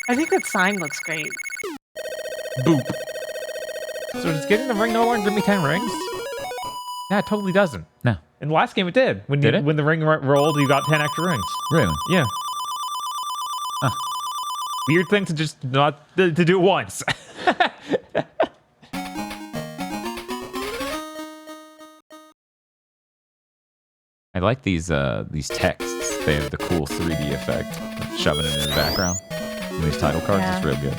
I think that sign looks great. Boop. So does getting the ring no longer give me 10 rings? Yeah, it totally doesn't. No. In the last game, it did. When Did it? When the ring rolled, you got 10 extra rings. Really? Yeah. Huh. Weird thing to just not to do it once. I like these texts. They have the cool 3D effect of shoving it in the background. And these title cards, Yeah. it's real good.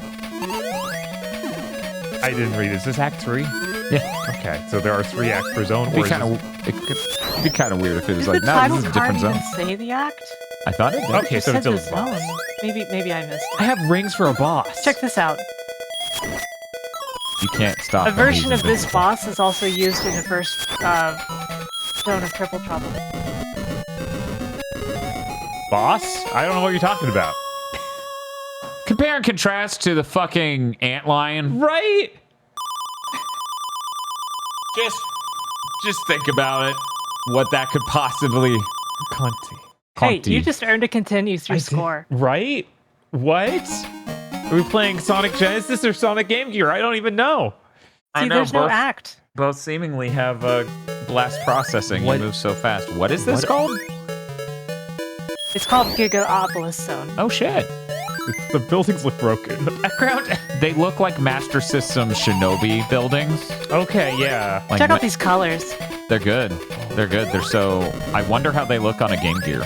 I didn't read. Is this Act 3? Yeah. Okay, so there are 3 acts per zone. It'd be or is kind this- of it'd be kind of weird if it was Did like, the no, title this is a card different even zone. say the act? I thought it did. Okay, It so said it's the a boss. zone. Maybe I missed I it. have rings for a boss. Check this out. You can't stop. A him. version He's of this invincible. boss is also used in the first zone of Triple Trouble. Boss? I don't know what you're talking about. Compare and contrast to the fucking antlion. Right? Just think about it. What that could possibly. Cunty. Hey, Conti. you just earned a continue through score. Right? What? Are we playing Sonic Genesis or Sonic Game Gear? I don't even know. I See, know, there's no both- act. Both seemingly have blast processing. What- You move so fast. What is this what- called? It's called GigaBoots Zone. Oh shit! The buildings look broken. Background. They look like Master System Shinobi buildings. Okay, yeah. Like Check out these colors. They're good. They're good. They're so. I wonder how they look on a Game Gear.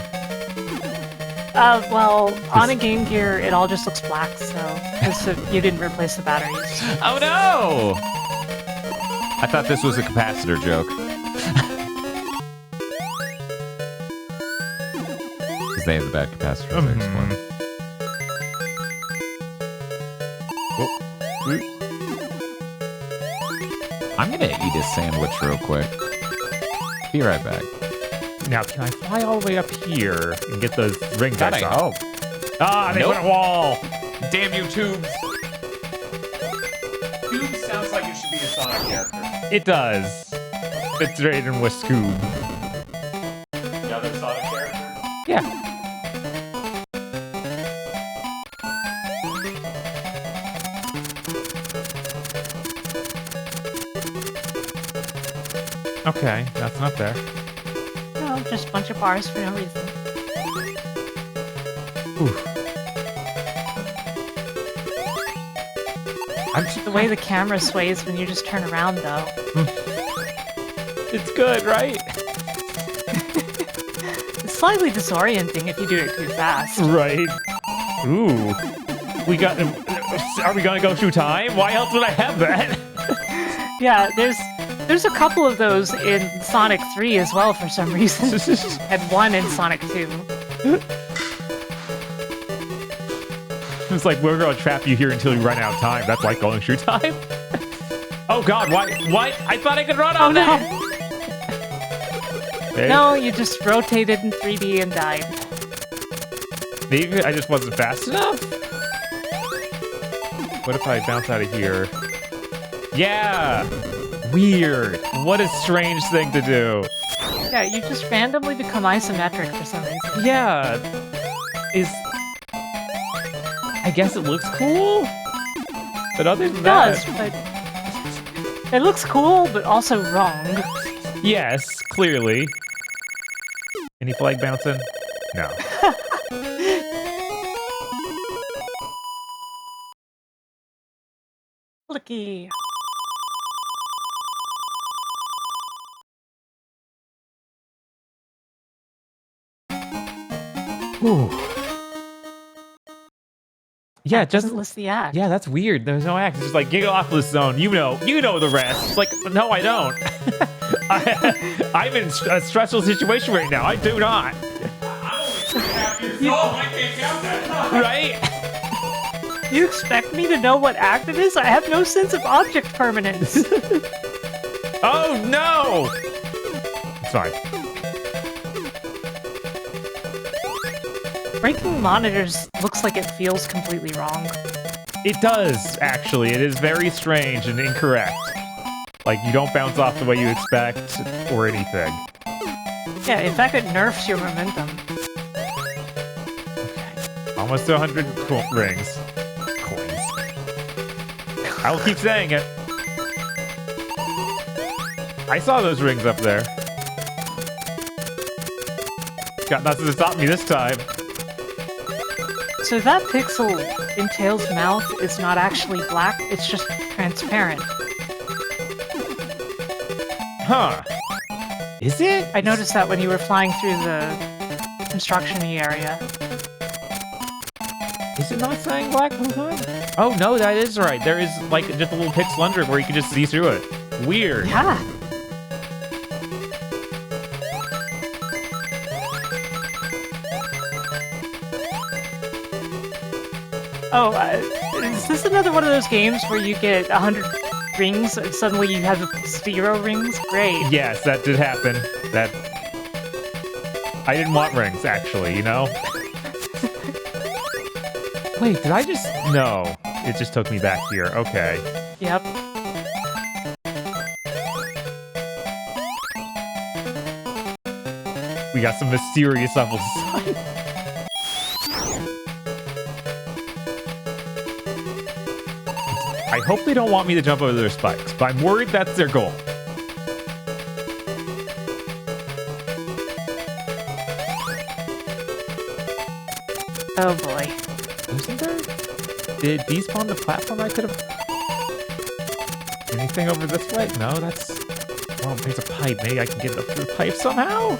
Well, on a Game Gear, it all just looks black, so because you didn't replace the batteries. Oh no! I thought this was a capacitor joke. Because they have the bad capacitors. I explained. I'm gonna eat a sandwich real quick. Be right back. Now, can I fly all the way up here and get those rings I saw? Oh. Ah, they went a wall. Damn you, Tubes. Tubes sounds like it should be a Sonic character. It does. Fits right in with Scoob. The other Sonic character? Yeah. Okay, that's not there. No, just a bunch of bars for no reason. Oof. The way the camera sways when you just turn around, though. It's good, right? It's slightly disorienting if you do it too fast. Right. Ooh. We got... Are we gonna go through time? Why else would I have that? Yeah, there's a couple of those in Sonic 3 as well for some reason. And one in Sonic 2. It's like, we're gonna trap you here until you run out of time. That's like going through time. Oh god, why? What? I thought I could run on that! Hey. No, you just rotated in 3D and died. Maybe I just wasn't fast enough? What if I bounce out of here? Yeah! Weird. What a strange thing to do. Yeah, you just randomly become isometric for some reason. Yeah. I guess it looks cool? But other than that... It does, but... It looks cool, but also wrong. Yes, clearly. Any flag bouncing? No. Looky. Ooh. Yeah, just doesn't list the act. Yeah, that's weird. There's no act. It's just like Gigabots Zone. You know the rest. It's like, no, I don't. I'm in a stressful situation right now. I do not. I can't count that. Right? You expect me to know what act it is? I have no sense of object permanence. Oh no! It's fine. Breaking monitors looks like it feels completely wrong. It does, actually. It is very strange and incorrect. Like, you don't bounce off the way you expect or anything. Yeah, in fact, it nerfs your momentum. Okay. Almost to 100 rings. Coins. I will keep saying it. I saw those rings up there. Got nothing to stop me this time. So that pixel in Tails' mouth is not actually black, it's just transparent. Huh. Is it? I noticed that when you were flying through the construction-y area. Is it not saying black the whole time? Oh, no, that is right. There is, like, just a little pixel under it where you can just see through it. Weird. Yeah. Oh, is this another one of those games where you get 100 rings and suddenly you have 0 rings? Great. Yes, that did happen. I didn't want rings, actually, you know? Wait, did I just... No. It just took me back here. Okay. Yep. We got some mysterious levels. I hope they don't want me to jump over their spikes, but I'm worried that's their goal. Oh boy. Isn't there? Did it despawn the platform I could have... Anything over this way? No, that's... Well, there's a pipe. Maybe I can get it up through the pipe somehow?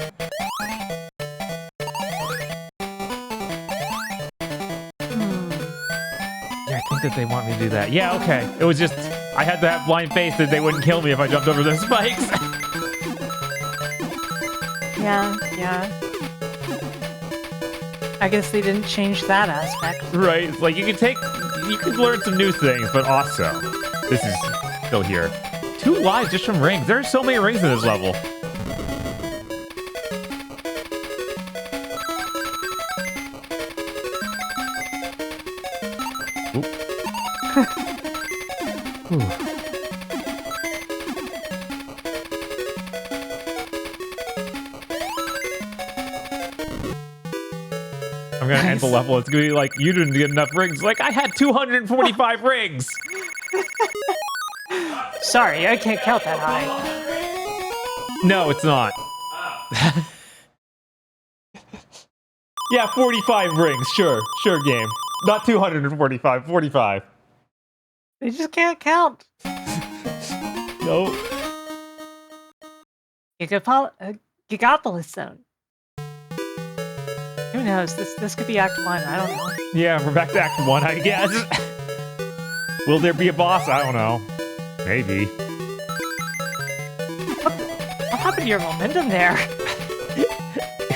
I think that they want me to do that. Yeah, okay. It was just, I had to have blind faith that they wouldn't kill me if I jumped over those spikes. Yeah. I guess they didn't change that aspect. Right. It's like you can learn some new things, but also, this is still here. 2 lives just from rings. There are so many rings in this level. I'm gonna end the level. It's gonna be like, you didn't get enough rings. Like, I had 245 rings. Sorry, I can't count that high. No, it's not. Yeah, 45 rings. Sure, game. Not 245, 45. They just can't count. No. Gigapolis Zone. Who knows? This could be Act 1. I don't know. Yeah, we're back to Act 1, I guess. Will there be a boss? I don't know. Maybe. What happened to your momentum there?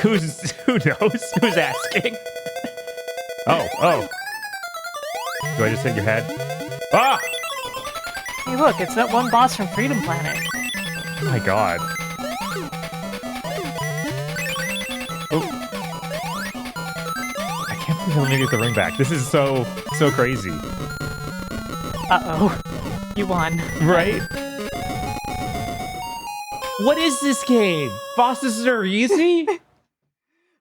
Who knows? Who's asking? Oh. Do I just hit your head? Ah! Hey, look, it's that one boss from Freedom Planet. Oh my god. Oh. I can't believe I'm gonna get the ring back. This is so crazy. Uh-oh. You won. Right? What is this game? Bosses are easy?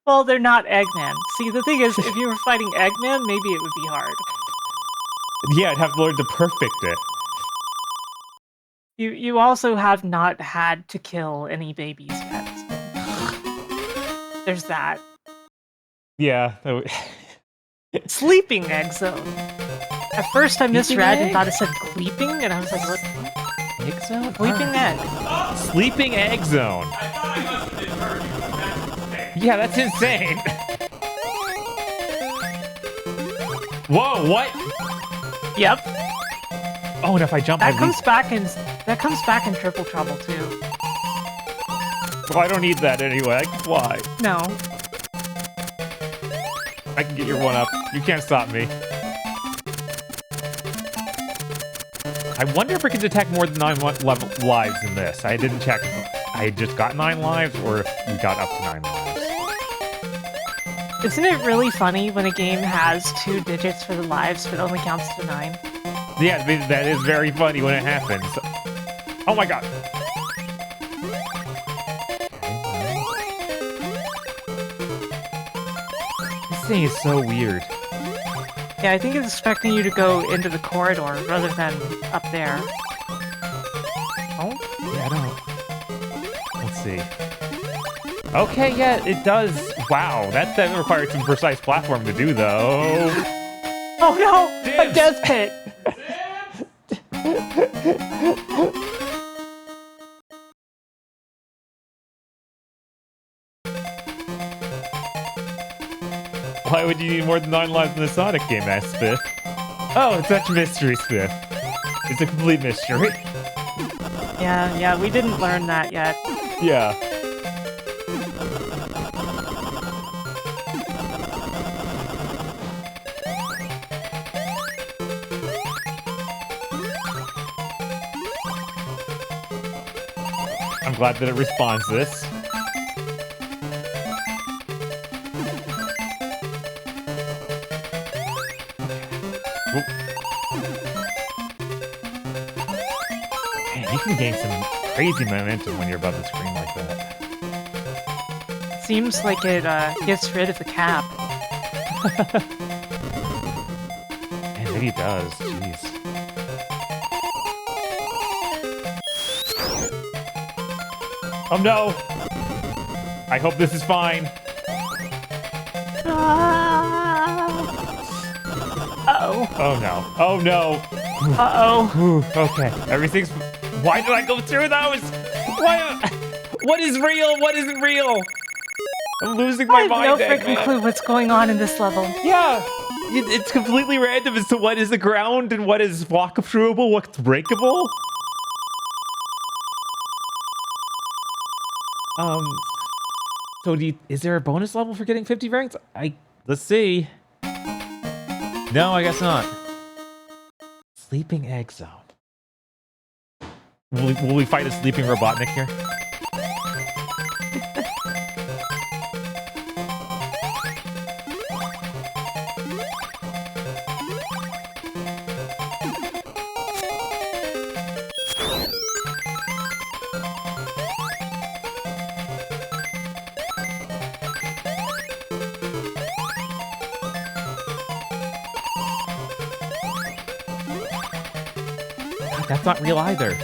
Well, they're not Eggman. See, the thing is, if you were fighting Eggman, maybe it would be hard. Yeah, I'd have to learn to perfect it. You also have not had to kill any babies yet. There's that. Yeah. Sleeping Egg Zone. At first I misread and thought it said Gleeping, and I was like, what? Egg Zone? Sleeping Egg. Sleeping Egg Zone. I thought I must have misheard you. That's a mistake. Yeah, that's insane. Whoa, what? Yep. Oh, and if I jump, that comes back in Triple Trouble too. Well, I don't need that anyway. I can fly. No. I can get your one up. You can't stop me. I wonder if we can detect more than 9 lives in this. I didn't check if I just got 9 lives or if we got up to 9 lives. Isn't it really funny when a game has 2 digits for the lives but only counts to 9? Yeah, that is very funny when it happens. Oh my god. This thing is so weird. Yeah, I think it's expecting you to go into the corridor rather than up there. Oh? Yeah, I don't... Let's see. Okay, yeah, it does. Wow, that requires some precise platform to do, though. Oh no! A death pit! Why would you need more than 9 lives in the Sonic game, Spiff? Oh, it's such a mystery, Spiff. It's a complete mystery. Yeah, we didn't learn that yet. Yeah. I'm glad that it responds this. Man, you can gain some crazy momentum when you're above the screen like that. Seems like it gets rid of the cap. Man, maybe it does. Jeez. Oh no! I hope this is fine. Uh-oh. Oh no. Oh no. Uh-oh. Okay. Everything's... Why did I go through those? Why... What is real? What isn't real? I'm losing my mind, I have no freaking clue what's going on in this level. Yeah. It's completely random as to what is the ground and what is walk-throughable, what's breakable. So is there a bonus level for getting 50 ranks? Let's see. No, I guess not. Sleeping egg zone. Will we fight a sleeping Robotnik here? That's not real either.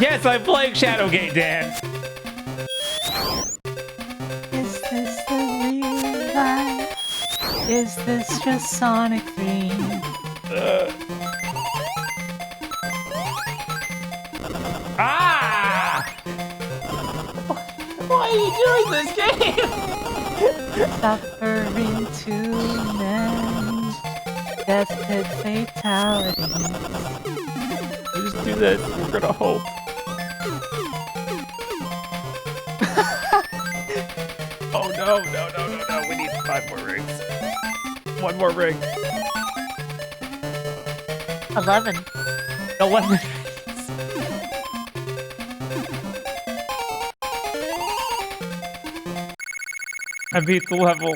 Yes, I'm playing Shadowgate, Dan. Is this the real life? Is this just Sonic 3? Why are you doing this game? Suffering to men. Death pit fatality. Just do this. We're gonna hope. Oh no! We need 5 more rings. 1 more ring. 11. 11 rings. I beat the level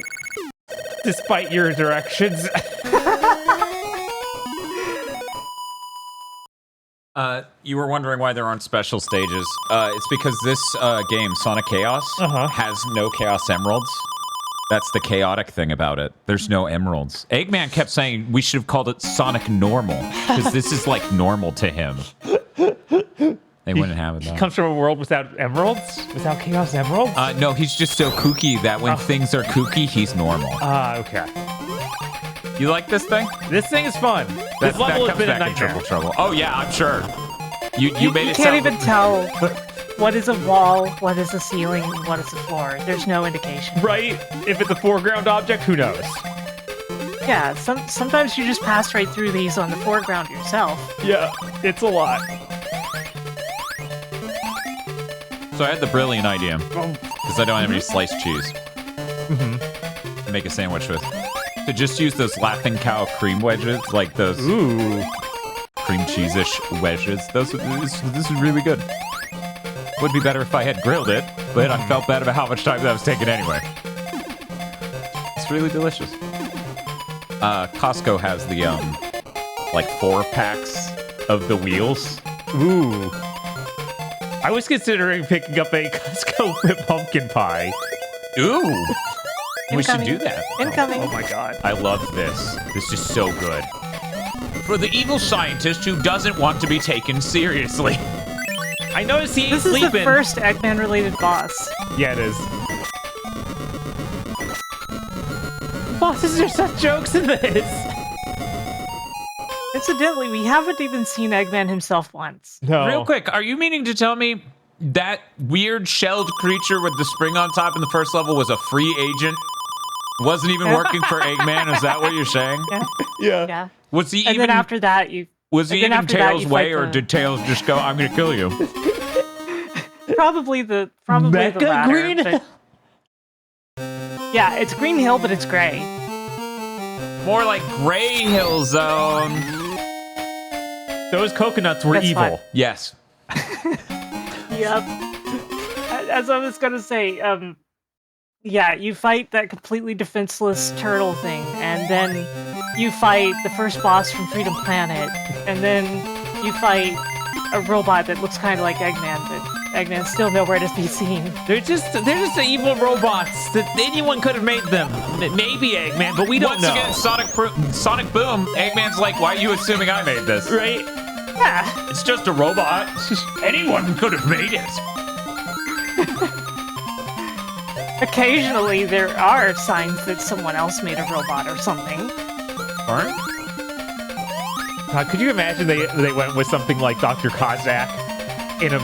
despite your directions. You were wondering why there aren't special stages. It's because this game, Sonic Chaos, has no Chaos Emeralds. That's the chaotic thing about it. There's no emeralds. Eggman kept saying we should have called it Sonic Normal, because this is like normal to him. They wouldn't have it, though. He comes from a world without emeralds? Without Chaos Emeralds? No, he's just so kooky that when things are kooky, he's normal. Okay. You like this thing? This thing is fun. This level has been a nightmare. Trouble. Oh, yeah, I'm sure. You made it You can't sound even tell what is a wall, what is a ceiling, what is a floor. There's no indication. Right? If it's a foreground object, who knows? Yeah, sometimes you just pass right through these on the foreground yourself. Yeah, it's a lot. So I had the brilliant idea, because I don't have any sliced cheese to make a sandwich with, to just use those Laughing Cow cream wedges, like those cream cheese-ish wedges. This is really good. Would be better if I had grilled it, but I felt bad about how much time that was taking anyway. It's really delicious. Costco has the, like 4 packs of the wheels. Ooh. I was considering picking up a Costco pumpkin pie. Ooh. We should do that. Incoming. Oh my god. I love this. This is so good. For the evil scientist who doesn't want to be taken seriously. I noticed he ain't This sleeping. is the first Eggman-related boss. Yeah, it is. Bosses are such jokes in this. Incidentally, we haven't even seen Eggman himself once. No. Real quick, are you meaning to tell me that weird shelled creature with the spring on top in the first level was a free agent? Wasn't even working for Eggman? Is that what you're saying? Yeah. Yeah. Was he And even? then after that, Was he and then even after that, Tails' you way, fight or the- did Tails just go, "I'm gonna kill you"? Probably the Mecha latter. Green but- Yeah, it's Green Hill, but it's gray. More like Gray Hill Zone. Those coconuts were That's evil. fine. Yes. Yep. As I was gonna say, yeah, you fight that completely defenseless turtle thing, and then you fight the first boss from Freedom Planet, and then you fight a robot that looks kind of like Eggman, but Eggman's still nowhere to be seen. They're just the evil robots that anyone could have made them. Maybe Eggman, but we don't Once know. again, Sonic Boom. Eggman's like, "Why are you assuming I made this?" Right? Yeah. It's just a robot. Anyone could have made it. Occasionally, there are signs that someone else made a robot or something. Alright. Could you imagine they went with something like Dr. Kozak in a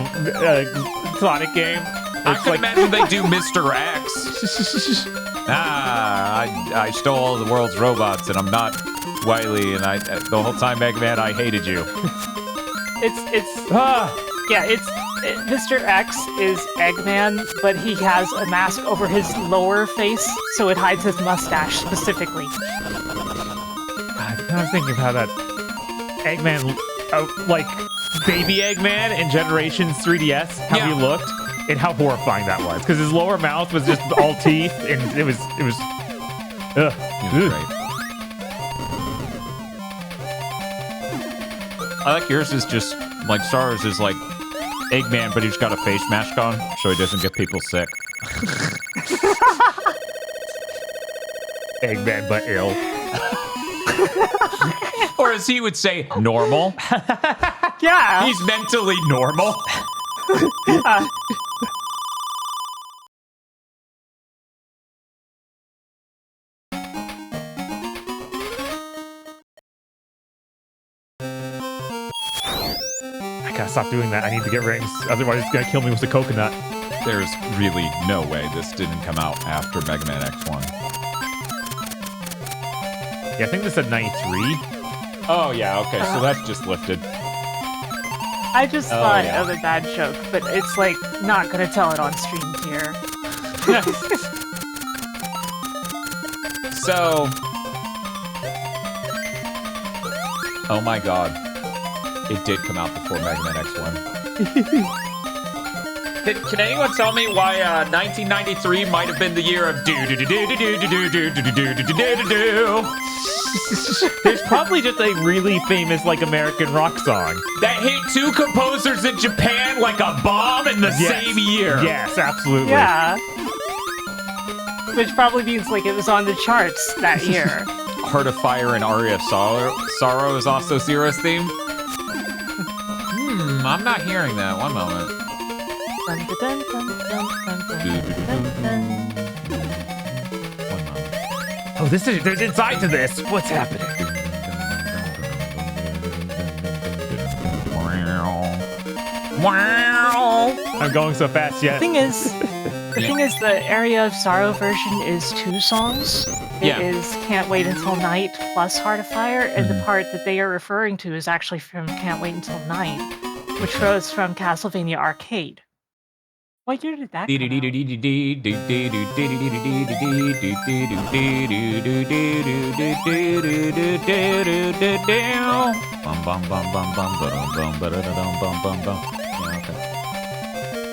Sonic game? I could imagine they do Mr. X. I stole all the world's robots, and I'm not Wily, and the whole time, Eggman, I hated you. Mr. X is Eggman, but he has a mask over his lower face, so it hides his mustache specifically. I was thinking of how that Eggman, like baby Eggman in Generations 3DS, how he looked, and how horrifying that was, because his lower mouth was just all teeth, and it was great. I like yours is just like Stars is like Eggman, but he's got a face mask on, so he doesn't get people sick. Eggman, but ill. Or as he would say, normal. Yeah. He's mentally normal. I gotta stop doing that. I need to get rings. Otherwise, it's gonna kill me with the coconut. There's really no way this didn't come out after Mega Man X1. Yeah, I think this said 93. Oh, yeah, okay, so that's just lifted. I just thought of a bad joke, but it's like not gonna tell it on stream here. So... Oh my god. It did come out before Mega Man X1. Can anyone tell me why 1993 might have been the year of do-do-do-do-do-do-do-do-do-do-do-do-do-do? There's probably just a really famous, like, American rock song. That hit 2 composers in Japan like a bomb in the same year. Yes, absolutely. Yeah. Which probably means, like, it was on the charts that year. Heart of Fire and Aria of Sorrow is also Zero's theme. I'm not hearing that. One moment. One moment. Oh, there's inside to this. What's happening? I'm going so fast yet. The thing is, the Area of Sorrow version is 2 songs. It is Can't Wait Until Night plus Heart of Fire, and the part that they are referring to is actually from Can't Wait Until Night, which was from Castlevania Arcade. What year did that come out?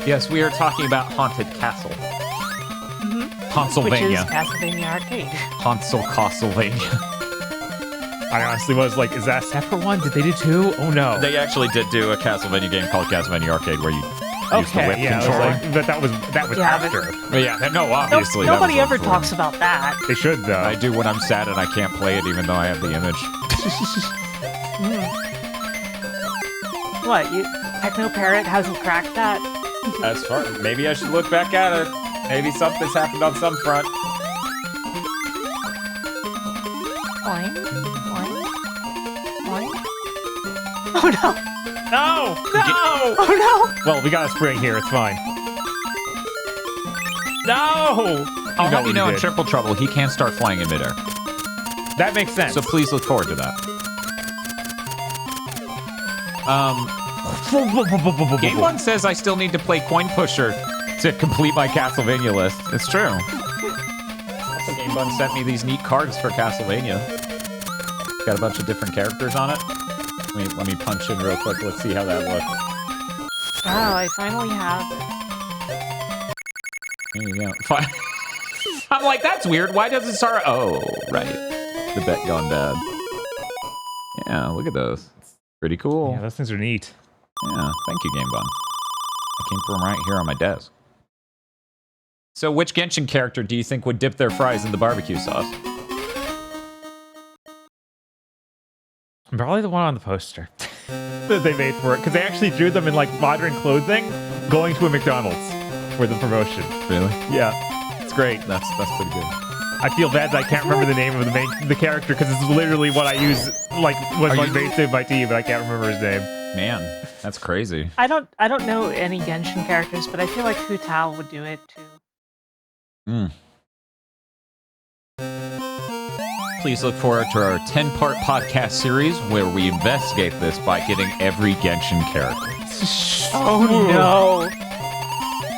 Yes, we are talking about Haunted Castle. Hansylvania. Which is Castlevania Arcade. Hansel Castlevania. I honestly was like, is that a separate one? Did they do 2? Oh no. They actually did do a Castlevania game called Castlevania Arcade where you use the whip controller. Like, but that was after. But yeah, no, obviously. Nobody ever talks about that. They should though. I do when I'm sad and I can't play it even though I have the image. What? Techno Parrot hasn't cracked that? That's far. Maybe I should look back at it. Maybe something's happened on some front. Boing, boing, boing. Oh no! No! No! Oh no! Well, we got a spring here. It's fine. No! I'll have you know in Triple Trouble, he can start flying in midair. That makes sense. So please look forward to that. Game One says I still need to play Coin Pusher to complete my Castlevania list. It's true. Game One sent me these neat cards for Castlevania. Got a bunch of different characters on it. Let me punch in real quick. Let's see how that looks. Wow, I finally have it. There you go. I'm like, that's weird. Why doesn't it start? Oh, right. The bet gone bad. Yeah, look at those. Pretty cool. Yeah, those things are neat. Yeah, thank you, Game Bun. I came from right here on my desk. So which Genshin character do you think would dip their fries in the barbecue sauce? Probably the one on the poster that they made for it, because they actually drew them in like modern clothing going to a McDonald's for the promotion. Really? Yeah. It's great. That's pretty good. I feel bad that I can't remember the name of the character, because it's literally what I use, like, was my base name by T, but I can't remember his name. Man, that's crazy. I don't know any Genshin characters, but I feel like Hu Tao would do it too. Please look forward to our 10-part podcast series where we investigate this by getting every Genshin character. Oh no!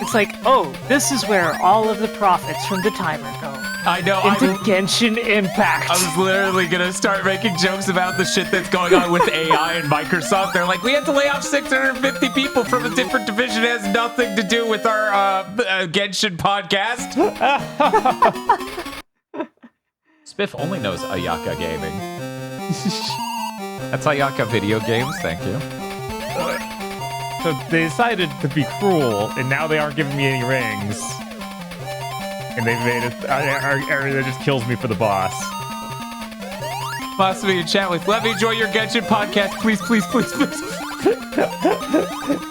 It's like, oh, this is where all of the profits from the timer go. I know. Into Genshin Impact. I was literally gonna start making jokes about the shit that's going on with AI and Microsoft. They're like, we have to lay off 650 people from a different division. It has nothing to do with our Genshin podcast. Spiff only knows Ayaka Gaming. That's Ayaka Video Games. Thank you. So they decided to be cruel, and now they aren't giving me any rings. And they've made an area that just kills me for the boss. Boss me in chat with, let me enjoy your Genshin podcast, please, please, please, please.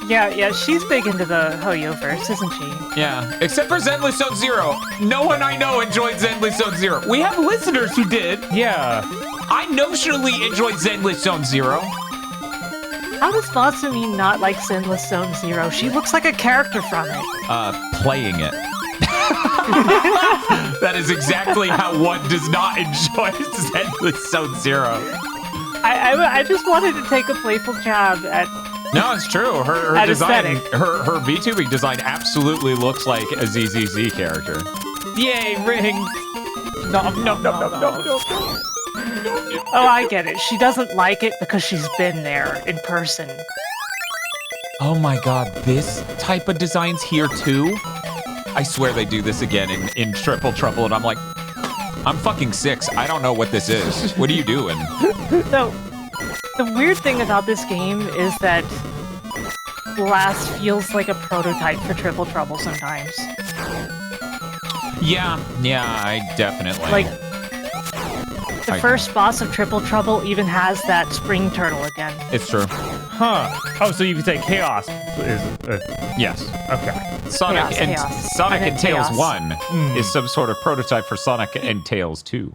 Yeah, she's big into the Hoyo-verse, isn't she? Yeah, except for Zenless Zone Zero. No one I know enjoyed Zenless Zone Zero. We have listeners who did. Yeah. I notionally enjoyed Zenless Zone Zero. How does Matsumi not like Zenless Zone Zero? She looks like a character from it. Playing it. That is exactly how one does not enjoy Zenless Zone Zero. I just wanted to take a playful jab at. No, it's true. Her design, aesthetic. her VTubing design absolutely looks like a ZZZ character. Yay, rings! No. Oh, I get it. She doesn't like it because she's been there in person. Oh my god, this type of design's here too? I swear they do this again in Triple Trouble, and I'm like, I'm fucking 6. I don't know what this is. What are you doing? So, the weird thing about this game is that Blast feels like a prototype for Triple Trouble sometimes. Yeah, I definitely. Like, the first boss of Triple Trouble even has that spring turtle again. It's true. Huh. Oh, so you could say Chaos is... Yes. Okay. Sonic and Tails Chaos. 1 is some sort of prototype for Sonic and Tails 2.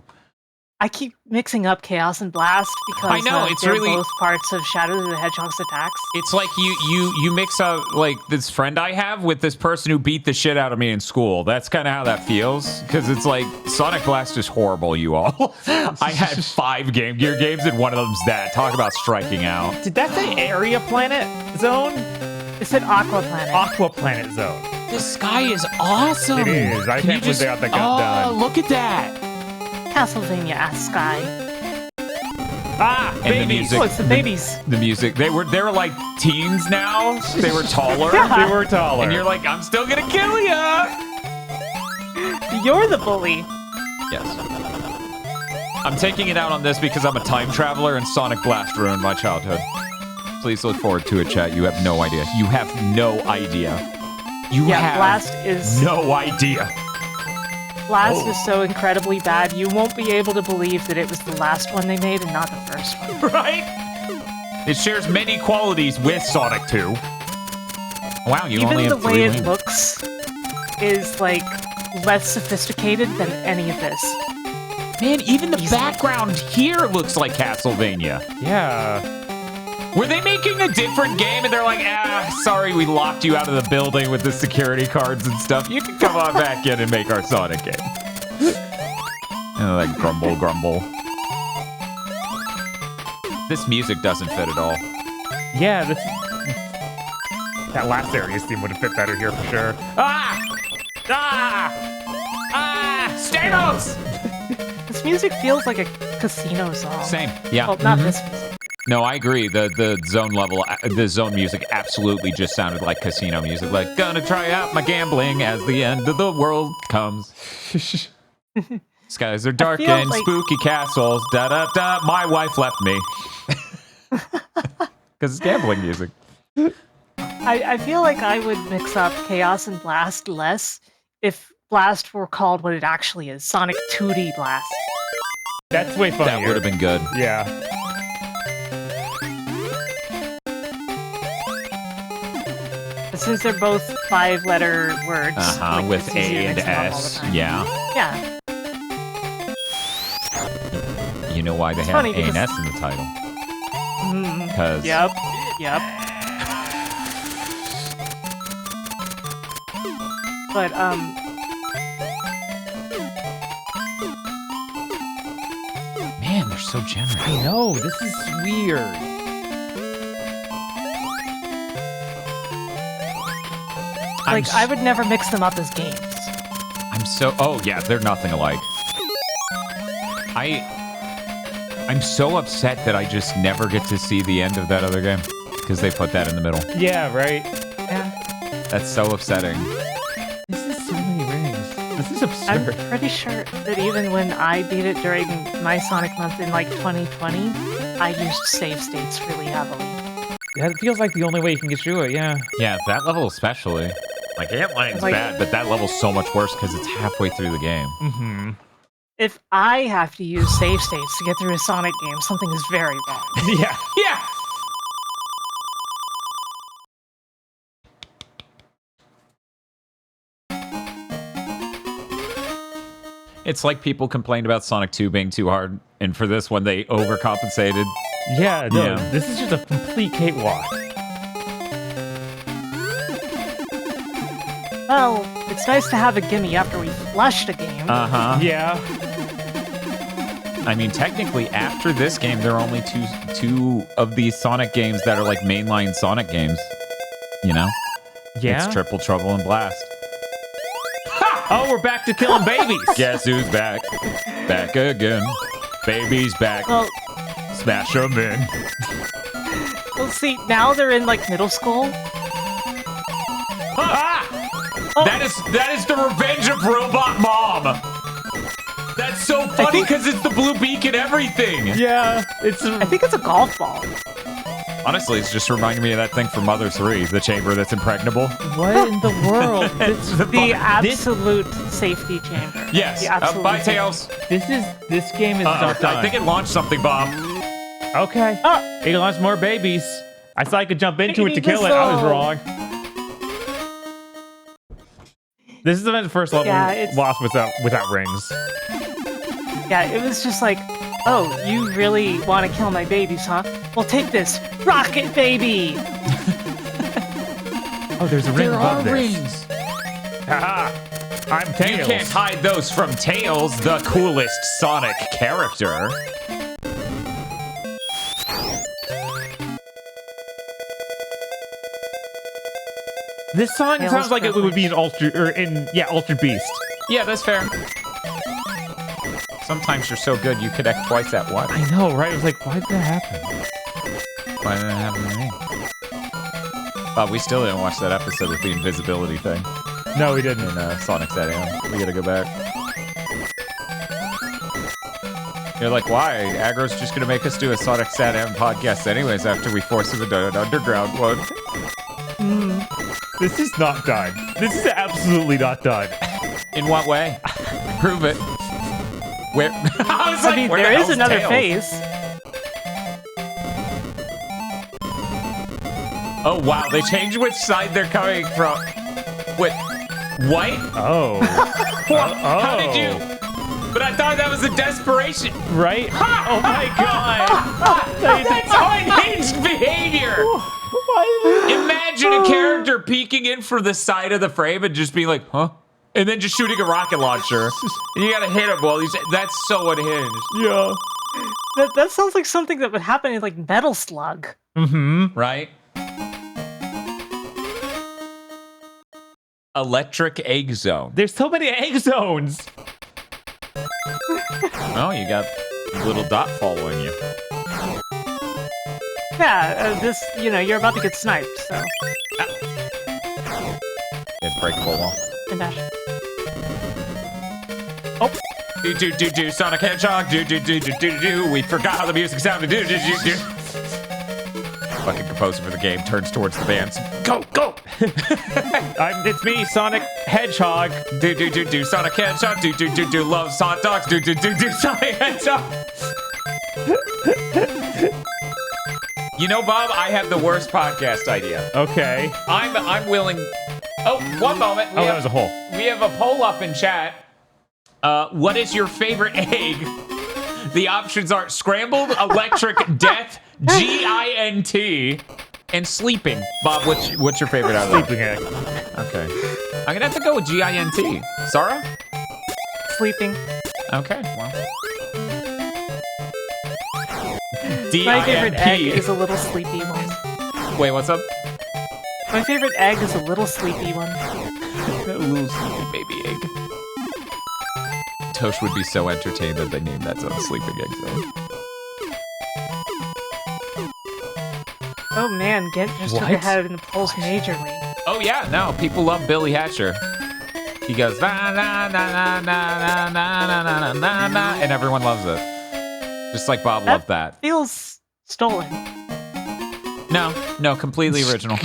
I keep mixing up Chaos and Blast because I know, it's they're really- both parts of Shadow the Hedgehog's attacks. It's like you mix up like this friend I have with this person who beat the shit out of me in school. That's kind of how that feels, because it's like Sonic Blast is horrible, you all. I had 5 Game Gear games and one of them's that. Talk about striking out. Did that say Area Planet Zone? It said Aqua Planet. Aqua Planet Zone. The sky is awesome. It is. I can't believe they got that done. Look at that. Castlevania Sky. Ah, And the babies. music. Oh, it's the babies. The music. They were like teens now. They were taller. They were taller. And you're like, I'm still gonna kill ya. You're the bully. Yes. I'm taking it out on this because I'm a time traveler and Sonic Blast ruined my childhood. Please look forward to it, chat. You have no idea. You have no idea. You have Blast is no idea. Blast is so incredibly bad. You won't be able to believe that it was the last one they made and not the first one. Right? It shares many qualities with Sonic 2. Wow, you only Even the have way 3 it lanes. looks is like less sophisticated than any of this. Man, even the background here looks like Castlevania. Yeah. Were they making a different game and they're like, sorry, we locked you out of the building with the security cards and stuff. You can come on back in and make our Sonic game. And like grumble. This music doesn't fit at all. Yeah, that last area's theme would have fit better here for sure. Stamos! This music feels like a casino song. Same, yeah. Well, not this music. No, I agree. The zone level, the zone music absolutely just sounded like casino music. Like, gonna try out my gambling as the end of the world comes. Skies are dark and like... spooky castles. Da da da. My wife left me. Because it's gambling music. I feel like I would mix up Chaos and Blast less if Blast were called what it actually is, Sonic 2D Blast. That's way funnier. That would have been good. Yeah. Since they're both 5-letter words. like, With it's A easier to and mix them up all the S. time. Yeah. Yeah. You know why they have funny A and because- S in the title? Because Yep. Yep. But, Man, they're so generous. I know, this is weird. I would never mix them up as games. Oh yeah, they're nothing alike. I'm so upset that I just never get to see the end of that other game because they put that in the middle. Yeah, right. Yeah. That's so upsetting. This is so many rings. This is I'm absurd. pretty sure that even when I beat it during my Sonic month in like 2020, I used save states really heavily. That feels like the only way you can get through it, yeah. Yeah, that level especially. Like, Antline's Like- bad, but that level's so much worse because it's halfway through the game. Mm-hmm. If I have to use save states to get through a Sonic game, something is very wrong. Yeah. Yeah! It's like people complained about Sonic 2 being too hard, and for this one, they overcompensated. Yeah, no, Yeah. this is just a complete cakewalk. Well, it's nice to have a gimme after we flushed a game. Uh-huh. Yeah. I mean, technically, after this game, there are only two of these Sonic games that are like mainline Sonic games. You know? Yeah? It's Triple Trouble and Blast. Oh, we're back to killing babies. Guess who's back? Back again. Baby's back. Well, Smash 'em in. well, see, now they're in like middle school. Ah! That is the revenge of Robot Mom. That's so funny because it's the blue beak and everything. Yeah, it's... I think it's a golf ball. Honestly, it's just reminding me of that thing from Mother 3, the chamber that's impregnable. What in the world? The absolute safety chamber. Yes. The absolute Bye, safety- Tails. This game is not done. I think it launched something, Bob. Okay. Oh. It launched more babies. I thought I could jump into it to kill it. I was wrong. This is the first level lost without rings. Yeah, it was just like, oh, you really want to kill my babies, huh? Well, take this rocket baby. Oh, there's a ring There above are this. rings. Haha. I'm Tails. You can't hide those from Tails, the coolest Sonic character. This song Tails sounds like it would be privilege. in Altered Beast. Yeah, that's fair. Sometimes you're so good you connect twice at once. I know, right? I was like, why did that happen? Why did that happen to me? Bob, we still didn't watch that episode with the invisibility thing No, we didn't. in Sonic Stadium. We gotta go back. You're like, why? Aggro's just gonna make us do a Sonic Stadium podcast anyways after we force him into an underground one. This is not done. This is absolutely not done. In what way? Prove it. Where? I was like, I mean, where there the is hell's another Tails? phase. Oh, wow. They changed which side they're coming from. Wait. What? Oh. What? How did you? But I thought that was a desperation. Right? Oh my god. That's unhinged behavior. Imagine a character peeking in from the side of the frame and just being like, huh? And then just shooting a rocket launcher. And you gotta hit him while he's... That's so unhinged. Yeah. That sounds like something that would happen in like Metal Slug. Mm-hmm. Right? Electric Egg Zone. There's so many egg zones. Oh, you got a little dot following you. Yeah, this, you're about to get sniped, so. It's breakable wall. And dash. Do, Sonic Hedgehog, do. We forgot how the music sounded, do. Fucking composer for the game turns towards the bands. Go! It's me, Sonic Hedgehog. Do, Sonic Hedgehog, do, loves hot dogs, do, Sonic Hedgehog. You know, Bob, I have the worst podcast idea. Okay. I'm willing... Oh, one moment. That was a hole. We have a poll up in chat. What is your favorite egg? The options are scrambled, electric, death, GINT, and sleeping. Bob, what's your favorite out of Sleeping egg. Okay. I'm gonna have to go with GINT. Sarah? Sleeping. Okay, well. My favorite egg DINP. is a little sleepy one. Wait, what's up? My favorite egg is a little sleepy one. A little sleepy baby egg. Tosh would be so entertained that they named that zone Sleeping Egg Zone. Oh man, Gent just took What? ahead in the polls majorly. Oh yeah, no, people love Billy Hatcher. He goes na na na na na na na na na na, and everyone loves it. Just like Bob loved that. Feels stolen. No, completely original.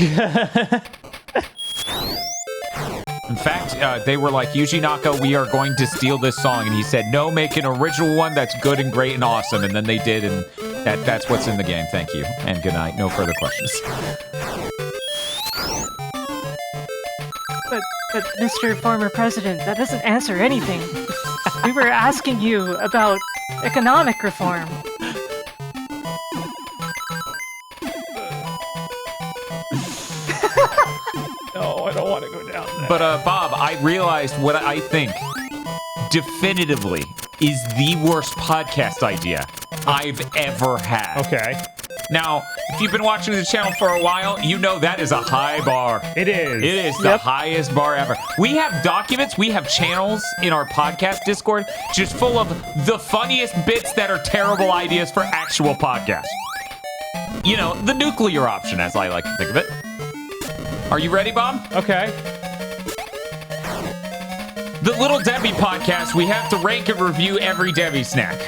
In fact, they were like, Yuji Naka, we are going to steal this song. And he said, no, make an original one that's good and great and awesome. And then they did, and that's what's in the game. Thank you. And good night. No further questions. But Mr. Former President, that doesn't answer anything. We were asking you about economic reform. No, I don't want to go down there. But, Bob, I realized what I think definitively is the worst podcast idea I've ever had. Okay. Now, if you've been watching the channel for a while, you know that is a high bar. It is. It is the highest bar ever. We have documents, we have channels in our podcast Discord just full of the funniest bits that are terrible ideas for actual podcasts. You know, the nuclear option, as I like to think of it. Are you ready, Bob? Okay. The Little Debbie podcast, we have to rank and review every Debbie snack.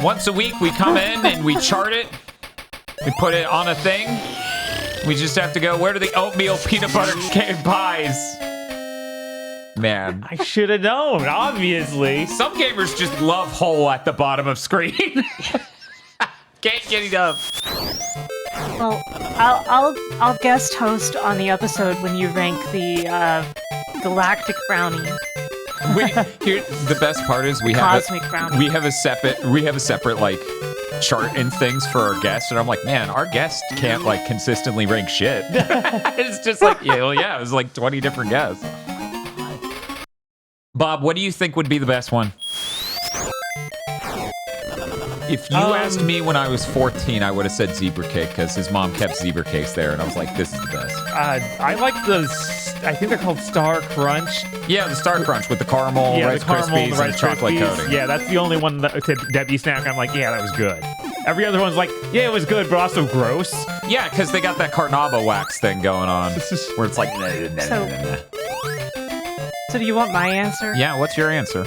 Once a week, we come in and we chart it. We put it on a thing. We just have to go, where do the oatmeal peanut butter pies? Man. I should have known, obviously. Some gamers just love hole at the bottom of screen. Can't get enough. Well, I'll guest host on the episode when you rank the galactic brownie. Here, the best part is we have a separate like chart and things for our guests, and I'm like, man, our guests can't like consistently rank shit. It's just like, yeah, well, yeah, it was like 20 different guests. Bob, what do you think would be the best one? If you asked me when I was 14, I would have said zebra cake because his mom kept zebra cakes there, and I was like, this is the best. I like I think they're called Star Crunch. Yeah, the Star Crunch with the caramel, Rice Krispies, and chocolate coating. Yeah, that's the only one that Debbie snack. I'm like, yeah, that was good. Every other one's like, yeah, it was good, but also gross. Yeah, because they got that carnauba wax thing going on, where it's like. So do you want my answer? Yeah, what's your answer?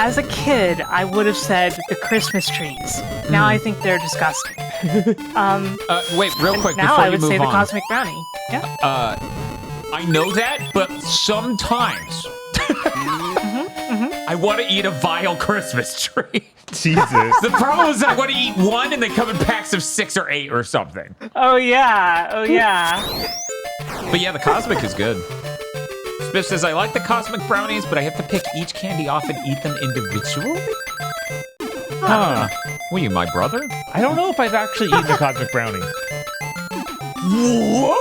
As a kid, I would have said the Christmas trees. Now I think they're disgusting. Wait, real quick now before I you would move say the on. cosmic brownie. Yeah. I know that, but sometimes I want to eat a vile Christmas tree. Jesus. The problem is I want to eat one and they come in packs of 6 or 8 or something. Oh yeah. But yeah, the cosmic is good. Spiff says, I like the cosmic brownies, but I have to pick each candy off and eat them individually? Huh. Were you my brother? I don't know if I've actually eaten a cosmic brownie. Whoa!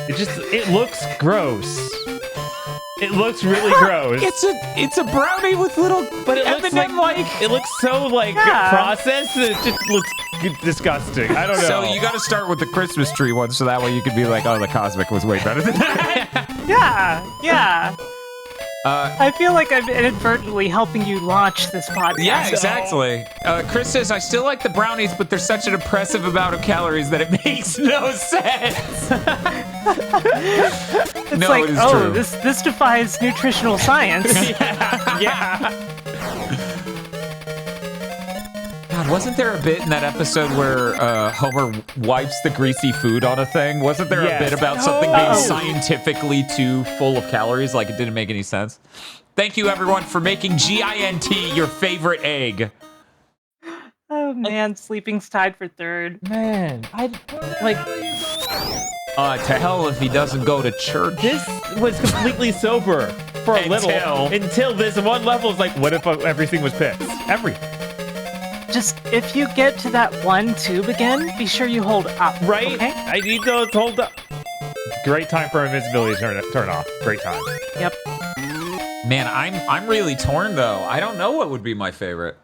It looks gross. It looks really gross. It's a brownie with little, but it looks it looks so processed that it just looks disgusting. I don't know. So you got to start with the Christmas tree one, so that way you could be like, oh, the cosmic was way better than that. Yeah. I feel like I'm inadvertently helping you launch this podcast. Yeah, exactly. Chris says, I still like the brownies, but there's such an oppressive amount of calories that it makes no sense. It's no, like, it is oh, true. this defies nutritional science. Yeah. God, wasn't there a bit in that episode where Homer wipes the greasy food on a thing? Wasn't there a bit about something being scientifically too full of calories? Like it didn't make any sense. Thank you, everyone, for making GINT your favorite egg. Oh, man, sleeping's tied for third. Man, To hell if he doesn't go to church. This was completely sober for a little until this one level is like, what if everything was pits? Everything. Just, if you get to that one tube again, be sure you hold up. Right? Okay? I need those hold up. Great time for invisibility to turn off. Great time. Yep. Man, I'm really torn though. I don't know what would be my favorite.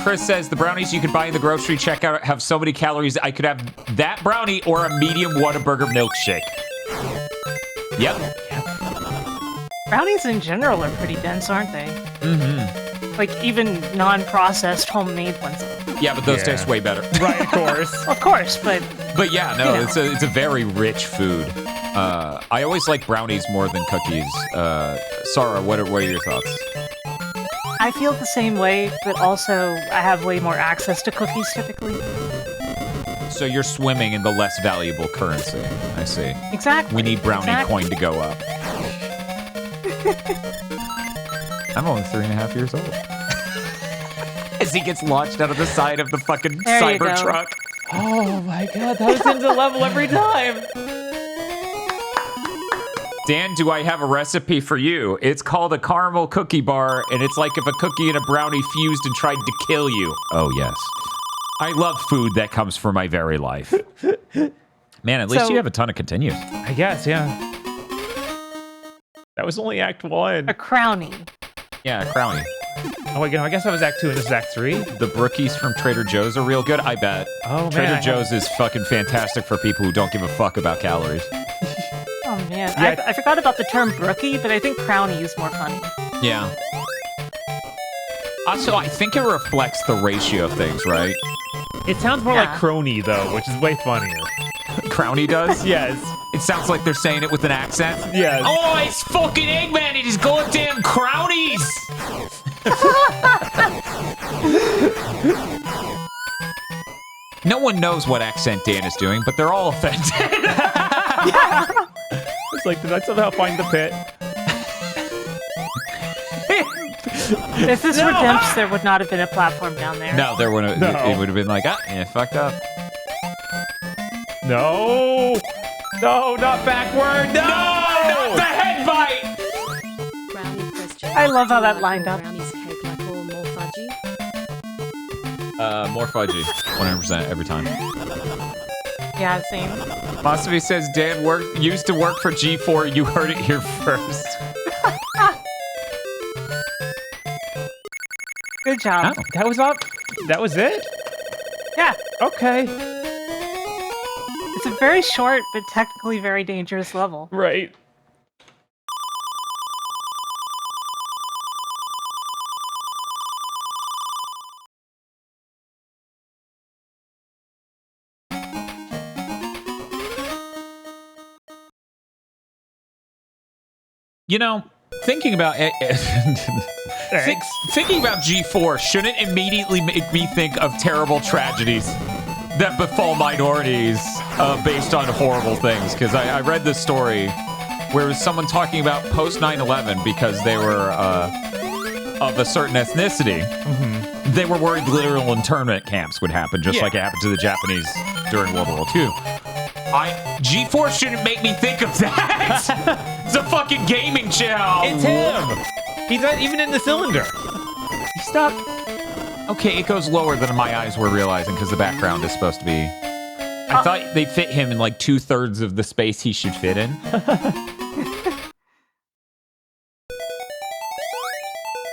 Chris says the brownies you could buy in the grocery checkout have so many calories. I could have that brownie or a medium Whataburger milkshake. Yep. Brownies in general are pretty dense, aren't they? Mm-hmm. Like even non-processed homemade ones. Yeah, but those taste way better. Right, of course. Of course, but yeah, no, it's a very rich food. I always like brownies more than cookies. Sarah, what are your thoughts? I feel the same way, but also I have way more access to cookies typically. So you're swimming in the less valuable currency. I see. Exactly. We need brownie coin to go up. I'm only 3.5 years old. As he gets launched out of the side of the fucking Cybertruck. Oh my god, that was into the level every time. Dan, do I have a recipe for you? It's called a caramel cookie bar, and it's like if a cookie and a brownie fused and tried to kill you. Oh, yes. I love food that comes from my very life. Man, at least you have a ton of continues. I guess, yeah. That was only Act 1. A crownie. Yeah, a crownie. Oh, wait, I guess that was Act 2 and this is Act 3? The brookies from Trader Joe's are real good, I bet. Oh, man. Trader Joe's is fucking fantastic for people who don't give a fuck about calories. Oh, man. Yeah. I forgot about the term brookie, but I think crownie is more funny. Yeah. Also, I think it reflects the ratio of things, right? It sounds more like crony, though, which is way funnier. Crownie does? Yes. It sounds like they're saying it with an accent. Yes. Oh, it's fucking Eggman and his goddamn crownies! No one knows what accent Dan is doing, but they're all offended. It's like, did I somehow find the pit? If this were Dimps, there would not have been a platform down there. No, there wouldn't. No. It would have been like, fucked up. No! No, not backward! No! Not the head bite! Brownie question. I love how that lined up. Brownies cake like all more fudgy? More fudgy. 100% every time. Yeah, same. Philosophy says Dan used to work for G4. You heard it here first. Good job. Oh. That was up? That was it? Yeah. Okay. It's a very short, but technically very dangerous level. Right. You know, thinking about thinking about G4 shouldn't immediately make me think of terrible tragedies that befall minorities based on horrible things. Because I read this story where it was someone talking about post 9/11 because they were of a certain ethnicity. Mm-hmm. They were worried literal internment camps would happen, just like it happened to the Japanese during World War II. G4 shouldn't make me think of that. It's a fucking gaming channel. It's him. He's not even in the cylinder. Stop. Okay, it goes lower than my eyes were realizing because the background is supposed to be. I thought they fit him in like 2/3 of the space he should fit in.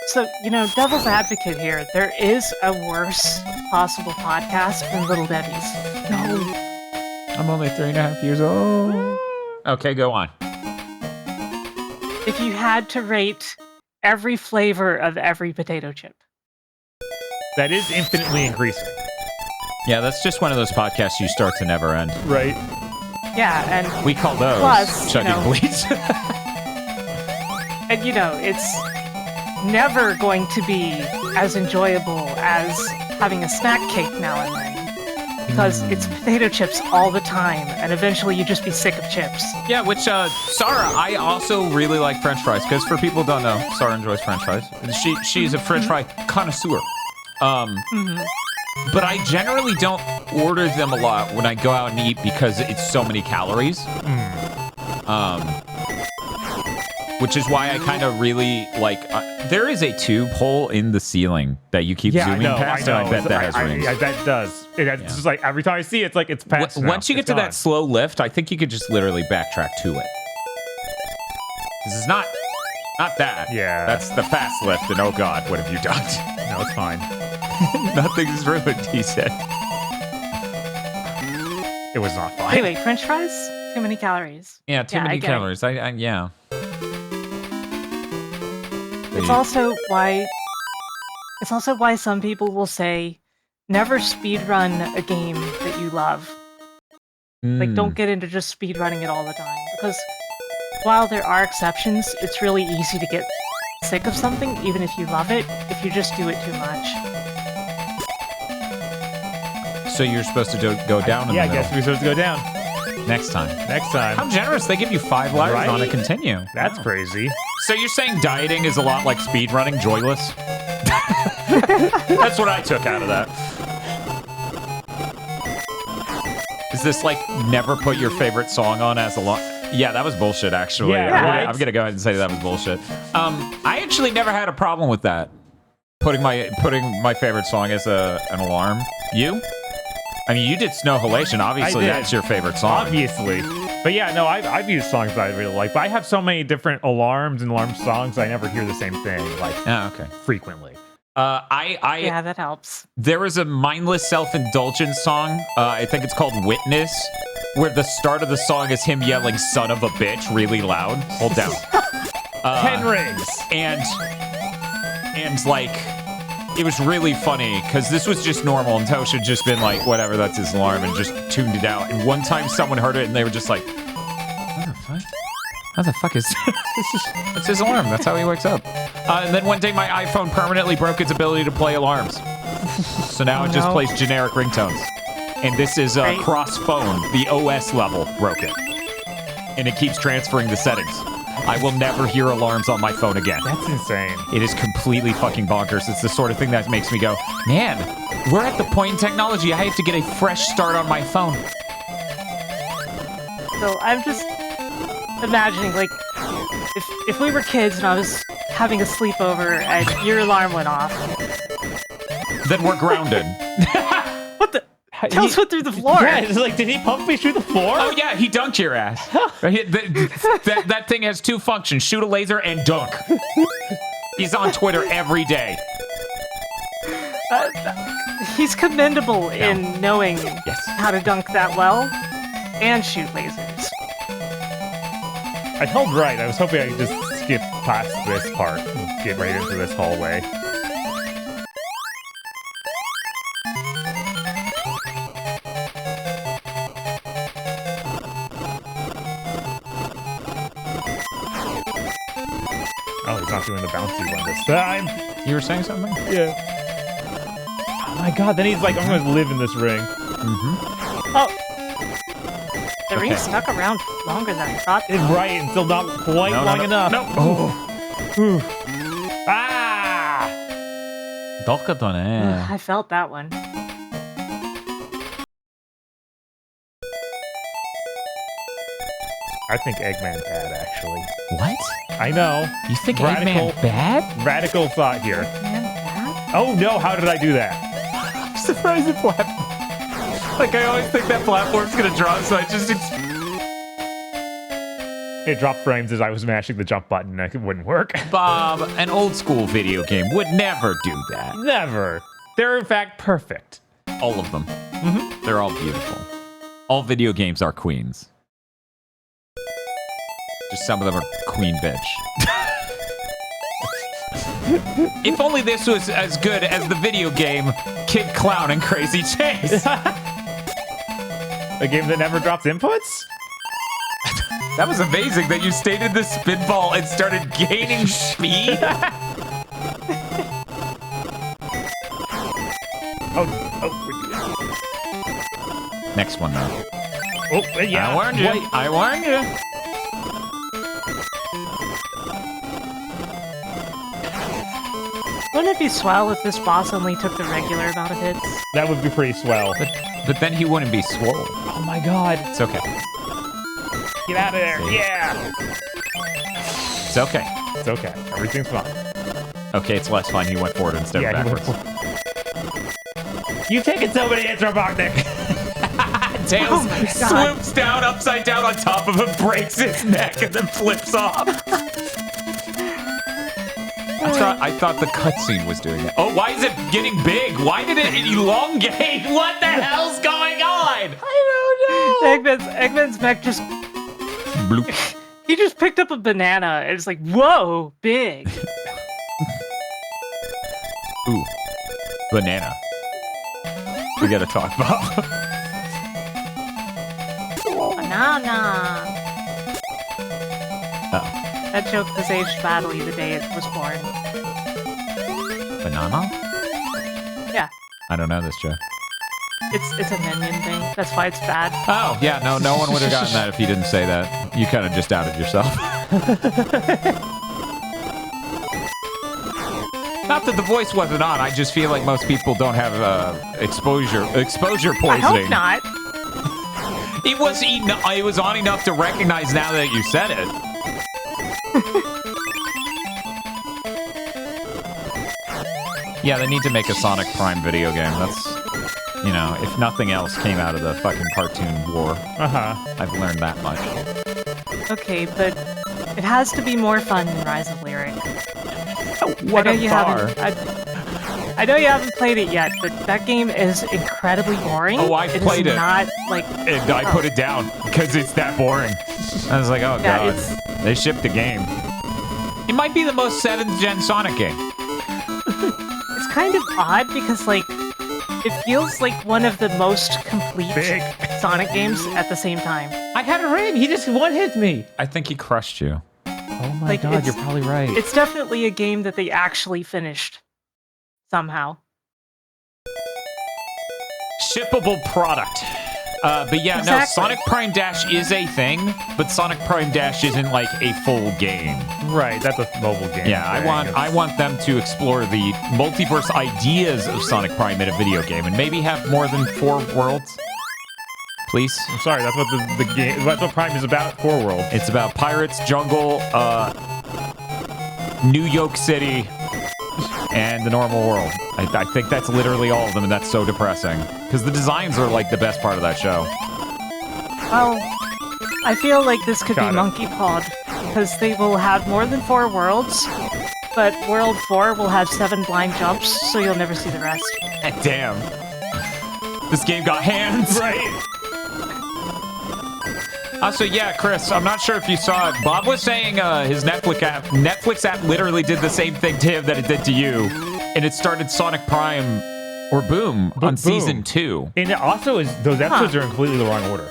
So, you know, devil's advocate here. There is a worse possible podcast than Little Debbie's. No. I'm only 3.5 years old. Okay, go on. If you had to rate every flavor of every potato chip. That is infinitely increasing. Yeah, that's just one of those podcasts you start to never end. Right. Yeah, and We call those Plus, chugging you know, bleach. and you know, it's never going to be as enjoyable as having a snack cake now and then. Because it's potato chips all the time, and eventually you just be sick of chips. Yeah, which, Sarah, I also really like French fries, because for people who don't know, Sarah enjoys French fries. She's a French fry connoisseur. But I generally don't order them a lot when I go out and eat because it's so many calories. Which is why I kind of really like. There is a tube hole in the ceiling that you keep zooming past, and I bet that has rings. I bet it does. It's just like every time I see it, it's like it's past. Once you get to that slow lift, I think you could just literally backtrack to it. This is not that. Yeah. That's the fast lift, and oh god, what have you done? No, it's fine. Nothing's ruined, he said. It was not fine. Wait, French fries? Too many calories. Yeah, too many calories. Yeah. It's also why some people will say, never speedrun a game that you love. Like, don't get into just speedrunning it all the time. Because while there are exceptions, it's really easy to get sick of something, even if you love it, if you just do it too much. So you're supposed to go down in the middle. Yeah, I guess we're supposed to go down. Next time. How generous. They give you 5 lives on a continue. That's crazy. So you're saying dieting is a lot like speedrunning, joyless? That's what I took out of that. Is this like never put your favorite song on as a long... Yeah, that was bullshit, actually. Yeah, I'm gonna go ahead and say that was bullshit. I actually never had a problem with that. Putting my favorite song as an alarm. You? I mean, you did Snow Halation. Obviously, that's your favorite song. Obviously. But yeah, no, I've used songs that I really like. But I have so many different alarms and alarm songs, I never hear the same thing, like, frequently. Yeah, that helps. There is a mindless self-indulgence song. I think it's called Witness, where the start of the song is him yelling "son of a bitch" really loud. Hold down. 10 rings. And like, it was really funny because this was just normal, and Tosh had just been like, whatever, that's his alarm, and just tuned it out. And one time someone heard it and they were just like, what the fuck? How the fuck is that's his alarm? That's how he wakes up. And then one day my iPhone permanently broke its ability to play alarms. So now it just plays generic ringtones. And this is cross phone. The OS level broke it. And it keeps transferring the settings. I will never hear alarms on my phone again. That's insane. It is completely fucking bonkers. It's the sort of thing that makes me go, man, we're at the point in technology I have to get a fresh start on my phone. So I'm just imagining, like, if we were kids and I was having a sleepover and your alarm went off. Then we're grounded. What the? Tails went through the floor. Yeah, it's like, did he pump me through the floor? Oh, yeah, he dunked your ass. that thing has 2 functions, shoot a laser and dunk. He's on Twitter every day. He's commendable in knowing how to dunk that well and shoot lasers. I held right. I was hoping I could just skip past this part and get right into this hallway. Oh, he's not doing the bouncy one this time. You were saying something? Yeah. Oh my god, then he's like, I'm going to live in this ring. Oh. The ring stuck around longer than I thought. Right, and still not quite long enough. No. Oh. Ah! I felt that one. I think Eggman bad, actually. What? I know. You think Eggman bad? Radical thought here. Eggman bad? Oh no, how did I do that? I'm surprised the platform. Like, I always think that platform's gonna drop, so I just... It dropped frames as I was mashing the jump button and it wouldn't work. Bob, an old school video game would never do that. Never. They're in fact perfect. All of them. They're all beautiful. All video games are queens. Just some of them are queen bitch. If only this was as good as the video game Kid Clown and Crazy Chase. A game that never drops inputs? That was amazing that you stayed in the spinball and started gaining speed. Next one, though. Oh, yeah. I warned you. Wait. I warned you. Wouldn't it be swell if this boss only took the regular amount of hits? That would be pretty swell. But then he wouldn't be swole. Oh my god. It's okay. Get out of there. See? Yeah. It's okay. It's okay. Everything's fine. Okay, it's less fun. You went forward instead of backwards. You've taken so many hits, Robotnik. Tails swoops down upside down on top of him, breaks his neck, and then flips off. I thought the cutscene was doing it. Oh, why is it getting big? Why did it elongate? What the hell's going on? I don't know. Eggman's mech just... Bloop. He just picked up a banana, and it's like, whoa, big. Ooh, banana. We gotta talk about. Banana. Oh. That joke was aged badly the day it was born. Banana? Yeah. I don't know this joke. It's a minion thing. That's why it's bad. Oh, yeah, no one would have gotten that if you didn't say that. You kind of just outed yourself. Not that the voice wasn't on. I just feel like most people don't have exposure poisoning. I hope not. It was on enough to recognize now that you said it. Yeah, they need to make a Sonic Prime video game. That's, you know, if nothing else came out of the fucking cartoon war. I've learned that much. Okay, but it has to be more fun than Rise of Lyric. Oh, what a bar. I know you haven't played it yet, but that game is incredibly boring. Oh, I've played it. Not like... And I put it down because it's that boring. I was like, oh god, they shipped the game. It might be the most 7th gen Sonic game. It's kind of odd because, like, it feels like one of the most complete Sonic games at the same time. I had a ring. He just one-hit me. I think he crushed you. Oh my god, you're probably right. It's definitely a game that they actually finished. Somehow. Shippable product. But yeah, exactly. No, Sonic Prime Dash is a thing, but Sonic Prime Dash isn't like a full game. Right, that's a mobile game. Yeah, I want them to explore the multiverse ideas of Sonic Prime in a video game and maybe have more than 4 worlds. Please? I'm sorry, that's what the game, that's what Prime is about, 4 worlds. It's about pirates, jungle, New York City, and the normal world. I think that's literally all of them, and that's so depressing. Because the designs are like the best part of that show. Well, I feel like this could be Monkey Pod, because they will have more than 4 worlds, but World 4 will have 7 blind jumps, so you'll never see the rest. Damn. This game got hands. Right. So yeah, Chris, I'm not sure if you saw it. Bob was saying his Netflix app literally did the same thing to him that it did to you, and it started Sonic Prime or Boom on season 2. And it also is those episodes are in completely the wrong order.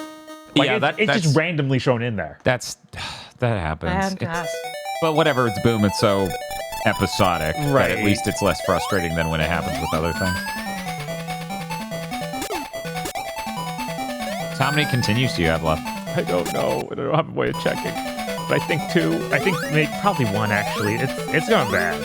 Like yeah, it's just randomly shown in there. That happens. Fantastic. But whatever, it's Boom. It's so episodic. Right. That at least it's less frustrating than when it happens with other things. So how many continues do you have left? I don't know. I don't have a way of checking. But I think 2. I think maybe probably 1 actually. It's gone bad.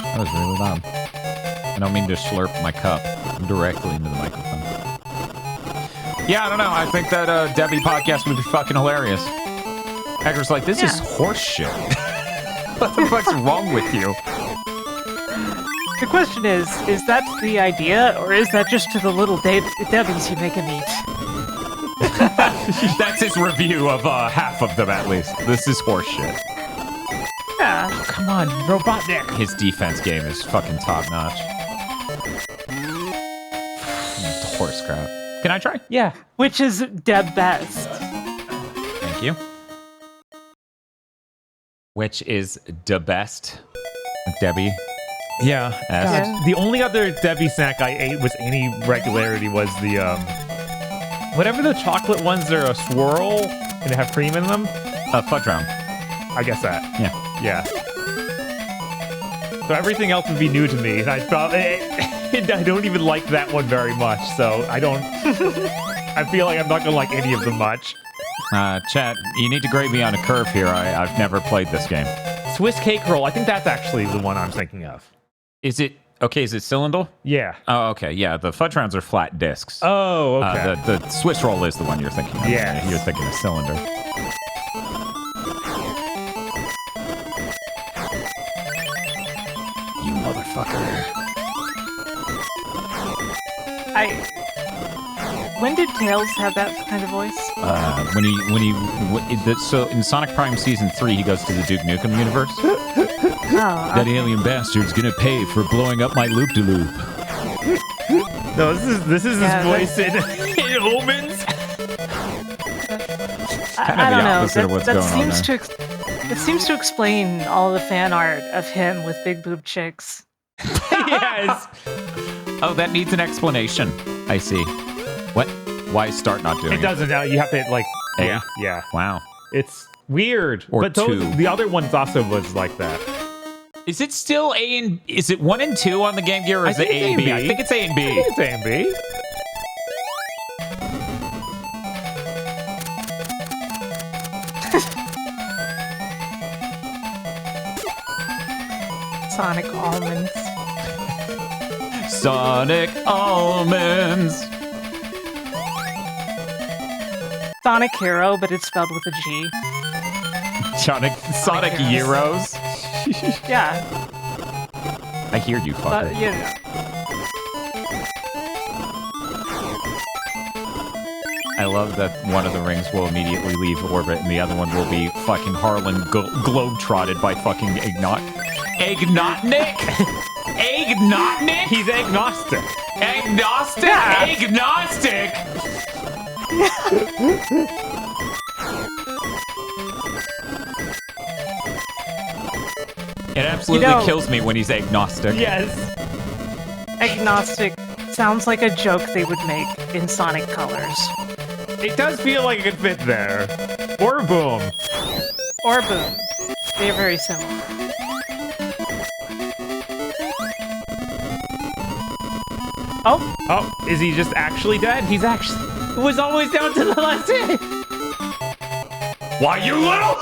That was really loud. I don't mean to slurp my cup directly into the microphone. Yeah, I don't know. I think that Debbie podcast would be fucking hilarious. Hacker's like, this is horse shit. What the fuck's wrong with you? The question is that the idea, or is that just to the little Debbies you make him eat? That's his review of half of them, at least. This is horse shit. Yeah. Oh, come on, Robotnik. His defense game is fucking top-notch. Horse crap. Can I try? Yeah. Which is Deb best. Thank you. Which is the best? Debbie? Yeah. S. The only other Debbie snack I ate with any regularity was the, whatever the chocolate ones are a swirl and they have cream in them. Fudge round. I guess that. Yeah. Yeah. So everything else would be new to me, and I felt I don't even like that one very much. So I don't. I feel like I'm not gonna like any of them much. Chat, you need to grade me on a curve here. I've never played this game. Swiss cake roll. I think that's actually the one I'm thinking of. Is it Okay, is it cylinder? Yeah. Oh, okay. Yeah, the fudge rounds are flat discs. Oh, okay. The Swiss roll is the one you're thinking of. Yes. You're thinking of cylinder. You motherfucker. When did Tails have that kind of voice? So in Sonic Prime Season 3, he goes to the Duke Nukem universe. That alien bastard's gonna pay for blowing up my loop-de-loop. No, this is his voice in Omens. I don't know. That seems to explain all the fan art of him with big boob chicks. Yes. Oh, that needs an explanation. I see. What? Why is Start not doing it? It doesn't. You have to like. A? Yeah. Wow. It's weird. Or but the other ones also was like that. Is it still A and... Is it 1 and 2 on the Game Gear, or is it A and B? I think it's A and B. I think it's A and B. Sonic almonds. Sonic almonds. Sonic Hero, but it's spelled with a G. Sonic Heroes. Yeah. I hear you, fucker. You know. I love that one of the rings will immediately leave orbit and the other one will be fucking Harlan globe-trotted by fucking Agnostic? Agnostic? He's agnostic. Agnostic? Yeah. Agnostic? It absolutely kills me when he's agnostic. Yes. Agnostic sounds like a joke they would make in Sonic Colors. It does feel like it could fit there. Or Boom. Or Boom. They're very similar. Oh, is he just actually dead? He's actually... It was always down to the last hit. Why, you little...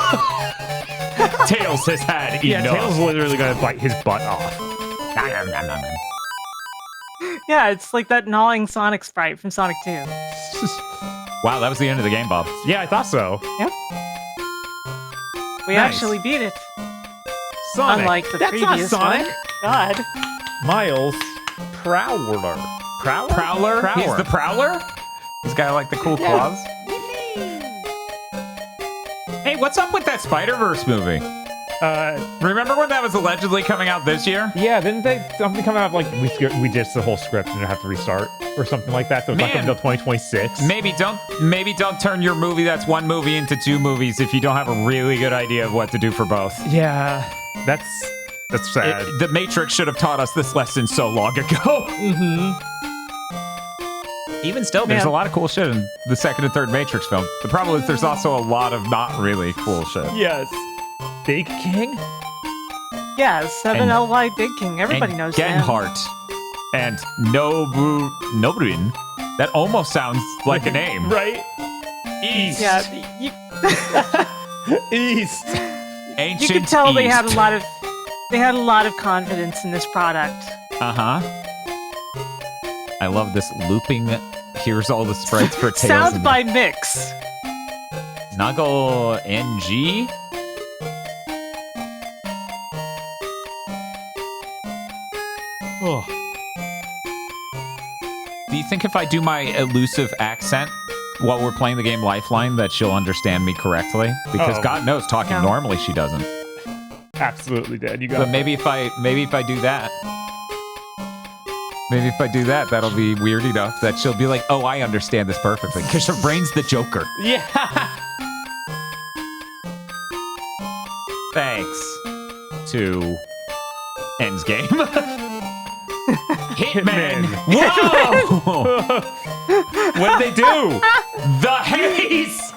Tails has had enough. Yeah, Tails is literally gonna bite his butt off. Yeah, it's like that gnawing Sonic sprite from Sonic 2. Wow, that was the end of the game, Bob. Yeah, I thought so. Yep. We actually beat it. Sonic. Unlike the That's previous not Sonic. one. God. Miles Prowler. Prowler? He's the Prowler? He's got like the cool claws. Hey, what's up with that Spider-Verse movie? Remember when that was allegedly coming out this year? Yeah, didn't they something come out like we ditched the whole script and have to restart or something like that? So it's not until 2026. Maybe don't turn your movie that's one movie into two movies if you don't have a really good idea of what to do for both. Yeah, that's sad. The Matrix should have taught us this lesson so long ago. Mm-hmm. Even still, there's a lot of cool shit in the second and third Matrix film. The problem is there's also a lot of not really cool shit. Yes. Big King? Yeah, 7LY Big King. Everybody knows that. Genhart. And Nobrin. That almost sounds like a name. Right? East. Yeah. East. Ancient You could tell they East. had a lot of confidence in this product. Uh-huh. I love this looping. Here's all the sprites for Tails. Sound by Mix. Snuggle NG? Oh. Do you think if I do my elusive accent while we're playing the game Lifeline that she'll understand me correctly? Because God knows, talking normally she doesn't. Absolutely, Dad. You got But maybe if I do that. Maybe if I do that, that'll be weird enough that she'll be like, oh, I understand this perfectly. Because her brain's the Joker. Yeah. Thanks to Ends Game. Hitman. Whoa! What'd they do? The haze!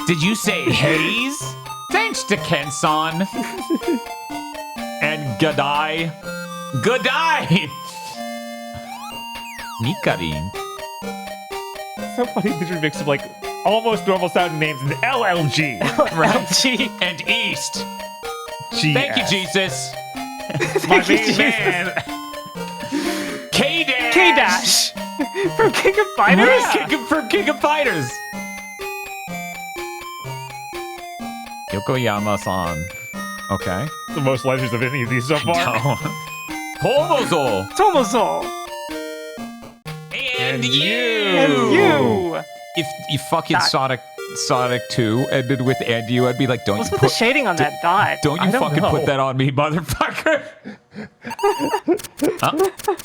Did you say haze? Thanks to Kenson. And Gadai. Gadai! Nikarin. So funny, this remix of like almost normal sounding names in LLG. Right. And East. GS. Thank you, Jesus. My main man. K-Dash! K-Dash! From King of Fighters? From King of Fighters! Yokoyama-san. Okay. The most letters of any of these so far. Tomozo! Tomozo! And you! And you! If you fucking Sonic 2 ended with "and you," I'd be like, What's with the shading on that dot? Don't you fucking put that on me, motherfucker!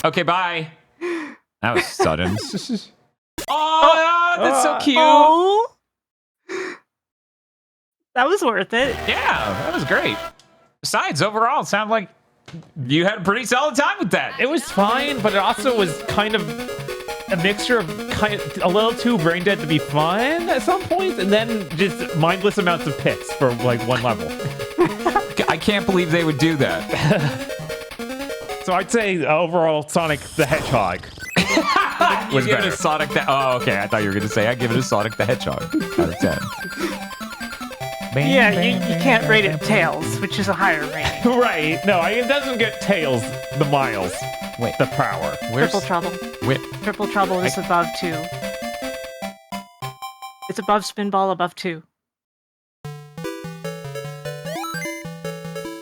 Okay, bye. That was sudden. Oh, that's so cute. Oh. That was worth it. Yeah, that was great. Besides, overall, it sounded like you had a pretty solid time with that. It was fine, but it also was kind of a mixture of a little too brain dead to be fun at some points, and then just mindless amounts of pits for like one level. I can't believe they would do that. So I'd say overall Sonic the Hedgehog. You give it a Sonic the... Oh, okay. I thought you were going to say I give it a Sonic the Hedgehog out of 10. Yeah, you can't rate it Tails, which is a higher rating. Right. No, it doesn't get Tails the miles. Wait. The power. Triple Trouble. Triple Trouble is above 2. It's above Spinball, above 2.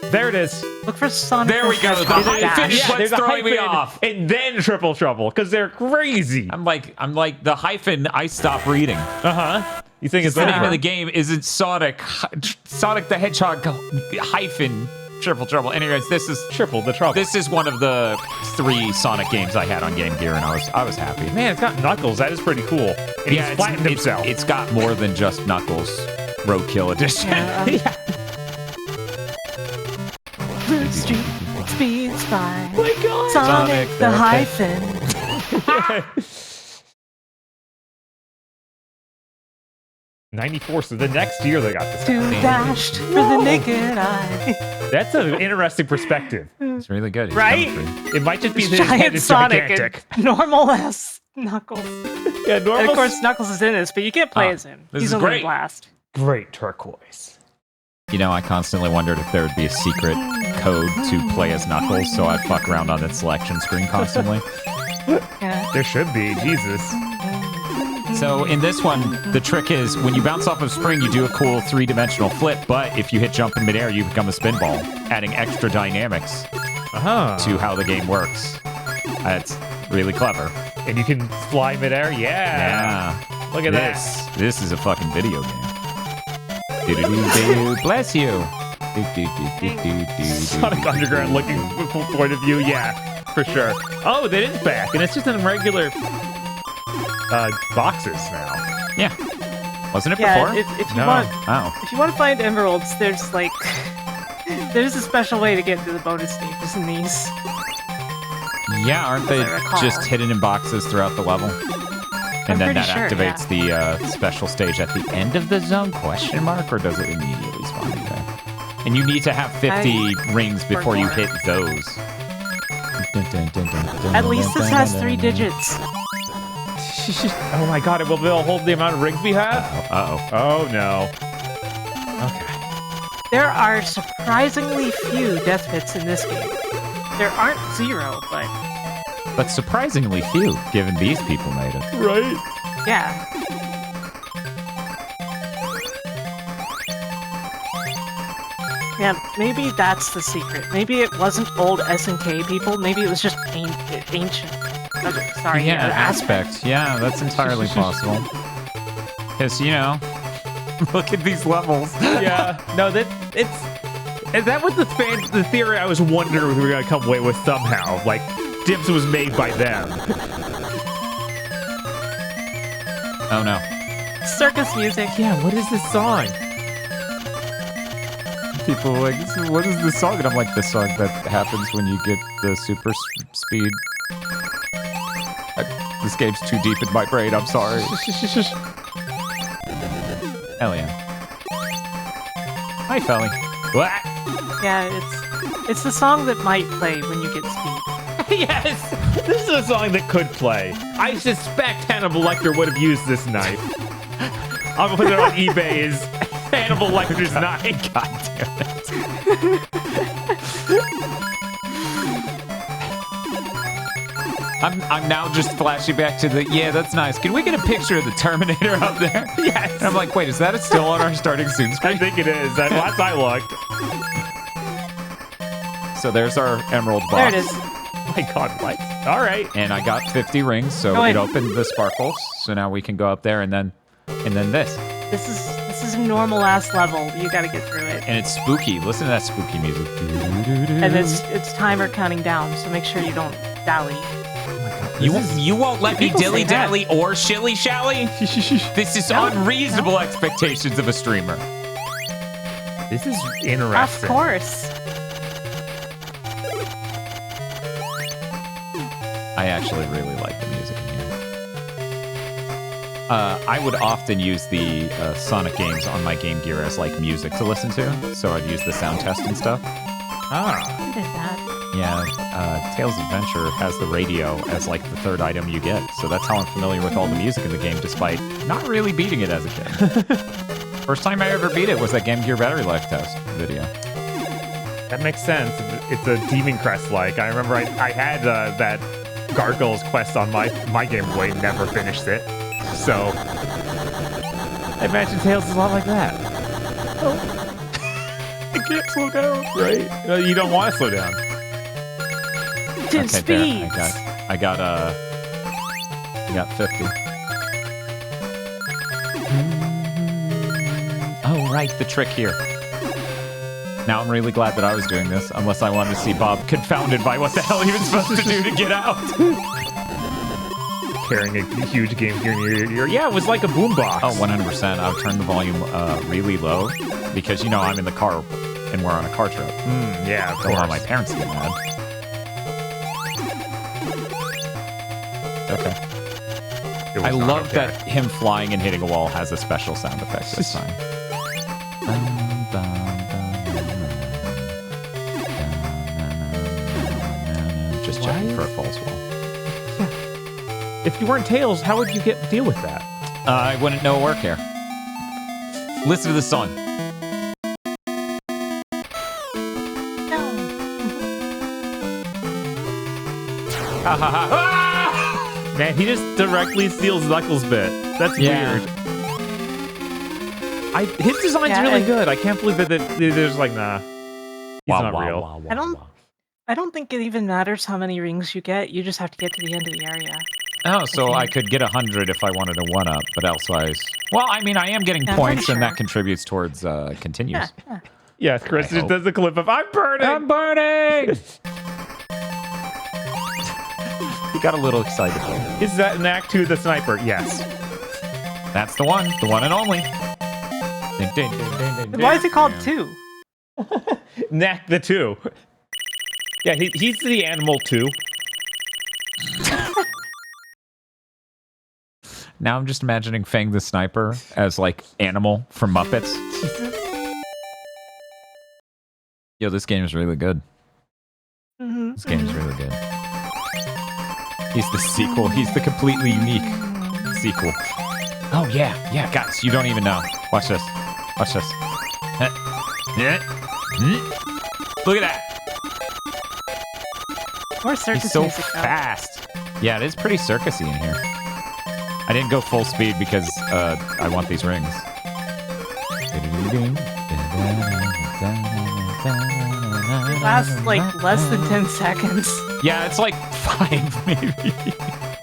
There it is. Look for Sonic. There we go. The hyphen is what's throwing me off. And then Triple Trouble, because they're crazy. I'm like the hyphen. I stop reading. You think it's the name of the game isn't Sonic the Hedgehog hyphen Triple Trouble. Anyways, this is Triple the Trouble. This is one of the 3 Sonic games I had on Game Gear, and I was happy. Man, it's got Knuckles. That is pretty cool. And he's flattened himself. It's got more than just Knuckles. Roadkill edition. Yeah. Blue Street speeds by. Oh my God. Sonic the hyphen. 94, so the next year they got this. Too dashed for the naked eye. That's an interesting perspective. It's really good. Right? It might just be It's that his head giant is Sonic gigantic. and normal ass Knuckles. Yeah, normal. And of course, Knuckles is in this, but you can't play as him. This He's is only great. Blast. Great turquoise. You know, I constantly wondered if there would be a secret code to play as Knuckles, so I'd fuck around on that selection screen constantly. Yeah. There should be. Jesus. So in this one, the trick is when you bounce off of spring, you do a cool 3-dimensional flip, but if you hit jump in midair, you become a spinball, adding extra dynamics to how the game works. That's really clever. And you can fly midair? Yeah. Look at that. This is a fucking video game. Bless you. Sonic Underground looking point of view, yeah, for sure. Oh, that is back, and it's just in regular boxes now. Yeah. Wasn't it Yeah, before? if you want, Oh. if you want to find emeralds, there's a special way to get to the bonus stages in these. Yeah, aren't they As I recall. just hidden in boxes throughout the level? And then that pretty sure, activates the special stage at the end of the zone, question mark, or does it immediately spawn you there? And you need to have 50 rings before you hit those. At least this has 3 digits. Oh my God, it will hold the amount of rings we have? Uh-oh. Oh no. Okay. There are surprisingly few death pits in this game. There aren't 0, But surprisingly few, given these people made it. Right? yeah. Yeah, maybe that's the secret. Maybe it wasn't old SNK people. Maybe it was just ancient. Sorry, Yeah, aspect. aspect. Yeah, that's entirely possible. Because, you know, look at these levels. Yeah. No, is that what the theory I was wondering if we were gonna come away with somehow? Like, Dibs was made by them. Oh no. Circus music. Yeah, what is this song? People are like, what is this song? And I'm like, the song that happens when you get the super speed. This game's too deep in my brain, I'm sorry. Hell yeah. Hi, Felly. What? Yeah, it's the song that might play when you get speed. Yes! This is a song that could play. I suspect Hannibal Lecter would have used this knife. I'm gonna put it on eBay as Hannibal Lecter's knife. God damn it. I'm now just flashing back to the, yeah, that's nice. Can we get a picture of the Terminator up there? Yes. And I'm like, wait, is that still on our starting soon I screen? think it is. Last I looked. So there's our emerald box. There it is. Oh my God, what? All right. And I got 50 rings, so Oh, it wait. opened the sparkles. So now we can go up there and then this. This is a normal ass level. You got to get through it. And it's spooky. Listen to that spooky music. And it's timer counting down, so make sure you don't dally. You won't let me People say dilly that. dally or shilly shally? This is unreasonable expectations of a streamer. This is Of interesting. course. I actually really like the music in here. I would often use the Sonic games on my Game Gear as like music to listen to, so I'd use the sound test and stuff. Ah. I did that. Yeah, Tales of Adventure has the radio as like the third item you get, so that's how I'm familiar with all the music in the game, despite not really beating it as a kid. First time I ever beat it was that Game Gear battery life test video. That makes sense. It's a Demon Crest-like. I remember I had that Gargoyles quest on my Game Boy, never finished it. So, I imagine Tails is a lot like that. Oh. I can't slow down, right? You don't want to slow down. Two Okay, speeds. there. I got 50. Oh, right, the trick here. Now I'm really glad that I was doing this, unless I wanted to see Bob confounded by what the hell he was supposed to do to get out. Carrying a huge Game Gear near your ear. Yeah, it was like a boombox. Oh, 100%. I would turn the volume really low, because, I'm in the car, and we're on a car trip. Yeah, of Don't want course. my parents to get mad. Okay. It was I not love okay. that him flying and hitting a wall has a special sound effect this time. Just checking for a false wall. If you weren't Tails, how would you deal with that? I wouldn't know work here. Listen to the song. Ha ha ha. Ah! Man, he just directly steals Knuckles' bit. That's Yeah. weird. His design's Yeah, really and- good. I can't believe that there's like, nah. He's not real. I don't think it even matters how many rings you get. You just have to get to the end of the area. Oh, so I could get 100 if I wanted a 1-up, but elsewise... Well, I mean, I am getting Yeah, I'm points, pretty and that sure. contributes towards continues. Yeah. Yes, Chris I just hope. does the clip of I'm burning. I'm burning! He got a little excited there. Is that in Act 2 the sniper? Yes. That's the one and only. Ding, ding, ding, ding, ding, Why is it called ding. 2? Knack the 2. Yeah, he's the animal 2. Now I'm just imagining Fang the Sniper as, like, Animal from Muppets. Yo, this game is really good. Mm-hmm. This game is really good. He's the sequel. He's the completely unique sequel. Oh, yeah. Yeah, guys, you don't even know. Watch this. Watch this. Look at that. More circus He's so music, though. fast. Yeah, it is pretty circusy in here. I didn't go full speed because I want these rings. It lasts like less than 10 seconds. Yeah, it's like 5 maybe.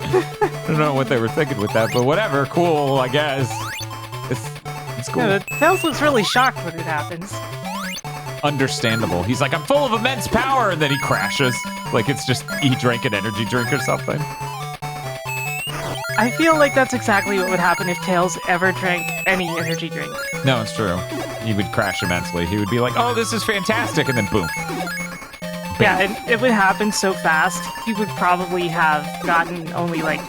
I don't know what they were thinking with that, but whatever. Cool, I guess. It's cool. Yeah, the Tails looks really shocked when it happens. Understandable. He's like, I'm full of immense power, and then he crashes. Like it's just he drank an energy drink or something. I feel like that's exactly what would happen if Tails ever drank any energy drink. No, it's true. He would crash immensely. He would be like, oh, this is fantastic, and then boom. Yeah, and it would happen so fast, he would probably have gotten only like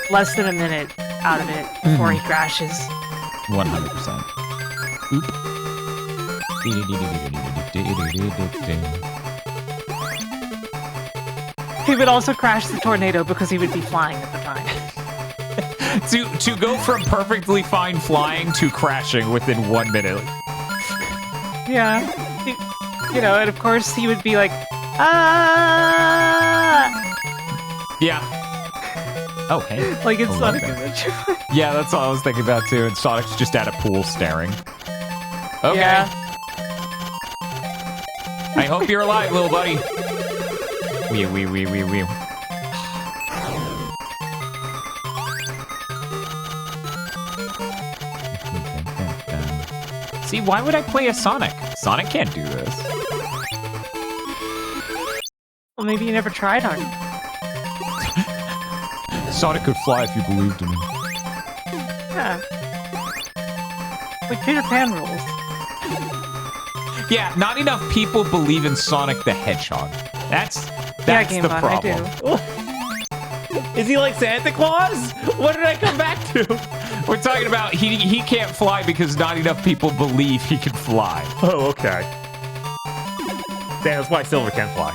less than a minute out of it before he crashes. 100%. Oop. He would also crash the tornado because he would be flying at the time. To go from perfectly fine flying to crashing within 1 minute. Yeah. You know, and of course he would be like, ah! Yeah. Oh, hey. Like it's Hello Sonic there. Adventure. Yeah, that's what I was thinking about too. And Sonic's just at a pool staring. Okay. Yeah. I hope you're alive, little buddy. Wee. See, why would I play a Sonic? Sonic can't do this. Well, maybe you never tried on. Sonic could fly if you believed in him. Yeah. Like Peter Pan rules. Yeah, not enough people believe in Sonic the Hedgehog. That's the problem. Is he like Santa Claus? What did I come back to? We're talking about he can't fly because not enough people believe he can fly. Oh, okay. Damn, that's why Silver can fly.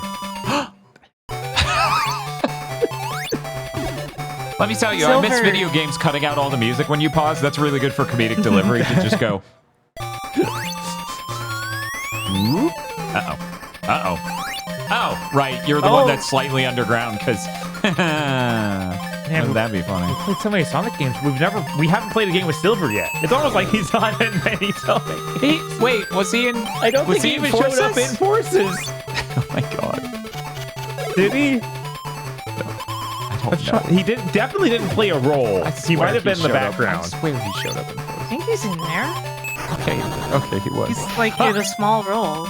Let me tell you, I miss video games cutting out all the music when you pause. That's really good for comedic delivery to just go. Uh-oh. Oh, right. You're the one that's slightly underground, because... Wouldn't that be funny? We played so many Sonic games. We haven't played a game with Silver yet. It's almost like he's on in many Sonic games. Wait, was he in... I don't think he even showed up in Forces. Oh my god. Did he? I don't know. He definitely didn't play a role. He might have been in the background. I swear he showed up in I Forces. think he's in there. Okay, he was. He's like in a small role.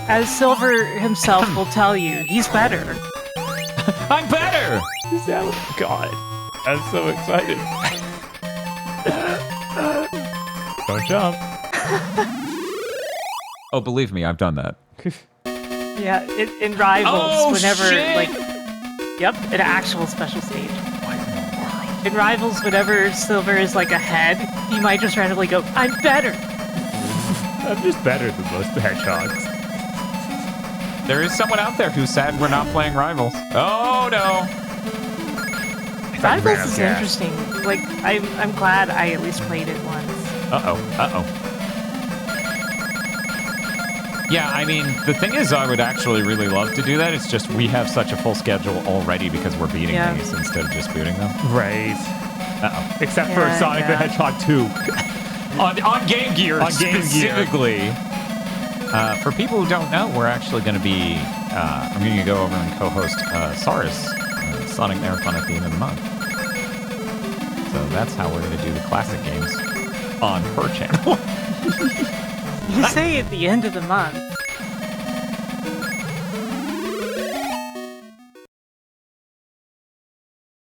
As Silver himself will tell you, he's better. I'm better! God, I'm so excited. Don't jump. Oh, believe me, I've done that. Yeah, in Rivals, whenever, shit! like... Yep, an actual special stage. In Rivals, whenever Silver is, like, ahead, he might just randomly go, I'm better! I'm just better than most hedgehogs. There is someone out there who's sad we're not playing Rivals. Oh, no. Rivals is interesting. Like, I'm glad I at least played it once. Uh-oh. Yeah, I mean, the thing is, I would actually really love to do that. It's just we have such a full schedule already because we're beating these instead of just booting them. Right. Uh-oh. Except for Sonic the Hedgehog 2. on Game Gear, specifically. For people who don't know, we're actually going to be... I'm going to go over and co-host Saurus Sonic Marathon at the end of the month. So that's how we're going to do the classic games on her channel. You say at the end of the month.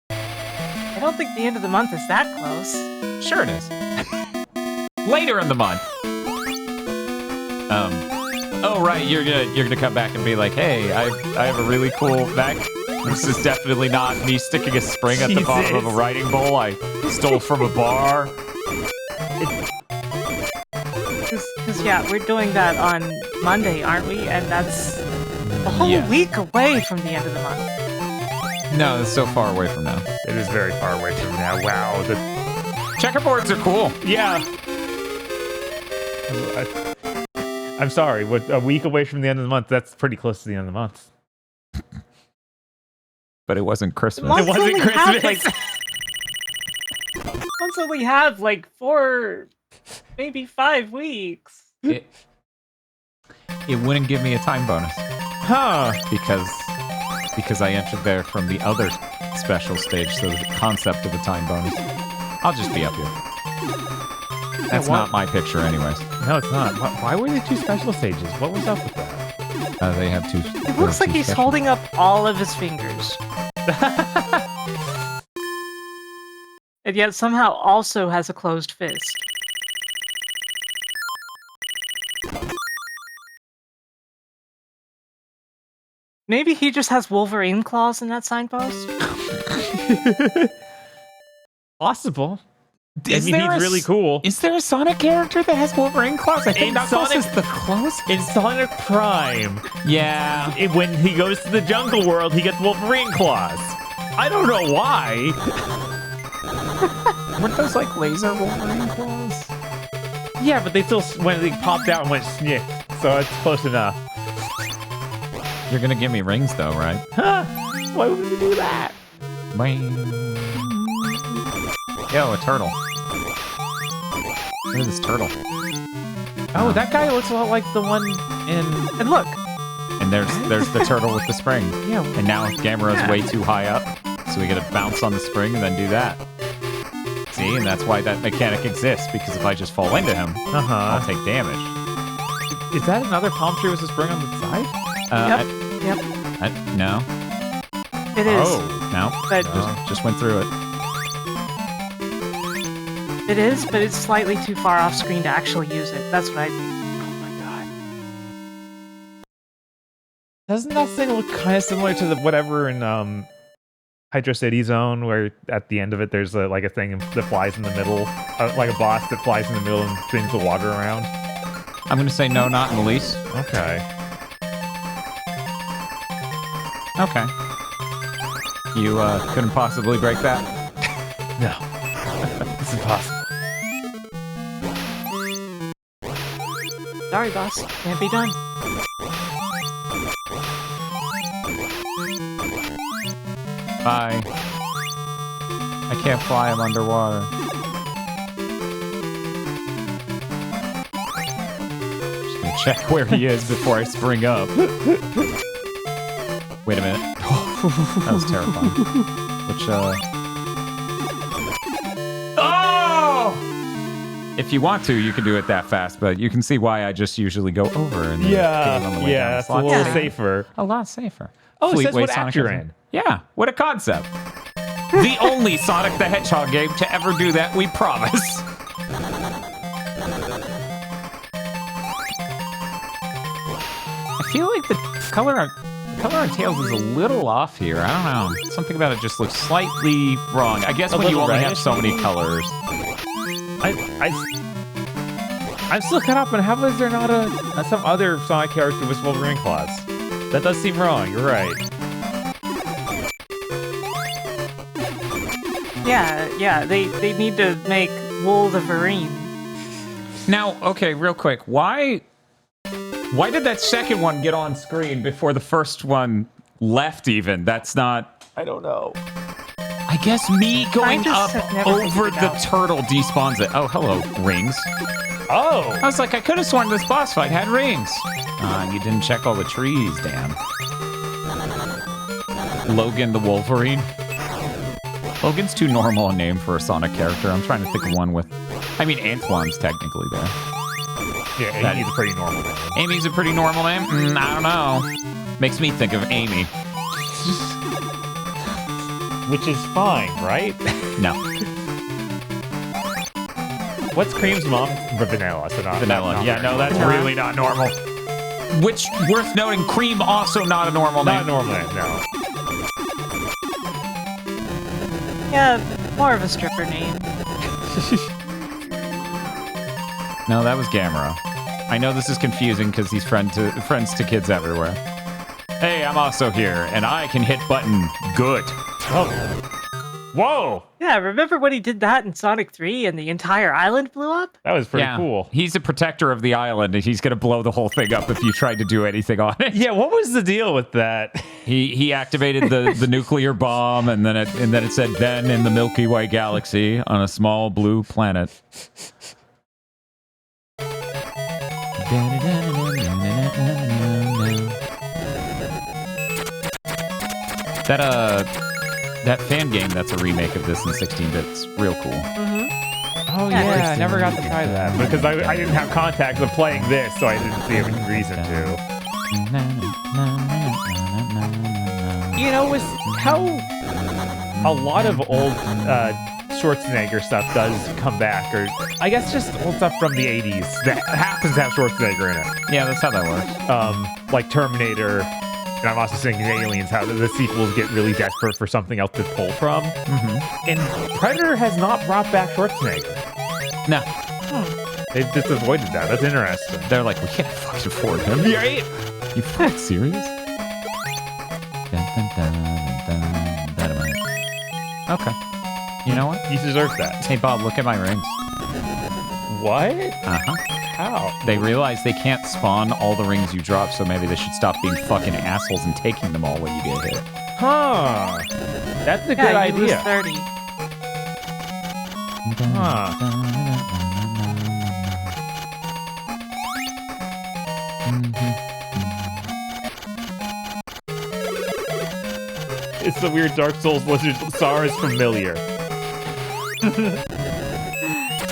I don't think the end of the month is that close. Sure it is. Later in the month. Oh right, you're gonna come back and be like, hey, I have a really cool mech. This is definitely not me sticking a spring at the bottom of a riding bowl I stole from a bar. Because yeah, we're doing that on Monday, aren't we? And that's a whole week away from the end of the month. No, it's so far away from now. It is very far away from now. Wow. The checkerboards are cool. Yeah. I'm sorry. What, a week away from the end of the month? That's pretty close to the end of the month. But it wasn't Christmas. It wasn't Christmas. Once only have like 4, maybe 5 weeks. It wouldn't give me a time bonus. Huh. Because I entered there from the other special stage, so the concept of a time bonus. I'll just be up here. That's not my picture anyways. No, it's not. Why were there 2 special stages? What was up with that? They have 2. It looks like he's holding up all of his fingers. And yet somehow also has a closed fist. Maybe he just has Wolverine claws in that signpost? Possible. Maybe he's really cool. Is there a Sonic character that has Wolverine claws? I think Knuckles is the closest. In Sonic Prime. Yeah. When he goes to the jungle world, he gets Wolverine claws. I don't know why. Weren't those like laser Wolverine claws? Yeah, but they still, when they popped out and went snick, so it's close enough. You're gonna give me rings though, right? Huh? Why would we do that? Yo, a turtle. Look at this turtle. Oh, that guy looks a lot like the one in... And look, And there's the turtle with the spring. Yeah. And now Gamera's way too high up, so we gotta bounce on the spring and then do that. See, and that's why that mechanic exists, because if I just fall into him, I'll take damage. Is that another palm tree with a spring on the side? Yep. No. It is. Oh. No. But Just went through it. it is, but it's slightly too far off screen to actually use it. That's what I think. Oh my god. Doesn't that thing look kind of similar to the whatever in Hydro City Zone, where at the end of it there's like a thing that flies in the middle, like a boss that flies in the middle and spins the water around? I'm gonna say no, not in the least. Okay. Okay. You couldn't possibly break that? No. It's impossible. Sorry, boss. Can't be done. Bye. I can't fly, I'm underwater. Just gonna check where he is before I spring up. Wait a minute. That was terrifying. Which, Oh! If you want to, you can do it that fast, but you can see why I just usually go over and on the way down. It's a little safer. A lot safer. Oh, it says Fleetway what Sonic act you're has- in. Yeah, what a concept. The only Sonic the Hedgehog game to ever do that, we promise. I feel like the color on Tails is a little off here. I don't know. Something about it just looks slightly wrong. I guess when you only have so many colors. I'm still caught up on how is there not some other Sonic character with Wolverine claws? That does seem wrong. You're right. Yeah, they need to make Wolverine. Now, okay, real quick. Why did that second one get on screen before the first one left even? That's not... I don't know. I guess me going just up have never over figured the out. turtle despawns it. Oh, hello, rings. Oh! I was like, I could have sworn this boss fight had rings. You didn't check all the trees, damn. Logan the Wolverine. Logan's too normal a name for a Sonic character. I'm trying to think of one with... I mean, Antoine's technically there. Yeah, Amy's a pretty normal name. Amy's a pretty normal name? I don't know. Makes me think of Amy. Which is fine, right? No. What's Cream's mom? Vanilla. So not Vanilla. not Yeah, no, that's Vanilla. really not normal. Which, worth noting, Cream also not a normal not a name. normal name, no. Yeah, more of a stripper name. No, that was Gamera. I know this is confusing because he's friends to kids everywhere. Hey, I'm also here, and I can hit button good. Oh. Whoa! Yeah, remember when he did that in Sonic 3 and the entire island blew up? That was pretty Yeah, cool. He's a protector of the island, and he's going to blow the whole thing up if you tried to do anything on it. Yeah, what was the deal with that? He activated the nuclear bomb, and then it said, then in the Milky Way galaxy on a small blue planet. That fan game that's a remake of this in 16-bit's real cool. Oh yeah, I never got to try that because I didn't have contact with playing this, so I didn't see any reason to. You know, with how a lot of old Schwarzenegger stuff does come back, or I guess just old stuff from the 80s that happens to have Schwarzenegger in it. Yeah, that's how that works. Like Terminator, and I'm also thinking Aliens, how the sequels get really desperate for something else to pull from. And Predator has not brought back Schwarzenegger. No. They've just avoided that. That's interesting. They're like, we can't fucking afford him. Right? You fucking serious? Okay. You know what? You deserve that. Hey, Bob, look at my rings. What? Uh-huh. How? They realize they can't spawn all the rings you drop, so maybe they should stop being fucking assholes and taking them all when you get hit. Huh. That's a good You lose idea. 30. Huh. It's the weird Dark Souls lizard. Sar is familiar.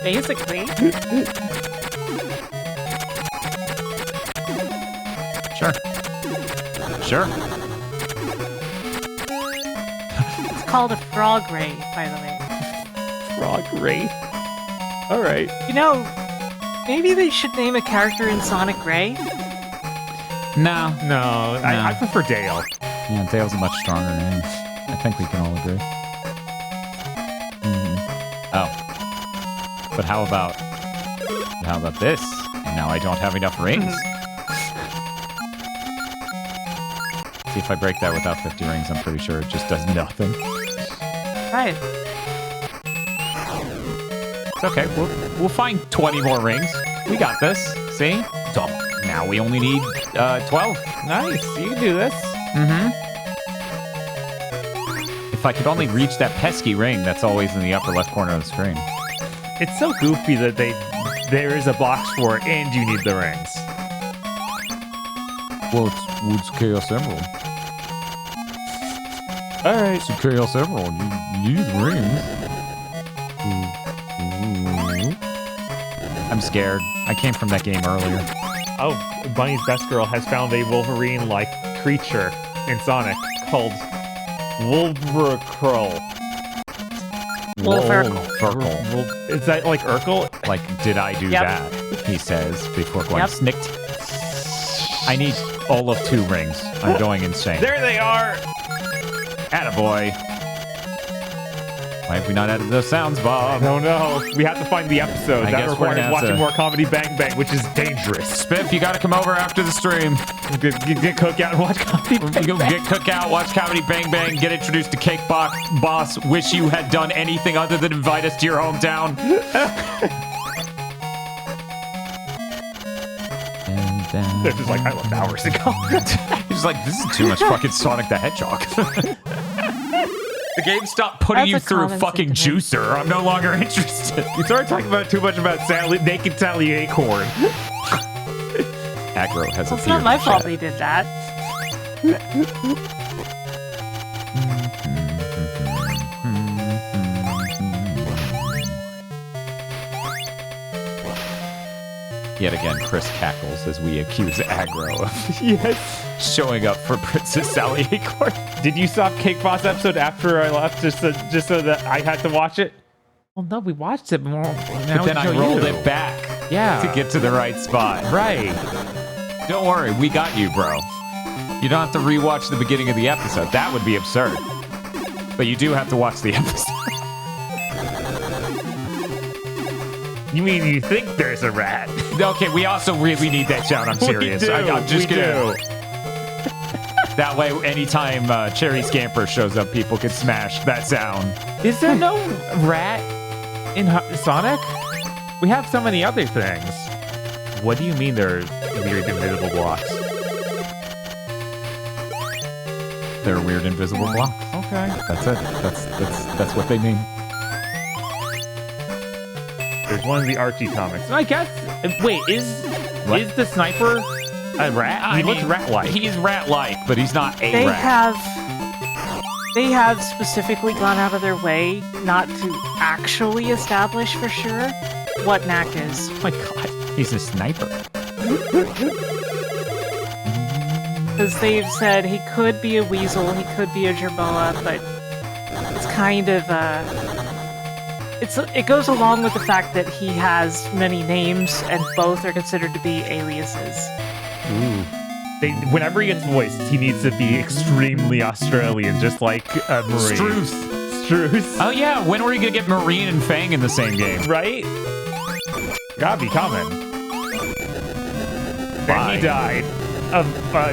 Basically. Sure. It's called a frog ray, by the way. Frog Wraith. All right. You know, maybe they should name a character in Sonic Ray. No. No, I prefer Dale. Yeah, Dale's a much stronger name. I think we can all agree. Oh. But how about this? And now I don't have enough rings. See, if I break that without 50 rings, I'm pretty sure it just does nothing. Right. It's okay. We'll find 20 more rings. We got this. See? So now we only need 12. Nice. You can do this. If I could only reach that pesky ring that's always in the upper left corner of the screen. It's so goofy that there is a box for it and you need the rings. Well, it's Chaos Emerald. All right. It's a Chaos Emerald. You need rings. I'm scared. I came from that game earlier. Oh, Bunny's Best Girl has found a Wolverine-like creature in Sonic called Wolvercrull. Wolvercrull. Is that like Urkel? Like, did I do that? He says before going snicked. I need all of 2 rings. I'm going insane. There they are! Attaboy. Why have we not added those sounds, Bob? No, we have to find the episode. I That guess we're requires gonna have watching to- more Comedy Bang Bang, which is dangerous. Spiff, you gotta come over after the stream. Get Cookout and watch Comedy Bang You Bang. get Cookout, watch Comedy Bang Bang, get introduced to Cake Boss. Wish you had done anything other than invite us to your hometown. They're just like, I left hours ago. He's like, this is too much fucking Sonic the Hedgehog. The game stopped putting That's you a through common fucking sentiment. juicer. I'm no longer interested. You started talking about too much about naked Sally Acorn. Aggro has a Well, it's not beard my and fault shit. they did that. Yet again, Chris cackles as we accuse Aggro of Yes. showing up for Princess Sally Acorn. Did you stop Cake Boss episode after I left just so that I had to watch it? Well, no, we watched it. But Then I rolled it back to get to the right spot. Right. Don't worry, we got you, bro. You don't have to rewatch the beginning of the episode. That would be absurd. But you do have to watch the episode. You mean you think there's a rat? Okay, we also really need that sound. I'm serious. I'm just gonna. That way, anytime Cherry Scamper shows up, people can smash that sound. Is there no rat in Sonic? We have so many other things. What do you mean there are weird invisible blocks? They're weird invisible blocks. Okay. That's it. That's what they mean. There's one of the Archie comics. I guess. Wait, is the sniper a rat? He looks rat-like. He's rat-like, but he's not a They rat. have specifically gone out of their way not to actually establish for sure what Knack is. Oh my god, he's a sniper. Because they've said he could be a weasel, he could be a jerboa, but it's kind of it goes along with the fact that he has many names and both are considered to be aliases. Ooh. Whenever he gets voiced, he needs to be extremely Australian, just like Marine. Struth. Oh yeah, when were you gonna get Marine and Fang in the same game? Right? Gotta be coming. Then he died of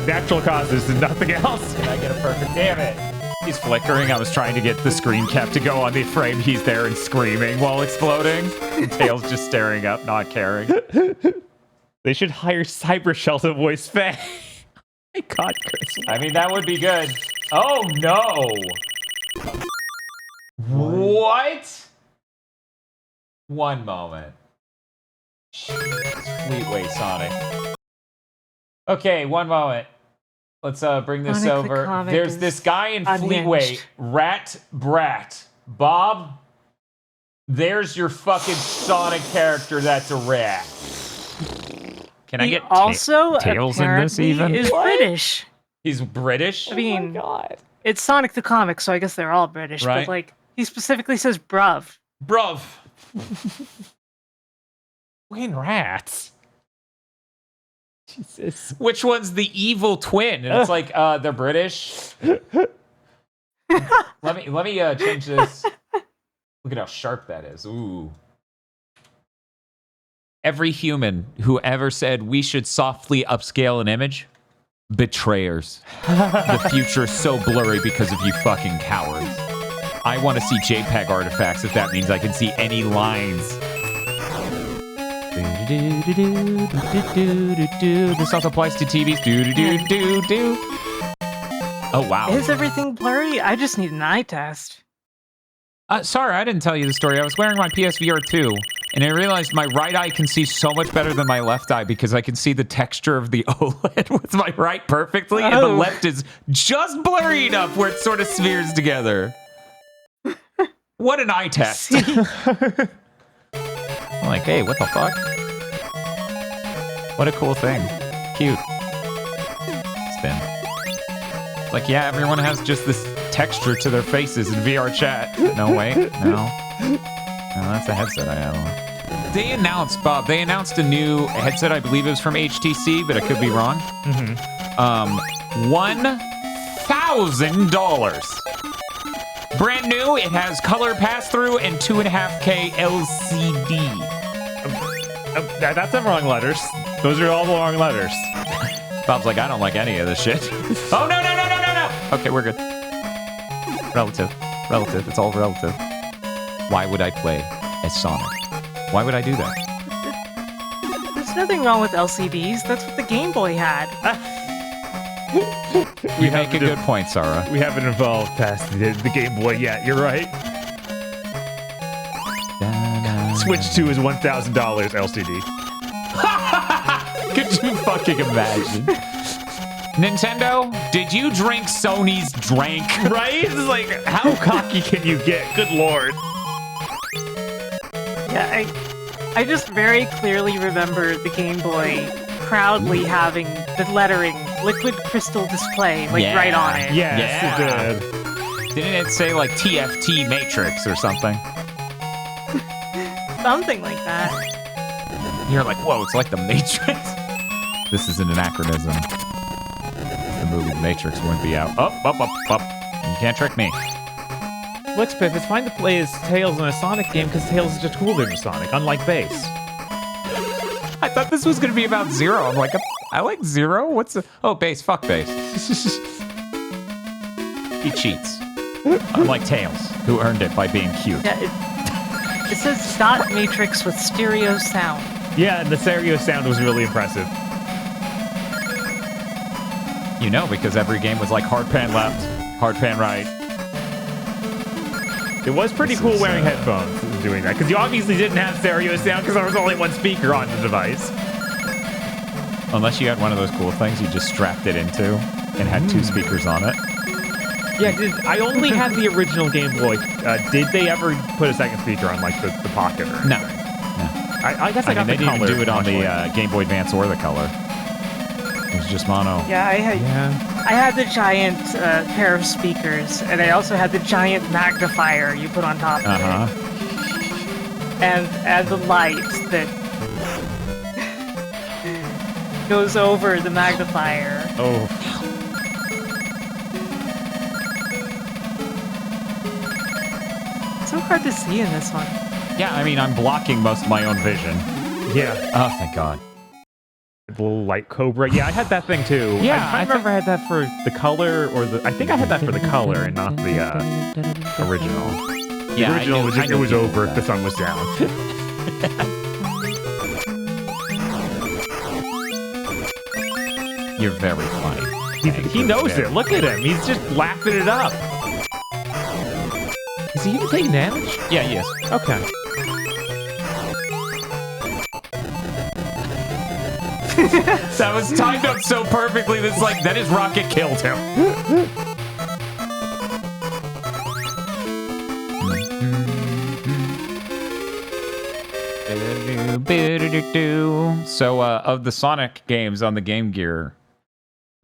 natural causes and nothing else. Can I get a perfect? Damn it. He's flickering. I was trying to get the screen cap to go on the frame. He's there and screaming while exploding. And Tails just staring up, not caring. They should hire Cyber Shell to voice Faye. My God, Chris. I mean, that would be good. Oh, no. What? One moment. Fleetway Sonic. Okay, one moment. Let's bring this Sonic the over. Comic There's is this guy in unhinged. Fleetway, Rat Brat. Bob, there's your fucking Sonic character that's a rat. Can I He get also tails in this apparently even? is What? British. He's British? I mean, God. it's Sonic the Comic, so I guess they're all British. Right. But like, he specifically says "bruv." Bruv. Fucking rats. Jesus. Which one's the evil twin? And it's like, they're British. let me change this. Look at how sharp that is. Ooh. Every human who ever said we should softly upscale an image, betrayers. The future is so blurry because of you fucking cowards. I want to see JPEG artifacts if that means I can see any lines. This also applies to TVs. Oh, wow. Is everything blurry? I just need an eye test. Sorry, I didn't tell you the story. I was wearing my PSVR 2, and I realized my right eye can see so much better than my left eye because I can see the texture of the OLED with my right perfectly, and the left is just blurry enough where it sort of smears together. What an eye test. I'm like, hey, what the fuck? What a cool thing. Cute. Spin. It's like, yeah, everyone has just this texture to their faces in VR chat. No, wait. No. No, that's a headset I have on. They announced, Bob, they announced a new headset. I believe it was from HTC, but I could be wrong. Mm-hmm. $1,000. Brand new. It has color pass-through and 2.5K LCD. That's the wrong letters. Those are all the wrong letters. Bob's like, I don't like any of this shit. Oh, no. Okay, we're good. Relative. It's all relative. Why would I play as Sonic? Why would I do that? There's nothing wrong with LCDs. That's what the Game Boy had. You make a good point, Sarah. We haven't evolved past the Game Boy yet. You're right. Switch 2 is $1,000 LCD. Could you fucking imagine? Nintendo, did you drink Sony's drink? Right? It's like, how cocky can you get? Good lord. Yeah, I just very clearly remember the Game Boy proudly having the lettering liquid crystal display right on it. Yes, it did. Didn't it say like TFT Matrix or something? Something like that. You're like, whoa, it's like the Matrix. This is an anachronism. The movie The Matrix wouldn't be out. Up. You can't trick me. Look, Spiff, it's fine to play as Tails in a Sonic game because Tails is just cooler than Sonic, unlike Bass. I thought this was going to be about Zero. I'm like, I like Zero? What's the... Oh, Bass. Fuck Bass. He cheats. Unlike Tails, who earned it by being cute. Yeah, it says dot matrix with stereo sound. Yeah, and the stereo sound was really impressive. You know, because every game was like hard pan left, hard pan right. It was pretty cool wearing headphones and doing that, because you obviously didn't have stereo sound because there was only one speaker on the device. Unless you had one of those cool things you just strapped it into and had two speakers on it. Yeah, I only had the original Game Boy. Did they ever put a second speaker on, like, the Pocket? Or No. I guess I got mean, the they color. didn't even do it on the Game Boy Advance or the color. It was just mono. Yeah, I had the giant pair of speakers, and I also had the giant magnifier you put on top of it. And the light that goes over the magnifier. Oh. It's so hard to see in this one. Yeah, I mean, I'm blocking most of my own vision. Yeah. Oh, thank God. The little light cobra. Yeah, I had that thing too. Yeah, I remember I had that for the color, or the. I think I had that for the color and not the original. The original was it was over if the sun was down. You're very funny. He knows it. Look at him. He's just laughing it up. Is he even taking damage? Yeah, he is. Okay. That was timed up so perfectly. That's like, that his rocket killed him. So, of the Sonic games on the Game Gear,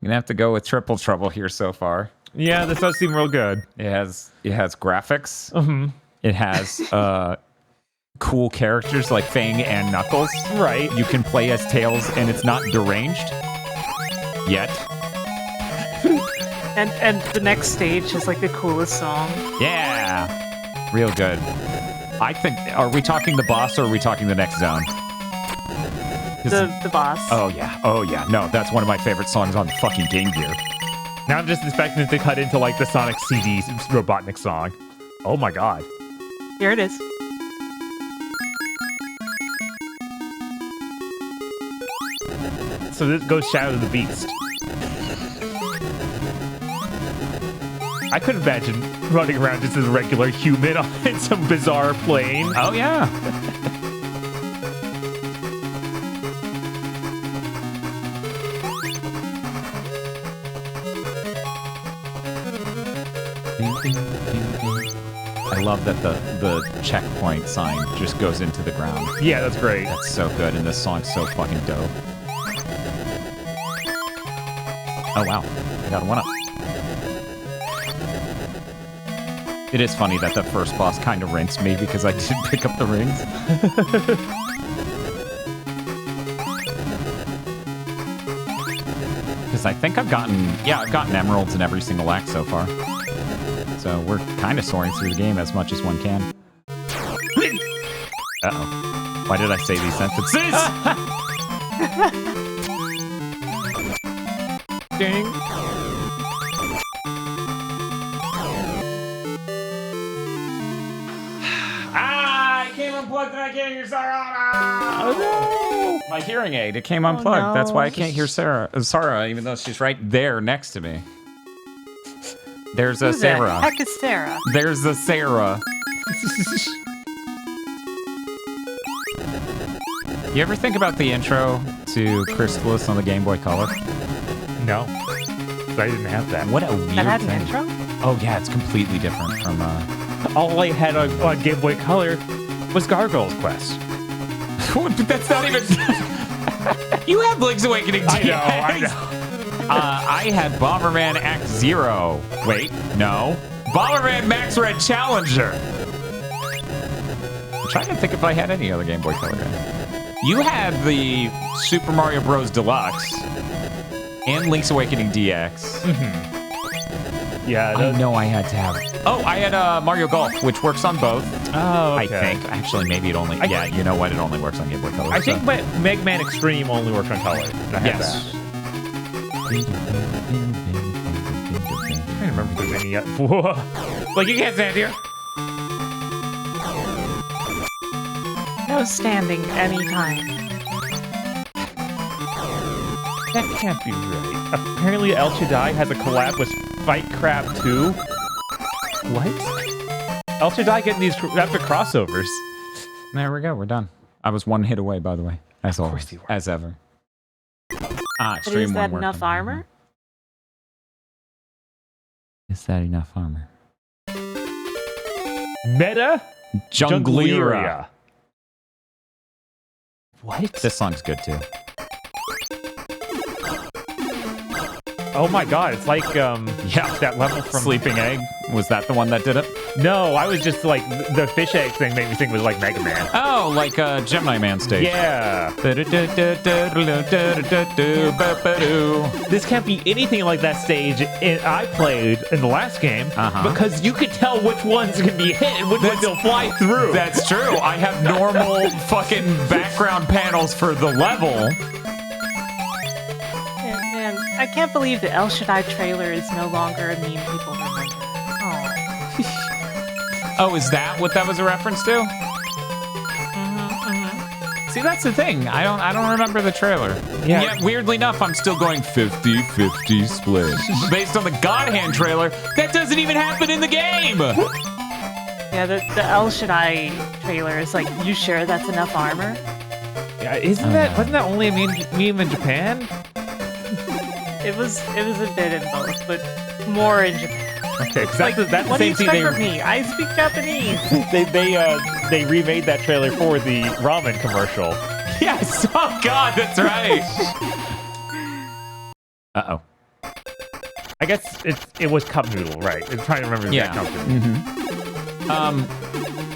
you're gonna have to go with Triple Trouble here so far. Yeah, this does seem real good. It has graphics. Mm-hmm. It has cool characters like Fang and Knuckles. Right. You can play as Tails, and it's not deranged yet. And the next stage is like the coolest song. Yeah, real good. I think. Are we talking the boss or are we talking the next zone? The boss. Oh yeah. No, that's one of my favorite songs on the fucking Game Gear. Now I'm just expecting it to cut into like the Sonic CD Robotnik song. Oh my god. Here it is. So this goes Shadow of the Beast. I couldn't imagine running around just as a regular human on some bizarre plane. Oh yeah. I love that the checkpoint sign just goes into the ground. Yeah, that's great. That's so good, and this song's so fucking dope. Oh wow, I got a 1-up. It is funny that the first boss kind of rinsed me because I didn't pick up the rings. Because I think I've gotten emeralds in every single act so far. So we're kind of soaring through the game as much as one can. Uh-oh. Why did I say these sentences? Ding. I came unplugged and I can't hear Sarah. Oh no! My hearing aid, it came unplugged. no. That's why I can't hear Sarah, even though she's right there next to me. There's a Who's Sarah. that? Heck is Sarah. There's a Sarah. You ever think about the intro to Chrysalis on the Game Boy Color? No. I didn't have that. What a weird That had thing. an intro? Oh yeah, it's completely different from All I had on Game Boy Color was Gargoyle's Quest. That's not even. You had Link's Awakening DX. I know. I had Bomberman Act Zero. Wait, no. Bomberman Max Red Challenger. I'm trying to think if I had any other Game Boy Color game. You had the Super Mario Bros. Deluxe and Link's Awakening DX. Yeah, I know I had to have. Oh, I had Mario Golf, which works on both. Oh, okay. I think. Actually, maybe it only. Yeah, you know what? It only works on Game Boy Color. I think Mega Man Extreme only works on color. And I had Yes. that. I can't remember if there's any yet. Whoa. Like, you can't stand here. No standing anytime. That can't be right. Apparently, El Shaddai has a collab with Fight Crab 2. What? El Shaddai getting these epic crossovers. There we go. We're done. I was one hit away, by the way. As always. As ever. But Extreme is that one enough working. armor? Is that enough armor? Meta Junglera. What? This song's good too. Oh my god, it's like, that level from... Sleeping Egg. Was that the one that did it? No, I was just like, the fish egg thing made me think it was like Mega Man. Oh, like Gemini Man stage. Yeah. This can't be anything like that stage I played in the last game, because you could tell which ones can be hit and which ones will fly through. That's true. I have normal fucking background panels for the level. Man, I can't believe the El Shaddai trailer is no longer a meme people remember. Oh. Oh, is that what that was a reference to? See, that's the thing. I don't remember the trailer. Yeah. Yet, weirdly enough, I'm still going 50-50 split. Based on the God Hand trailer, that doesn't even happen in the game! Yeah, the El Shaddai trailer is like, you sure that's enough armor? Yeah, wasn't that only a meme in Japan? It was a bit in both, but more in Japan. Okay, because Like, that's the what do you same thing expect from me? I speak Japanese. they remade that trailer for the ramen commercial. Yes! Oh god, that's right! Uh-oh. I guess it was Cup Noodle, right? I'm trying to remember the exact company.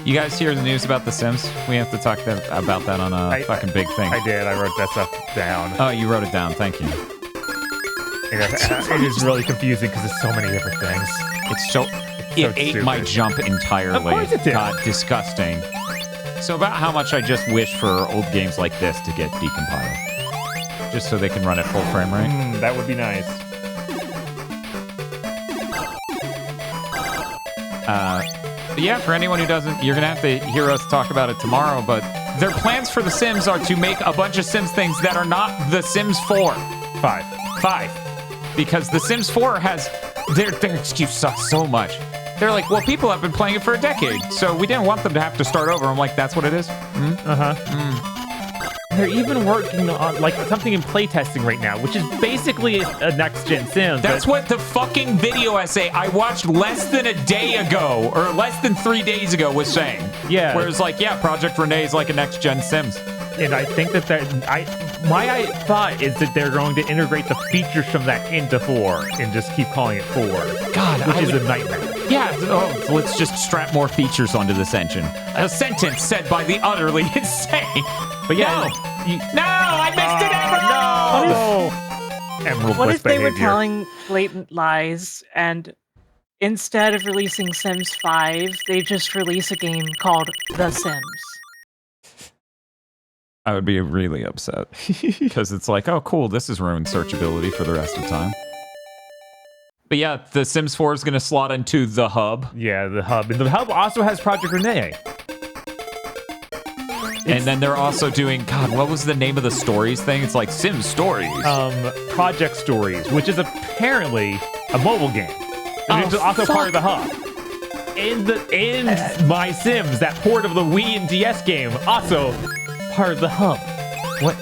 You guys hear the news about The Sims? We have to talk about that on a fucking big thing. I did. I wrote that stuff down. Oh, you wrote it down. Thank you. It is really confusing because there's so many different things. It ate my jump entirely. Of course it did. God, disgusting. So about how much I just wish for old games like this to get decompiled. Just so they can run at full frame rate. That would be nice. But yeah, for anyone who doesn't, you're going to have to hear us talk about it tomorrow, but their plans for The Sims are to make a bunch of Sims things that are not The Sims 4. 5. Because The Sims 4 has... Their excuse sucks so much. They're like, well, people have been playing it for a decade, so we didn't want them to have to start over. I'm like, that's what it is? They're even working on like something in playtesting right now, which is basically a next-gen Sims. That's what the fucking video essay I watched less than a day ago, or less than 3 days ago, was saying. Yeah. Where it's like, yeah, Project Renee is like a next-gen Sims. And I think my thought is that they're going to integrate the features from that into 4 and just keep calling it 4. God, which is a nightmare. Yeah, let's just strap more features onto this engine. A sentence said by the utterly insane. But yeah, no, I missed it, Emerald! Emerald What if they were behavior. telling blatant lies and instead of releasing Sims 5, they just release a game called The Sims? I would be really upset. Because it's like, oh, cool, this has ruined searchability for the rest of time. But yeah, The Sims 4 is going to slot into the hub. Yeah, the hub. And the hub also has Project Renee. And then they're also doing, God, what was the name of the stories thing? It's like Sims Stories. Project Stories, which is apparently a mobile game. And it's also part of the hub. And My Sims, that port of the Wii and DS game, also part of the hub. What?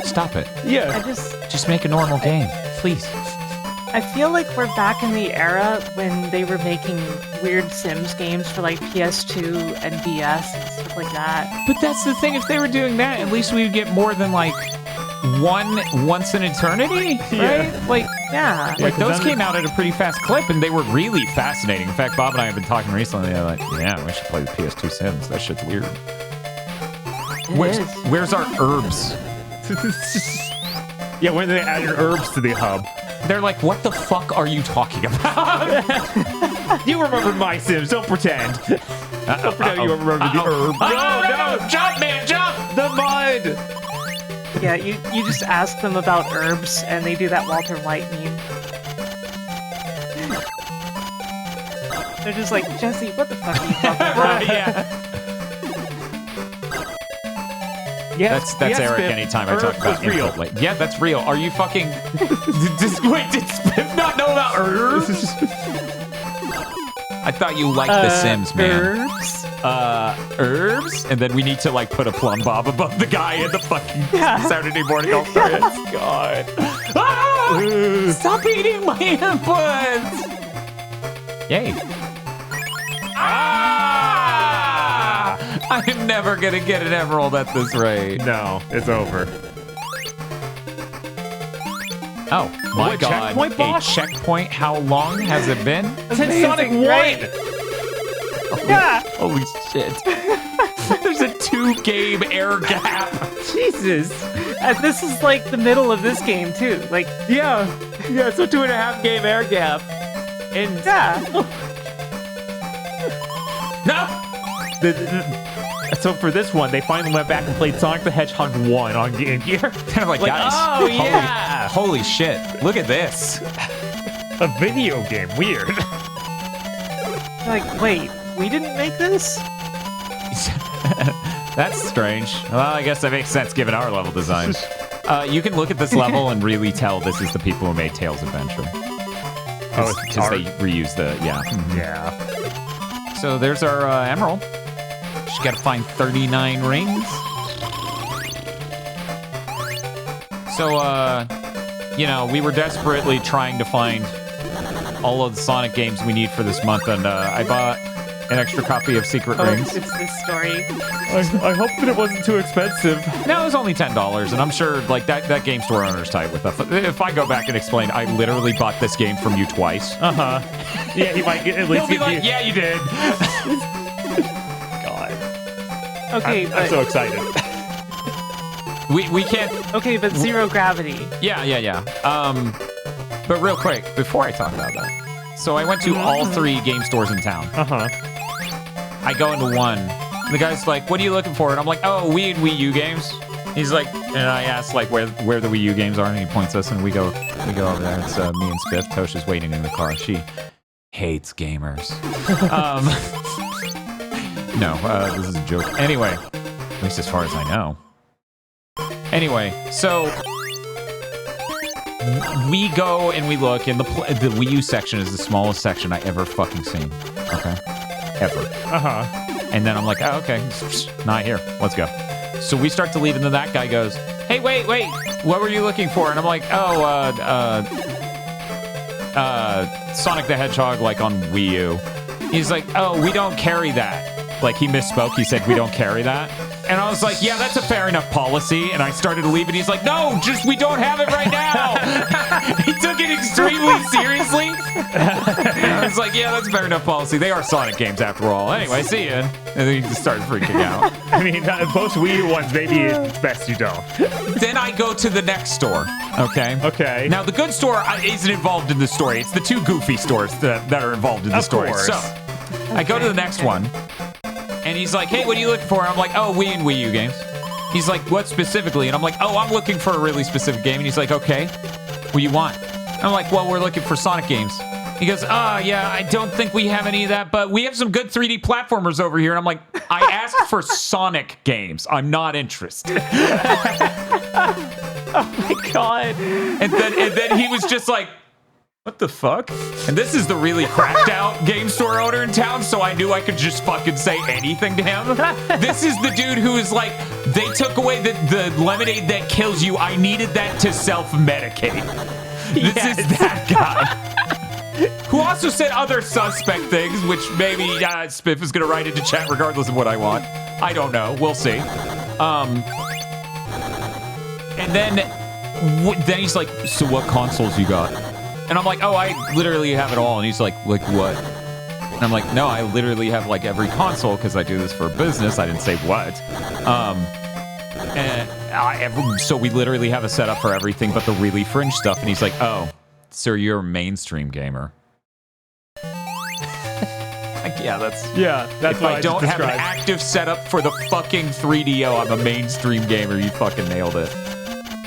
Stop it. Yeah. Just make a normal game, please. I feel like we're back in the era when they were making weird Sims games for like PS2 and DS and stuff like that. But that's the thing, if they were doing that, at least we would get more than like once in eternity, right? Yeah. Like, Yeah. like those came out at a pretty fast clip and they were really fascinating. In fact, Bob and I have been talking recently, they're like, yeah, we should play the PS2 Sims. That shit's weird. Where's our herbs? Yeah, when they added herbs to the hub. They're like, what the fuck are you talking about? You remember My Sims, don't pretend. Don't pretend you remember the herb. No! Jump, man, jump! The mud! Yeah, you just ask them about herbs and they do that Walter White meme. They're just like, Jesse, what the fuck are you talking about? Yeah. Yes, That's Eric Spiff. anytime I Herb talk about was real. input. Like, yeah, that's real. Are you fucking... Wait, did Spiff not know about herbs? I thought you liked The Sims, man. Herbs? Herbs? And then we need to, like, put a plumb bob above the guy in the fucking Saturday morning all-star hits. God. Ah! Stop eating my inputs! Yay. Ah! I'm never gonna get an emerald at this rate. No, it's over. Oh, my a God. checkpoint, boss? A checkpoint? How long has it been? Since Sonic 1! Yeah. Holy shit. There's a 2-game air gap. Jesus! And this is like the middle of this game too. Like, Yeah, so 2.5 game air gap. And yeah. No! So for this one, they finally went back and played Sonic the Hedgehog 1 on Game Gear. Kind of like, Like, guys. oh, yeah. Holy shit. Look at this. A video game, weird. Like, wait, we didn't make this? That's strange. Well, I guess that makes sense given our level design. You can look at this level and really tell this is the people who made Tails Adventure. Oh, Because they reuse the, yeah. Yeah. So there's our emerald. Just gotta find 39 rings. So, you know, we were desperately trying to find all of the Sonic games we need for this month, and I bought an extra copy of Secret Rings. It's this story. I hope that it wasn't too expensive. No, it was only $10, and I'm sure like that game store owner's tight with us. If I go back and explain, I literally bought this game from you twice. Uh-huh. Yeah, he might at least He'll be like, yeah, you did. God. Okay, I'm so excited. We can't... Okay, but zero gravity. Yeah. But real quick, before I talk about that, so I went to all 3 game stores in town. Uh-huh. I go into one. The guy's like, what are you looking for? And I'm like, oh, Wii and Wii U games. He's like, and I asked like where the Wii U games are, and he points us, and we go over there. It's me and Spiff. Tosha's waiting in the car. She hates gamers. No, this is a joke. Anyway, at least as far as I know. Anyway, so we go and we look, and the Wii U section is the smallest section I ever fucking seen. Okay, ever. Uh-huh. And then I'm like, oh, okay, not here. Let's go. So we start to leave, and then that guy goes, hey, wait, what were you looking for? And I'm like, oh, Sonic the Hedgehog, like on Wii U. He's like, oh, we don't carry that. Like, he misspoke. He said, we don't carry that. And I was like, yeah, that's a fair enough policy. And I started to leave, and he's like, no, we don't have it right now. He took it extremely seriously. And I was like, yeah, that's a fair enough policy. They are Sonic games after all. Anyway, see ya. And then he just started freaking out. I mean, most Wii U ones, maybe it's best you don't. Then I go to the next store, okay? Okay. Now, the good store isn't involved in the story. It's the 2 goofy stores that are involved in the story. Course. So I go to the next one. And he's like, hey, what are you looking for? And I'm like, oh, Wii and Wii U games. He's like, what specifically? And I'm like, oh, I'm looking for a really specific game. And he's like, okay, what do you want? And I'm like, well, we're looking for Sonic games. He goes, yeah, I don't think we have any of that, but we have some good 3D platformers over here. And I'm like, I asked for Sonic games. I'm not interested. Oh my god. And then he was just like, what the fuck? And this is the really cracked out game store owner in town, so I knew I could just fucking say anything to him. This is the dude who is like, they took away the lemonade that kills you. I needed that to self-medicate. This is that guy. Who also said other suspect things, which maybe Spiff is going to write into chat regardless of what I want. I don't know. We'll see. And then he's like, so what consoles you got? And I'm like, oh, I literally have it all. And he's like what? And I'm like, no, I literally have like every console because I do this for business. I didn't say what. So we literally have a setup for everything but the really fringe stuff. And he's like, oh, so you're a mainstream gamer. Like, yeah, that's if I don't have an active setup for the fucking 3DO, I'm a mainstream gamer. You fucking nailed it.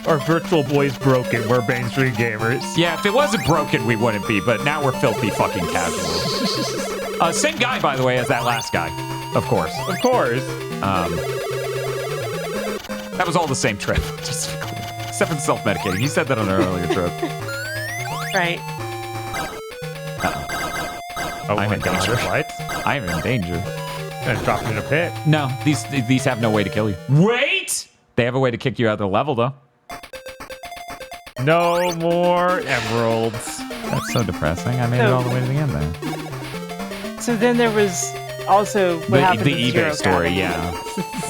Our Virtual Boy's broken. We're mainstream gamers. Yeah, if it wasn't broken, we wouldn't be, but now we're filthy fucking casual. Same guy, by the way, as that last guy. Of course. Of course. That was all the same trip. Just except for the self-medicating. He said that on an earlier trip. Right. Oh I'm my in God. danger. What? I'm in danger. And drop you in a pit. No, these have no way to kill you. Wait! They have a way to kick you out of the level, though. No more emeralds. That's so depressing. I made it all the way to the end there. So then there was also what happened the to eBay Zero story, Gravity. yeah.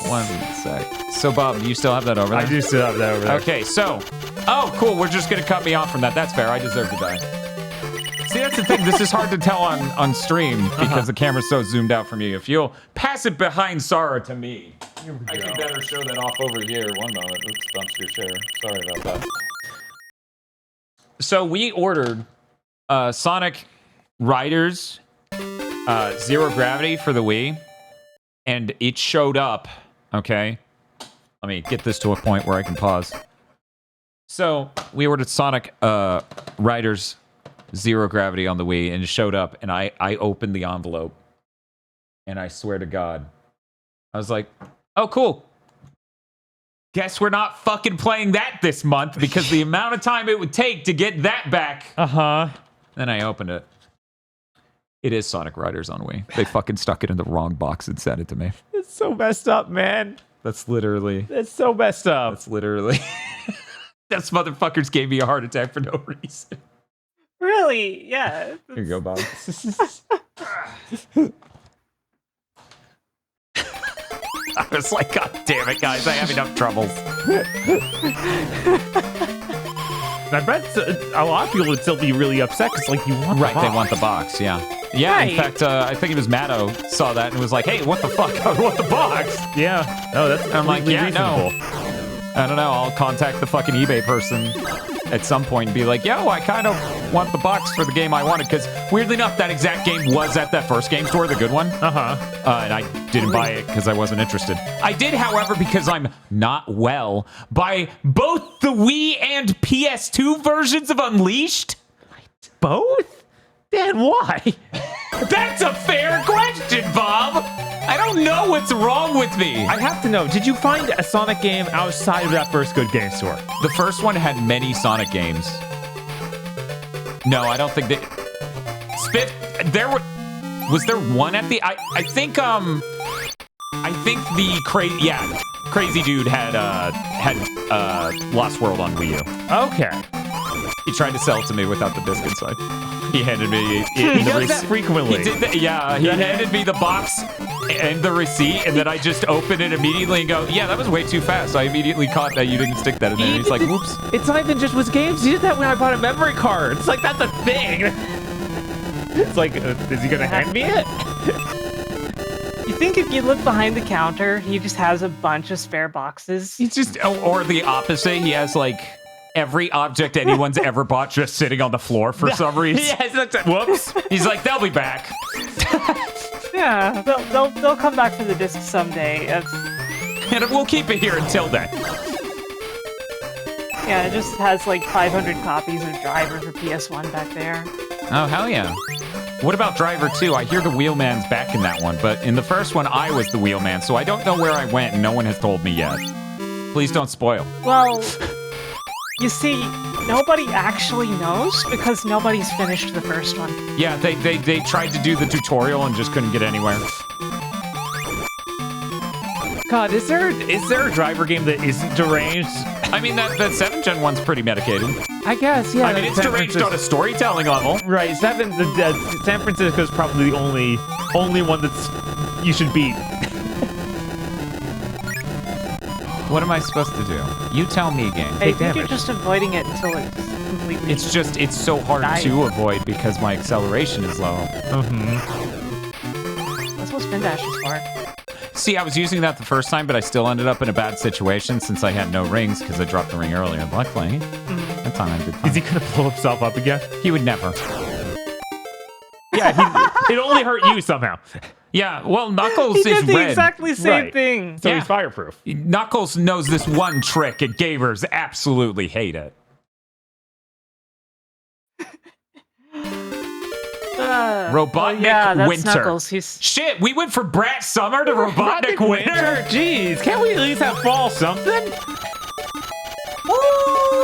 1 sec. So, Bob, do you still have that over there? I do still have that over there. Okay, so... Oh, cool. We're just going to cut me off from that. That's fair. I deserve to die. See, that's the thing. This is hard to tell on stream because the camera's so zoomed out from you. If you'll pass it behind Sarah to me, I can better show that off over here. One moment. Oops, bumps your share. Sorry about that. So we ordered Sonic Riders Zero Gravity for the Wii, and it showed up. Okay, let me get this to a point where I can pause. So we ordered Sonic Riders Zero Gravity on the Wii, and it showed up, and I opened the envelope, and I swear to God, I was like, Oh, cool. Guess we're not fucking playing that this month because the amount of time it would take to get that back. Uh-huh. Then I opened it. It is Sonic Riders on Wii. They fucking stuck it in the wrong box and sent it to me. It's so messed up, man. That's literally... That's so messed up. That's literally... Those motherfuckers gave me a heart attack for no reason. Really? Yeah. Here you go, Bob. I was like, God damn it, guys. I have enough troubles. I bet a lot of people would still be really upset because, like, you want the box. They want the box, yeah. Yeah, right. In fact, I think it was Matto saw that and was like, hey, what the fuck? I want the box. Yeah. Oh, that's I'm like, yeah, reasonable. no. I don't know. I'll contact the fucking eBay person at some point and be like, yo, I kind of want the box for the game I wanted. Because weirdly enough, that exact game was at that first game store, the good one. And I didn't buy it because I wasn't interested. I did, however, because I'm not well, buy both the Wii and PS2 versions of Unleashed. Both? Dan, why? That's a fair question, Bob. I don't know what's wrong with me. I have to know, did you find a Sonic game outside of that first good game store? The first one had many Sonic games. No, I don't think that... Was there one at the... I think the Crazy Dude had Lost World on Wii U. Okay. He tried to sell it to me without the disc inside. He handed me... He does that frequently. He did that, yeah, he handed me the box and the receipt, and then I just opened it immediately and go, yeah, that was way too fast. I immediately caught that you didn't stick that in there. And he's like, whoops. It's not even just with games. He did that when I bought a memory card. It's like, that's a thing. It's like, is he going to hand me it? You think if you look behind the counter, he just has a bunch of spare boxes? He's just... Or the opposite. He has, like... every object anyone's ever bought just sitting on the floor for some reason. Yes, that's it. Whoops. He's like, they'll be back. Yeah, they'll come back for the disc someday. And we'll keep it here until then. Yeah, it just has like 500 copies of Driver for PS1 back there. Oh, hell yeah. What about Driver 2? I hear the Wheelman's back in that one, but in the first one, I was the Wheelman, so I don't know where I went, and no one has told me yet. Please don't spoil. Well... You see, nobody actually knows because nobody's finished the first one. Yeah, they tried to do the tutorial and just couldn't get anywhere. God, is there a Driver game that isn't deranged? I mean, that 7th gen one's pretty medicated. I guess, yeah. I mean, it's deranged on a storytelling level. Right, San Francisco's probably the only one that's you should beat. What am I supposed to do? You tell me, game. I think you're just avoiding it until it's completely... It's so hard to avoid because my acceleration is low. That's what Spin Dash is for. See, I was using that the first time, but I still ended up in a bad situation since I had no rings because I dropped the ring earlier. Luckily, that time I did fine. Is he gonna blow himself up again? He would never. Yeah, it only hurt you somehow. Yeah, well, Knuckles is red. He did the exactly same thing. So he's fireproof. Knuckles knows this one trick, and gamers absolutely hate it. Robotnik Winter. Knuckles. Shit, we went from Brat Summer to Robotnik Winter? Jeez, can't we at least have fall something?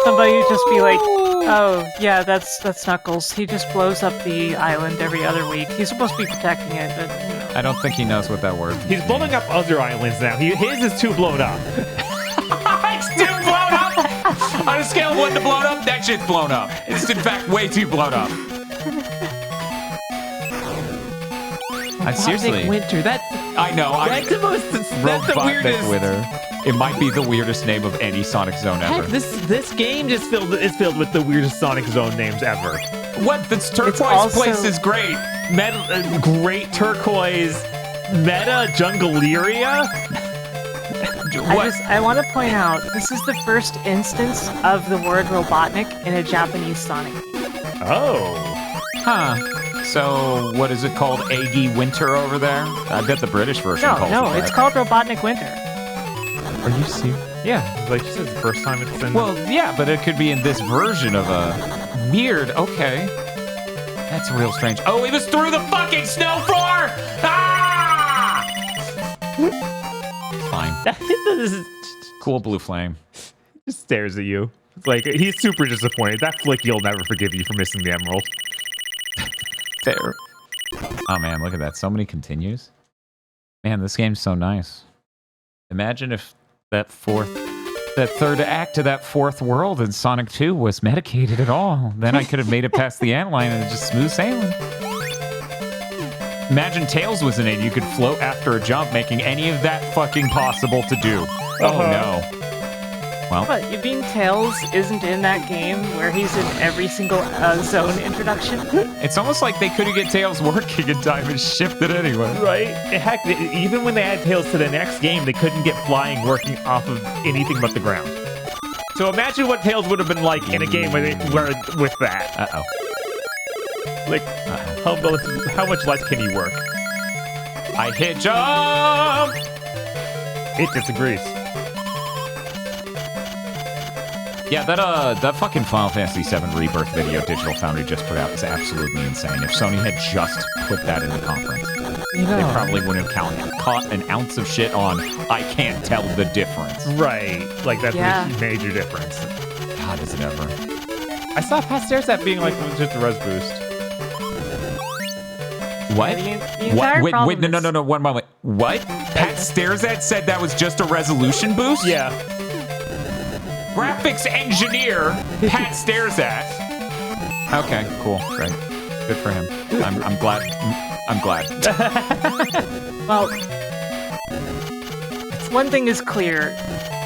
Somebody would just be like, oh, yeah, that's Knuckles. He just blows up the island every other week. He's supposed to be protecting it, but, you know. I don't think he knows what that word He's blowing up other islands now. His is too blown up. It's too blown up! On a scale of 1 to blown up, that shit's blown up. It's, in fact, way too blown up. Seriously. Winter, I know. That's the weirdest. Winter. It might be the weirdest name of any Sonic Zone ever. Heck, this game just is filled with the weirdest Sonic Zone names ever. What? This turquoise place is great. Great turquoise. Meta Jungleria. I want to point out, this is the first instance of the word Robotnik in a Japanese Sonic game. Oh. Huh. So, what is it called? Aggie Winter over there? I bet the British version calls it that. It's called Robotnik Winter. Are you serious? Yeah, like you said, the first time it's in... Well, yeah, but it could be in this version of a... Weird, okay. That's real strange. Oh, it was through the fucking snow floor! Ah! Fine. This is Cool blue flame. just stares at you. It's like he's super disappointed. That flick you'll never forgive you for missing the emerald. Fair. Oh man, look at that. So many continues. Man, this game's so nice. Imagine if that third act of that fourth world in Sonic 2 was medicated at all. Then I could have made it past the antline and just smooth sailing. Imagine Tails was in it. You could float after a jump, making any of that fucking possible to do. Oh no. Well, But you mean Tails isn't in that game where he's in every single zone introduction? it's almost like they couldn't get Tails working in time and shipped it anyway. Right? Heck, even when they add Tails to the next game, they couldn't get flying working off of anything but the ground. So imagine what Tails would have been like in a game where with that. Uh-oh. Like, how much less can you work? I hit jump! It disagrees. Yeah, that fucking Final Fantasy VII Rebirth video Digital Foundry just put out is absolutely insane. If Sony had just put that in the conference, they probably wouldn't have caught an ounce of shit on, I can't tell the difference. Right. Like, that's a major difference. God, is it ever? I saw past stairs that being like just a res boost. What? The entire Wait, problem no, one moment. What? Pat Stairs at said that was just a resolution boost? Yeah. Graphics engineer Pat Stairs at. Okay, cool, great. Good for him. I'm glad. I'm glad. Well, one thing is clear.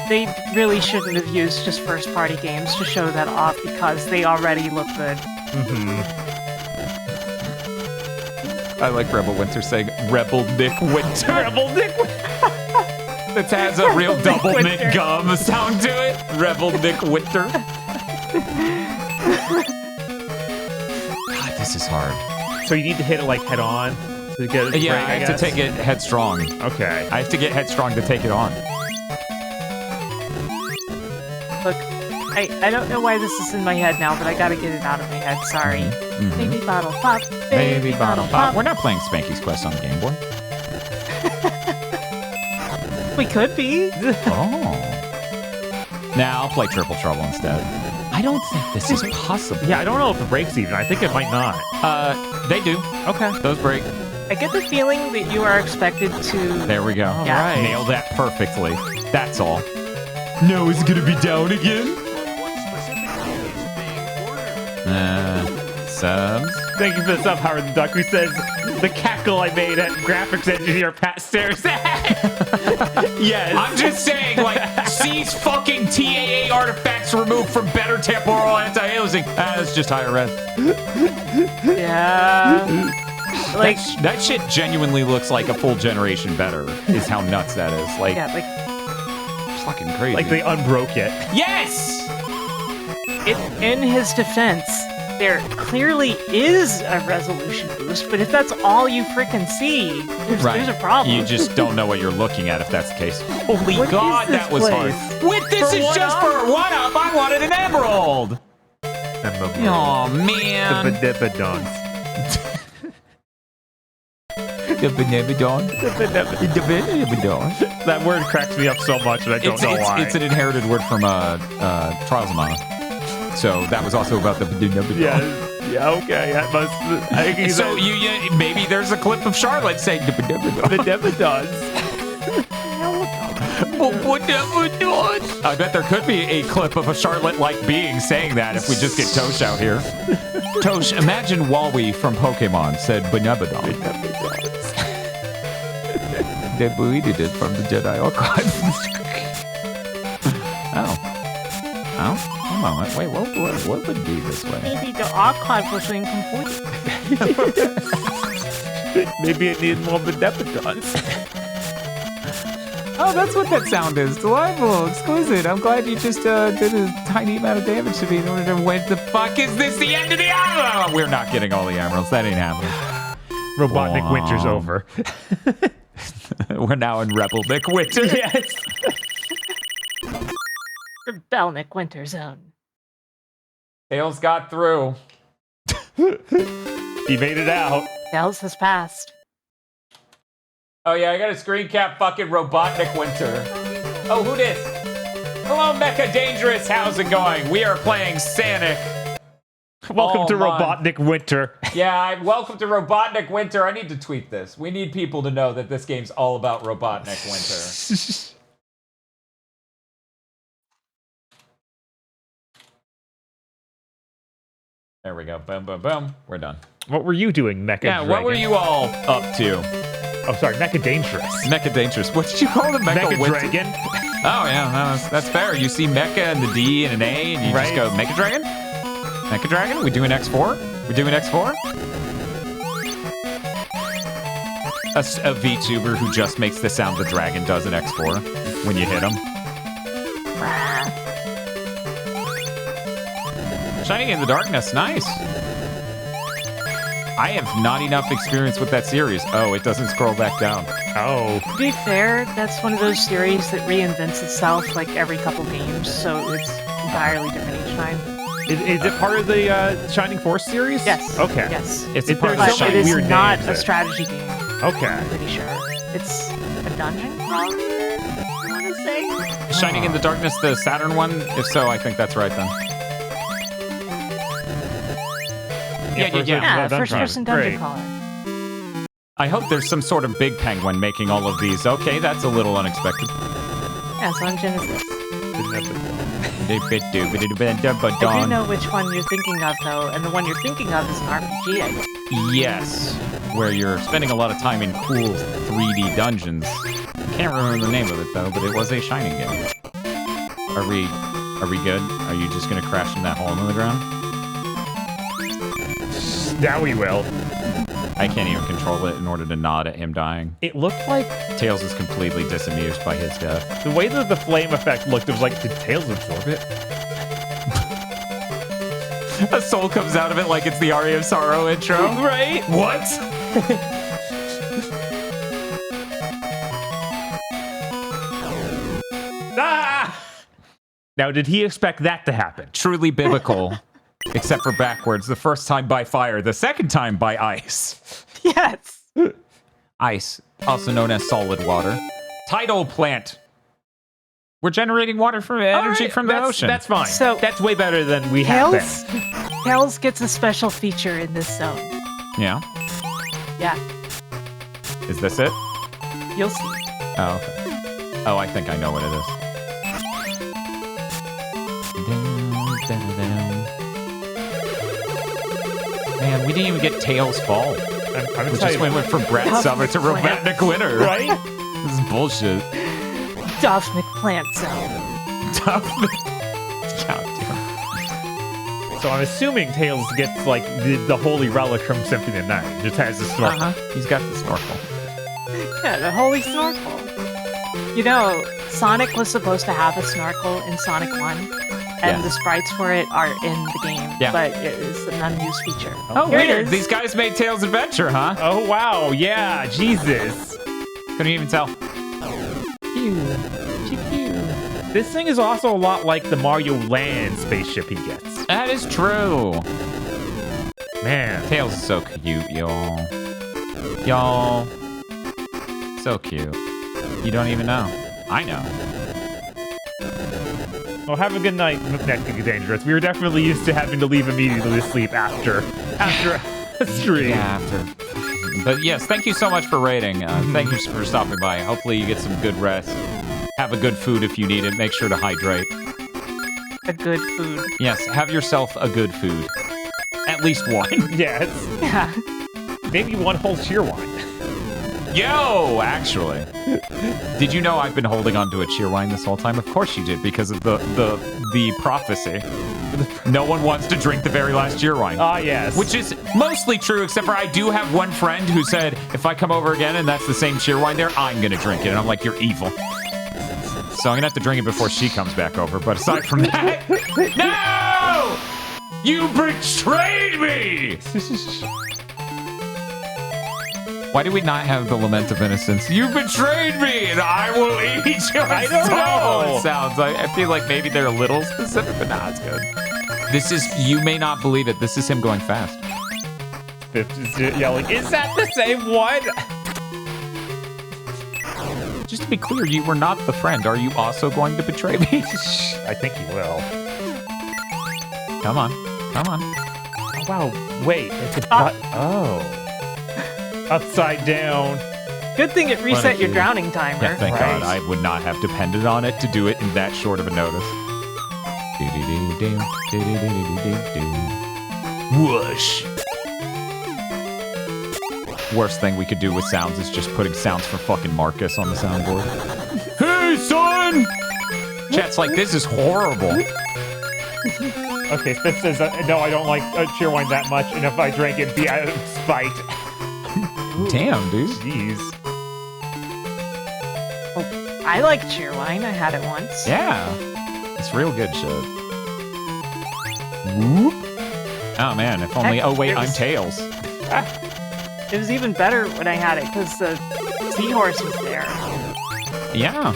They really shouldn't have used just first-party games to show that off because they already look good. I like Rebel Winter saying Rebel Nick Winter. Rebel Nick Winter. That has a real double Nick gum sound to it. Rebel Nick Winter. God, this is hard. So you need to hit it like head on to get it. Yeah, break, I have to take it headstrong. Okay. I have to get headstrong to take it on. Look, I don't know why this is in my head now, but I gotta get it out of my head. Sorry. Baby bottle pop. Baby bottle pop. We're not playing Spanky's Quest on the Game Boy. We could be. Oh. Now I'll play Triple Trouble instead. I don't think this is possible. Yeah, I don't know if it breaks even. I think it might not. They do. Okay. Those break. I get the feeling that you are expected to... There we go. Yeah. Right. Nailed that perfectly. That's all. No, is it gonna be down again? What specifically is being ordered? Subs. Thank you for the sub, Howard the Duck, who says the cackle I made at graphics engineer Pat stares at. Yes. I'm just saying, like, sees fucking TAA artifacts removed from better temporal anti-aliasing. That's just higher res. Yeah. Like, That shit genuinely looks like a full generation better, is how nuts that is. Like, yeah, like, fucking crazy. Like they unbroke it. Yes! in his defense, there clearly is a resolution boost, but if that's all you frickin' see, there's a problem. You just don't know what you're looking at if that's the case. Holy What God, is this that was place? hard. With this For is one just up? for one up. I wanted an emerald. Oh The man. Bedebedons. The Benebidon. The Benebidon. That word cracks me up so much, and I don't know why. It's an inherited word from Trials of Mana. So that was also about the Benebidon. Yeah, okay. That must. I think So you maybe there's a clip of Charlotte saying the Benebidon. Bedebedons. I bet there could be a clip of a Charlotte-like being saying that if we just get Tosh out here. Tosh, imagine Walwi from Pokemon said Benebidon. They deleted it from the Jedi Archive. Oh, a moment. Wait, what would be this way? Maybe the archive was incomplete. Maybe it needs more Bedebedons. Oh, that's what that sound is. Delightful, exquisite. I'm glad you just did a tiny amount of damage to me in order to win. The fuck is this? The end of the emerald? We're not getting all the emeralds. That ain't happening. Robotnik Winter's over. We're now in Rebel Nick Winter. Yes. Belnick Winter Zone. Tails got through. He made it out. Tails has passed. Oh yeah, I got a screen cap fucking Robotnik Winter. Oh, who dis? Hello, Mecha Dangerous. How's it going? We are playing Sonic. Welcome to Robotnik Winter. Yeah, welcome to Robotnik Winter. I need to tweet this. We need people to know that this game's all about Robotnik Winter. There we go. Boom, boom, boom. We're done. What were you doing, Mecha Yeah, Dragon? what were you all up to? Oh, sorry, Mecha Dangerous. Mecha Dangerous. What did you call it? Mecha Winter? Dragon. Oh, yeah, that's fair. You see Mecha and the D and an A, and you just go Mecha Dragon? Mecha Dragon? We doing X4? We doing X4? A VTuber who just makes the sound the dragon does in X4 when you hit him. Shining in the Darkness, nice. I have not enough experience with that series. Oh, it doesn't scroll back down. Oh. To be fair, that's one of those series that reinvents itself like every couple games, so it's entirely different each time. Is it part of the Shining Force series? Yes. Okay. Yes. It's part of But the it is weird not names a there. strategy game. Okay. I'm pretty sure. It's a dungeon crawler, I want to say. Shining in the Darkness, the Saturn one? If so, I think that's right then. Yeah, first-person dungeon Great. crawler. I hope there's some sort of big penguin making all of these. Okay, that's a little unexpected. Yeah, it's on Genesis. I I do know which one you're thinking of, though, and the one you're thinking of is an RPG, I think. Yes, where you're spending a lot of time in cool 3D dungeons. Can't remember the name of it though, but it was a Shining game. Are we good? Are you just gonna crash in that hole in the ground? Now we will. I can't even control it in order to nod at him dying. It looked like Tails is completely disamused by his death. the way that the flame effect looked, it was like, did Tails absorb it? A soul comes out of it like it's the Aria of Sorrow intro. Right? What? Ah! Now, did he expect that to happen? Truly biblical, except for backwards. The first time by fire, the second time by ice. Yes! Ice, also known as solid water. Tidal plant. We're generating water from energy Alright, from the that's- ocean. That's fine. So- that's way better than we have Tails, been. Tails gets a special feature in this zone. Yeah. Yeah, Is this it? you'll see. Oh, okay. Oh, I think I know what it is. Man, we didn't even get Tails Fall. I'm We just went from Brat Summer to Robotnik Winter. right? This is bullshit. Duff McPlant Zone. Tough. God damn. So I'm assuming Tails gets like the holy relic from Symphony of the Night. Just has the snorkel. Uh-huh. He's got the snorkel. Yeah, the holy snorkel. You know, Sonic was supposed to have a snorkel in Sonic 1, and Yeah. the sprites for it are in the game, Yeah. but it is an unused feature. Oh, Here it weird. is. These guys made Tails Adventure, huh? Oh wow, yeah, Jesus. Couldn't even tell. This thing is also a lot like the Mario Land spaceship he gets. That is true. Man. Tails is so cute, y'all. Y'all. So cute. You don't even know. I know. Well, have a good night, Mecha Dangerous. We were definitely used to having to leave immediately to sleep after a stream. Yeah, after. But yes, thank you so much for rating. Thank you for stopping by. Hopefully you get some good rest. Have a good food if you need it. Make sure to hydrate. A good food. Yes, have yourself a good food. At least one. Yes. Yeah. Maybe one whole cheer wine. Yo, actually. Did you know I've been holding on to a cheer wine this whole time? Of course you did, because of the prophecy. No one wants to drink the very last cheer wine. Ah, yes. Which is mostly true, except for I do have one friend who said, if I come over again and that's the same cheer wine there, I'm going to drink it. And I'm like, you're evil. So I'm going to have to drink it before she comes back over. But aside from that, no! You betrayed me! Why do we not have the Lament of Innocence? You betrayed me, and I will eat your I don't know. It sounds. I feel like maybe they're a little specific, but nah, it's good. This is, you may not believe it, this is him going fast. Yelling, is that the same one? Just to be clear, you were not the friend. Are you also going to betray me? I think he will. Come on. Come on. Oh, wow. Wait. It's a Oh. Upside down. Good thing it reset your drowning timer. Yeah, thank God. I would not have depended on it to do it in that short of a notice. Whoosh. Worst thing we could do with sounds is just putting sounds for fucking Marcus on the soundboard. Hey, son! Chat's like, this is horrible. Okay, Spitz says, no, I don't like Cheerwine that much, and if I drank it, it'd be out of spite. Damn, dude. Jeez. Oh, I like Cheerwine. I had it once. Yeah. It's real good shit. Whoop. Oh, man, if only... Heck, oh, wait, it I'm was- Tails. It was even better when I had it because the seahorse was there. Yeah.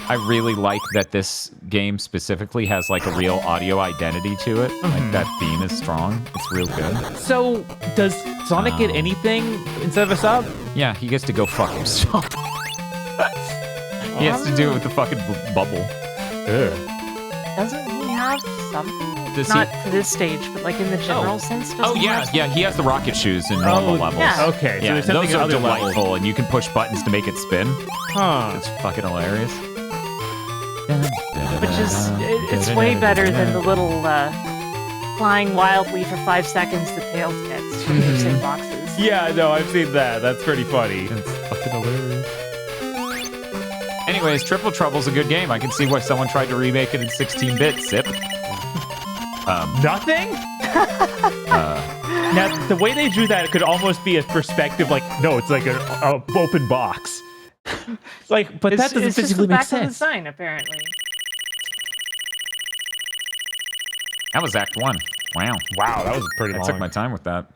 I really like that this game specifically has like a real audio identity to it. Like that theme is strong. It's real good. So, does Sonic get anything instead of a sub? Yeah, he gets to go fuck himself. He has to do it with the fucking bubble. Doesn't he have something? Does Not he? for this stage, but like in the general sense. Oh doesn't he yeah, have yeah. He has the rocket shoes in normal levels. yeah. Okay, so Yeah, there's something those are other delightful, levels. and you can push buttons to make it spin. Huh. It's fucking hilarious. Which is, it's way better than the little flying wildly for 5 seconds that Tails gets from the same boxes. Yeah, no, I've seen that. That's pretty funny. It's fucking hilarious. Anyways, Triple Trouble's a good game. I can see why someone tried to remake it in 16-bit. Sip. Nothing? Now, the way they drew that, it could almost be a perspective, like, no, it's like a open box. Like, but that doesn't it's just physically the make back of the sense. sign, apparently. That was Act 1. Wow. Wow, that was pretty I long. took my time with that.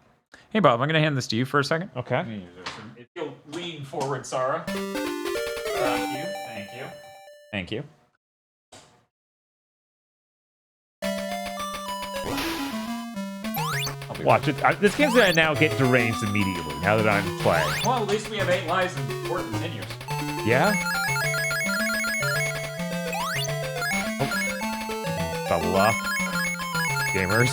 Hey, Bob, I'm going to hand this to you for a second. Okay. If you'll lean forward, Sarah. Thank you. Thank you. Thank you. Watch it. This game's gonna now get deranged immediately, now that I'm playing. Well, at least we have 8 lives and 4 continues. Yeah? Oh. Bubble up. Gamers.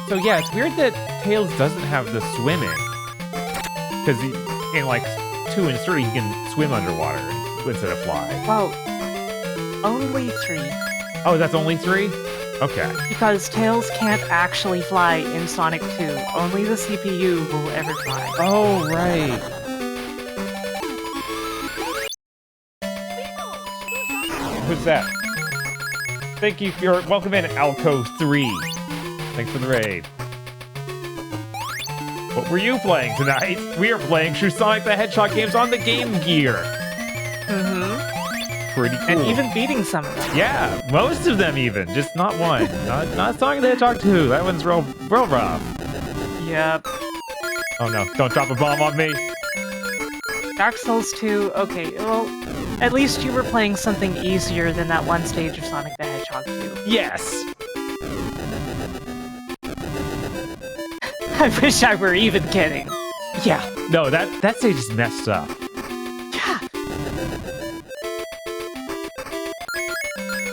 So yeah, it's weird that Tails doesn't have the swimming. Because in like 2 and 3, he can swim underwater instead of fly. Well, only 3. Oh, that's only 3? Okay. Because Tails can't actually fly in Sonic 2. Only the CPU will ever fly. Oh, right. Who's that? Thank you for your welcome in, Alco 3. Thanks for the raid. What were you playing tonight? We are playing True Sonic the Hedgehog games on the Game Gear. Mm-hmm. Pretty cool. And even beating some of them. Yeah, most of them even. Just not one. not Sonic the Hedgehog 2. That one's real rough. Yep. Oh no, don't drop a bomb on me. Dark Souls 2, okay, well, at least you were playing something easier than that one stage of Sonic the Hedgehog 2. Yes. I wish I were even kidding. Yeah. No, that stage is messed up. Yeah.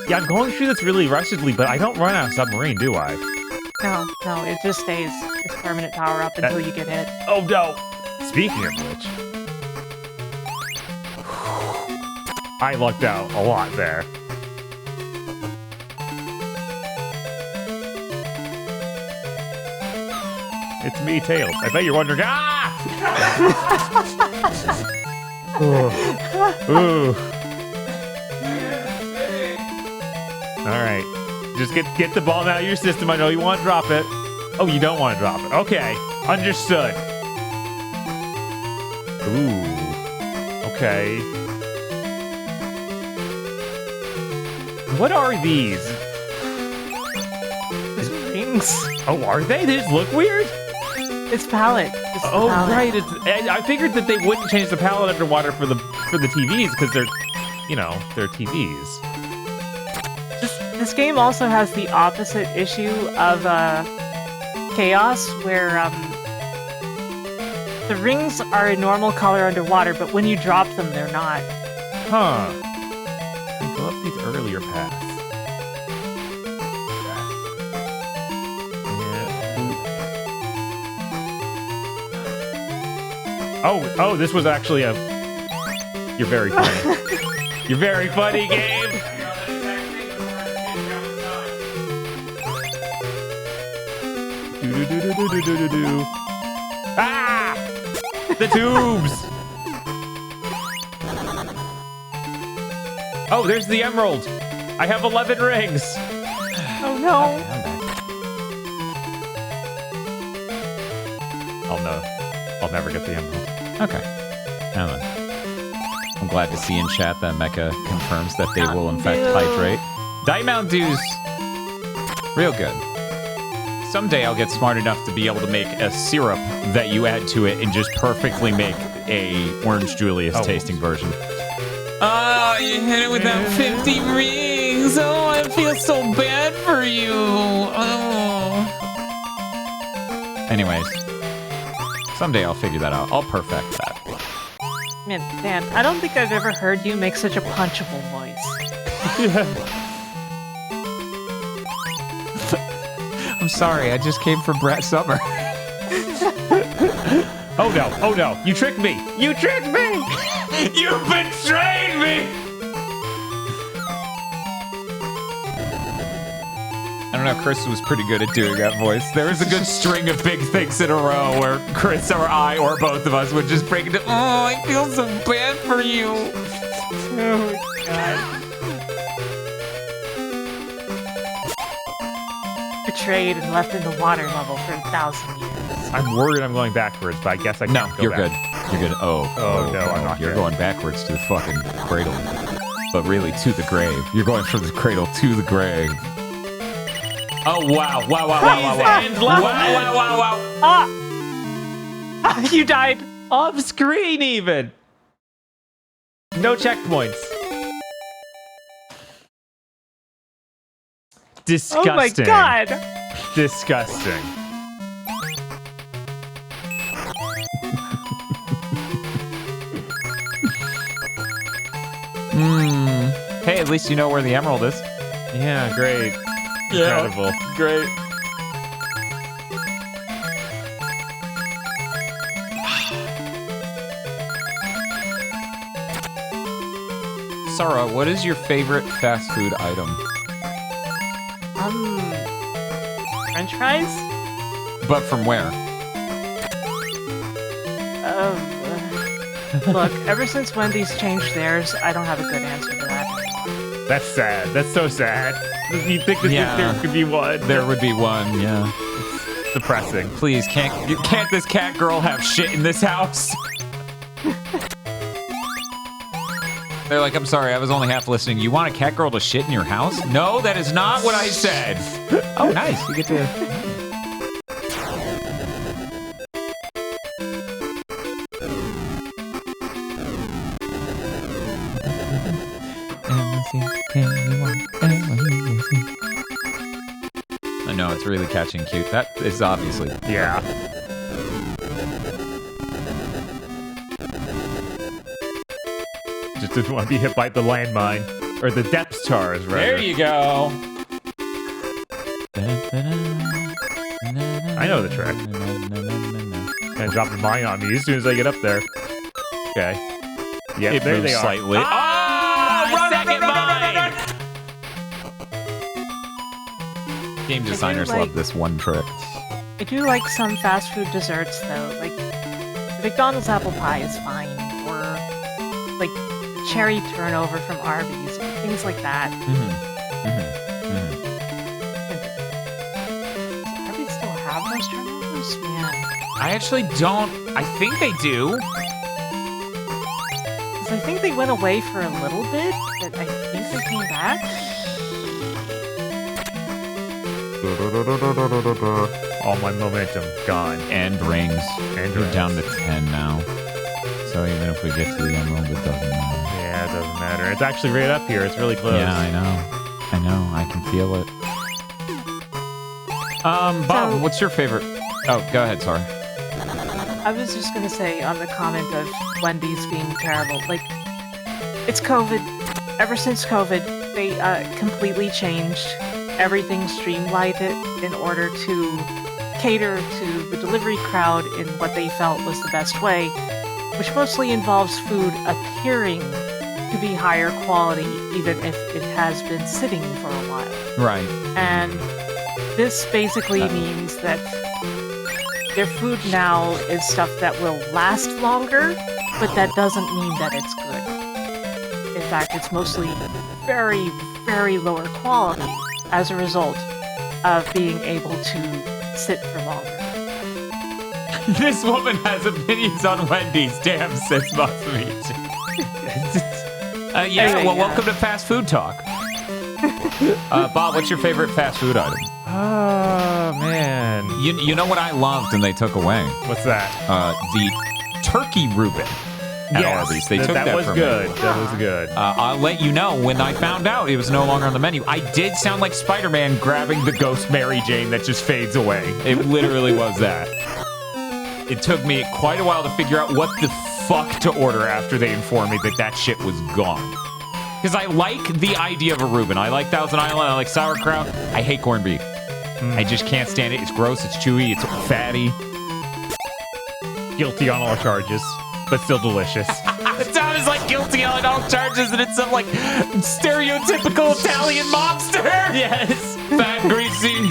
Yeah, I'm going through this really rushedly, but I don't run out of submarine, do I? No, it just stays. It's permanent power up until you get hit. Oh no! Speaking of which, I lucked out a lot there. It's me, Tails. I bet you're wondering. Ah! Ooh. All right, just get the bomb out of your system. I know you want to drop it. Oh, you don't want to drop it. Okay, understood. Ooh. Okay. What are these? Rings. Oh, are they? They just look weird? It's palette. It's the Oh, palette. right. I figured that they wouldn't change the palette underwater for the TVs because they're, they're TVs. This game also has the opposite issue of Chaos, where the rings are a normal color underwater, but when you drop them, they're not. Huh. I fill up these earlier paths. Oh, this was actually a... You're very funny. You're very funny, game! Do-do-do-do-do-do-do-do. Ah! The tubes! Oh, there's the emerald! I have 11 rings! Oh no! I'll never get the emerald. Okay. I'm glad to see in chat that Mecha confirms that they will in fact hydrate. Diet Mountain Dew's real good. Someday I'll get smart enough to be able to make a syrup that you add to it and just perfectly make a Orange Julius tasting version. Oh, you hit it with that 50 rings. Oh, I feel so bad for you. Oh. Anyways, someday I'll figure that out. I'll perfect that. Man, Dan, I don't think I've ever heard you make such a punchable voice. I'm sorry, I just came from Brett Summer. Oh no, you tricked me! You tricked me! You betrayed me! I don't know, Chris was pretty good at doing that voice. There was a good string of big things in a row where Chris or I or both of us would just break into, oh, I feel so bad for you. Oh, God. Betrayed and left in the water level for 1,000 years. I'm worried I'm going backwards, but I guess I can't go you're back. good. You're good. Oh, no, I'm not You're good. going backwards to the fucking cradle. But really, to the grave. You're going from the cradle to the grave. Oh, wow. Wow. Ah! You died. Off screen, even. No checkpoints. Disgusting. Oh my God. Disgusting. Hey, at least you know where the emerald is. Yeah, great. Incredible. Great. Sarah, what is your favorite fast food item? French fries? But from where? Look, ever since Wendy's changed theirs, I don't have a good answer to that. That's sad. That's so sad. You think that there could be one? There would be one, yeah. It's depressing. Please, can't this cat girl have shit in this house? They're like, I'm sorry, I was only half listening. You want a cat girl to shit in your house? No, that is not what I said. Oh, nice. You get to... I know, it's really catchy and cute. That is obviously... Yeah. Just didn't want to be hit by the landmine. Or the depth stars, rather. There you go. I know the trick. Gonna drop the mine on me as soon as I get up there. Okay. Yep, It there moves they are. slightly. Second mine! Game designers love this one trick. I do like some fast food desserts, though. Like, the McDonald's apple pie is fine. Or, like, cherry turnover from Arby's. Or things like that. Does Arby's still have those turnovers? Man. I actually don't... I think they do. Because I think they went away for a little bit, but I think they came back. All my momentum gone. And rings. And We're rings. down to 10 now. So even if we get to the emerald, it doesn't matter. Yeah, it doesn't matter. It's actually right up here. It's really close. Yeah, I know. I can feel it. Bob, what's your favorite? Oh, go ahead, sorry. I was just going to say on the comment of Wendy's being terrible, like, it's COVID. Ever since COVID, they completely changed everything, streamlined it in order to cater to the delivery crowd in what they felt was the best way, which mostly involves food appearing to be higher quality, even if it has been sitting for a while. Right. And this basically means that their food now is stuff that will last longer, but that doesn't mean that it's good. In fact, it's mostly very, very lower quality as a result of being able to sit for longer. This woman has opinions on Wendy's. Damn, says Masumi. Anyway, welcome to Fast Food Talk. Bob, what's your favorite fast food item? Oh, man. You know what I loved and they took away? What's that? The turkey Reuben at Arby's. They took that was from good. me. That was good. I'll let you know when I found out it was no longer on the menu. I did sound like Spider-Man grabbing the ghost Mary Jane that just fades away. It literally was that. It took me quite a while to figure out what the fuck to order after they informed me that that shit was gone. Because I like the idea of a Reuben. I like Thousand Island. I like sauerkraut. I hate corned beef. I just can't stand it. It's gross. It's chewy. It's fatty. Guilty on all charges, but still delicious. Tom is like guilty on all charges, and it's some like stereotypical Italian mobster. Yes. Fat, greasy.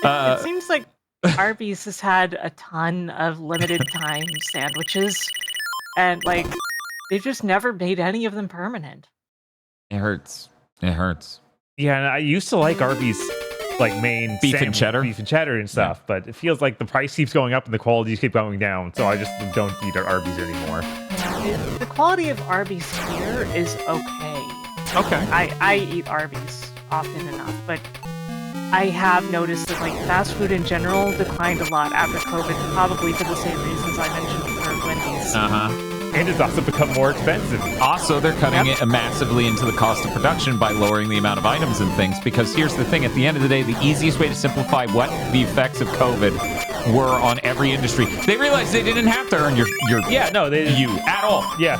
It seems like Arby's has had a ton of limited time sandwiches, and like they've just never made any of them permanent. It hurts. It hurts. Yeah, and I used to like Arby's, like main Beef and cheddar and stuff, but it feels like the price keeps going up and the quality keeps going down, so I just don't eat at Arby's anymore. The quality of Arby's here is okay. Okay. I eat Arby's often enough, but I have noticed that like fast food in general declined a lot after COVID, probably for the same reasons I mentioned for Wendy's. And it's also become more expensive. Also, they're cutting it massively into the cost of production by lowering the amount of items and things, because here's the thing, at the end of the day, the easiest way to simplify what the effects of COVID were on every industry, they realized they didn't have to earn your you at all. Yeah.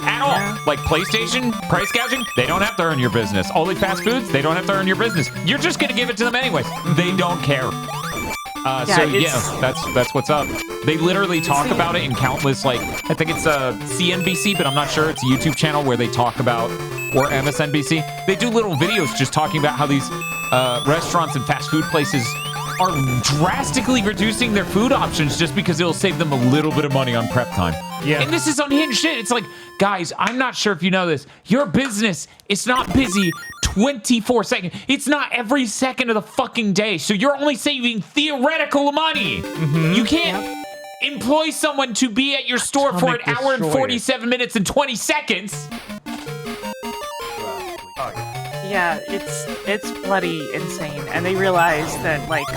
At all. Like PlayStation, price gouging, they don't have to earn your business. Only fast foods, they don't have to earn your business. You're just going to give it to them anyways. They don't care. That's what's up. They literally talk about it in countless, like, I think it's CNBC, but I'm not sure. It's a YouTube channel where they talk about, or MSNBC. They do little videos just talking about how these restaurants and fast food places are drastically reducing their food options just because it'll save them a little bit of money on prep time. Yeah. And this is unhinged shit. It's like, guys, I'm not sure if you know this. Your business is not busy 24 seconds. It's not every second of the fucking day. So you're only saving theoretical money. You can't employ someone to be at your store for an hour and 47 minutes and 20 seconds. Yeah, it's bloody insane, and they realize that like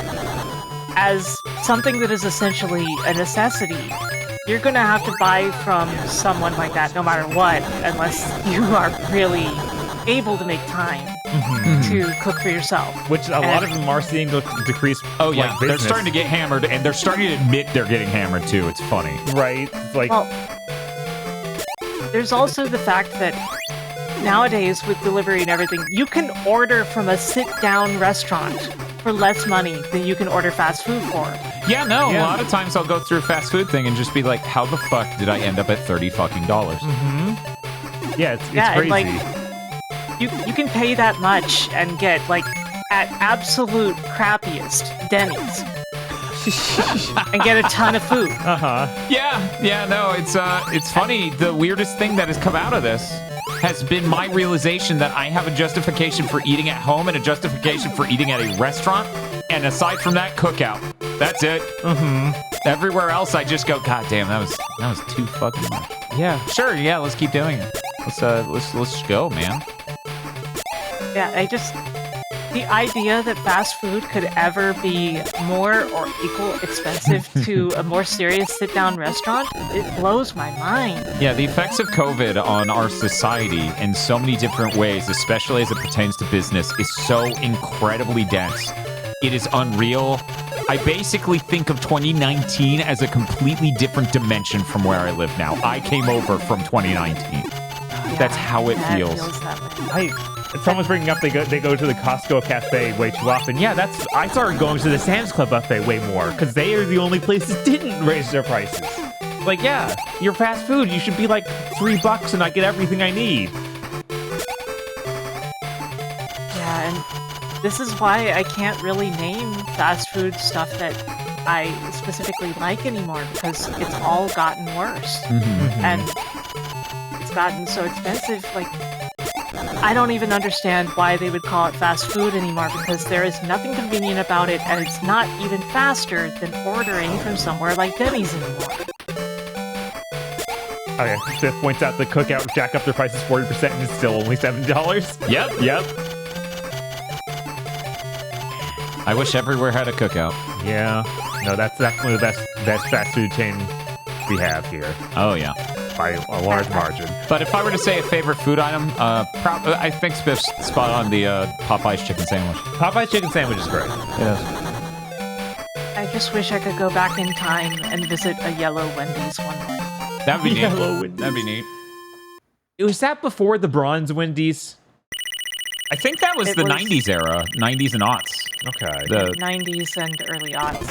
as something that is essentially a necessity, you're gonna have to buy from someone like that no matter what, unless you are really able to make time to cook for yourself. Which a lot of them are seeing decrease. Oh yeah, like, they're starting to get hammered, and they're starting to admit they're getting hammered too. It's funny, right? It's like, well, there's also the fact that nowadays with delivery and everything, you can order from a sit-down restaurant for less money than you can order fast food for. Yeah, no. A lot of times I'll go through a fast food thing and just be like, "How the fuck did I end up at $30 fucking dollars?" Yeah, it's crazy. And, like, you can pay that much and get like at absolute crappiest Denny's and get a ton of food. Yeah, no. It's funny. The weirdest thing that has come out of this has been my realization that I have a justification for eating at home and a justification for eating at a restaurant, and aside from that, cookout. That's it. Everywhere else, I just go, God damn, that was too fucking much. Yeah, sure. Yeah, let's keep doing it. Let's go, man. Yeah, The idea that fast food could ever be more or equal expensive to a more serious sit-down restaurant, it blows my mind. Yeah, the effects of COVID on our society in so many different ways, especially as it pertains to business, is so incredibly dense. It is unreal. I basically think of 2019 as a completely different dimension from where I live now. I came over from 2019. That's how it feels. That way. Someone's bringing up they go to the Costco cafe way too often. Yeah, I started going to the Sam's Club buffet way more because they are the only place that didn't raise their prices. Like, yeah, your fast food, you should be like $3 and I get everything I need. Yeah, and this is why I can't really name fast food stuff that I specifically like anymore because it's all gotten worse. And it's gotten so expensive, like, I don't even understand why they would call it fast food anymore because there is nothing convenient about it and it's not even faster than ordering from somewhere like Denny's anymore. Okay, Sith points out the cookout jack up their prices 40% and it's still only $7. Yep. I wish everywhere had a cookout. Yeah. No, that's definitely the best fast food chain we have here. Oh, yeah. By a large margin. But if I were to say a favorite food item, I think Spiff's spot on the Popeye's chicken sandwich. Popeye's chicken sandwich is great. Yes. I just wish I could go back in time and visit a yellow Wendy's one more. That'd be neat. Yellow Wendy's. That'd be neat. Was that before the bronze Wendy's? I think that was It the was- 90s era, 90s and aughts. Okay. The 90s and early aughts.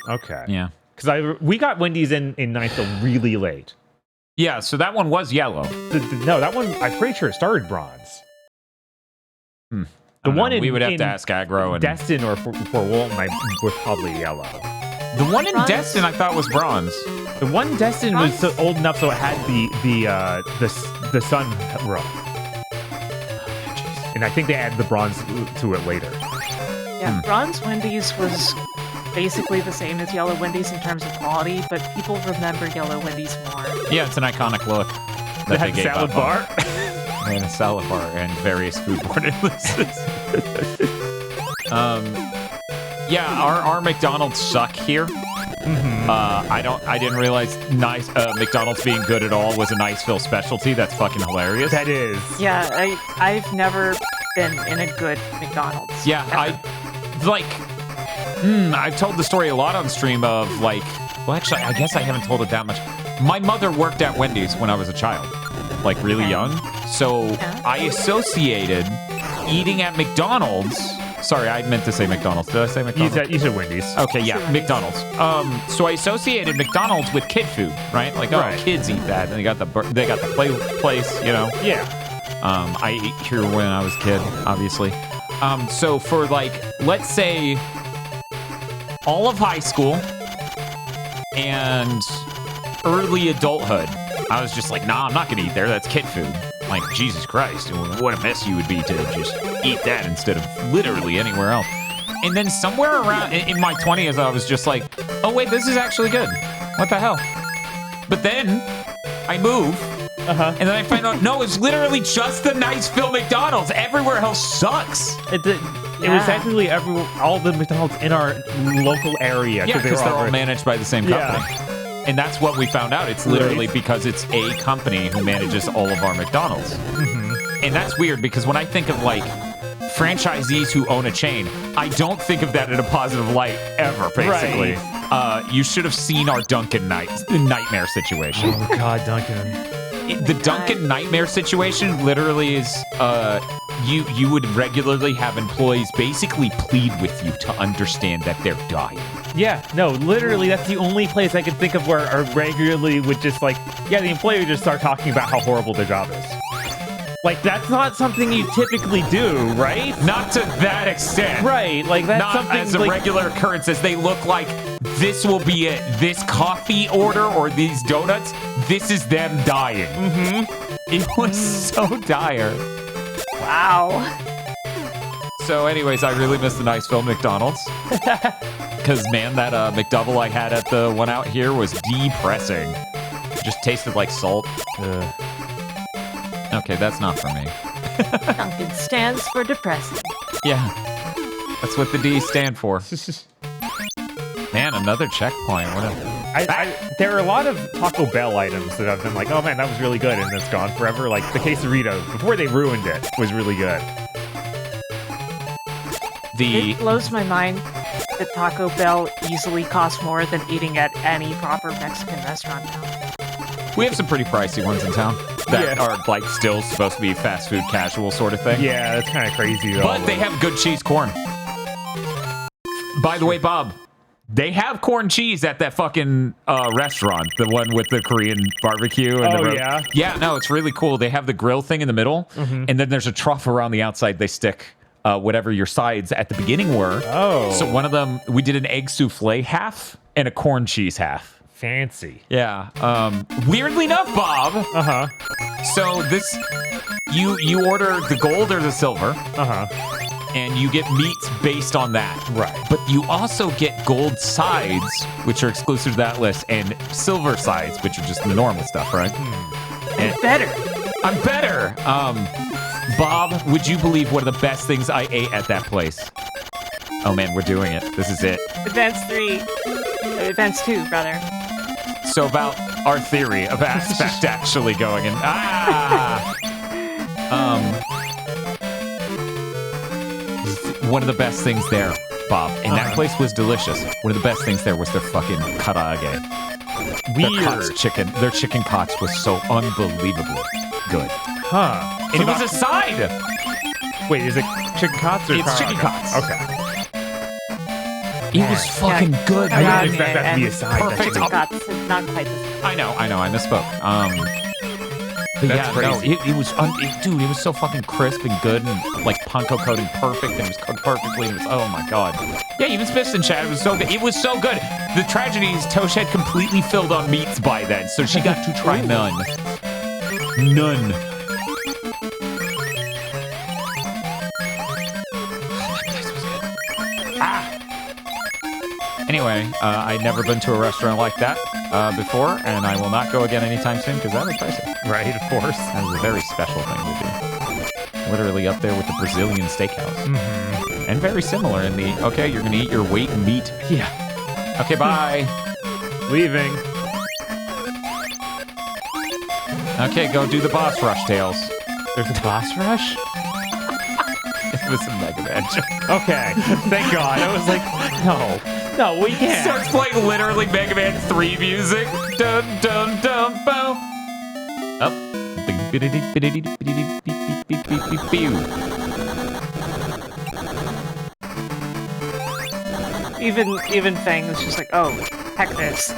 Okay. yeah. Because we got Wendy's in ninth really late. Yeah, so that one was yellow. No, that one, I'm pretty sure it started bronze. I The don't one know. We would have in to ask Aggro. And Destin or for Walton, was probably yellow. the one in Bronze? Destin, I thought was bronze. The one in Destin was Bronze? so old enough so it had the sun row. And I think they added the bronze to it later. Yeah, bronze Wendy's was basically the same as yellow Wendy's in terms of quality, but people remember yellow Wendy's more. Yeah, it's an iconic look. They That had gave salad up bar. on. And a salad bar and various foodborne illnesses. Yeah, our McDonald's suck here. I didn't realize McDonald's being good at all was a Niceville specialty. That's fucking hilarious. That is. Yeah, I've never been in a good McDonald's. Yeah, I've told the story a lot on stream of well, actually, I guess I haven't told it that much. My mother worked at Wendy's when I was a child, really young. So I associated eating at McDonald's. Sorry, I meant to say McDonald's. Did I say McDonald's? You said Wendy's. Okay, yeah, McDonald's. So I associated McDonald's with kid food, right? Right. Kids eat that, and they got the place, you know. Yeah. I ate here when I was a kid, obviously. So for let's say all of high school and early adulthood, I was just like, nah, I'm not gonna eat there. That's kid food. Like, Jesus Christ, what a mess you would be to just eat that instead of literally anywhere else. And then somewhere around in my 20s, I was just like, oh wait, this is actually good. What the hell? But then I move. And then I find out, no, it's literally just the Niceville McDonald's. Everywhere else sucks. It was actually all the McDonald's in our local area. Yeah, because they're all managed. managed by the same company. Yeah. And that's what we found out. It's literally because it's a company who manages all of our McDonald's. And that's weird because when I think of franchisees who own a chain, I don't think of that in a positive light ever, basically. Right. You should have seen our Dunkin' nightmare situation. Oh, God, Dunkin'. The Dunkin' nightmare situation literally is you would regularly have employees basically plead with you to understand that they're dying. Yeah, no, literally, that's the only place I could think of where I regularly would just the employee would just start talking about how horrible their job is. That's not something you typically do, right? Not to that extent. Right, that's Not something as a regular occurrence as they look like this will be it. This coffee order or these donuts, this is them dying. It was so dire. Wow. So anyways, I really miss the Niceville McDonald's. Because, man, that McDouble I had at the one out here was depressing. Just tasted like salt. Okay, that's not for me. Dunkin' stands for depressing. Yeah. That's what the D stand for. Man, another checkpoint. What there are a lot of Taco Bell items that I've been like, oh man, that was really good, and it's gone forever. Like the quesarito, before they ruined it, was really good. It blows my mind that Taco Bell easily costs more than eating at any proper Mexican restaurant now. We have some pretty pricey ones in town that are like still supposed to be fast food casual sort of thing. Yeah, that's kind of crazy though. But they have good cheese corn. By the way, Bob, they have corn cheese at that fucking restaurant, the one with the Korean barbecue. And yeah, no, it's really cool. They have the grill thing in the middle, and then there's a trough around the outside. They stick whatever your sides at the beginning were. Oh. So one of them, we did an egg souffle half and a corn cheese half. Fancy. Yeah. Weirdly enough, Bob. Uh-huh. So this, you order the gold or the silver. Uh-huh. And you get meats based on that. Right. But you also get gold sides, which are exclusive to that list, and silver sides, which are just the normal stuff, right? And better. I'm better. Bob, would you believe one of the best things I ate at that place? Oh man, we're doing it. This is it. Advance 3. Advance 2, brother. So about our theory of aspect actually going in. One of the best things there, Bob, and that place was delicious. One of the best things there was their fucking karaage. Weird. Their chicken cots was so unbelievably good. Huh. And it was a side. Wait, is it chicken cots or It's chicken cots. Okay. It was fucking good. I didn't expect that to be a side. Perfect. Cots, not quite the same. I know, I misspoke. But That's crazy. No, it was, dude, it was so fucking crisp and good, and like panko coating perfect, and it was cooked perfectly, and it was, oh my god. Yeah, even Spiffs and Chad, it was so good. It was so good. The tragedy is Tosh had completely filled on meats by then, so she got to try none. None. Anyway, I'd never been to a restaurant like that before, and I will not go again anytime soon because that was pricey. Right, of course. That was a very special thing to do. Literally up there with the Brazilian steakhouse. Mm-hmm. And very similar in the, okay, you're going to eat your weight in meat. Yeah. Okay, bye. Leaving. Okay, go do the boss rush, Tails. There's a boss rush? It was a Mega Man joke. Okay, thank God. I was like, no, we can't. Starts playing literally Mega Man 3 music. Dun, dun, dun, boom. Up. Even Fang is just like, oh, heck this.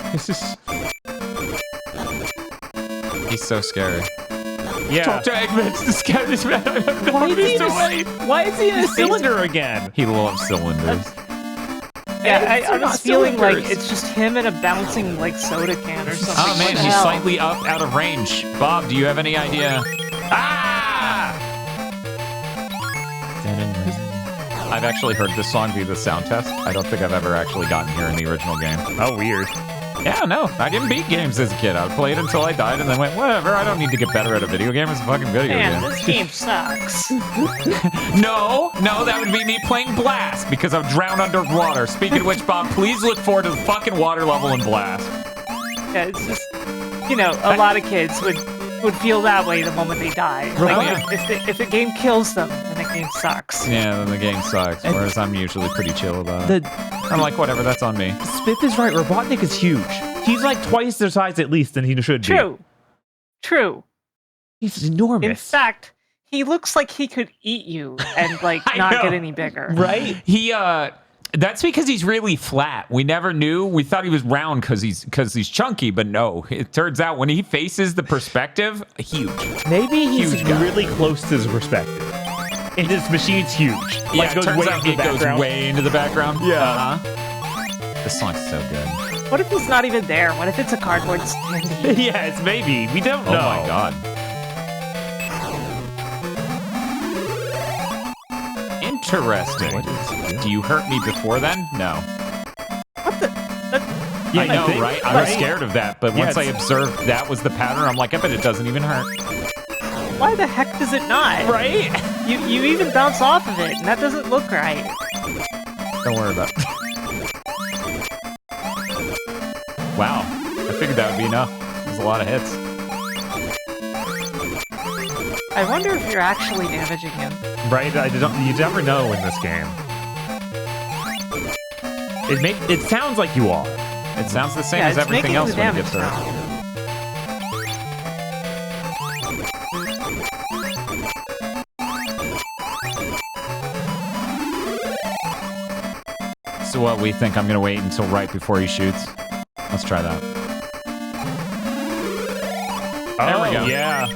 He's so scary. Yeah. Talk to Eggman. The scariest man I've ever Why is he in a cylinder again? He loves cylinders. Yeah, I was feeling like it's just him in a bouncing like soda can or something. Oh man, he's slightly up out of range. Bob, do you have any idea? Ah! I've actually heard this song via the sound test. I don't think I've ever actually gotten here in the original game. Oh, weird. Yeah, no, I didn't beat games as a kid. I played until I died and then went, whatever, I don't need to get better at a video game. It's a fucking video Man, game. this game sucks. No, that would be me playing Blast because I'm drowned underwater. Speaking of which, Bob, please look forward to the fucking water level in Blast. Yeah, it's just, a lot of kids would feel that way the moment they die. Like, if the game kills them, then the game sucks. Yeah, then the game sucks, whereas I'm usually pretty chill about it. I'm like, whatever, that's on me. Spiff is right. Robotnik is huge. He's like twice the size at least than he should be. True. He's enormous. In fact, he looks like he could eat you and not get any bigger. Right? That's because he's really flat. We never knew. We thought he was round because he's chunky, but no. It turns out when he faces the perspective, huge. Maybe he's huge guy. really close to his perspective. And this machine's huge. Yeah, it turns out it goes way into the background. Yeah. This song's so good. What if he's not even there? What if it's a cardboard stand? Yes, maybe. We don't know. Oh my god. Interesting. Do you hurt me before then? No. What the? I know, right? I was scared of that, but once I observed that was the pattern, I'm like, I bet it doesn't even hurt. Why the heck does it not? Right? You even bounce off of it, and that doesn't look right. Don't worry about it. Wow. I figured that would be enough. There's a lot of hits. I wonder if you're actually damaging him. Right? You never know in this game. It sounds like you are. It sounds the same Yeah, as it's everything making else the when it damage gets hurt. sound. So what, we think I'm gonna wait until right before he shoots? Let's try that. There we go. Yeah.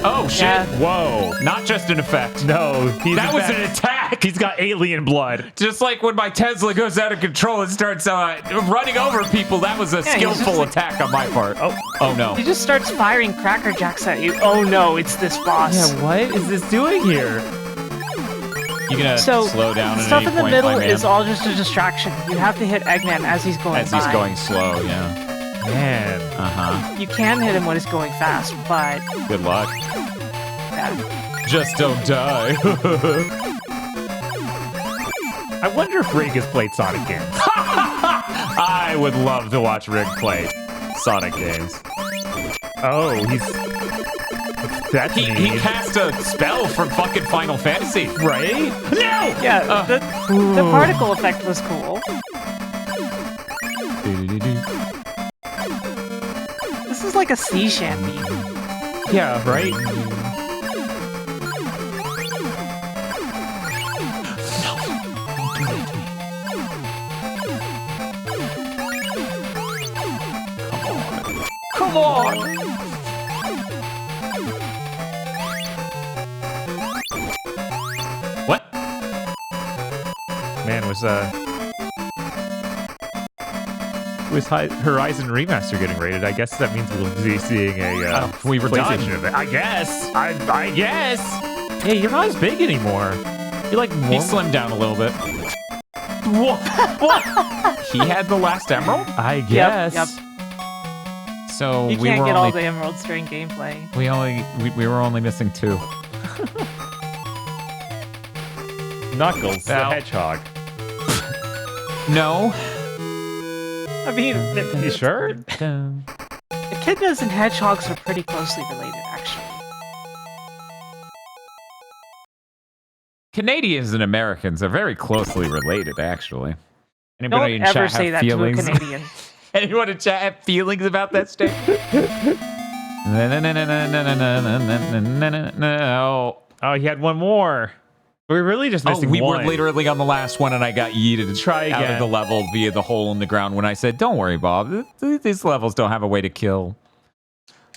Oh, shit. Yeah. Whoa. Not just an effect. No. That was an attack. He's got alien blood. Just like when my Tesla goes out of control and starts running over people, that was a skillful attack on my part. Oh no. He just starts firing Cracker Jacks at you. Oh no, it's this boss. Yeah, what is this doing here? You gonna slow down at stuff any in the point, middle my man? is all just a distraction. You have to hit Eggman as he's going As he's by. going slow, yeah. Man. Uh-huh. You can hit him when he's going fast, but Good luck. yeah. Just don't die. I wonder if Rig has played Sonic games. I would love to watch Rick play Sonic games. Oh, that's He neat. cast a spell from fucking Final Fantasy. Right? No! Yeah, the particle effect was cool. This is like a sea shanty. Yeah, right? Come on! What? Man, was Horizon Remaster getting rated? I guess that means we'll be seeing a we were done. PlayStation event. I guess. I guess. Hey, you're not as big anymore. You're like more. He slimmed down a little bit. What? He had the last emerald? I guess. Yep. So You we can't were get only all the emeralds during gameplay. we were only missing 2. Knuckles the Now- Hedgehog. No. I mean, You sure? echidnas and hedgehogs are pretty closely related, actually. Canadians and Americans are very closely related, actually. Don't Anybody in ever chat say have that feelings? to a Canadian. Anyone in chat have feelings about that statement? No. Oh, he had one more. We're really just missing we one. were literally on the last one, and I got yeeted Try out of again. the level via the hole in the ground when I said, "Don't worry, Bob. These levels don't have a way to kill."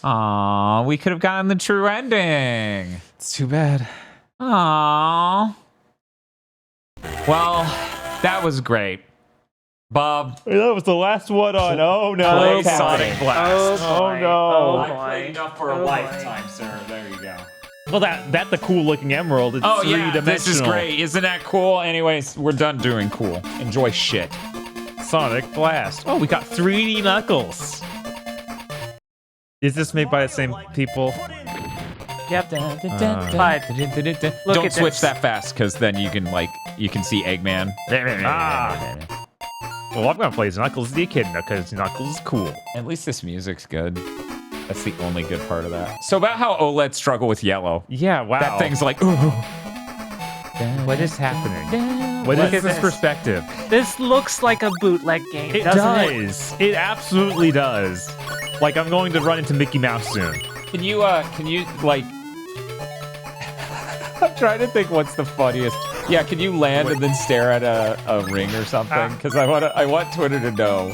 Aw, we could have gotten the true ending. It's too bad. Aw. Well, that was great. Bob, That was the last one on. Oh no. play Okay. Sonic Blast. Oh, no. Oh, I boy. played enough for a Oh, boy. lifetime, sir. There you go. Well, that's the cool looking emerald. It's Oh, three-dimensional. yeah, this is great. Isn't that cool? Anyways, we're done doing cool. Enjoy shit. Sonic Blast. Oh, we got 3D Knuckles. Is this made by the same people? Yep. Don't at switch this. that fast, because then you can see Eggman. Ah. Well, I'm gonna play as Knuckles the Echidna because Knuckles is cool. At least this music's good. That's the only good part of that. So about how OLEDs struggle with yellow. Yeah, wow. That thing's like, ooh. What is happening? What Look is at this this. perspective? This looks like a bootleg game, It doesn't it? does. It absolutely does. Like I'm going to run into Mickey Mouse soon. Can you like? I'm trying to think what's the funniest. Yeah, can you land and then stare at a ring or something? Because I want Twitter to know.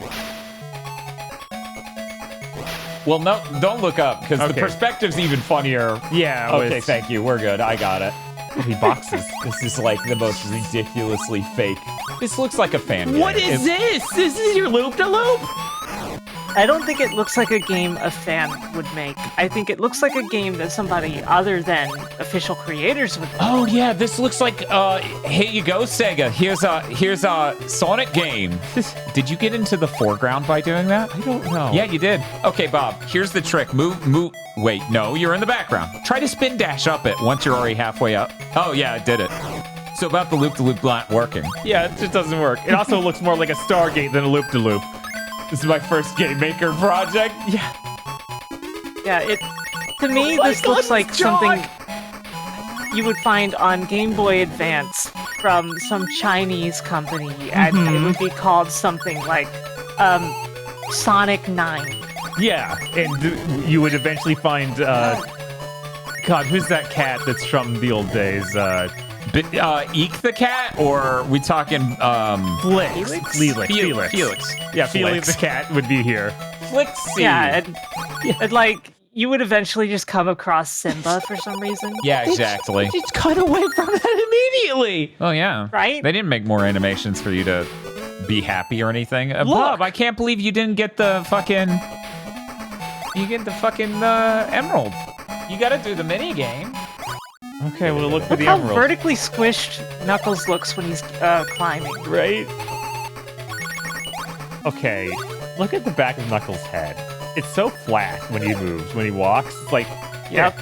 Well, no, don't look up because the Okay. perspective's even funnier. Yeah. Okay, thank you. We're good. I got it. He boxes. This is like the most ridiculously fake. This looks like a fan game. What is this? This is your loop de loop. I don't think it looks like a game a fan would make. I think it looks like a game that somebody other than official creators would make. Oh yeah, this looks like here you go, Sega. Here's a Sonic game. Did you get into the foreground by doing that? I don't know. Yeah, you did. Okay, Bob, here's the trick. Move. Wait, no, you're in the background. Try to spin dash up it once you're already halfway up. Oh yeah, I did it. So about the loop-de-loop not working. Yeah, it just doesn't work. It also looks more like a Stargate than a loop-de-loop. This is my first game maker project. Yeah. Yeah, to me, this looks like something you would find on Game Boy Advance from some Chinese company, and it would be called something like Sonic 9. Yeah, and you would eventually find, God, who's that cat that's from the old days? Eek the cat, or are we talking Felix. Yeah, Felix the cat would be here. Flixie. Yeah, and like, you would eventually just come across Simba for some reason. Yeah, exactly. Just cut away from that immediately. Oh, yeah. Right? They didn't make more animations for you to be happy or anything. Bob, I can't believe you didn't get the fucking... You get the fucking emerald. You gotta do the mini game. Okay, we'll look for the how emerald. vertically squished Knuckles looks when he's climbing. Right? Okay, look at the back of Knuckles' head. It's so flat when he moves, when he walks. It's like, Yep.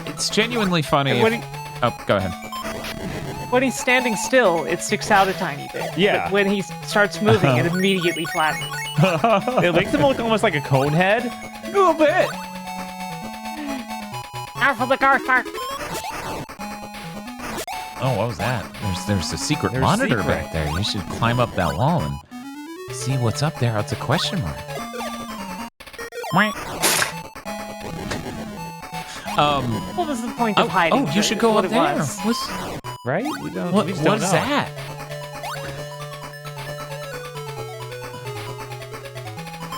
It's genuinely funny. And when Oh, go ahead. When he's standing still, it sticks out a tiny bit. Yeah. But when he starts moving, it immediately flattens. it makes him look almost like a cone head. A little bit. Now for the car park. Oh, what was that? There's a secret There's monitor secret. back there. You should climb up that wall and see what's up there. It's a question mark. What was the point of hiding? Oh, you should go what up it there. was? Right? We just don't What know. is that?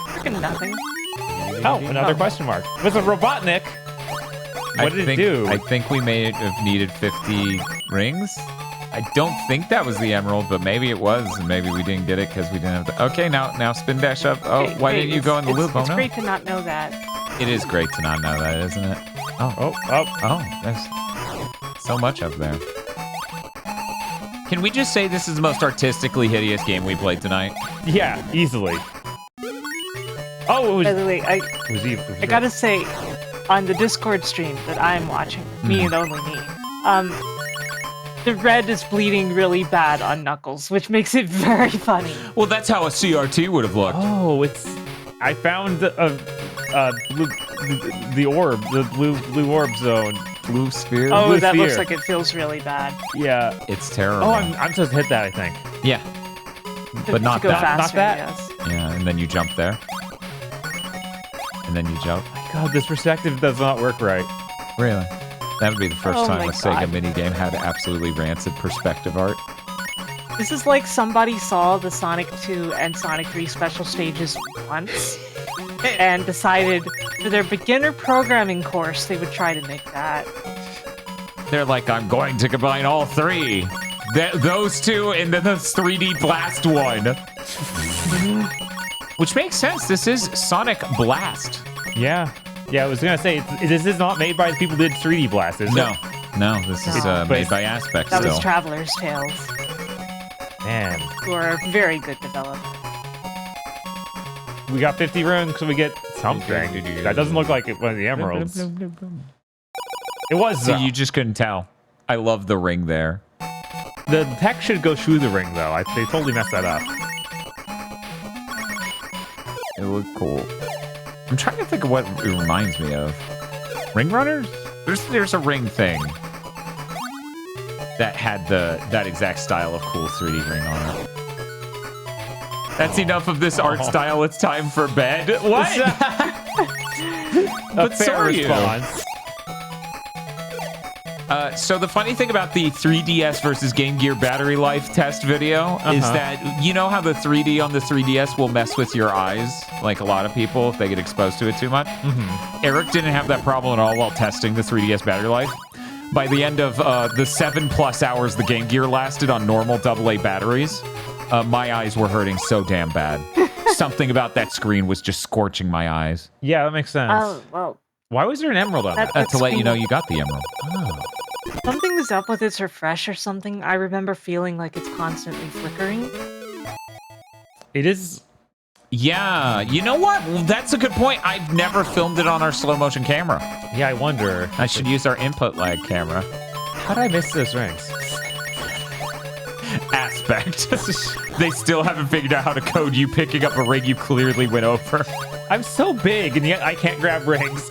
Freaking nothing. Oh, another question mark. It was a Robotnik. What did it do? I think we may have needed 50 rings. I don't think that was the emerald, but maybe it was, and maybe we didn't get it because we didn't have the... Okay, now spin dash up. Oh, Hey, why hey, didn't you go in the loop? Oh, It's no. great to not know that. It is great to not know that, isn't it? Oh, there's so much up there. Can we just say this is the most artistically hideous game we played tonight? Yeah, easily. Oh, it was... By the way, I I gotta say, on the Discord stream that I'm watching, me and only me, the red is bleeding really bad on Knuckles, which makes it very funny. Well, that's how a CRT would have looked. Oh, it's... I found the orb, the blue orb zone. Blue sphere? Oh, Blue that looks sphere. like it feels really bad. Yeah. It's terrible. Oh, I'm supposed to hit that, I think. Yeah. But not to go that. faster, Not that? yes. Yeah, and then you jump there. And then you jump. God, this perspective does not work right. Really? That would be the first Oh time my a Sega God. minigame had absolutely rancid perspective art. This is like somebody saw the Sonic 2 and Sonic 3 special stages once and decided for their beginner programming course they would try to make that. They're like, I'm going to combine all three. Those two and then this 3D Blast one. Which makes sense. This is Sonic Blast. Yeah. Yeah, I was going to say, this is not made by the people who did 3D Blast, is No. it? No, this is No. made by Aspect That still. was Traveler's Tales, Man. who are a very good developer. We got 50 runes, so we get something. That doesn't look like it was the emeralds. It was, So you just couldn't tell. I love the ring there. the tech should go through the ring, though. They totally messed that up. It looked cool. I'm trying to think of what it reminds me of. Ring Runners? There's a ring thing that had that exact style of cool 3D ring on it. That's enough of this art style. It's time for bed. What? A But so fair are you. response. So the funny thing about the 3DS versus Game Gear battery life test video is that you know how the 3D on the 3DS will mess with your eyes, like a lot of people if they get exposed to it too much. Eric didn't have that problem at all while testing the 3DS battery life. By the end of the 7+ hours the Game Gear lasted on normal AA batteries, my eyes were hurting so damn bad. Something about that screen was just scorching my eyes. Yeah, that makes sense. Oh, well, Why was there an emerald on that? That To let you screen- know you got the emerald. something is up with its refresh or something. I remember feeling like it's constantly flickering. It is... Yeah, you know what? That's a good point. I've never filmed it on our slow motion camera. Yeah, I wonder. I should use our input lag camera. How did I miss those rings? aspect. They still haven't figured out how to code you picking up a ring you clearly went over. I'm so big, and yet I can't grab rings.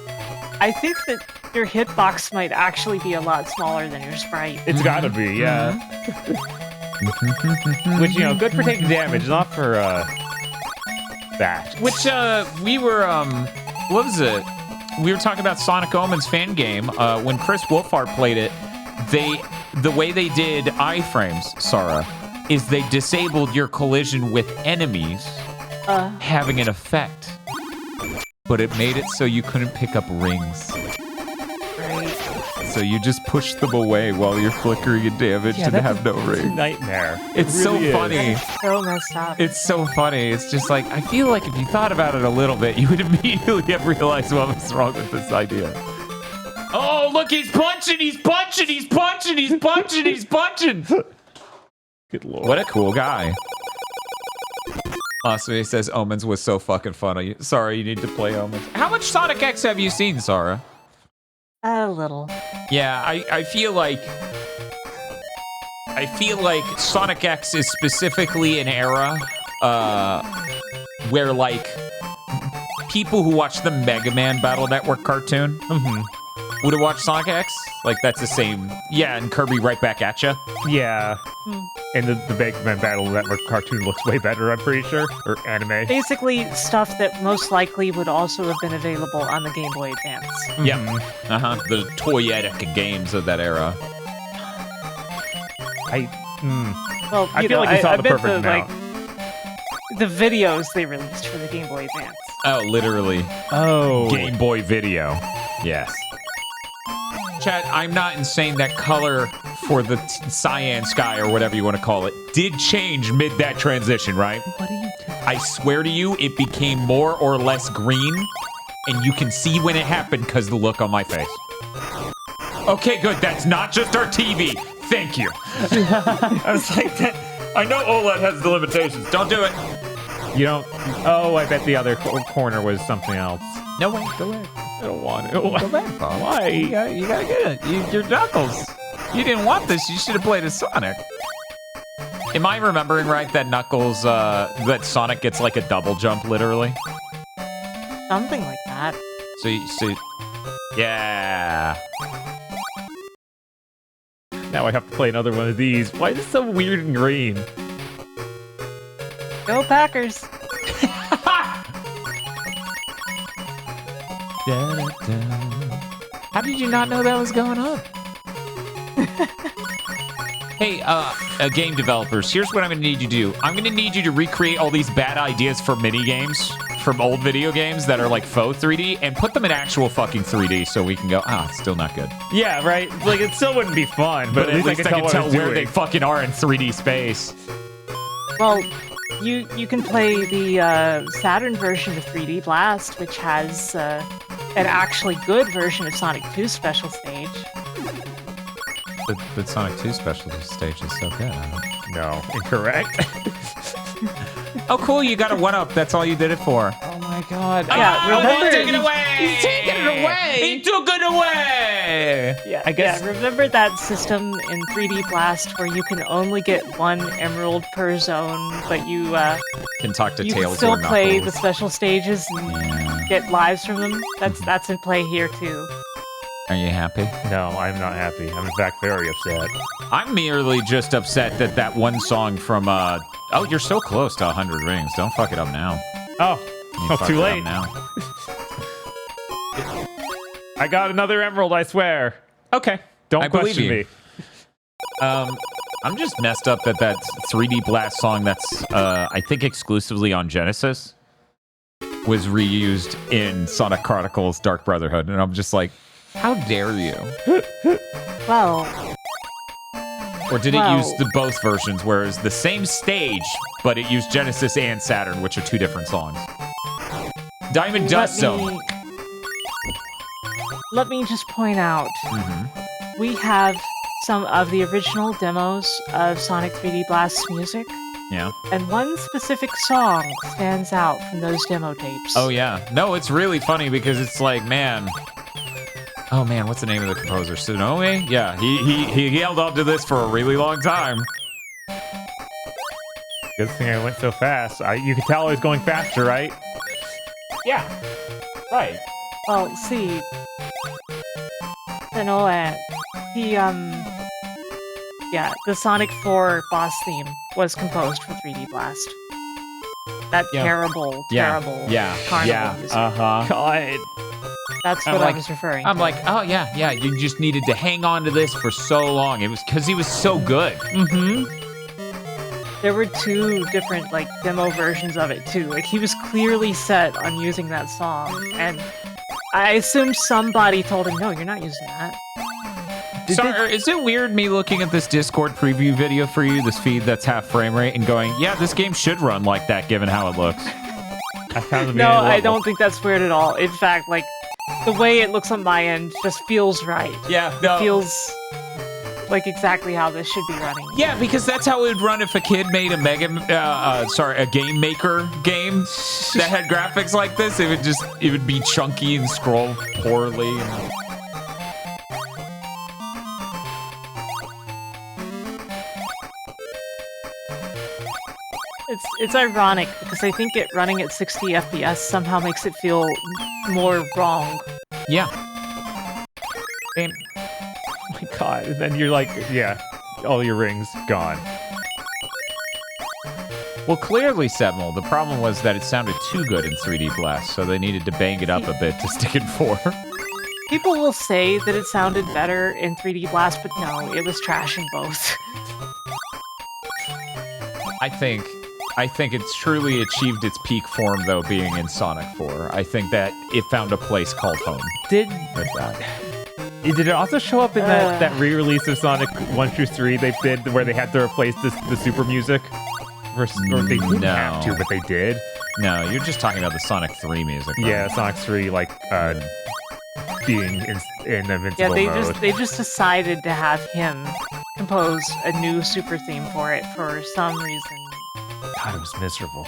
I think that your hitbox might actually be a lot smaller than your sprite. It's gotta be, yeah. Which, you know, good for taking damage, not for, that. Which, we were, what was it? We were talking about Sonic Omen's fan game. When Chris Wolfhard played it, the way they did iframes, Sarah, is they disabled your collision with enemies having an effect. But it made it so you couldn't pick up rings. Right. So you just push them away while you're flickering and damaged and have no ring. Nightmare. It's really so funny. It's so messed up. It's so funny. It's just like, I feel like if you thought about it a little bit, you would immediately have realized what was wrong with this idea. Oh, look, he's punching, he's punching, he's punching, he's punching, he's punching. Good lord. What a cool guy. So he says Omens was so fucking funny. Sorry, you need to play Omens. How much Sonic X have you seen, Sarah? A little. Yeah, I feel like Sonic X is specifically an era where like people who watch the Mega Man Battle Network cartoon would have watched Sonic X. Like that's the same. Yeah, and Kirby right back at you. Yeah. And the Mega Man Battle Network cartoon looks way better, I'm pretty sure. Or anime. Basically, stuff that most likely would also have been available on the Game Boy Advance. Yeah. The toyetic games of that era. Well, I feel like you saw the perfect amount. Like, the videos they released for the Game Boy Advance. Oh, literally. Oh. Game Boy Video. Yes. Chat, I'm not insane. That color for the cyan sky or whatever you want to call it did change mid that transition, right? What are you doing? I swear to you, it became more or less green, and you can see when it happened because the look on my face. Okay, good. That's not just our TV. Thank you. I was like, I know OLED has the limitations. Don't do it. You don't... Oh, I bet the other corner was something else. No way. Go ahead. I don't want it. Go back, Bob. Why? You gotta get it. Your Knuckles. You didn't want this. You should have played as Sonic. Am I remembering right that Knuckles, that Sonic gets like a double jump, literally? Something like that. So yeah. Now I have to play another one of these. Why is it so weird and green? Go Packers! How did you not know that was going on? Hey, game developers, here's what I'm gonna need you to do. I'm gonna need you to recreate all these bad ideas for mini games from old video games that are like faux 3D and put them in actual fucking 3D so we can go, it's still not good. Yeah, right? Like, it still wouldn't be fun, but at least I can tell where they fucking are in 3D space. Well, you can play the Saturn version of 3D Blast, which has an actually good version of Sonic 2's special stage. But Sonic 2 special stage is so good. No, incorrect. Oh, cool, you got a 1-up. That's all you did it for. Oh my god. Yeah, remember, take it away! He's taking it away! He took it away! Yeah, I guess. Yeah, remember that system in 3D Blast where you can only get 1 emerald per zone, but you can talk to you Tails can or still play the Knuckles. special stages and get lives from them? That's in play here, too. Are you happy? No, I'm not happy. I'm in fact very upset. I'm merely just upset that one song from, oh, you're so close to 100 rings. Don't fuck it up now. Oh, too late. Now. I got another emerald, I swear. Okay. Don't I believe question you. me. I'm just messed up that 3D Blast song that's, I think exclusively on Genesis was reused in Sonic Chronicles Dark Brotherhood. And I'm just like, how dare you? Well... Or did it use the both versions, whereas the same stage, but it used Genesis and Saturn, which are 2 different songs? Diamond Dust Zone. Let me just point out, we have some of the original demos of Sonic 3D Blast's music. Yeah. And one specific song stands out from those demo tapes. Oh, yeah. No, it's really funny because it's like, man... Oh, man, what's the name of the composer? Sonome? Yeah, he held on to this for a really long time. Good thing I went so fast. You could tell I was going faster, right? Yeah. Right. Well, see, the Sonic 4 boss theme was composed for 3D Blast. That terrible carnival music. God. That's what I was referring to. I'm like, oh yeah, you just needed to hang on to this for so long. It was because he was so good. There were 2 different demo versions of it too. Like he was clearly set on using that song, and I assume somebody told him, no, you're not using that. Sorry, is it weird me looking at this Discord preview video for you, this feed that's half frame rate, and going, yeah, this game should run like that given how it looks? No, I don't think that's weird at all. In fact, the way it looks on my end just feels right. Yeah, It feels like exactly how this should be running. Yeah, because that's how it would run if a kid made a Game Maker game that had graphics like this. It would be chunky and scroll poorly. It's ironic because I think it running at 60 FPS somehow makes it feel more wrong. Yeah. And oh my god, and then you're like, yeah, all your rings gone. Well, clearly, Sentinel, the problem was that it sounded too good in 3D Blast, so they needed to bang it up a bit to stick in 4. People will say that it sounded better in 3D Blast, but no, it was trash in both. I think it's truly achieved its peak form, though, being in Sonic 4. I think that it found a place called home. Did that. Did it also show up in that re-release of Sonic 1 through 3 they did, where they had to replace the super music? Or they didn't have to, but they did? No, you're just talking about the Sonic 3 music. Right? Yeah, Sonic 3, being in invincible mode. They just decided to have him compose a new super theme for it for some reason. God, it was miserable.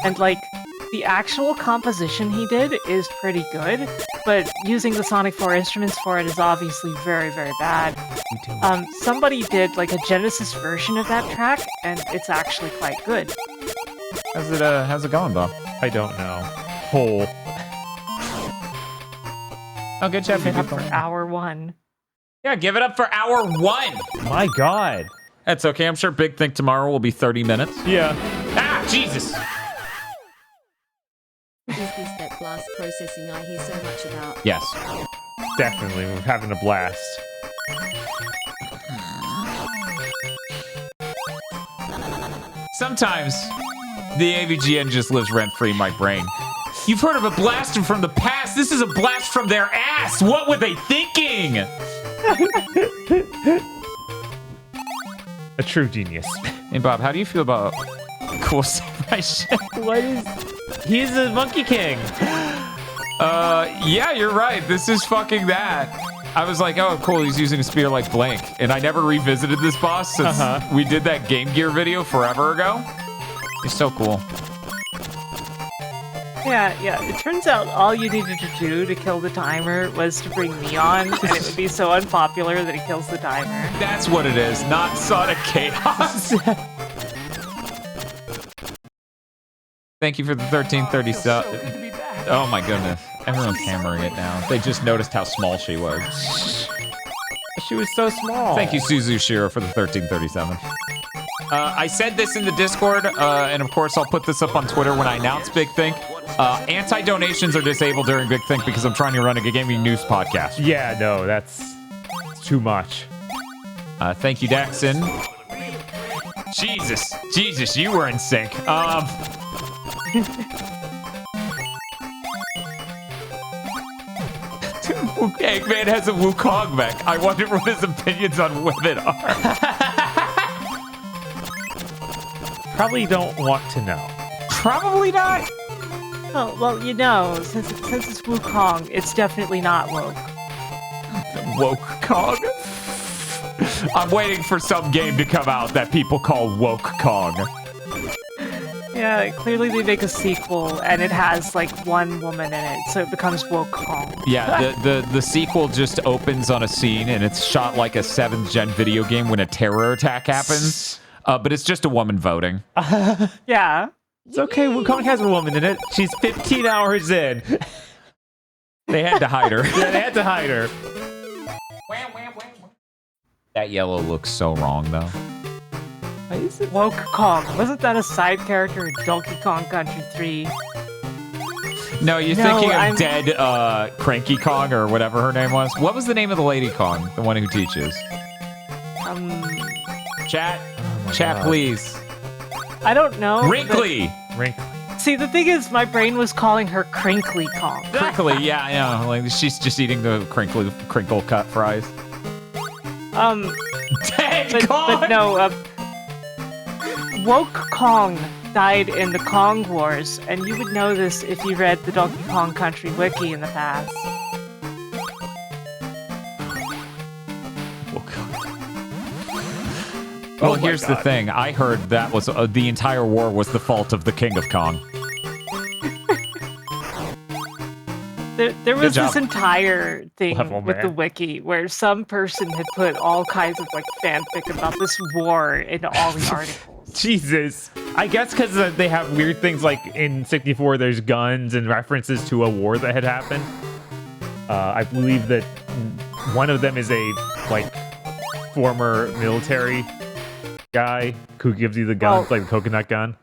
And the actual composition he did is pretty good, but using the Sonic 4 instruments for it is obviously very, very bad. Somebody did a Genesis version of that track, and it's actually quite good. How's it going, Bob? I don't know. Hole. Oh, good job. Give it up for hour 1. Yeah, give it up for hour 1. My God. That's okay. I'm sure Big Think tomorrow will be 30 minutes. Yeah. Ah, Jesus. Is this that blast processing I hear so much about? Yes. Definitely. We're having a blast. Sometimes the AVGN just lives rent-free in my brain. You've heard of a blaster from the past. This is a blast from their ass. What were they thinking? A true genius. Hey, Bob, how do you feel about cool samurai shit? What is... He's a Monkey King. Yeah, you're right. This is fucking that. I was like, oh, cool, he's using a spear like Blank. And I never revisited this boss since we did that Game Gear video forever ago. He's so cool. Yeah, it turns out all you needed to do to kill the timer was to bring Neon, and it would be so unpopular that it kills the timer. That's what it is, not Sonic Chaos. Thank you for the 1337. Oh my goodness. Everyone's hammering it now. They just noticed how small she was. She was so small. Thank you, Suzu Shiro, for the 1337. I said this in the Discord, and of course I'll put this up on Twitter when I announce Big Think. Anti-donations are disabled during Big Think because I'm trying to run a gaming news podcast. Yeah, no, that's too much. Thank you, Daxon. Jesus, you were in sync. Eggman has a Wukong mech. I wonder what his opinions on women are. Probably don't want to know. Probably not. Oh, well, since it's Wukong, it's definitely not woke. Woke Kong? I'm waiting for some game to come out that people call Woke Kong. Yeah, clearly they make a sequel, and it has, one woman in it, so it becomes Woke Kong. Yeah, the sequel just opens on a scene, and it's shot like a 7th gen video game when a terror attack happens. But it's just a woman voting. Yeah. It's okay. Kong has a woman in it. She's 15 hours in. They had to hide her. Yeah, they had to hide her. That yellow looks so wrong, though. Woke Kong. Wasn't that a side character in Donkey Kong Country 3? No, you're thinking of dead Cranky Kong or whatever her name was. What was the name of the lady Kong? The one who teaches. Chat. Chat, please. I don't know. Wrinkly. See, the thing is, my brain was calling her Crinkly Kong. Crinkly, yeah. Like she's just eating the crinkle cut fries. Dead Kong. But no, Woke Kong died in the Kong Wars, and you would know this if you read the Donkey Kong Country wiki in the past. Well, here's the thing. I heard that was the entire war was the fault of the King of Kong. There was this entire thing with the wiki where some person had put all kinds of like fanfic about this war into all the articles. Jesus. I guess because they have weird things like in 64 there's guns and references to a war that had happened. I believe that one of them is a like former military guy who gives you the guns, like the coconut gun.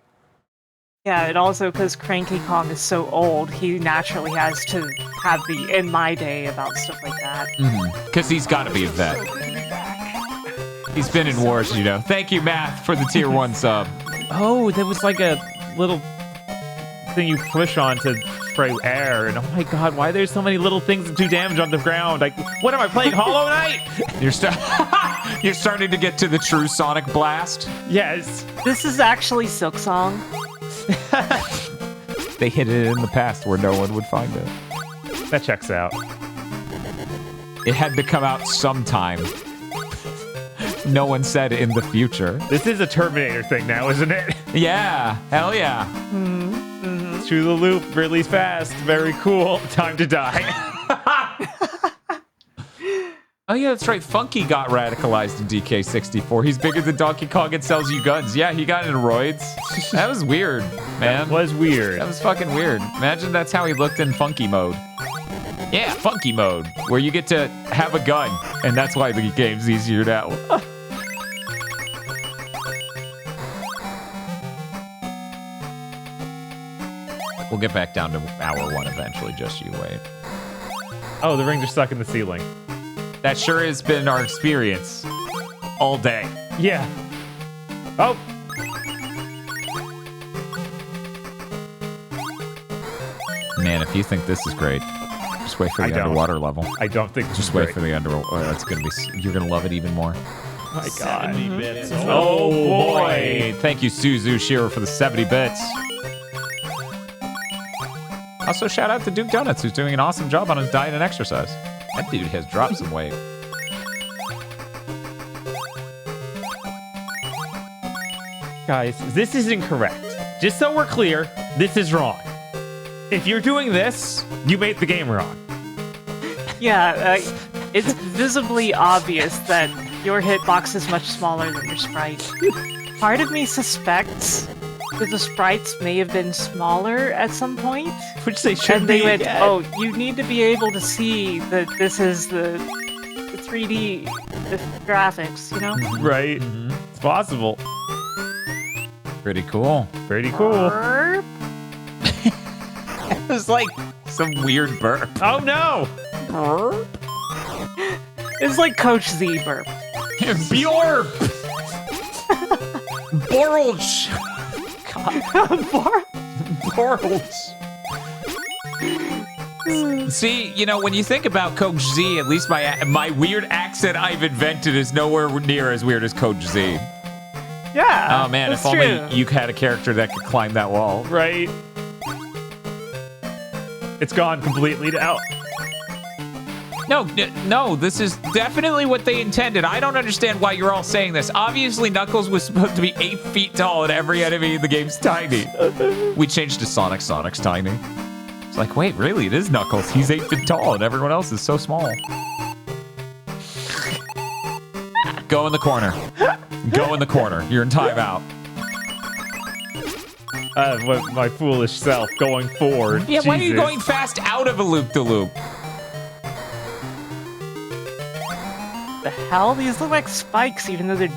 Yeah, and also because Cranky Kong is so old, he naturally has to have the "in my day" about stuff like that. Because he's got to be a vet. He's been in wars, you know. Thank you, Math, for the tier 1 sub. Oh, there was like a little thing you push on to spray air, and oh my god, why there's so many little things that do damage on the ground? Like, what am I playing, Hollow Knight? You're starting to get to the true Sonic Blast. Yes. This is actually Silksong. They hid it in the past where no one would find it. That checks out. It had to come out sometime. No one said in the future. This is a Terminator thing now, isn't it? Yeah, hell yeah. Through the loop, really fast, very cool. Time to die. Oh yeah, that's right. Funky got radicalized in DK64. He's bigger than Donkey Kong and sells you guns. Yeah, he got into roids. That was weird, man. That was weird. That was fucking weird. Imagine that's how he looked in Funky mode. Yeah, Funky mode, where you get to have a gun, and that's why the game's easier now. We'll get back down to hour 1 eventually, just you wait. Oh, the rings are stuck in the ceiling. That sure has been our experience all day. Yeah. Oh. Man, if you think this is great, just wait for the underwater level. I don't think this just is wait great. for the underwater. Oh, it's gonna be. You're gonna love it even more. Oh my god. 70 bits. Oh boy! Thank you, Suzu Shiro, for the 70 bits. Also, shout out to Duke Donuts, who's doing an awesome job on his diet and exercise. That dude has dropped some weight. Guys, this is incorrect. Just so we're clear, this is wrong. If you're doing this, you made the game wrong. Yeah, it's visibly obvious that your hitbox is much smaller than your sprite. Part of me suspects that the sprites may have been smaller at some point. Which they should and be. they went, again. oh, you need to be able to see that this is the 3D graphics, you know? Right. It's possible. Pretty cool. Pretty cool. Burp. It was like some weird burp. Oh no! Burp? It's like Coach Z burp. Bjorp! Borlch! Borlch. See, you know, when you think about Coach Z, at least my weird accent I've invented is nowhere near as weird as Coach Z. Yeah. Oh man, if true. only you had a character that could climb that wall. Right. It's gone completely now. No, this is definitely what they intended. I don't understand why you're all saying this. Obviously, Knuckles was supposed to be 8 feet tall and every enemy in the game's tiny. We changed to Sonic. Sonic's tiny. It's like, wait, really? It is Knuckles. He's 8 feet tall and everyone else is so small. Go in the corner. Go in the corner. You're in timeout. My foolish self going forward. Yeah, why are you Jesus. going fast out of a loop-de-loop? The hell? These look like spikes, even though they're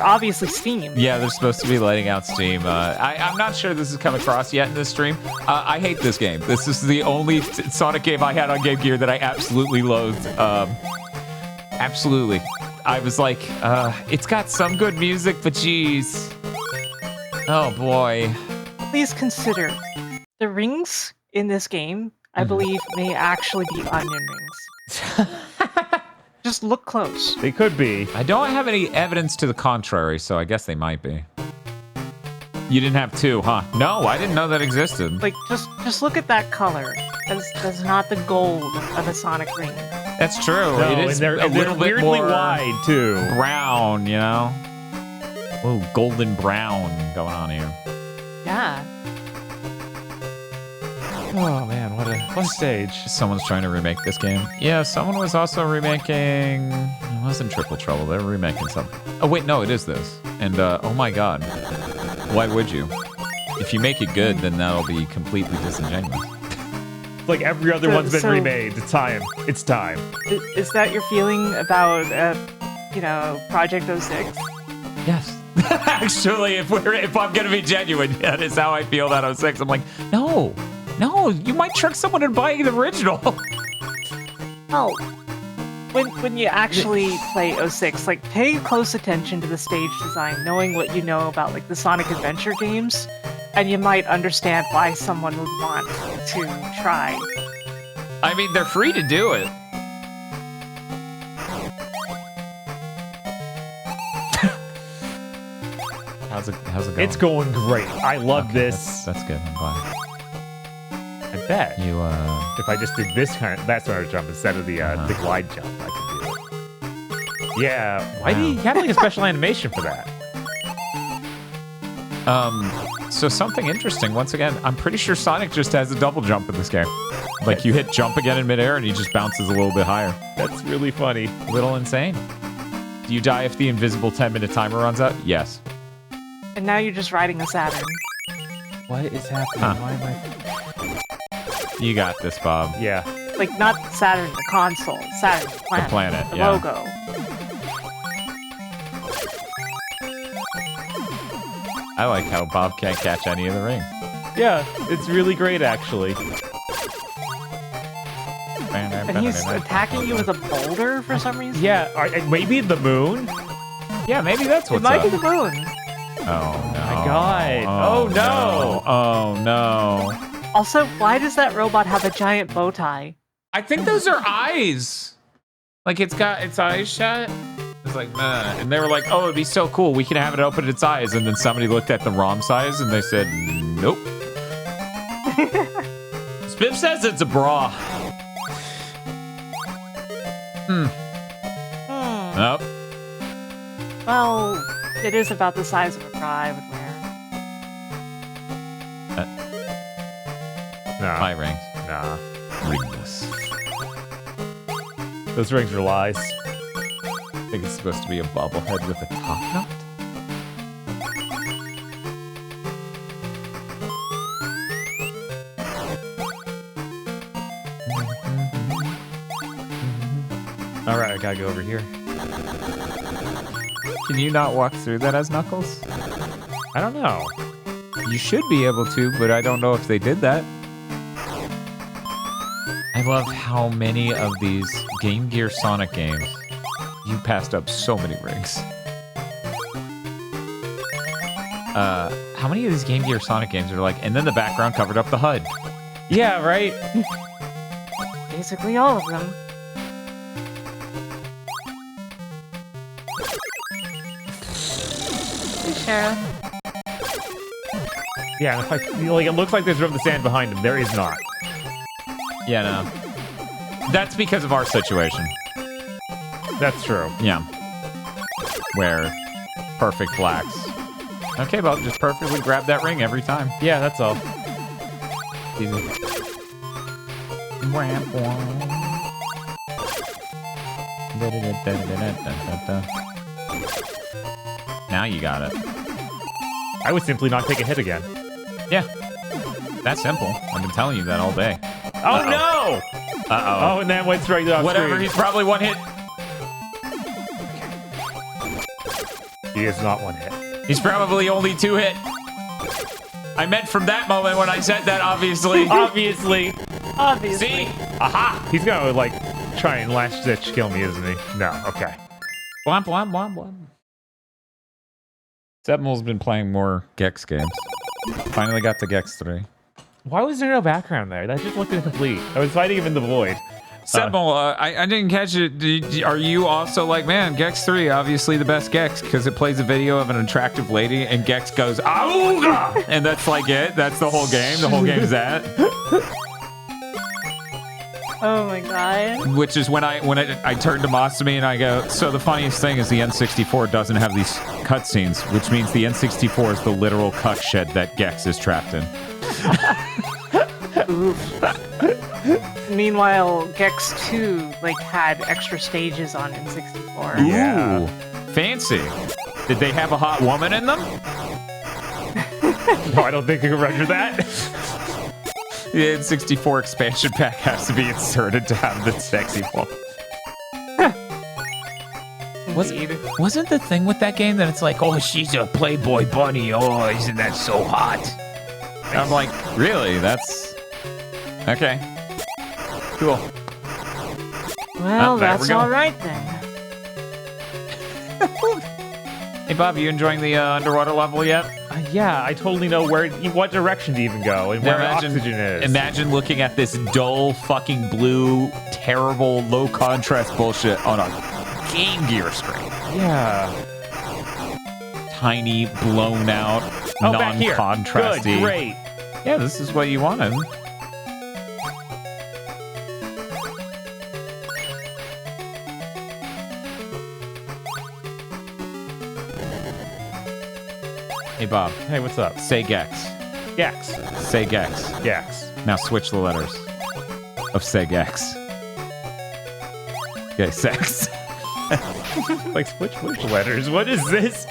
obviously steam. Yeah, they're supposed to be letting out steam. I'm not sure this has come across yet in this stream. I hate this game. This is the only Sonic game I had on Game Gear that I absolutely loathed. Absolutely. I was like, it's got some good music, but geez. Oh, boy. Please consider the rings in this game, I believe, may actually be onion rings. Just look close. They could be. I don't have any evidence to the contrary, so I guess they might be. You didn't have two, huh? No, I didn't know that existed. Like, just look at that color. That's not the gold of a Sonic ring. That's true. No, it is and they're a little bit weirdly more wide, too. brown, you know? Oh, golden brown going on here. Yeah. Oh man, what a stage. Someone's trying to remake this game. Yeah, someone was also remaking... It wasn't Triple Trouble. They were remaking something. Oh, wait, no, it is this. And, oh my god. Why would you? If you make it good, then that'll be completely disingenuous. Like every other one's been remade. It's time. It's time. Is that your feeling about, Project 06? Yes. Actually, if I'm gonna be genuine, that is how I feel about 06. I'm like, no, you might trick someone into buying the original. Oh, when you actually play 06, like, pay close attention to the stage design, knowing what you know about, like, the Sonic Adventure games, and you might understand why someone would want to try. I mean, they're free to do it. How's it going? It's going great. I love this. That's good. I'm glad. I bet. You, if I just did this that sort of jump instead of the glide jump, I could do it. Yeah. Why do you have like a special animation for that? So something interesting. Once again, I'm pretty sure Sonic just has a double jump in this game. Like you hit jump again in midair and he just bounces a little bit higher. That's really funny. A little insane. Do you die if the invisible 10-minute timer runs out? Yes. And now you're just riding a Saturn. What is happening? Huh. Why am I... You got this, Bob. Yeah. Like, not Saturn, the console. Saturn, the planet. The planet, the yeah. logo. I like how Bob can't catch any of the rings. Yeah, it's really great, actually. And he's attacking you with a boulder for some reason? Yeah, maybe the moon? Yeah, maybe that's what's It might up. be the moon. Oh, no. My god. Oh, no. Oh, no. Also, why does that robot have a giant bow tie? I think those are eyes. Like, it's got its eyes shut. It's like, nah. And they were like, oh, it'd be so cool. We can have it open its eyes. And then somebody looked at the ROM size and they said, nope. Spiff says it's a bra. Nope. Well, it is about the size of a bra I would wear. Nah. My rings. Nah. Ringless. Those rings are lies. I think it's supposed to be a bobblehead with a top knot. Alright, I gotta go over here. Can you not walk through that as Knuckles? I don't know. You should be able to, but I don't know if they did that. I love how many of these Game Gear Sonic games you passed up so many rings. How many of these Game Gear Sonic games are like, and then the background covered up the HUD? Yeah, right? Basically all of them. Hey, Sheriff. Yeah, and if it looks like there's room to stand behind him. There is not. Yeah, no. That's because of our situation. That's true. Yeah. Where perfect blacks. Okay, well, just perfectly grab that ring every time. Yeah, that's all. Easy. Now you got it. I would simply not take a hit again. Yeah. That's simple. I've been telling you that all day. Oh, no! Uh-oh. Oh, and then went straight off Whatever, screen. he's probably one hit. He is not one hit. He's probably only 2 hit. I meant from that moment when I said that, obviously. Obviously. See? Aha! He's gonna, like, try and last ditch kill me, isn't he? No, okay. Blomp, blomp, blomp, blomp. Sepmal's been playing more Gex games. Finally got to Gex 3. Why was there no background there? That just looked incomplete. I was fighting him in the void. Sepmal, I didn't catch it. Are you also like, man, Gex 3, obviously the best Gex, because it plays a video of an attractive lady, and Gex goes, "Auga!" And that's like it. That's the whole game. The whole game is that. Oh my god. Which is when I turn to Masumi and I go, so the funniest thing is the N64 doesn't have these cutscenes, which means the N64 is the literal cuck shed that Gex is trapped in. Meanwhile, Gex 2 like had extra stages on N64. Yeah. Ooh, fancy. Did they have a hot woman in them? No, I don't think you can render that. The N64 expansion pack has to be inserted to have the sexy one. Wasn't the thing with that game that it's like, oh, she's a Playboy bunny. Oh, isn't that so hot? And I'm like, really? That's... Okay. Cool. Well, there we that's go. all right then. Hey, Bob, you enjoying the underwater level yet? Yeah, I totally know what direction to even go and where oxygen is. Imagine looking at this dull, fucking blue, terrible, low contrast bullshit on a Game Gear screen. Yeah. Tiny, blown out, non-contrasty. Good, great. Yeah, this is what you wanted. Hey, Bob. Hey, what's up? Say Gex. Gex. Say Gex. Gex. Now switch the letters of say Gex. Okay, sex. Like, switch letters. What is this?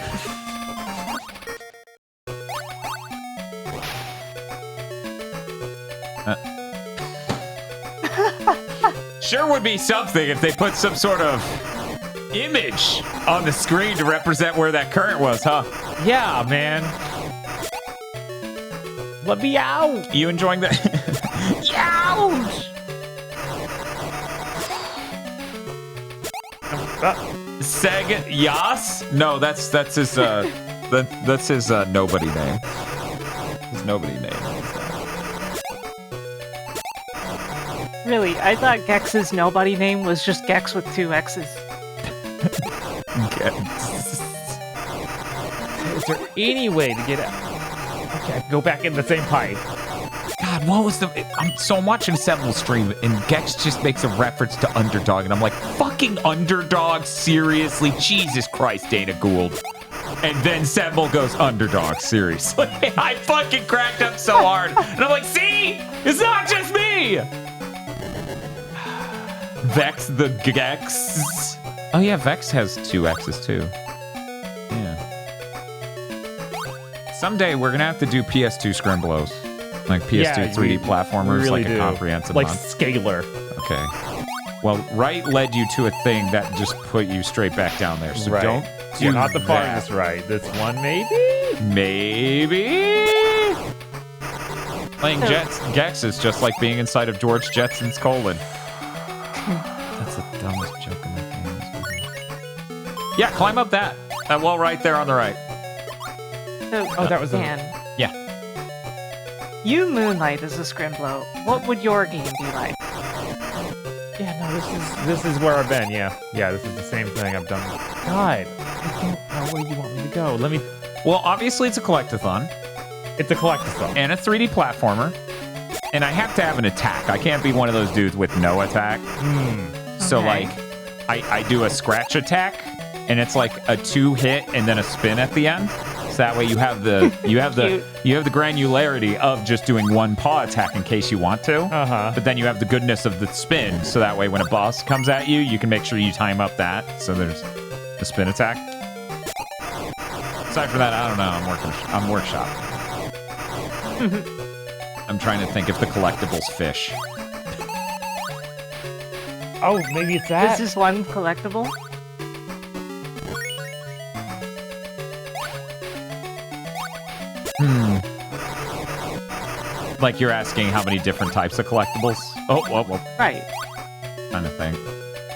Sure would be something if they put some sort of image on the screen to represent where that current was, huh? Yeah, man. Let me out. You enjoying that? Ouch. Seg Yas? No, that's his that's his nobody name. His nobody name. Really, I thought Gex's nobody name was just Gex with 2 X's. Is there any way to get out? Okay, I can go back in the same pipe. God, what was the... I'm watching Seminal stream, and Gex just makes a reference to Underdog, and I'm like, fucking Underdog? Seriously? Jesus Christ, Dana Gould. And then Seminal goes, Underdog, seriously. I fucking cracked up so hard. And I'm like, see? It's not just me! Vex the Gex. Oh yeah, Vex has 2 X's too. Yeah. Someday we're gonna have to do PS2 Scrimblos. Like PS2 3D platformers, really like a comprehensive like mod. Scalar. Okay. Well, right led you to a thing that just put you straight back down there. So right. don't do Yeah, not the that. farthest right. This one, maybe? Maybe? Playing Gex is just like being inside of George Jetson's colon. That's the dumbest joke in the game. Yeah, climb up that wall right there on the right. Oh, that was a... Dan. Yeah. You moonlight as a Scrimblow. What would your game be like? Yeah, no, this is where I've been, yeah. Yeah, this is the same thing I've done. God, I don't know where you want me to go. Let me... Well, obviously it's a collectathon. It's a collectathon. And a 3D platformer. And I have to have an attack. I can't be one of those dudes with no attack. So, Okay. like, I do a scratch attack, and it's like a 2-hit and then a spin at the end. So that way you have the granularity of just doing one paw attack in case you want to. But then you have the goodness of the spin. So that way when a boss comes at you, you can make sure you time up that. So there's the spin attack. aside from that, I don't know. I'm workshopping. I'm trying to think if the collectible's fish. Oh, maybe it's that. Is this one collectible? Like you're asking how many different types of collectibles? Oh, whoa. Right. Trying to think.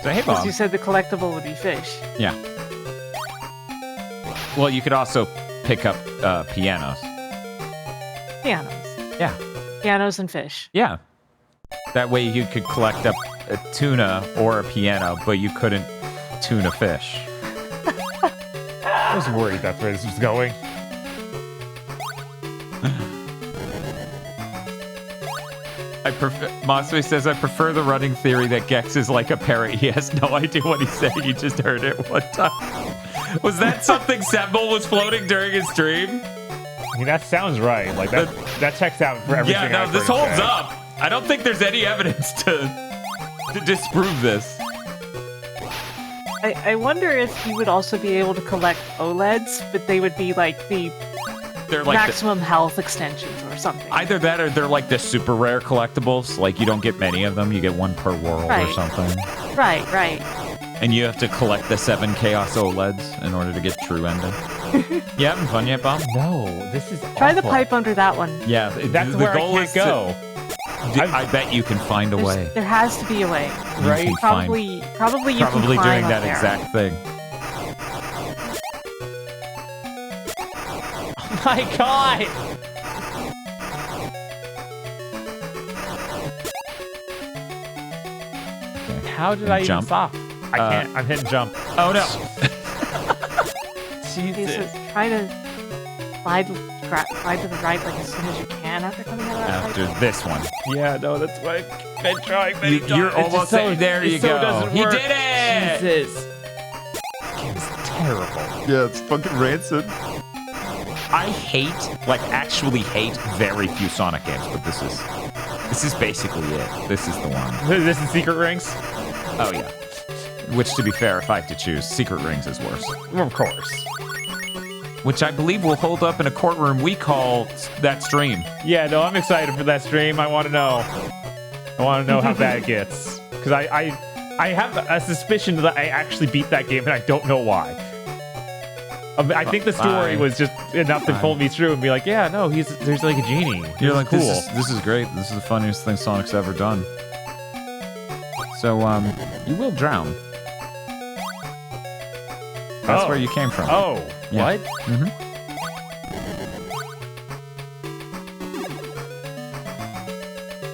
So, hey, Because Bob. you said the collectible would be fish. Yeah. Well, you could also pick up pianos. Pianos. Yeah. Pianos and fish. Yeah. That way you could collect up a tuna or a piano, but you couldn't tune a fish. I was worried that's where this was going. Masui says, I prefer the running theory that Gex is like a parrot. He has no idea what he's saying. He just heard it one time. Was that something Semble was floating during his stream? I mean, that sounds right. Like, that checks out for everything. Yeah, no, I've this heard him holds say. up. I don't think there's any evidence to disprove this. I wonder if you would also be able to collect OLEDs, but they would be like the They're like maximum health extensions or something. either that or they're like the super rare collectibles. Like you don't get many of them. You get one per world or Right. something. Right. And you have to collect the 7 Chaos OLEDs in order to get true ending. You having fun yet, Bob? No, this is Try the awful. pipe under that one. Yeah, That's the where goal I is can't go. I bet you can find a way. There has to be a way. You can find- Probably you probably can climb doing up that there. exact thing. Oh my god! How did I Jump. even stop? I can't. I'm hitting jump. Oh no! Okay, so try to slide to the right like as soon as you can after coming out of that After pipe. this one. Yeah, no, that's why I've been trying many times. You're almost there. There you go. Doesn't He work. did it! Jesus. This game is terrible. Yeah, it's fucking rancid. I actually hate very few Sonic games, but this is basically it. This is the one. This is Secret Rings? Oh yeah. Which, to be fair, if I have to choose, Secret Rings is worse. Of course. Which I believe will hold up in a courtroom we call that stream. Yeah, no, I'm excited for that stream. I want to know. I want to know how bad it gets. Because I have a suspicion that I actually beat that game, and I don't know why. I think the story was just enough to pull me through and be like, yeah, no, there's like a genie. You're like, cool. this is great. This is the funniest thing Sonic's ever done. So, you will drown. That's where you came from. Oh, Yeah. what? Mm-hmm.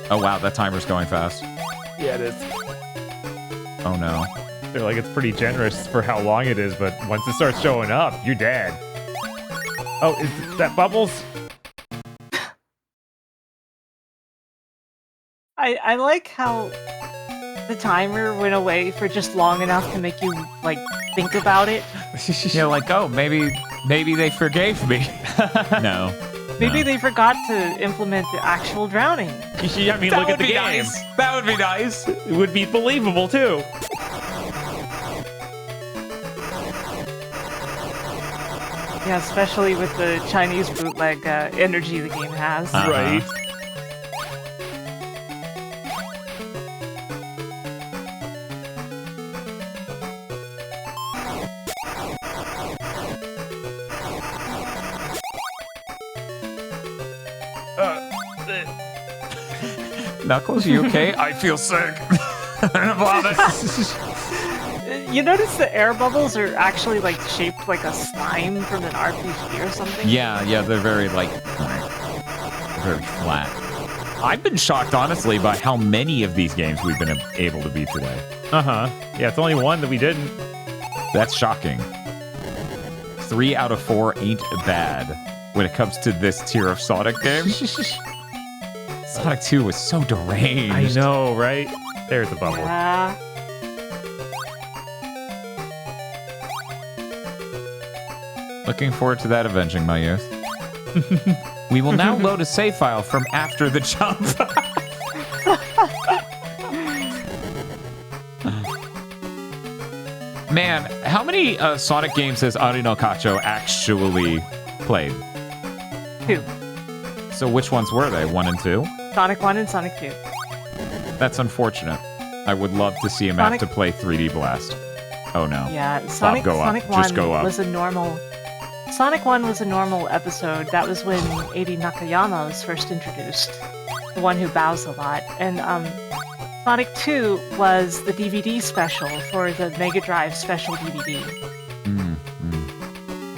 Oh wow, that timer's going fast. Yeah, it is. Oh no. They're like, it's pretty generous for how long it is, but once it starts showing up, you're dead. Oh, is that Bubbles? I like how the timer went away for just long enough to make you like think about it. You're like, oh, maybe they forgave me. No. Maybe No. they forgot to implement the actual drowning. I mean, look at the game. Nice. That would be nice. It would be believable, too. Yeah, especially with the Chinese bootleg energy the game has. Uh-huh. Right. Knuckles, you okay? I feel sick. You notice the air bubbles are actually like shaped like a slime from an RPG or something? Yeah, they're very very flat. I've been shocked, honestly, by how many of these games we've been able to beat today. Uh-huh. Yeah, it's only one that we didn't. That's shocking. 3 out of 4 ain't bad when it comes to this tier of Sonic games. Sonic 2 was so deranged. I know, right? There's a bubble. Yeah. Looking forward to that avenging my youth. We will now load a save file from after the jump. Man, how many Sonic games has Arino Kacho actually played? 2. So which ones were they? 1 and 2? Sonic 1 and Sonic 2. That's unfortunate. I would love to see him have to play 3D Blast. Oh no. Yeah, Sonic, Bob, go Sonic up. 1 Just go up. was a normal... Sonic 1 was a normal episode. That was when 80 Nakayama was first introduced. The one who bows a lot. And Sonic 2 was the DVD special for the Mega Drive special DVD.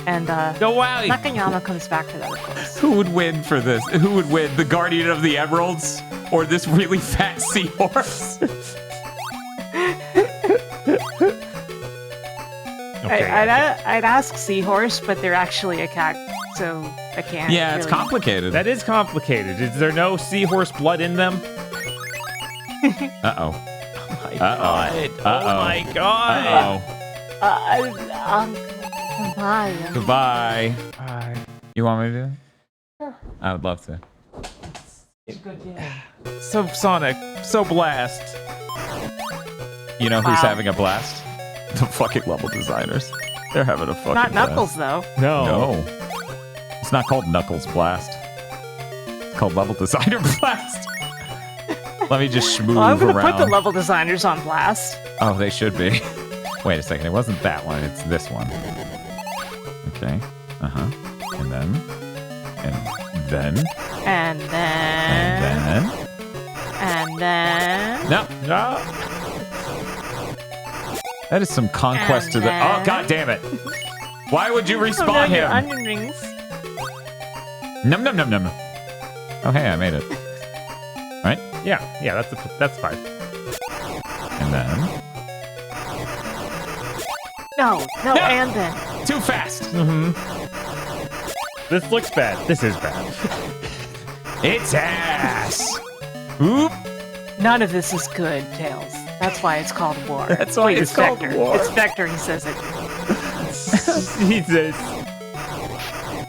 And Oh, wow. Nakayama comes back for that, of course. Who would win for this? Who would win? The Guardian of the Emeralds? Or this really fat seahorse? Okay, I'd ask Seahorse, but they're actually a cat, so I can't. Yeah, it's really... complicated. That is complicated. Is there no seahorse blood in them? Uh-oh. Oh my God. Oh my god. Goodbye. Goodbye. Bye. You want me to do it? Sure. I would love to. It's a good game. So Sonic, so Blast. You know who's having a blast? The fucking level designers. They're having a fucking Not blast. Knuckles, though. No. It's not called Knuckles Blast. It's called Level Designer Blast. Let me just schmooze Well, I'm going to around. put the level designers on blast. Oh, they should be. Wait a second. It wasn't that one. It's this one. Okay. Uh-huh. And then. And then. And then... And then. And then... No. No. That is some conquest to the... Oh, god damn it. Why would you respawn oh, no, your him? onion rings. Num num num num. Oh, hey, I made it. Right? Yeah, that's fine. And then... No, and then. Too fast. This looks bad. This is bad. It's ass. Oop. None of this is good, Tails. That's why it's called war. That's why Wait, it's called Vector. war. It's Vector, he says it. Jesus.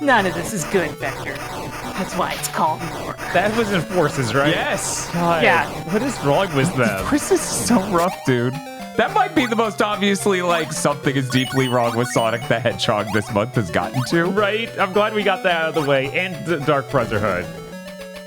None of this is good, Vector. That's why it's called war. That was in Forces, right? Yes. God, Yeah. What is wrong with them? This is so rough, dude. That might be the most obviously, like, something is deeply wrong with Sonic the Hedgehog this month has gotten to. Right? I'm glad we got that out of the way. And the Dark Brotherhood.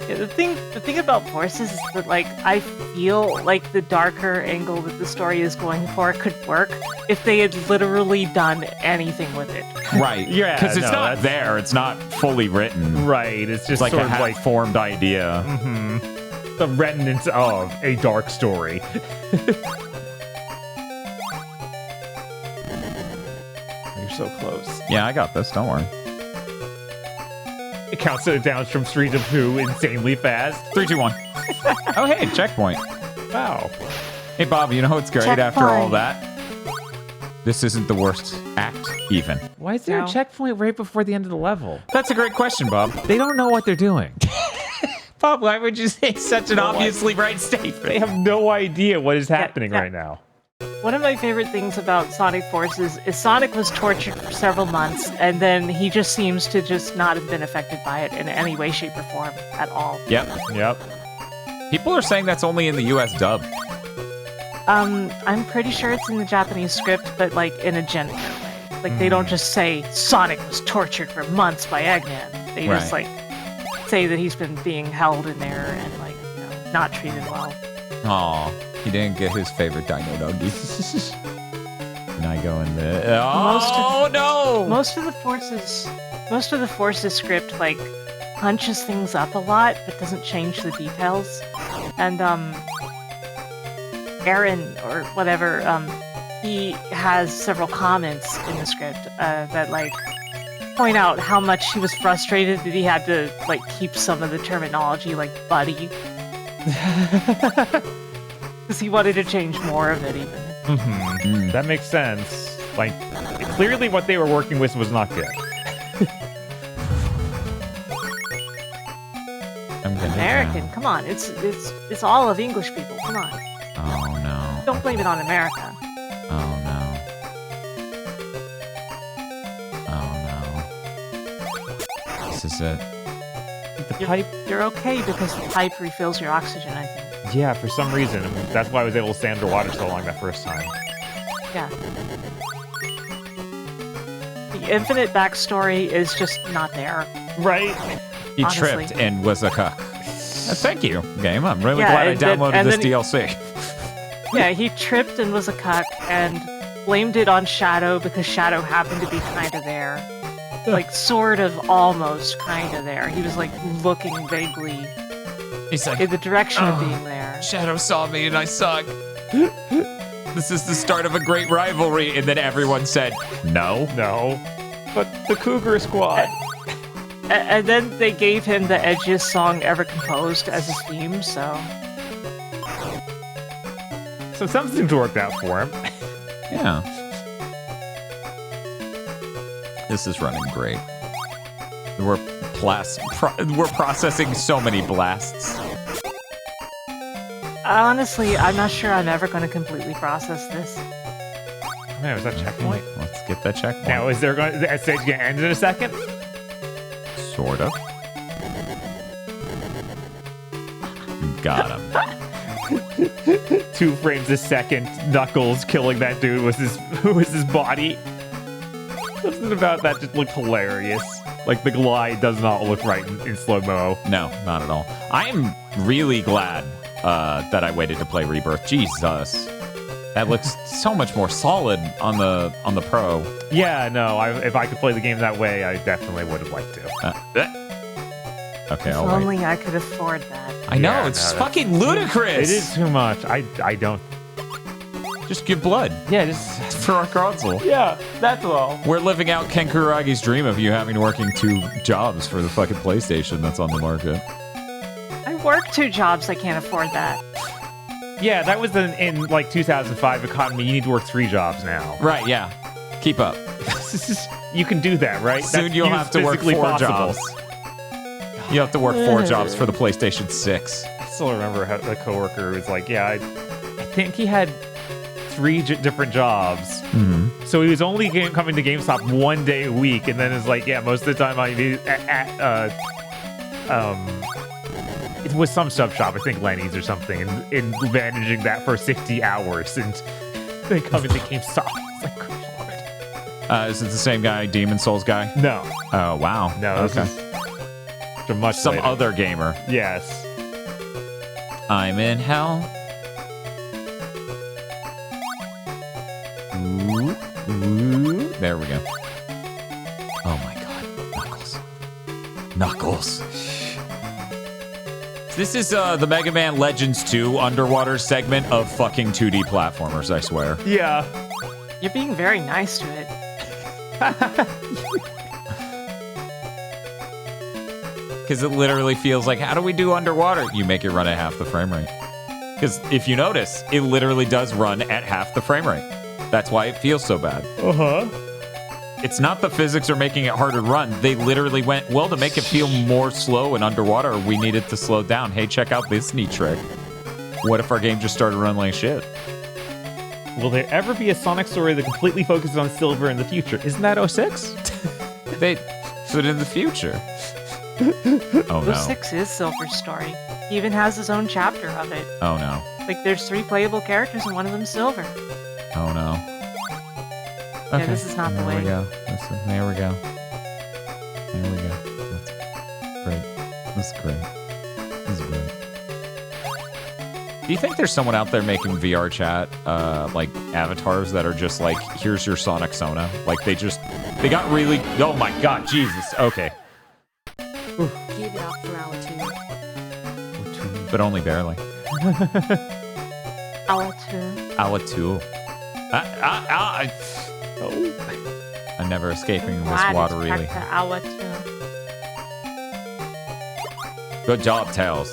Yeah, the thing about Forces is that, like, I feel like the darker angle that the story is going for could work if they had literally done anything with it. Right. Yeah, Because it's no, not that's- there. It's not fully written. Right. It's It's just like sort a of like half-formed idea. the remnants of a dark story. You're so close. Yeah, I got this. Don't worry. It counts it down from Street of Who insanely fast. 3, 2, 1. Oh, hey, checkpoint. Wow. Hey, Bob, you know what's great after all Checkpoint. that? This isn't the worst act, even. Why is there No. a checkpoint right before the end of the level? That's a great question, Bob. They don't know what they're doing. Bob, why would you say such an obviously right They statement? have no idea what is happening yeah. right now. One of my favorite things about Sonic Forces is Sonic was tortured for several months, and then he just seems to just not have been affected by it in any way, shape, or form at all. Yep. Yep. People are saying that's only in the US dub. I'm pretty sure it's in the Japanese script, but like in a genuine way. Like they don't just say Sonic was tortured for months by Eggman. They just Right. like say that he's been being held in there and like, you know, not treated well. Aw, he didn't get his favorite Dino Doggy. And I go in the... Oh, no! Most of the Forces script like hunches things up a lot, but doesn't change the details. And Aaron or whatever, he has several comments in the script that like point out how much he was frustrated that he had to like keep some of the terminology like buddy. Because he wanted to change more of it even. That makes sense. Like, clearly what they were working with was not good. I'm gonna American, come on, it's all of English people, come on. Oh, no. Don't blame it on America. Oh, no. Oh, no. This is it. The pipe? You're okay because the pipe refills your oxygen, I think. Yeah, for some reason. That's why I was able to stay underwater so long that first time. Yeah. The Infinite backstory is just not there. Right? He Honestly. tripped and was a cuck. Thank you, game. I'm really glad I downloaded this DLC. Yeah, he tripped and was a cuck and blamed it on Shadow because Shadow happened to be kind of there. Like, sort of, almost kind of there. He was, like, looking vaguely He's like, in the direction of being there. Shadow saw me and I suck. This is the start of a great rivalry. And then everyone said, no. No. But the Cougar Squad. And then they gave him the edgiest song ever composed as his theme, so... So something's worked out for him. Yeah. This is running great. We're processing so many blasts. Honestly, I'm not sure I'm ever going to completely process this. Man, was that checkpoint? Let's get that checkpoint. Now, is there going? That stage gonna end in a second? Sort of. Got him. 2 frames a second. Knuckles killing that dude was his body. Something about that just looked hilarious. Like the glide does not look right in slow mo. No, not at all. I am really glad that I waited to play Rebirth. Jesus, that looks so much more solid on the Pro. Yeah, no. If I could play the game that way, I definitely would have liked to. Okay, If I'll wait. only I could afford that. I know, Yeah, it's no, fucking ludicrous. It is too much. I don't. Just give blood. Yeah, just. For our console. Yeah, that's all. We're living out Ken Kuragi's dream of you having working 2 jobs for the fucking PlayStation that's on the market. I work 2 jobs, I can't afford that. Yeah, that was in like 2005 economy. You need to work 3 jobs now. Right, yeah. Keep up. You can do that, right? Soon That's you'll have to work 4 physically possible. jobs. You have to work 4 jobs for the PlayStation 6. I still remember how the coworker was like, yeah, I think he had 3 different jobs. Mm-hmm. So he was only coming to GameStop 1 day a week, and then it's like, yeah, most of the time I be it was some sub shop, I think Lenny's or something, and managing that for 60 hours, and they come into GameStop. It's like, good lord. Is it the same guy, Demon Souls guy? No, Oh, wow. no, Okay. this is from much Some later. other gamer. Yes. I'm in hell. Ooh, ooh. There we go. Oh my god. Knuckles. Knuckles. This is the Mega Man Legends 2 underwater segment of fucking 2D platformers, I swear. Yeah. You're being very nice to it. Because it literally feels like, how do we do underwater? You make it run at half the frame rate. Because if you notice, it literally does run at half the frame rate. That's why it feels so bad. Uh-huh. It's not the physics are making it harder to run. They literally went, well, to make it feel more slow and underwater, we needed to slow down. Hey, check out this neat trick. What if our game just started running like shit? Will there ever be a Sonic story that completely focuses on Silver in the future? Isn't that 06? They put in the future. Oh, no. 06 is Silver's story. He even has his own chapter of it. Oh, no. Like, there's 3 playable characters and one of them's Silver. Oh, no. Yeah, this is not the way. There we go. There we go. That's great. That's great. This is great. Do you think there's someone out there making VR chat, like avatars that are just like, here's your Sonic Sona? Like they got really, oh my god, Jesus. Okay. Give it up for our 2. But only barely. Hour 2. Hour 2. I'm never escaping this water, really. Hour 2. Good job, Tails.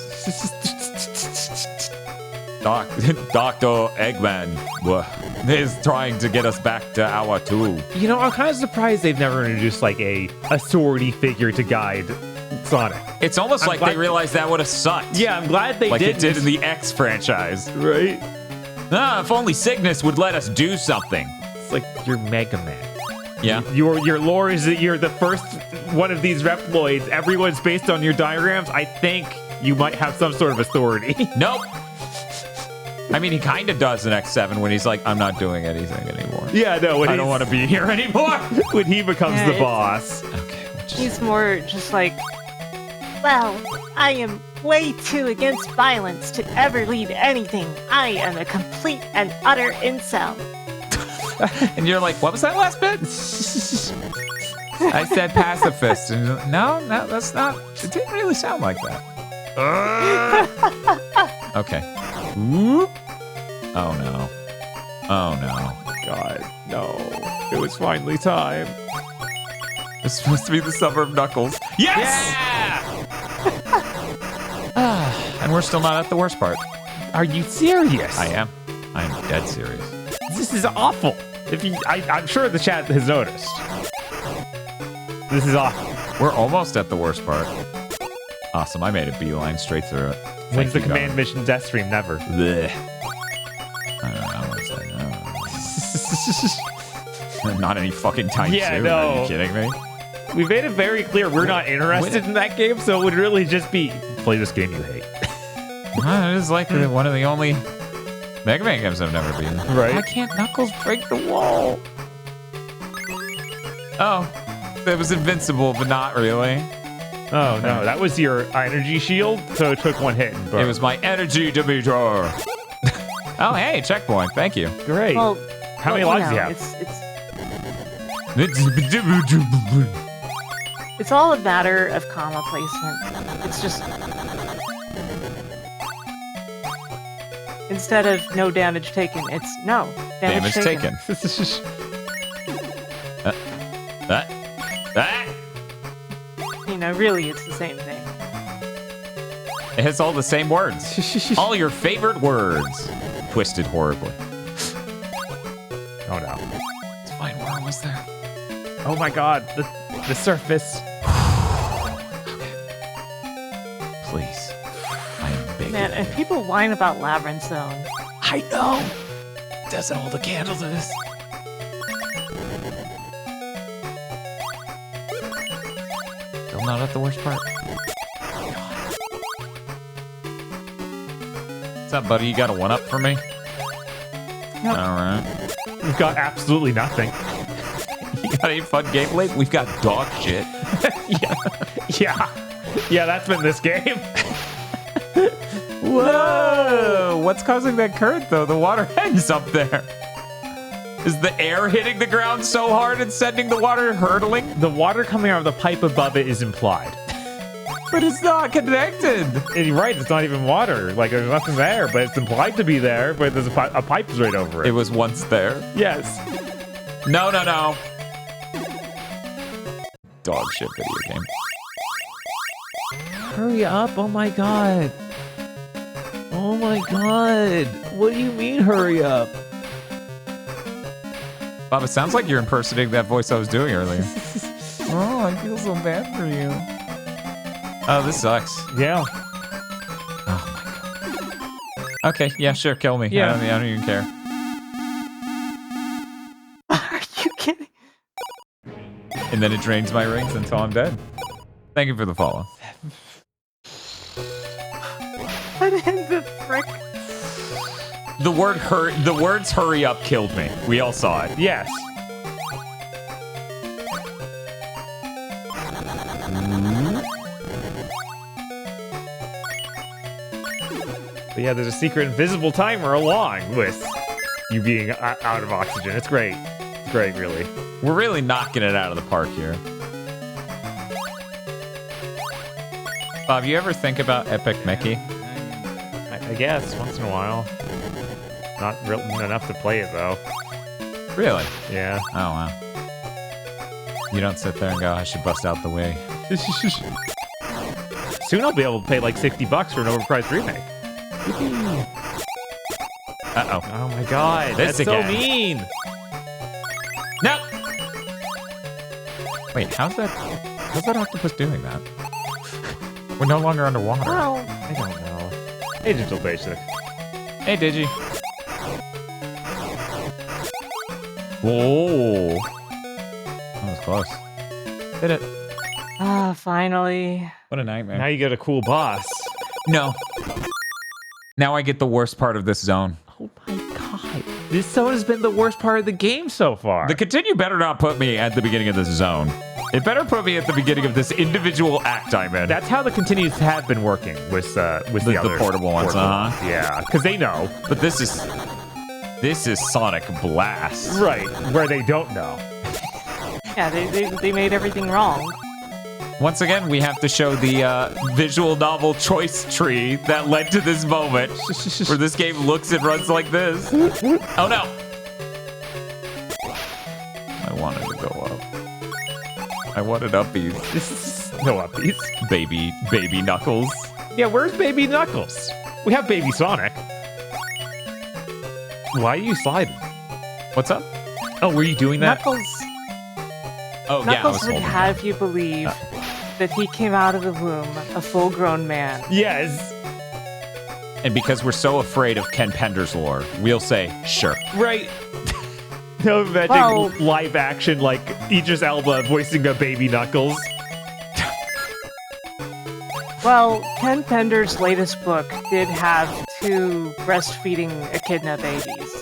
Dr. Eggman is trying to get us back to hour 2. You know, I'm kind of surprised they've never introduced like a swordy figure to guide Sonic. It's almost like they realized that would have sucked. Yeah, I'm glad they like didn't. it did in the X franchise. Right? If only Cygnus would let us do something. It's like you're Mega Man. Yeah. Your lore is that you're the first one of these Reploids. Everyone's based on your diagrams. I think you might have some sort of authority. Nope. I mean, he kind of does in X7 when he's like, I'm not doing anything anymore. Yeah, no, I don't want to be here anymore. when he becomes Yeah, the boss. Okay. He's more just like, well, I am way too against violence to ever lead anything. I am a complete and utter incel. And you're like, what was that last bit? I said pacifist. And you're like, no, that's not. It didn't really sound like that. Okay. Whoop. Oh no. Oh no. God, no. It was finally time. It's supposed to be the summer of Knuckles. Yes! Yeah! And we're still not at the worst part. Are you serious? I am. I'm dead serious. This is awful. I'm sure the chat has noticed. This is awful. We're almost at the worst part. Awesome. I made a beeline straight through it. When's the Thank you, command mission death stream? Never. Blech. I don't know. It's like, not any fucking time soon. no. Are you kidding me? We made it very clear we're not interested in that game, so it would really just be play this game you hate. It is like one of the only Mega Man games I've never beaten. Right. Why can't Knuckles break the wall? Oh, that was invincible, but not really. Oh no, that was your energy shield, so it took one hit and It burned. was my energy meter. Oh, hey, checkpoint. Thank you. Great. Well, How many lives do you have? It's all a matter of comma placement. It's just instead of no damage taken, it's no damage taken. You know, really, it's the same thing. It has all the same words. All your favorite words. Twisted horribly. Oh no. It's fine. We're almost there. Oh my god, the surface. Please. I am begging. Man, and people whine about Labyrinth Zone. I know. Doesn't hold a candle to this. Still not at the worst part. What's up, buddy? You got a one-up for me? Nope. All right. We've got absolutely nothing. You got any fun gameplay? We've got dog shit. Yeah, that's been this game. Whoa! What's causing that current, though? The water hangs up there. Is the air hitting the ground so hard and sending the water hurtling? The water coming out of the pipe above it is implied. But it's not connected. And you're right, it's not even water. Like, there's nothing there, but it's implied to be there, but there's a pipe right over it. It was once there. Yes. No. Dog shit video game. Hurry up, oh my god. Oh my god. What do you mean, hurry up? Bob, it sounds like you're impersonating that voice I was doing earlier. Oh, I feel so bad for you. Oh, this sucks. Yeah. Oh my god. Okay, yeah, sure, kill me. Yeah. I don't even care. Are you kidding? And then it drains my rings until I'm dead. Thank you for the follow. What in the frick? The words hurry up killed me. We all saw it. Yes. But yeah, there's a secret invisible timer along with you being out of oxygen. It's great. It's great, really. We're really knocking it out of the park here. Bob, you ever think about Epic Mickey? I guess, once in a while. Not real enough to play it, though. Really? Yeah. Oh, wow. You don't sit there and go, I should bust out the way. Soon I'll be able to pay like $60 for an overpriced remake. Uh-oh. Oh my god, This that's again. so mean! No! Wait, how's that octopus doing that? We're no longer underwater. Well, I don't know. Hey, Digital Basic. Hey, Digi. Whoa. That was close. Did it. finally. What a nightmare. Now you get a cool boss. No. Now I get the worst part of this zone. Oh my god. This zone has been the worst part of the game so far. The continue better not put me at the beginning of this zone. It better put me at the beginning of this individual act I'm in. That's how the continues have been working with the other portable ones, Yeah, because they know. But this is Sonic Blast. Right, where they don't know. Yeah, they made everything wrong. Once again, we have to show the visual novel choice tree that led to this moment where this game looks and runs like this. Oh no! I wanted to go up. I wanted uppies. No uppies. Baby Knuckles. Yeah, where's Baby Knuckles? We have Baby Sonic. Why are you sliding? What's up? Oh, were you doing that? Knuckles Oh, yeah, I was would holding have that. you believe that he came out of the womb a full-grown man. Yes. And because we're so afraid of Ken Pender's lore, we'll say, sure. Right. No, imagine Well- live action like Idris Elba voicing a Baby Knuckles. Well, Ken Pender's latest book did have 2 breastfeeding echidna babies.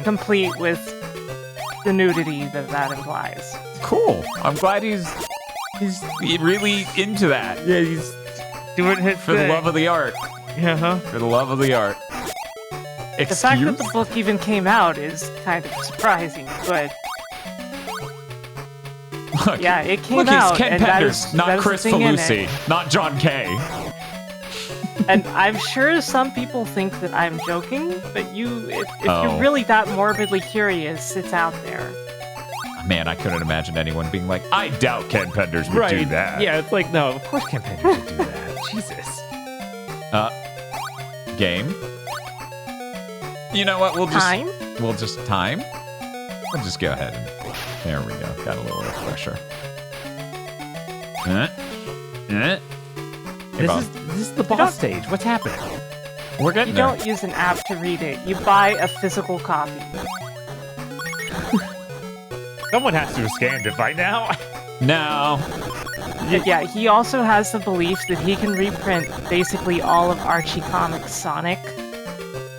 Complete with the nudity that implies. Cool. I'm glad he's really into that. Yeah, he's doing his For the love of the art. Uh-huh. For the love of the art. The fact that the book even came out is kind of surprising, but Look, yeah, it came look, out. he's Ken and that Penders, is- not that is the Chris thing in Falusi, it. not John Kay. And I'm sure some people think that I'm joking, but if Oh. you're really that morbidly curious, it's out there. Man, I couldn't imagine anyone being like, I doubt Ken Penders would Right. do that. Yeah, it's like, no, of course Ken Penders would do that. Jesus. Game. You know what? We'll just Time? We'll just go ahead and there we go. Got a little refresher. Hey, Bob. This is the boss stage. What's happening? We're getting You there. don't use an app to read it. You buy a physical copy. Someone has to have scanned it by now. No. And yeah, he also has the belief that he can reprint basically all of Archie Comics Sonic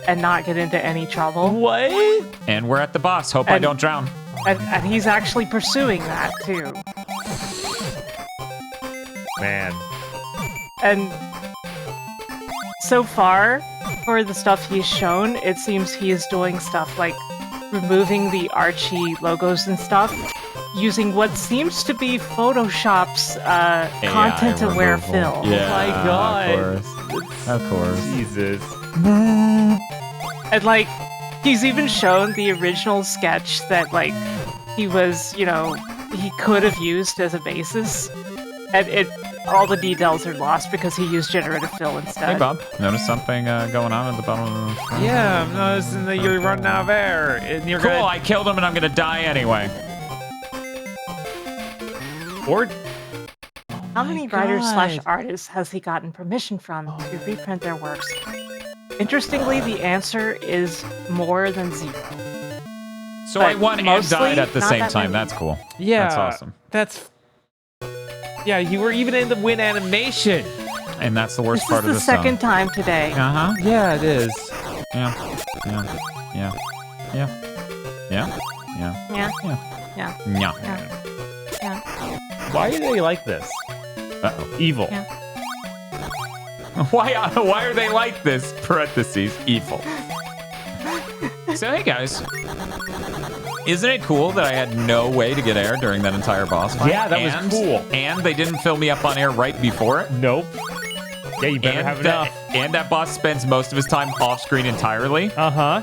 and not get into any trouble. What? And we're at the boss. Hope I And- don't drown. And he's actually pursuing that too. Man. And so far, for the stuff he's shown, it seems he is doing stuff like removing the Archie logos and stuff, using what seems to be Photoshop's content-aware removal. fill. Yeah, my God. Of course. Jesus. And like, he's even shown the original sketch that like he was, he could have used as a basis, and all the details are lost because he used generative fill instead. Hey, Bob. Notice something going on at the bottom of the screen? Yeah, I'm noticing that you're running out of air. And you're Cool, gonna... I killed him and I'm gonna die anyway. Or... How many writers/artists has he gotten permission from to reprint their works? Interestingly, the answer is more than 0. So But I won and mostly died at the not same that time. many. That's cool. Yeah. That's awesome. Yeah, you were even in the win animation. And that's the worst This part is of the the second time today. Uh-huh. Yeah, it is. Yeah. Yeah. Yeah. Yeah. Yeah. Yeah. Yeah. Yeah. Yeah. Yeah. Why are they like this? Uh-oh. Evil. Yeah. Why are they like this? Parentheses, evil. So, hey, guys. Isn't it cool that I had no way to get air during that entire boss fight? Yeah, that was cool. And they didn't fill me up on air right before it? Nope. Yeah, you better have enough. And that boss spends most of his time off screen entirely. Uh-huh.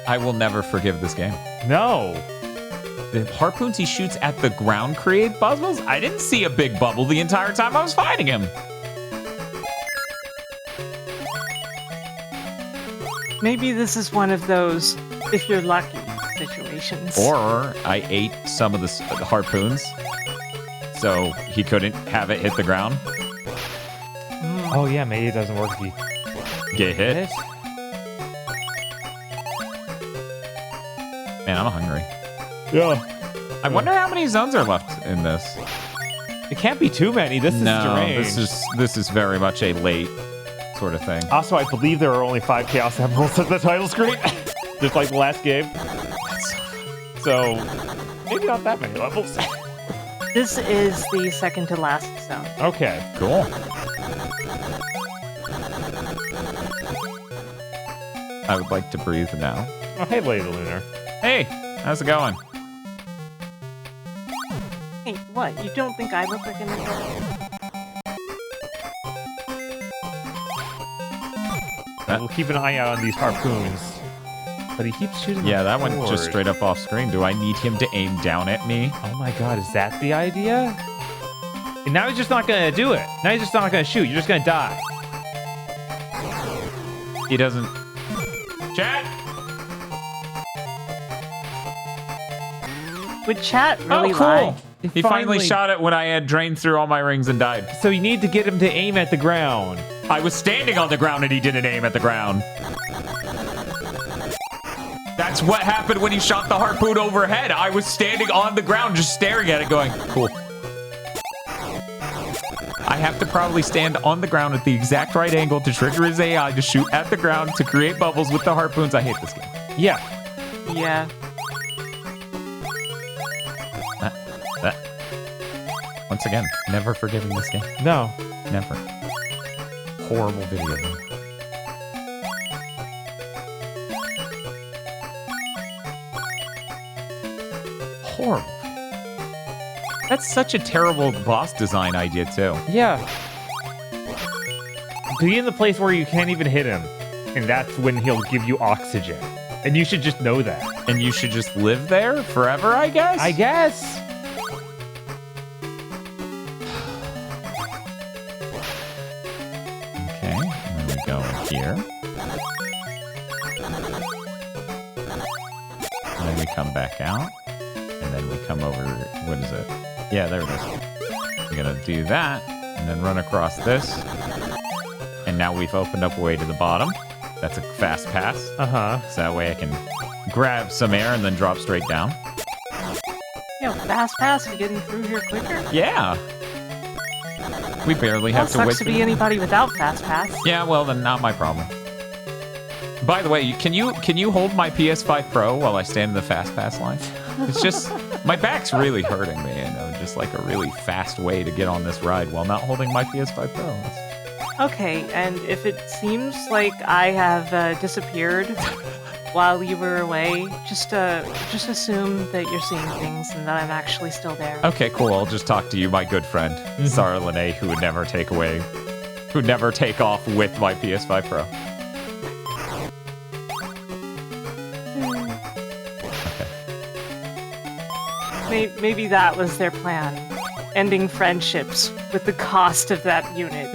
I will never forgive this game. No. The harpoons he shoots at the ground create bubbles? I didn't see a big bubble the entire time I was fighting him. Maybe this is one of those if you're lucky situations. Or I ate some of the harpoons, so he couldn't have it hit the ground. Oh, yeah, maybe it doesn't work if you Get hit. Man, I'm hungry. Yeah. I wonder how many zones are left in this. It can't be too many. This is deranged. this is very much a late sort of thing. Also, I believe there are only 5 Chaos Emeralds at the title screen, just like the last game. So maybe not that many levels. This is the second to last zone. Okay, Cool. I would like to breathe now. Oh, hey, Lady Lunar. Hey, how's it going? Hey, what? You don't think I look like an adult? We'll keep an eye out on these harpoons. But he keeps shooting. Yeah, that forward. went just straight up off screen. Do I need him to aim down at me? Oh my god, is that the idea? And now he's just not gonna do it. Now he's just not gonna shoot. You're just gonna die. He doesn't. Chat! Would chat really Oh, cool. lie? He finally shot it when I had drained through all my rings and died. So you need to get him to aim at the ground. I was standing on the ground and he didn't aim at the ground. That's what happened when he shot the harpoon overhead. I was standing on the ground just staring at it going, cool. I have to probably stand on the ground at the exact right angle to trigger his AI to shoot at the ground to create bubbles with the harpoons. I hate this game. Yeah. Yeah. Once again, never forgiving this game. No. Never. Horrible video game. Horrible. That's such a terrible boss design idea, too. Yeah. Be in the place where you can't even hit him. And that's when he'll give you oxygen. And you should just know that. And you should just live there forever, I guess? I guess. Okay, and then we go here. And then we come back out. And then we come over, what is it? Yeah, there it is. We're gonna do that, and then run across this. And now we've opened up a way to the bottom. That's a fast pass. Uh-huh. So that way I can grab some air and then drop straight down. Yeah, fast pass for getting through here quicker. Yeah. We barely have to wait. Sucks to be anybody without fast pass. Yeah, well then not my problem. By the way, can you hold my PS5 Pro while I stand in the fast pass line? It's just my back's really hurting me, and just like a really fast way to get on this ride while not holding my PS5 Pro. Okay, and if it seems like I have disappeared while you were away, just assume that you're seeing things and that I'm actually still there. Okay, cool. I'll just talk to you, my good friend, Sarah Lene, who would never take off with my PS5 Pro. Maybe that was their plan. Ending friendships with the cost of that unit.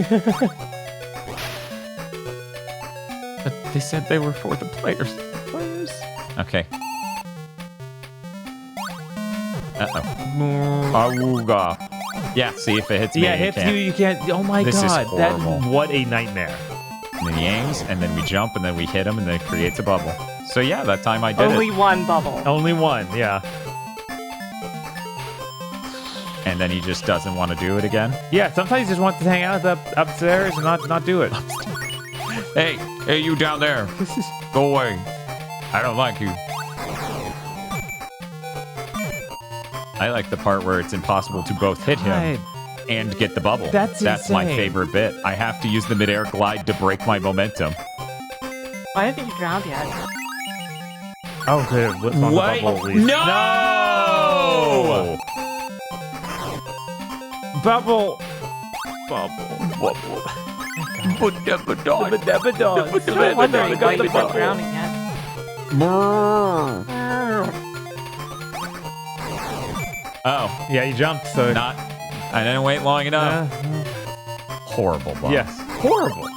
But they said they were for the players. Okay. Uh-oh. Yeah, see if it hits me. Yeah, it hits you, you can't. Oh my This is god. horrible. What a nightmare. And then he aims, and then we jump, and then we hit him, and then it creates a bubble. So yeah, that time I did Only it. one bubble. Only one, yeah. And then he just doesn't want to do it again. Yeah, sometimes he just wants to hang out upstairs and not do it. Hey, you down there. Go away. I don't like you. I like the part where it's impossible to both hit him and get the bubble. That's my insane. favorite bit. I have to use the midair glide to break my momentum. Why haven't you drowned yet? Oh, good. What's on the bubble at least? No! Bubble. I'm wondering why you're not drowning yet. Oh, Yeah, you jumped, so... I didn't wait long enough. Horrible boss. Yes. Horrible.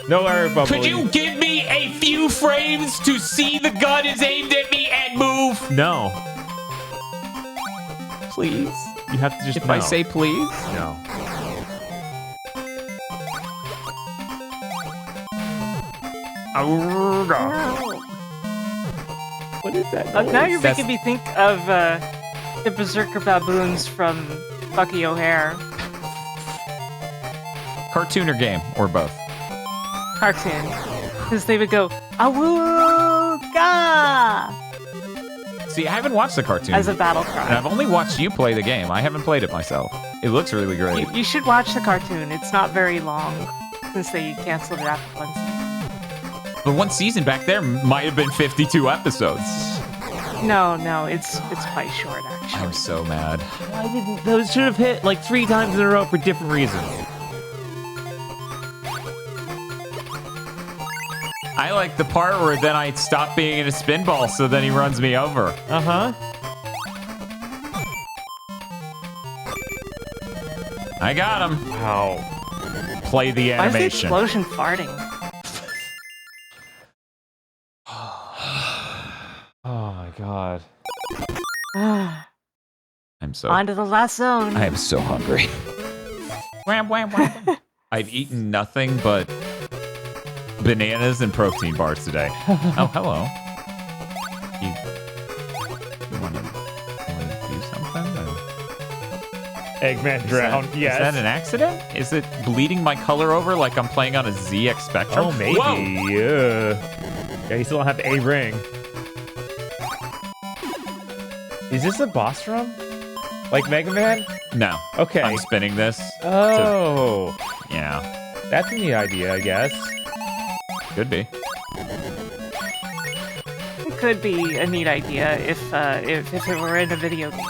No air bubble. Could you give me a few frames to see the gun is aimed at me and move? No. Please. You have to just If know. I say please. no. What is that? Now you're That's- making me think of the Berserker baboons from Bucky O'Hare. Cartoon or game, or both? Cartoon. Because they would go, Awooga! See, I haven't watched the cartoon. As a battle And cry. I've only watched you play the game. I haven't played it myself. It looks really great. You should watch the cartoon. It's not very long since they canceled it after one season. But one season back there might have been 52 episodes. No, it's quite short, actually. I'm so mad. Why didn't those should have hit like 3 times in a row for different reasons? I like the part where then I stop being in a spinball, so then he runs me over. Uh-huh. I got him. Wow. Play the Why is the animation. explosion farting? Oh my god. I'm so. On to the last zone. I am so hungry. Wham, wham, wham. I've eaten nothing but bananas and protein bars today. Oh, hello. You want to do something? Or? Eggman drowned, yes. Is that an accident? Is it bleeding my color over like I'm playing on a ZX Spectrum? Oh, maybe. Whoa! Yeah, you still don't have a ring. Is this a boss room? Like Mega Man? No. Okay. I'm spinning this. Oh. Yeah. That's a neat idea, I guess. Could be. It could be a neat idea if it were in a video game.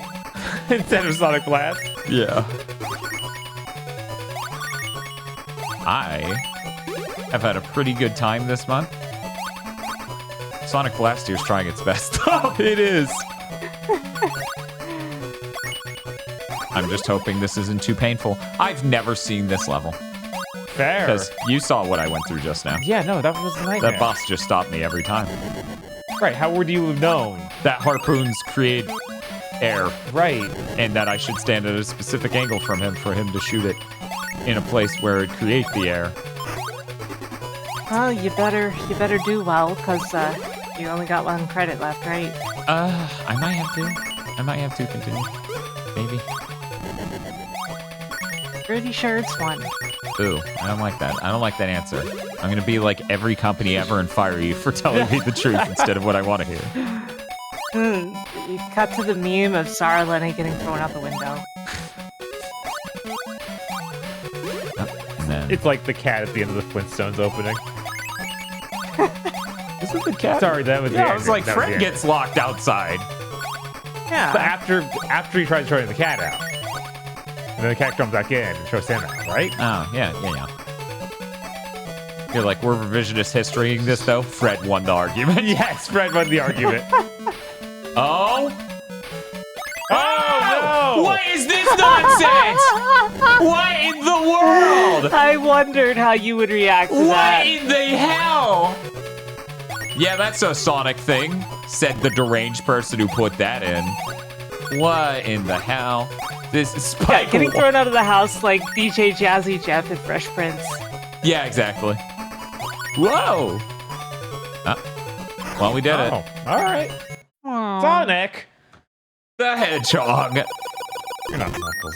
Instead of Sonic Blast. Yeah. I have had a pretty good time this month. Sonic Blast here's trying its best. It is. I'm just hoping this isn't too painful. I've never seen this level. Fair. Because you saw what I went through just now. Yeah, no, that was a nightmare. That boss just stopped me every time. Right, how would you have known? That harpoons create air. Right. And that I should stand at a specific angle from him for him to shoot it in a place where it create the air. Well, you better do well, because you only got 1 credit left, right? I might have to continue. Maybe. Pretty sure it's 1. Ooh, I don't like that. I don't like that answer. I'm gonna be like every company ever and fire you for telling me the truth instead of what I want to hear. You cut to the meme of Sarah Lenny getting thrown out the window. And then, It's like the cat at the end of the Flintstones opening. is it the cat? Sorry, that was the Yeah, I was ending. like, That was Fred the gets locked outside. Yeah. But after he tries throwing the cat out. And then the cat comes back in and shows him out, right? Oh, yeah. You're like, we're revisionist historying this, though? Fred won the argument. Yes, Fred won the argument. Oh? Oh, no! What is this nonsense? What in the world? I wondered how you would react to What that. in the hell? Yeah, that's a Sonic thing, said the deranged person who put that in. What in the hell? This is Yeah, Spike. getting thrown out of the house like DJ Jazzy Jeff and Fresh Prince. Yeah, exactly. Whoa. Well, we did it. Oh, all right. Aw. Sonic. The Hedgehog. You're not Knuckles.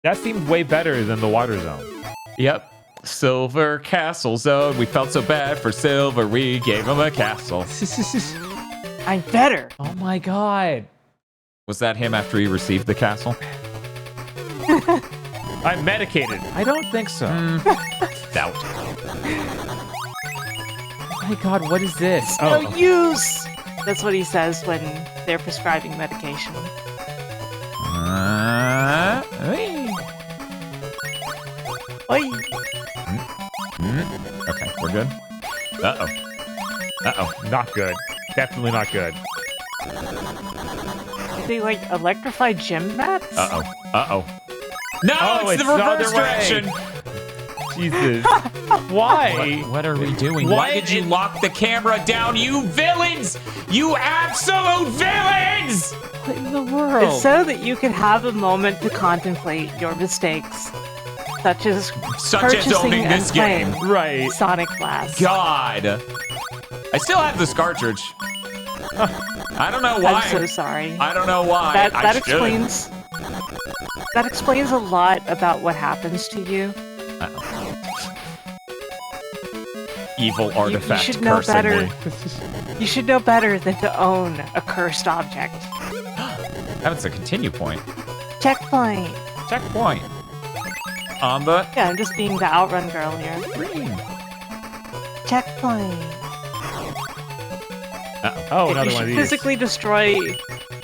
That seemed way better than the water zone. Yep. Silver Castle Zone. We felt so bad for Silver, we gave him a castle. I'm better. Oh my god. Was that him after he received the castle? I'm medicated. I don't think so. Doubt. Oh my god, what is this? No use. That's what he says when they're prescribing medication. Hey. Oi. Okay, we're good. Uh-oh. Uh-oh. Not good. Definitely not good. Did they like electrify gym mats? Uh-oh. Uh-oh. No, Oh, it's the it's the reverse other way. direction. Jesus. Why? What are we doing? What Why did you lock the camera down, you villains? You absolute villains! What in the world? It's so that you can have a moment to contemplate your mistakes, such as purchasing owning and this game. playing Right. Sonic Blast. God. I still have this cartridge. I I don't know why. I'm so sorry. I don't know why. That explains. That explains a lot about what happens to you. Evil artifact you should know cursing better. me. You should know better than to own a cursed object. That's a continue point. Checkpoint. Checkpoint. On the Yeah, I'm just being the outrun girl here. green. Checkpoint. Oh, You another should one of these. physically destroy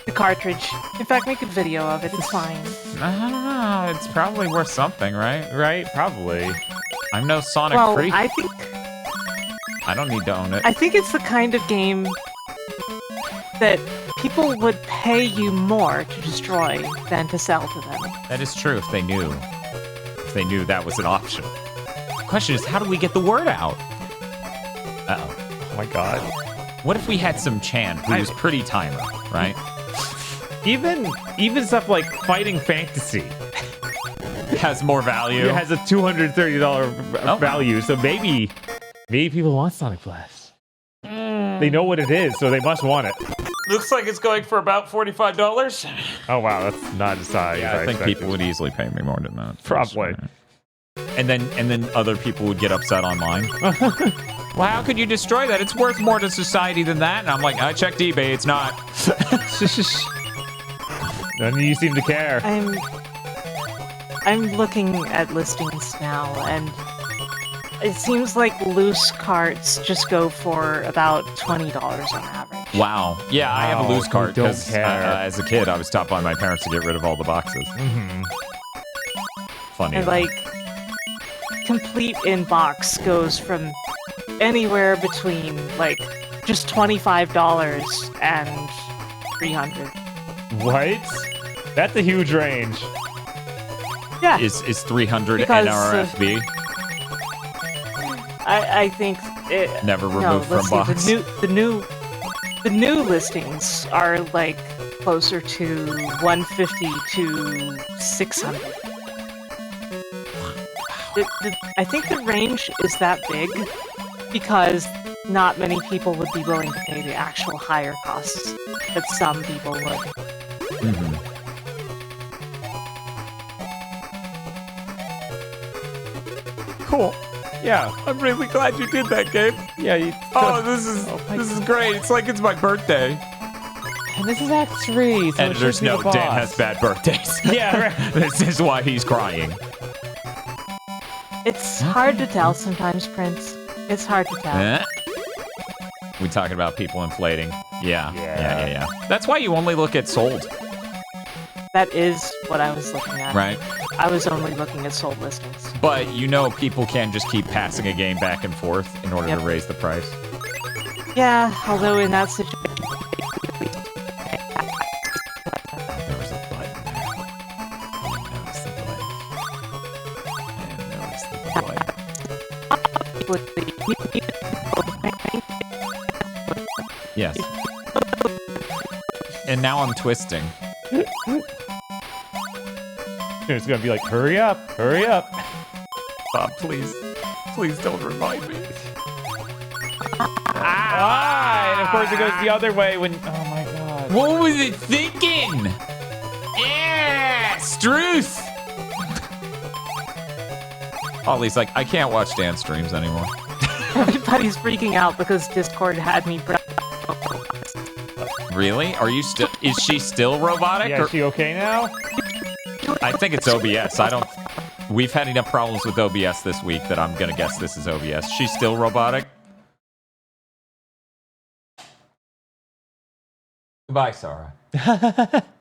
the cartridge. In fact, make a video of it. It's fine. I don't know. It's probably worth something, right? Right? Probably. I'm no Sonic Well, freak. I I don't need to own it. I think it's the kind of game that people would pay you more to destroy than to sell to them. That is true if they knew. If they knew that was an option. The question is, how do we get the word out? Uh-oh. Oh my god. What if we had some Chan who was pretty timer, right? Even stuff like Fighting Fantasy Has more value. it has a $230 Oh. value, so maybe people want Sonic Blast. They know what it is, so they must want it. Looks like it's going for about $45. Oh wow, that's not as high Yeah, as I think expected. people would easily pay me more than that. Probably. And then other people would get upset online. Well, how could you destroy that? It's worth more to society than that. And I'm like, I checked eBay, it's not. None of you seem to care. I'm looking at listings now, and it seems like loose carts just go for about $20 on average. Wow. Yeah, I have a Wow, loose cart you don't because care. as a kid, I was taught by my parents to get rid of all the boxes. Mm-hmm. Funny. And like, complete in box goes from anywhere between like just $25 and $300. What? That's a huge range. Yeah, Is 300 Because, NRFB I think it, never no, removed from let's box? see, the new listings are like closer to 150 to 600. I think the range is that big because not many people would be willing to pay the actual higher costs that some people would. Mhm. Cool. Yeah. I'm really glad you did that, Gabe. Yeah. Oh, this is my this is great. It's like it's my birthday. And this is Act 3, so And there's no Dan has bad birthdays. Yeah, right. This is why he's crying. It's hard to tell sometimes, Prince. It's hard to tell. Eh? We talking about people inflating. Yeah. Yeah. That's why you only look at sold, That is what I was looking at. right? I was only looking at sold listings. But you know people can just keep passing a game back and forth in order Yep. to raise the price. Yeah, although in that situation, There was a button there. I noticed the button. Yes. And now I'm twisting. It's gonna be like, hurry up, hurry up. Bob, please. Please don't remind me. And of course it goes the other way when, oh my god. What was it thinking? Yeah, Struth. Ollie's like, I can't watch dance streams anymore. everybody's freaking out because Discord had me. Really? Are you still? Is she still robotic? Yeah, or- is she okay now? I think it's OBS. I don't. We've had enough problems with OBS this week that I'm gonna guess this is OBS. She's still robotic. Goodbye, Sarah.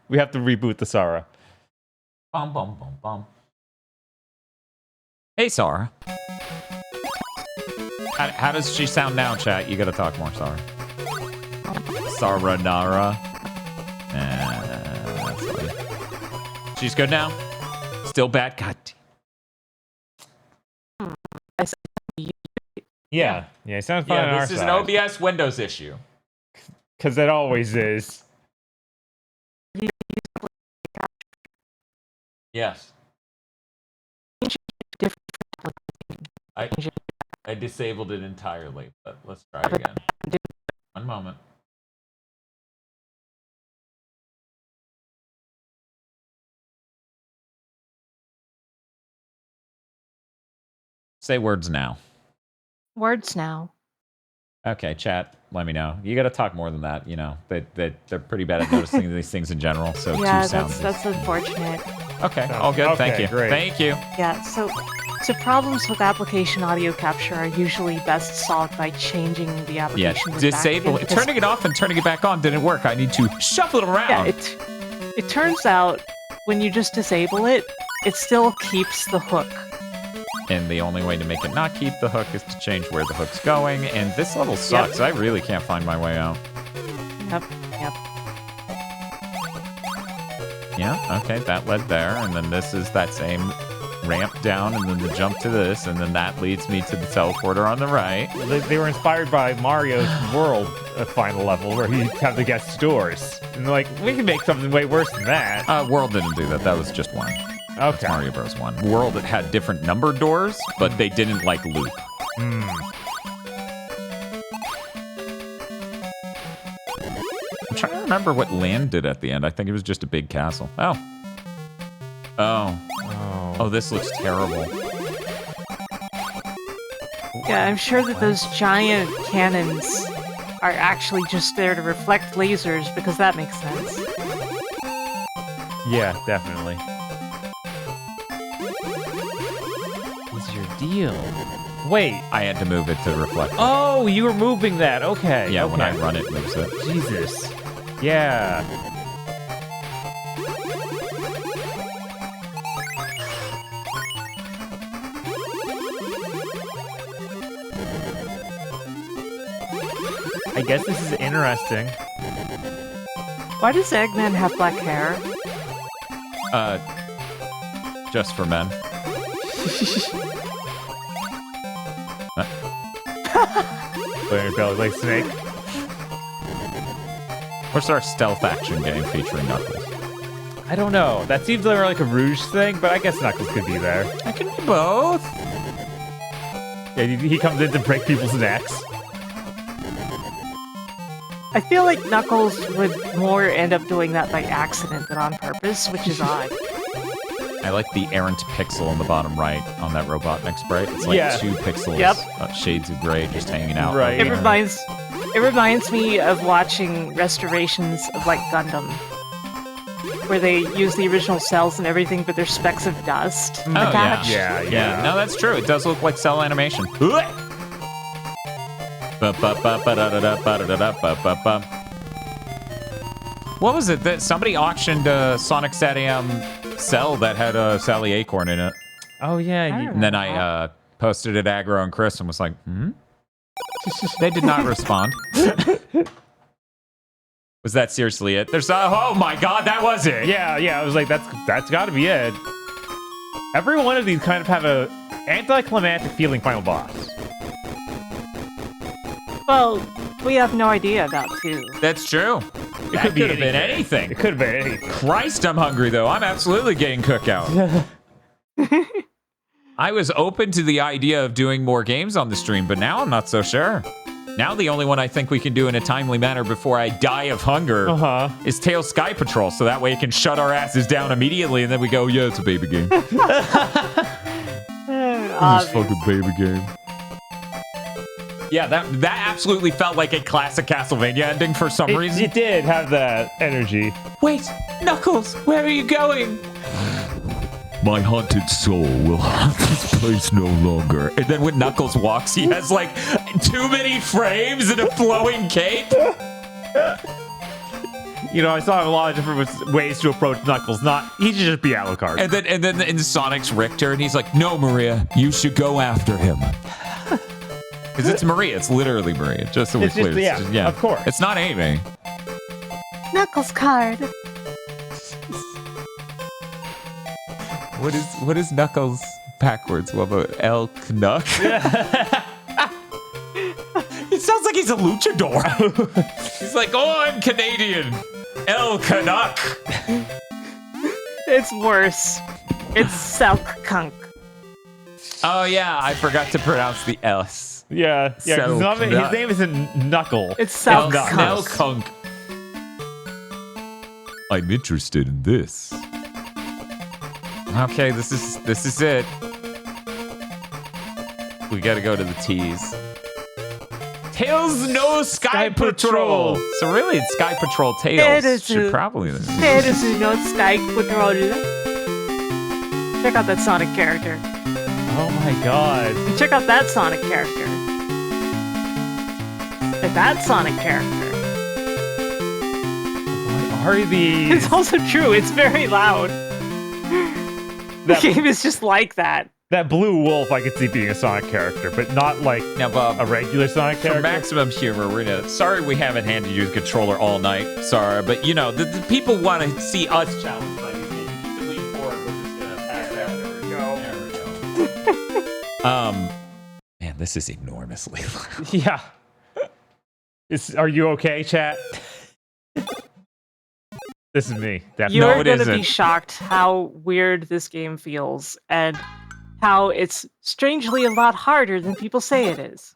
We have to reboot the Sarah. Bum bum bum bum. Hey, Sarah. How does she sound now, chat? You gotta talk more, Sarah. Sarah Nara. That's funny. She's good now? Still bad? God. Yeah, it sounds fine on Yeah, our this is an side. OBS Windows issue. Because it always is. Yes. I disabled it entirely, but let's try again. One moment. Say words now. Words now. Okay, chat. Let me know. You got to talk more than that. You know, they're pretty bad at noticing these things in general. So Yeah, 2 sounds. that's unfortunate. Okay, all good. Okay, Thank you. great. Thank you. Yeah, so problems with application audio capture are usually best solved by changing the Yeah, application. disable it. Turning it off and turning it back on didn't work. I need to shuffle it around. Yeah, it turns out when you just disable it, it still keeps the hook. And the only way to make it not keep the hook is to change where the hook's going. And this level sucks. I really can't find my way out. Yep. Yeah, okay, that led there. And then this is that same ramp down, and then the jump to this, and then that leads me to the teleporter on the right. They were inspired by Mario's World final level, where he have the guest doors. And they're like, we can make something way worse than that. World didn't do that. That was just one. Okay. That's Mario Bros. 1. World, it had different numbered doors, but they didn't, like, loop. I'm trying to remember what land did at the end. I think it was just a big castle. Oh, this looks terrible. Yeah, I'm sure that those giant cannons are actually just there to reflect lasers, because that makes sense. Yeah, definitely. What's your deal? Wait. I had to move it to reflect. Oh, you were moving that. Okay. Yeah, okay. when I run it, moves it. Jesus. Yeah. I guess this is interesting. Why does Eggman have black hair? Just for men. Like Snake. What's our stealth action game featuring Knuckles? I don't know. That seems like a Rouge thing, but I guess Knuckles could be there. I can be both. Yeah, he comes in to break people's necks. I feel like Knuckles would more end up doing that by accident than on purpose, which is odd. I like the errant pixel on the bottom right on that Robotnik sprite. It's like 2 pixels, shades of gray just hanging out. Right. It reminds me of watching restorations of like Gundam, where they use the original cells and everything, but there's specks of dust attached. Yeah. No, that's true. It does look like cell animation. What was it that somebody auctioned a Sonic SatAM cell that had a Sally Acorn in it? Oh yeah. And then I posted it Aggro and Chris and was like, They did not respond. Was that seriously it? There's oh my god, that was it. Yeah. I was like, that's got to be it. Every one of these kind of have a anticlimactic feeling final boss. Well, we have no idea about 2. That's true. It could have been anything. It could have been anything. Christ, I'm hungry though. I'm absolutely getting cookout. I was open to the idea of doing more games on the stream, but now I'm not so sure. Now the only one I think we can do in a timely manner before I die of hunger is Tails Sky Patrol, so that way it can shut our asses down immediately, and then we go, yeah, it's a baby game. It's a fucking baby game. Yeah, that absolutely felt like a classic Castlevania ending for some reason. It did have that energy. Wait, Knuckles, where are you going? My haunted soul will haunt this place no longer. And then when Knuckles walks, he has like too many frames and a flowing cape. You know, I saw a lot of different ways to approach Knuckles. He should just be Alucard. And then in Sonic's Richter, and he's like, "No, Maria, you should go after him." Because it's Maria. It's literally Maria. Just so we're clear. Yeah, of course. It's not Amy. Knuckles card. What is Knuckles backwards? What about El Knuck? It sounds like he's a luchador. He's like, oh, I'm Canadian. El Canuck. It's worse. It's Selk-Kunk. Oh, yeah. I forgot to pronounce the S. Yeah. His name isn't Knuckle. It's Selk-Kunk. I'm interested in this. Okay, this is it. We gotta go to the T's. Tails no Sky Patrol. So really, it's Sky Patrol Tails. Should probably. There is no Sky Patrol. Check out that Sonic character. Oh my god. And check out that Sonic character. And that Sonic character. What are these? It's also true. It's very loud. The game is just like that. That blue wolf, I could see being a Sonic character, but not like Now, Bob, a regular Sonic for character. maximum humor, we're gonna. Sorry, we haven't handed you the controller all night. Sorry, but you know the people want to see us challenged by these games. You can lean forward. We're just gonna pass that. There we go. Man, this is enormously loud. Yeah. Are you okay, chat? This is me. Definitely. You're it going to be isn't. shocked how weird this game feels and how it's strangely a lot harder than people say it is.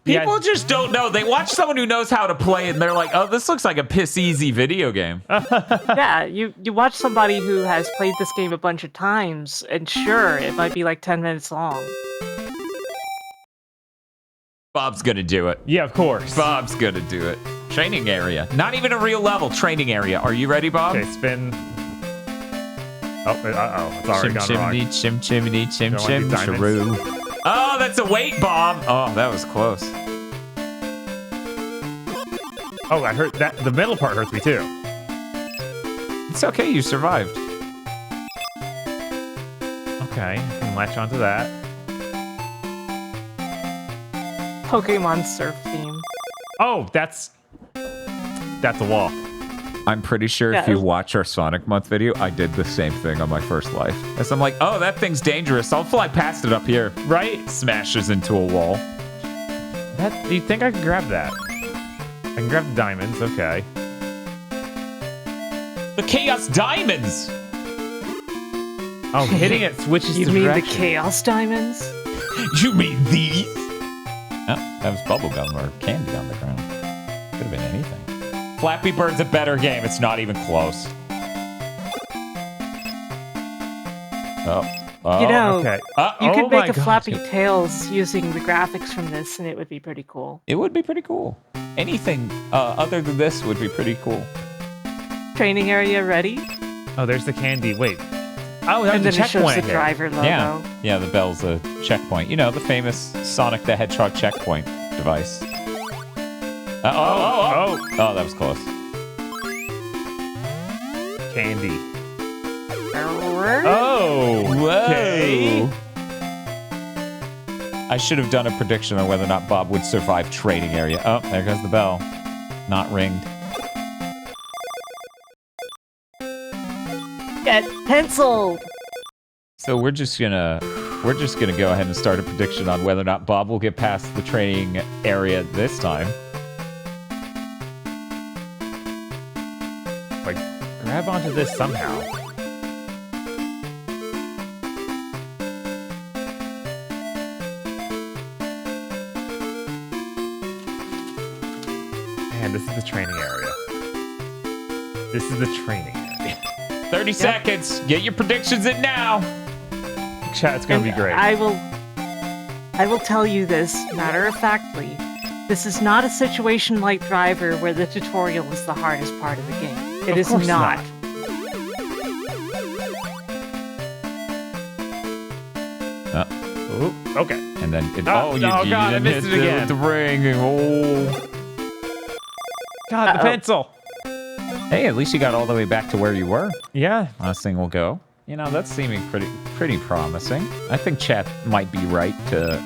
People just don't know. They watch someone who knows how to play it, and they're like, "Oh, this looks like a piss easy video game." Yeah, you watch somebody who has played this game a bunch of times, and sure, it might be like 10 minutes long. Bob's gonna do it. Yeah, of course. Bob's gonna do it. Training area. Not even a real level. Training area. Are you ready, Bob? Okay, spin. Oh, uh-oh. It's already gone wrong. Chim chimney, chim Don't chim want these chiroo. Oh, that's a weight, Bob. Oh, that was close. Oh, I hurt that. The middle part hurts me too. It's okay. You survived. Okay, I can latch onto that. Pokemon Surf theme. Oh, that's a wall. I'm pretty sure if you watch our Sonic Month video, I did the same thing on my first life. As I'm like, oh, that thing's dangerous. I'll fly past it up here. Right? Smashes into a wall. Do you think I can grab that? I can grab the diamonds, okay. The Chaos Diamonds! Oh, hitting it switches You the mean direction. the Chaos Diamonds? You mean these? Oh, that was bubblegum or candy on the ground. Could have been anything. Flappy Bird's a better game. It's not even close. Oh. You know, okay. you Oh could my make a God. Flappy Tails using the graphics from this, and it would be pretty cool. It would be pretty cool. Anything other than this would be pretty cool. Training area ready? Oh, there's the candy. Wait. Oh, that And was then a it shows checkpoint. the here. driver logo. Yeah, the bell's a checkpoint. You know, the famous Sonic the Hedgehog checkpoint device. Oh, that was close. Candy. Error? Oh, okay. Whoa. I should have done a prediction on whether or not Bob would survive training area. Oh, there goes the bell. Not ringed. Get penciled! So we're just gonna go ahead and start a prediction on whether or not Bob will get past the training area this time. Like, grab onto this somehow. Man, this is the training area. This is the training area. 30 seconds. Get your predictions in now. Chat, it's gonna be great. I will tell you this, matter-of-factly. This is not a situation like Driver where the tutorial is the hardest part of the game. It is course not. Ooh, okay. And then it, Oh, you God, I didn't missed hit it again. with the ring. Oh. God, the pencil. Hey, at least you got all the way back to where you were. Yeah. Last thing will go. You know, that's seeming pretty promising. I think chat might be right to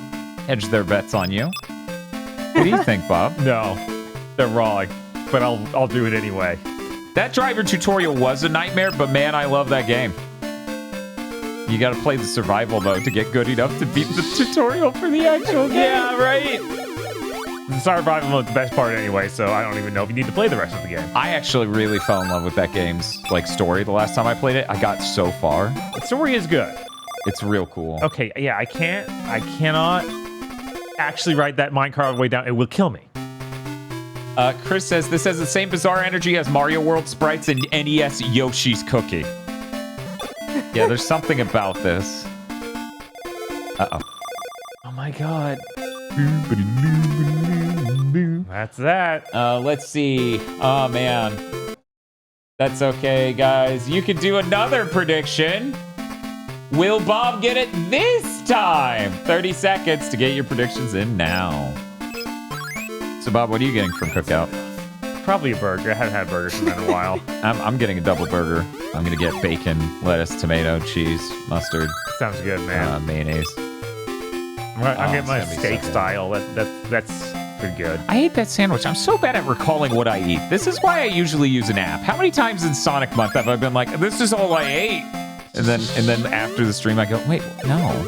hedge their bets on you. What do you think, Bob? No, they're wrong, but I'll do it anyway. That driver tutorial was a nightmare, but man, I love that game. You gotta play the survival mode to get good enough to beat the tutorial for the actual game. Yeah, right. The survival mode's the best part anyway, so I don't even know if you need to play the rest of the game. I actually really fell in love with that game's story the last time I played it. I got so far. The story is good. It's real cool. Okay, yeah, I cannot actually ride that minecart all the way down. It will kill me. Chris says this has the same bizarre energy as Mario World sprites and NES Yoshi's Cookie. Yeah, there's something about this. Uh-oh. Oh my god. That's that. Let's see. Oh, man. That's okay, guys. You could do another prediction. Will Bob get it this time? 30 seconds to get your predictions in now. So, Bob, what are you getting from Cookout? Probably a burger. I haven't had burgers in a while. I'm getting a double burger. I'm going to get bacon, lettuce, tomato, cheese, mustard. Sounds good, man. Mayonnaise. I'm getting my steak style. That's pretty good. I ate that sandwich. I'm so bad at recalling what I eat. This is why I usually use an app. How many times in Sonic Month have I been like, this is all I ate? And then after the stream, I go, wait, no,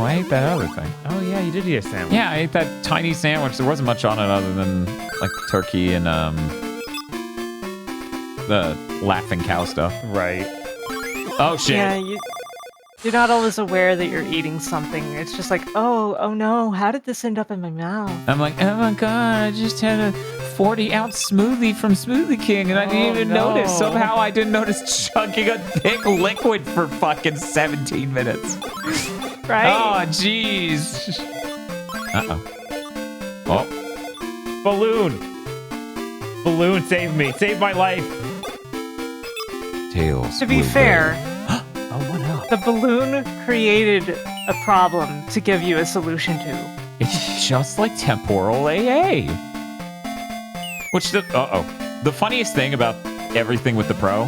I ate that other thing. Oh yeah, you did eat a sandwich. Yeah, I ate that tiny sandwich. There wasn't much on it other than like turkey and the laughing cow stuff. Right. Oh shit. Yeah, you're not always aware that you're eating something. It's just like, oh no, how did this end up in my mouth? I'm like, oh my god, I just had a 40-ounce smoothie from Smoothie King, and I didn't even notice. Somehow I didn't notice chugging a thick liquid for fucking 17 minutes. Right? Oh, jeez. Uh-oh. Oh. Balloon, save me. Save my life. Tails. To be fair, Oh, what up? the balloon created a problem to give you a solution to. It's just like temporal AA. Which the funniest thing about everything with the Pro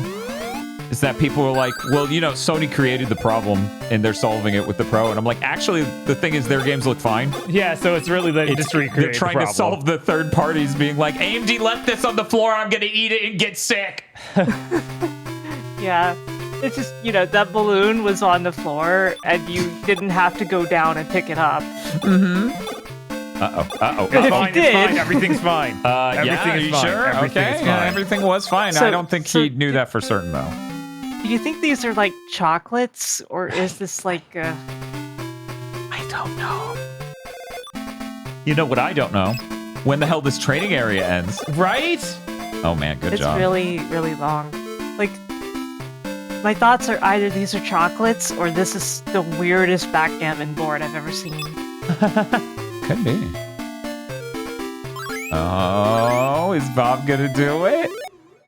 is that people are like, well, Sony created the problem and they're solving it with the Pro. And I'm like, actually, the thing is their games look fine. Yeah, so it's really the industry created They're trying to solve the third parties being like, AMD left this on the floor, I'm going to eat it and get sick. Yeah. It's just, that balloon was on the floor and you didn't have to go down and pick it up. Mm-hmm. Uh-oh. If you did. Everything's fine. Everything is fine. Sure? Everything Okay. is fine. Yeah, everything was fine. So- I don't think he knew that for certain, though. Do you think these are like chocolates or is this like I don't know. You know what I don't know? When the hell this training area ends. Right? Oh, man, good it's job. really, really long. Like, my thoughts are either these are chocolates or this is the weirdest backgammon board I've ever seen. Could be. Oh, is Bob gonna do it?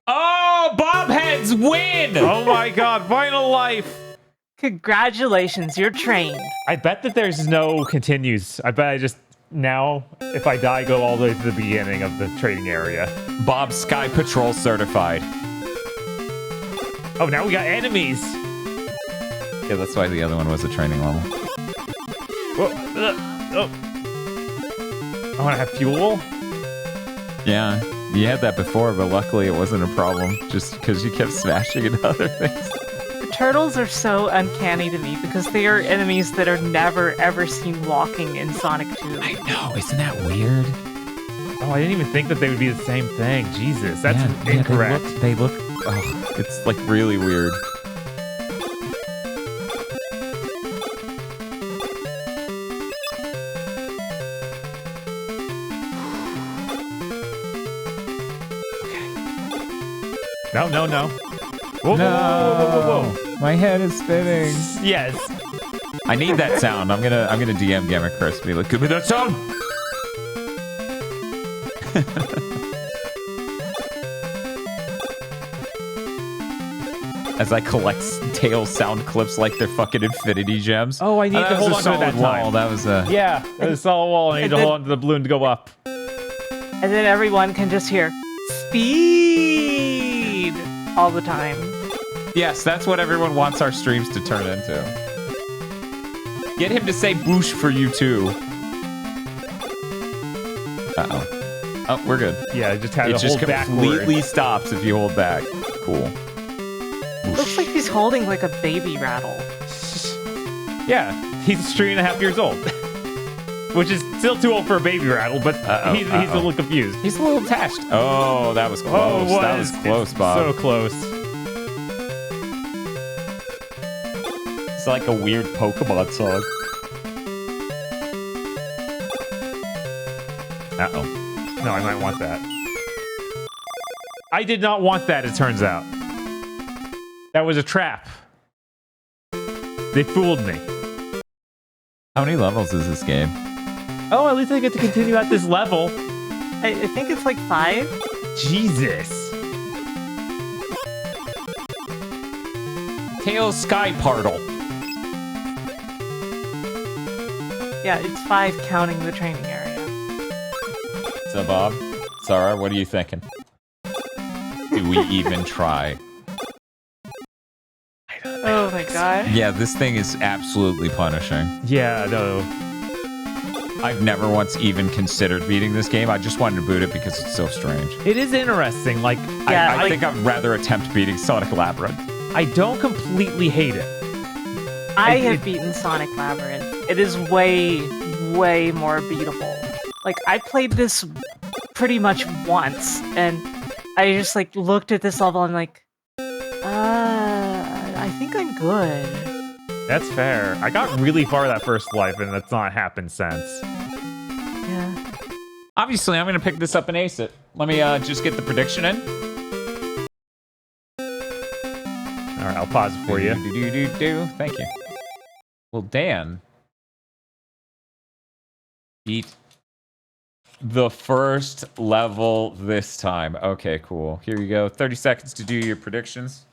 Oh, Bobheads win! Oh my god, final life! Congratulations, you're trained. I bet that there's no continues. I bet I just, now, if I die, go all the way to the beginning of the trading area. Bob Sky Patrol certified. Oh, now we got enemies! Yeah, that's why the other one was a training level. Whoa, oh. I want to have fuel? Yeah, you had that before, but luckily it wasn't a problem, just because you kept smashing into other things. The turtles are so uncanny to me because they are enemies that are never ever seen walking in Sonic 2. I know, isn't that weird? Oh, I didn't even think that they would be the same thing. Jesus, that's incorrect. They look, oh, it's like really weird. No. Whoa, whoa. My head is spinning. Yes. I need that sound. I'm gonna DM Gamma Chris. Be like, give me that sound. As I collect Tails sound clips like they're fucking infinity gems. Oh, I need to hold on to it that time. That was a Yeah, it was a solid wall. I need to hold on to the balloon to go up. And then everyone can just hear speed all the time. Yes, that's what everyone wants our streams to turn into. Get him to say boosh for you too. Uh-oh. Oh, we're good. Yeah, just had It to just hold completely backward. stops if you hold back. Cool. Looks like he's holding like a baby rattle. Yeah, he's 3.5 years old. Which is still too old for a baby rattle, but he's a little confused. He's a little attached. Oh, that was close. That was close, Bob. So close. It's like a weird Pokemon song. Uh-oh. No, I might want that. I did not want that, it turns out. That was a trap. They fooled me. How many levels is this game? Oh, at least I get to continue at this level. I think it's like 5. Jesus. Tails Sky Portal. Yeah, it's 5 counting the training area. So, Bob, Sarah, what are you thinking? Do we even try? Oh my god. Yeah, this thing is absolutely punishing. Yeah, no. I've never once even considered beating this game. I just wanted to boot it because it's so strange. It is interesting. Like, Yeah, I think I'd rather attempt beating Sonic Labyrinth. I don't completely hate it. I have beaten Sonic Labyrinth. It is way, way more beatable. Like, I played this pretty much once, and I just, like, looked at this level and, like, I think I'm good. That's fair. I got really far that first life, and that's not happened since. Yeah. Obviously, I'm going to pick this up and ace it. Let me just get the prediction in. All right, I'll pause it for you. Thank you. Well, Dan beat the first level this time. Okay, cool. Here you go. 30 seconds to do your predictions.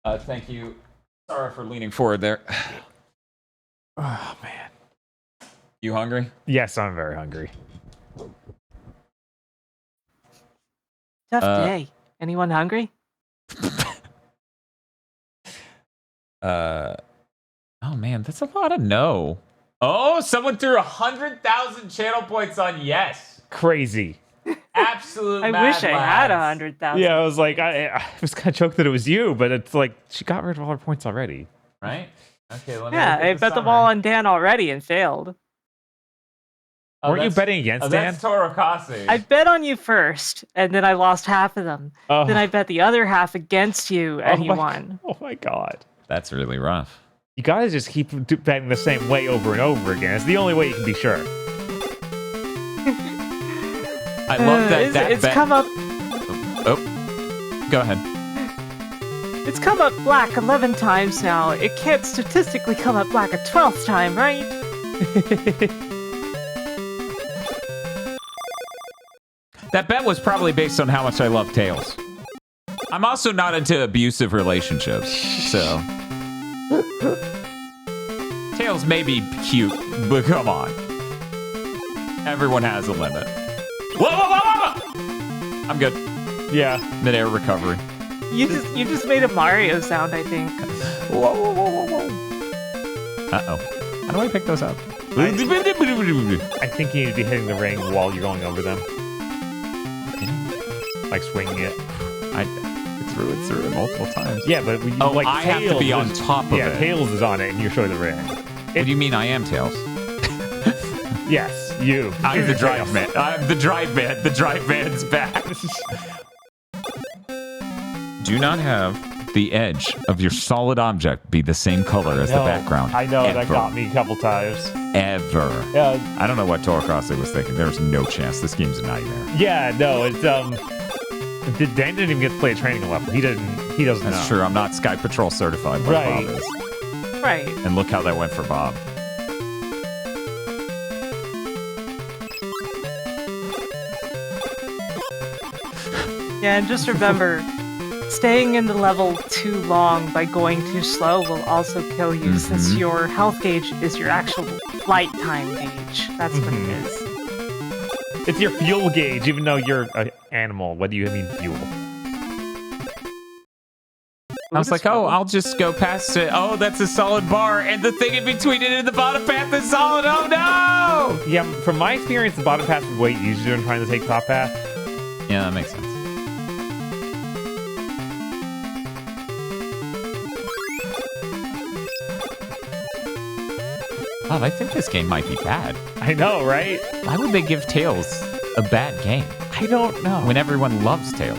Thank you. Sorry for leaning forward there. Oh, man. You hungry? Yes, I'm very hungry. Tough day. Anyone hungry? Oh man, that's a lot of no. Oh, someone threw 100,000 channel points on yes. Crazy. Absolute I mad wish I had lads. 100,000. Yeah, I was like, I was kind of choked that it was you, but it's like, she got rid of all her points already. Right? Okay, let me Yeah, look at I bet them all on Dan already and failed. Weren't you betting against Dan? That's Torokasi. I bet on you first, and then I lost half of them. Oh. Then I bet the other half against you, and Oh he my- won. Oh my god. That's really rough. You gotta just keep betting the same way over and over again. It's the only way you can be sure. I love that. It's bet. come up. Oh, go ahead. It's come up black 11 times now. It can't statistically come up black a 12th time, right? That bet was probably based on how much I love Tails. I'm also not into abusive relationships, so. Tails may be cute, but come on. Everyone has a limit. Whoa, whoa, whoa, whoa, whoa! I'm good. Yeah. Mid-air recovery. You just made a Mario sound, I think. Whoa, whoa, whoa, whoa, whoa. Uh-oh. How do I pick those up? I think you need to be hitting the ring while you're going over them. Like swinging it. I threw it multiple times. Yeah, but like I have to be on top of it. Yeah, Tails is on it, and you're showing the ring. What do you mean I am Tails? Yes, you. I'm the drive man. I'm the drive man. The drive man's back. Do not have the edge of your solid object be the same color as the background. I know, ever. that got me a couple times. Ever. Yeah. I don't know what Torokasi was thinking. There's no chance. This game's a nightmare. Yeah, no, it's Dan didn't even get to play a training level. He doesn't That's know. true. I'm not Sky Patrol certified like Right. Bob is. Right. And look how that went for Bob. Yeah, and just remember, staying in the level too long by going too slow will also kill you, since your health gauge is your actual flight time gauge. That's what it is. It's your fuel gauge, even though you're an animal. What do you mean fuel? I was like, oh, I'll just go past it. Oh, that's a solid bar, and the thing in between it and the bottom path is solid. Oh, no! Yeah, from my experience, the bottom path is way easier than trying to take top path. Yeah, that makes sense. Oh, I think this game might be bad. I know, right? Why would they give Tails a bad game I don't know. when everyone loves Tails?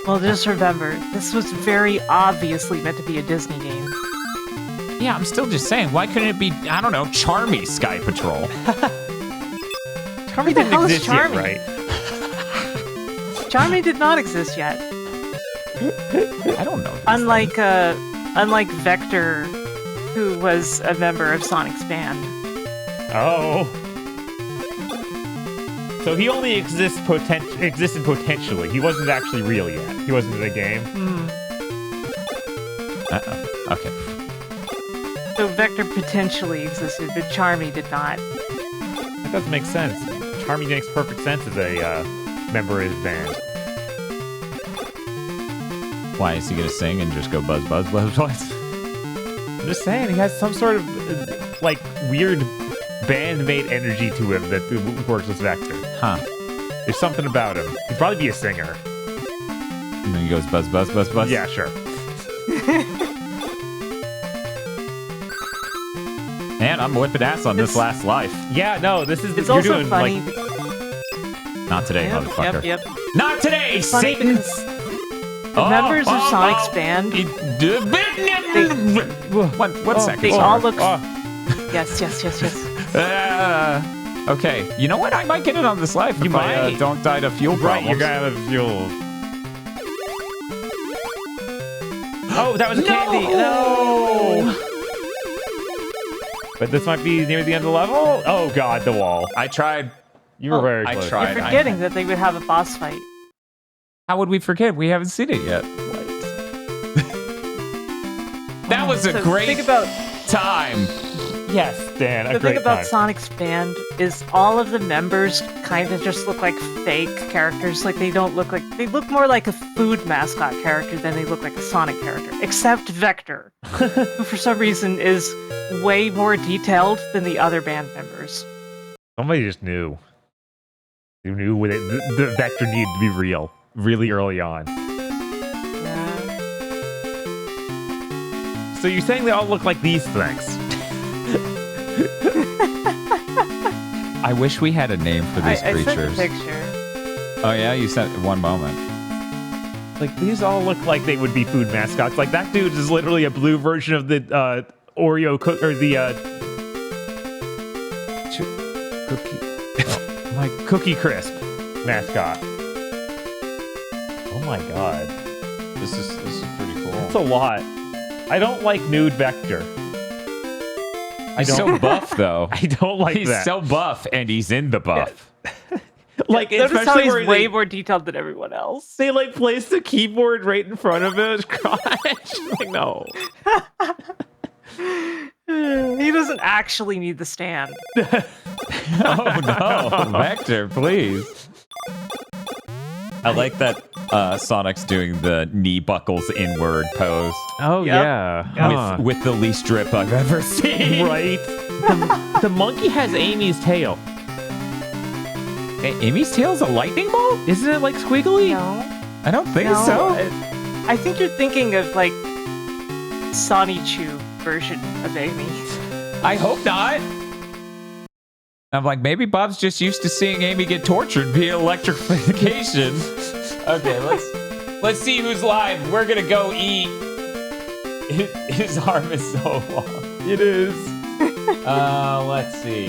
Well, just remember, this was very obviously meant to be a Disney game. Yeah, I'm still just saying, why couldn't it be, I don't know, Charmy Sky Patrol? Charmy the didn't hell is exist yet, Charmy? right? Charmy did not exist yet. I don't know. Unlike Vector who was a member of Sonic's band. Oh. So he only existed potentially. He wasn't actually real yet. He wasn't in the game. Okay. So Vector potentially existed, but Charmy did not. That doesn't make sense. Charmy makes perfect sense as a member of his band. Why is he gonna sing and just go buzz, buzz, buzz, buzz? I'm just saying, he has some sort of, like, weird band-made energy to him that works with Vector. Huh. There's something about him. He'd probably be a singer. And then he goes buzz, buzz, buzz, buzz? Yeah, sure. Man, I'm whipping ass on this last life. Yeah, no, this is... It's you're also doing, funny. Like... Not today, motherfucker. Yep. Not today, Funny Satan! because the members of Sonic's band, One second. they all look... Yes. Okay, you know what? I might get it on this life if I might. don't die to fuel Right, problems. you're gonna have fuel. Oh, that was a candy! No! But this might be near the end of the level? Oh god, the wall. I tried. You were very I close. tried. You're forgetting that they would have a boss fight. How would we forget? We haven't seen it yet. That was a great Think about time. Yes, Dan, a the great thing about time. Sonic's band is all of the members kind of just look like fake characters. Like they look more like a food mascot character than they look like a Sonic character. Except Vector, who for some reason is way more detailed than the other band members. Somebody just knew. You knew when the Vector needed to be real really early on. Yeah. So you're saying they all look like these things? I wish we had a name for these I creatures. sent a picture. Oh yeah, you said one moment. Like, these all look like they would be food mascots. Like, that dude is literally a blue version of the Oreo or the cookie. My Cookie Crisp mascot. Oh my god. This is pretty cool. That's a lot. I don't like nude Vector. He's so buff though. I don't like He's that. so buff, and he's in the buff. Like, Notice how especially he's where way more detailed than everyone else. they like place the keyboard right in front of his crotch. Like, no. He doesn't actually need the stand. Oh no, Vector, please. I like that Sonic's doing the knee buckles inward pose. Oh, Yep. yeah. With the least drip I've ever seen. Right? The monkey has Amy's tail. Hey, Amy's tail's a lightning bolt? Isn't it like squiggly? No. I don't think No, so. I think you're thinking of like Sonny Chew version of Amy. I hope not. I'm like, maybe Bob's just used to seeing Amy get tortured via electrification. Okay, let's see who's live. We're gonna go eat. His arm is so long. It is. Let's see.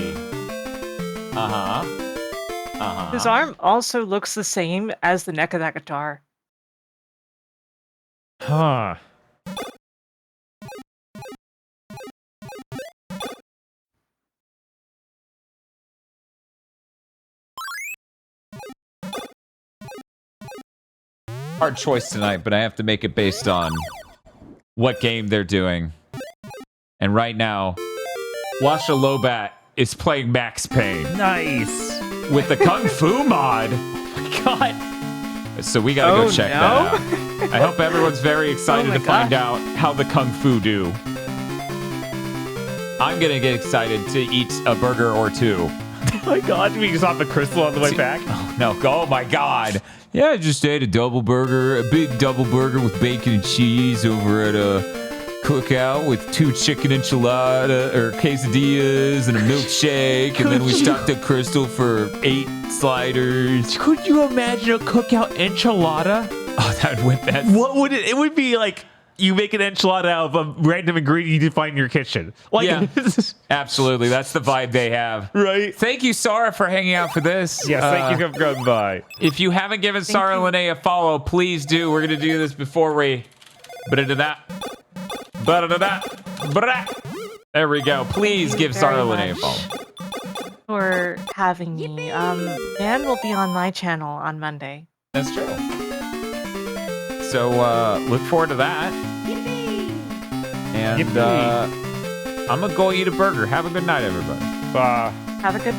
His arm also looks the same as the neck of that guitar. Huh. Hard choice tonight, but I have to make it based on what game they're doing. And right now, Washa Lobat is playing Max Payne Nice. with the Kung Fu mod. Oh my god. So we gotta go check that out. I hope everyone's very excited my to find out how the Kung Fu do. I'm gonna get excited to eat a burger or two. Oh my god. We just off the crystal on the way back. Oh no! Oh my god! Yeah, I just ate a double burger, a big double burger with bacon and cheese over at a cookout with 2 chicken enchilada or quesadillas and a milkshake, and then we stopped at Crystal for 8 sliders. Could you imagine a cookout enchilada? Oh, that would whip that. What would it? It would be like you make an enchilada out of a random ingredient you find in your kitchen. Like, Yeah. Absolutely, that's the vibe they have. right? Thank you, Sarah, for hanging out for this. Yes, thank you for coming by. If you haven't given Sarah Lene a follow, please do. We're gonna do this before we. But into that. There we go. Please give Sarlin a follow. For having me. Dan will be on my channel on Monday. That's true. So look forward to that. And I'm gonna go eat a burger. Have a good night, everybody. Have a good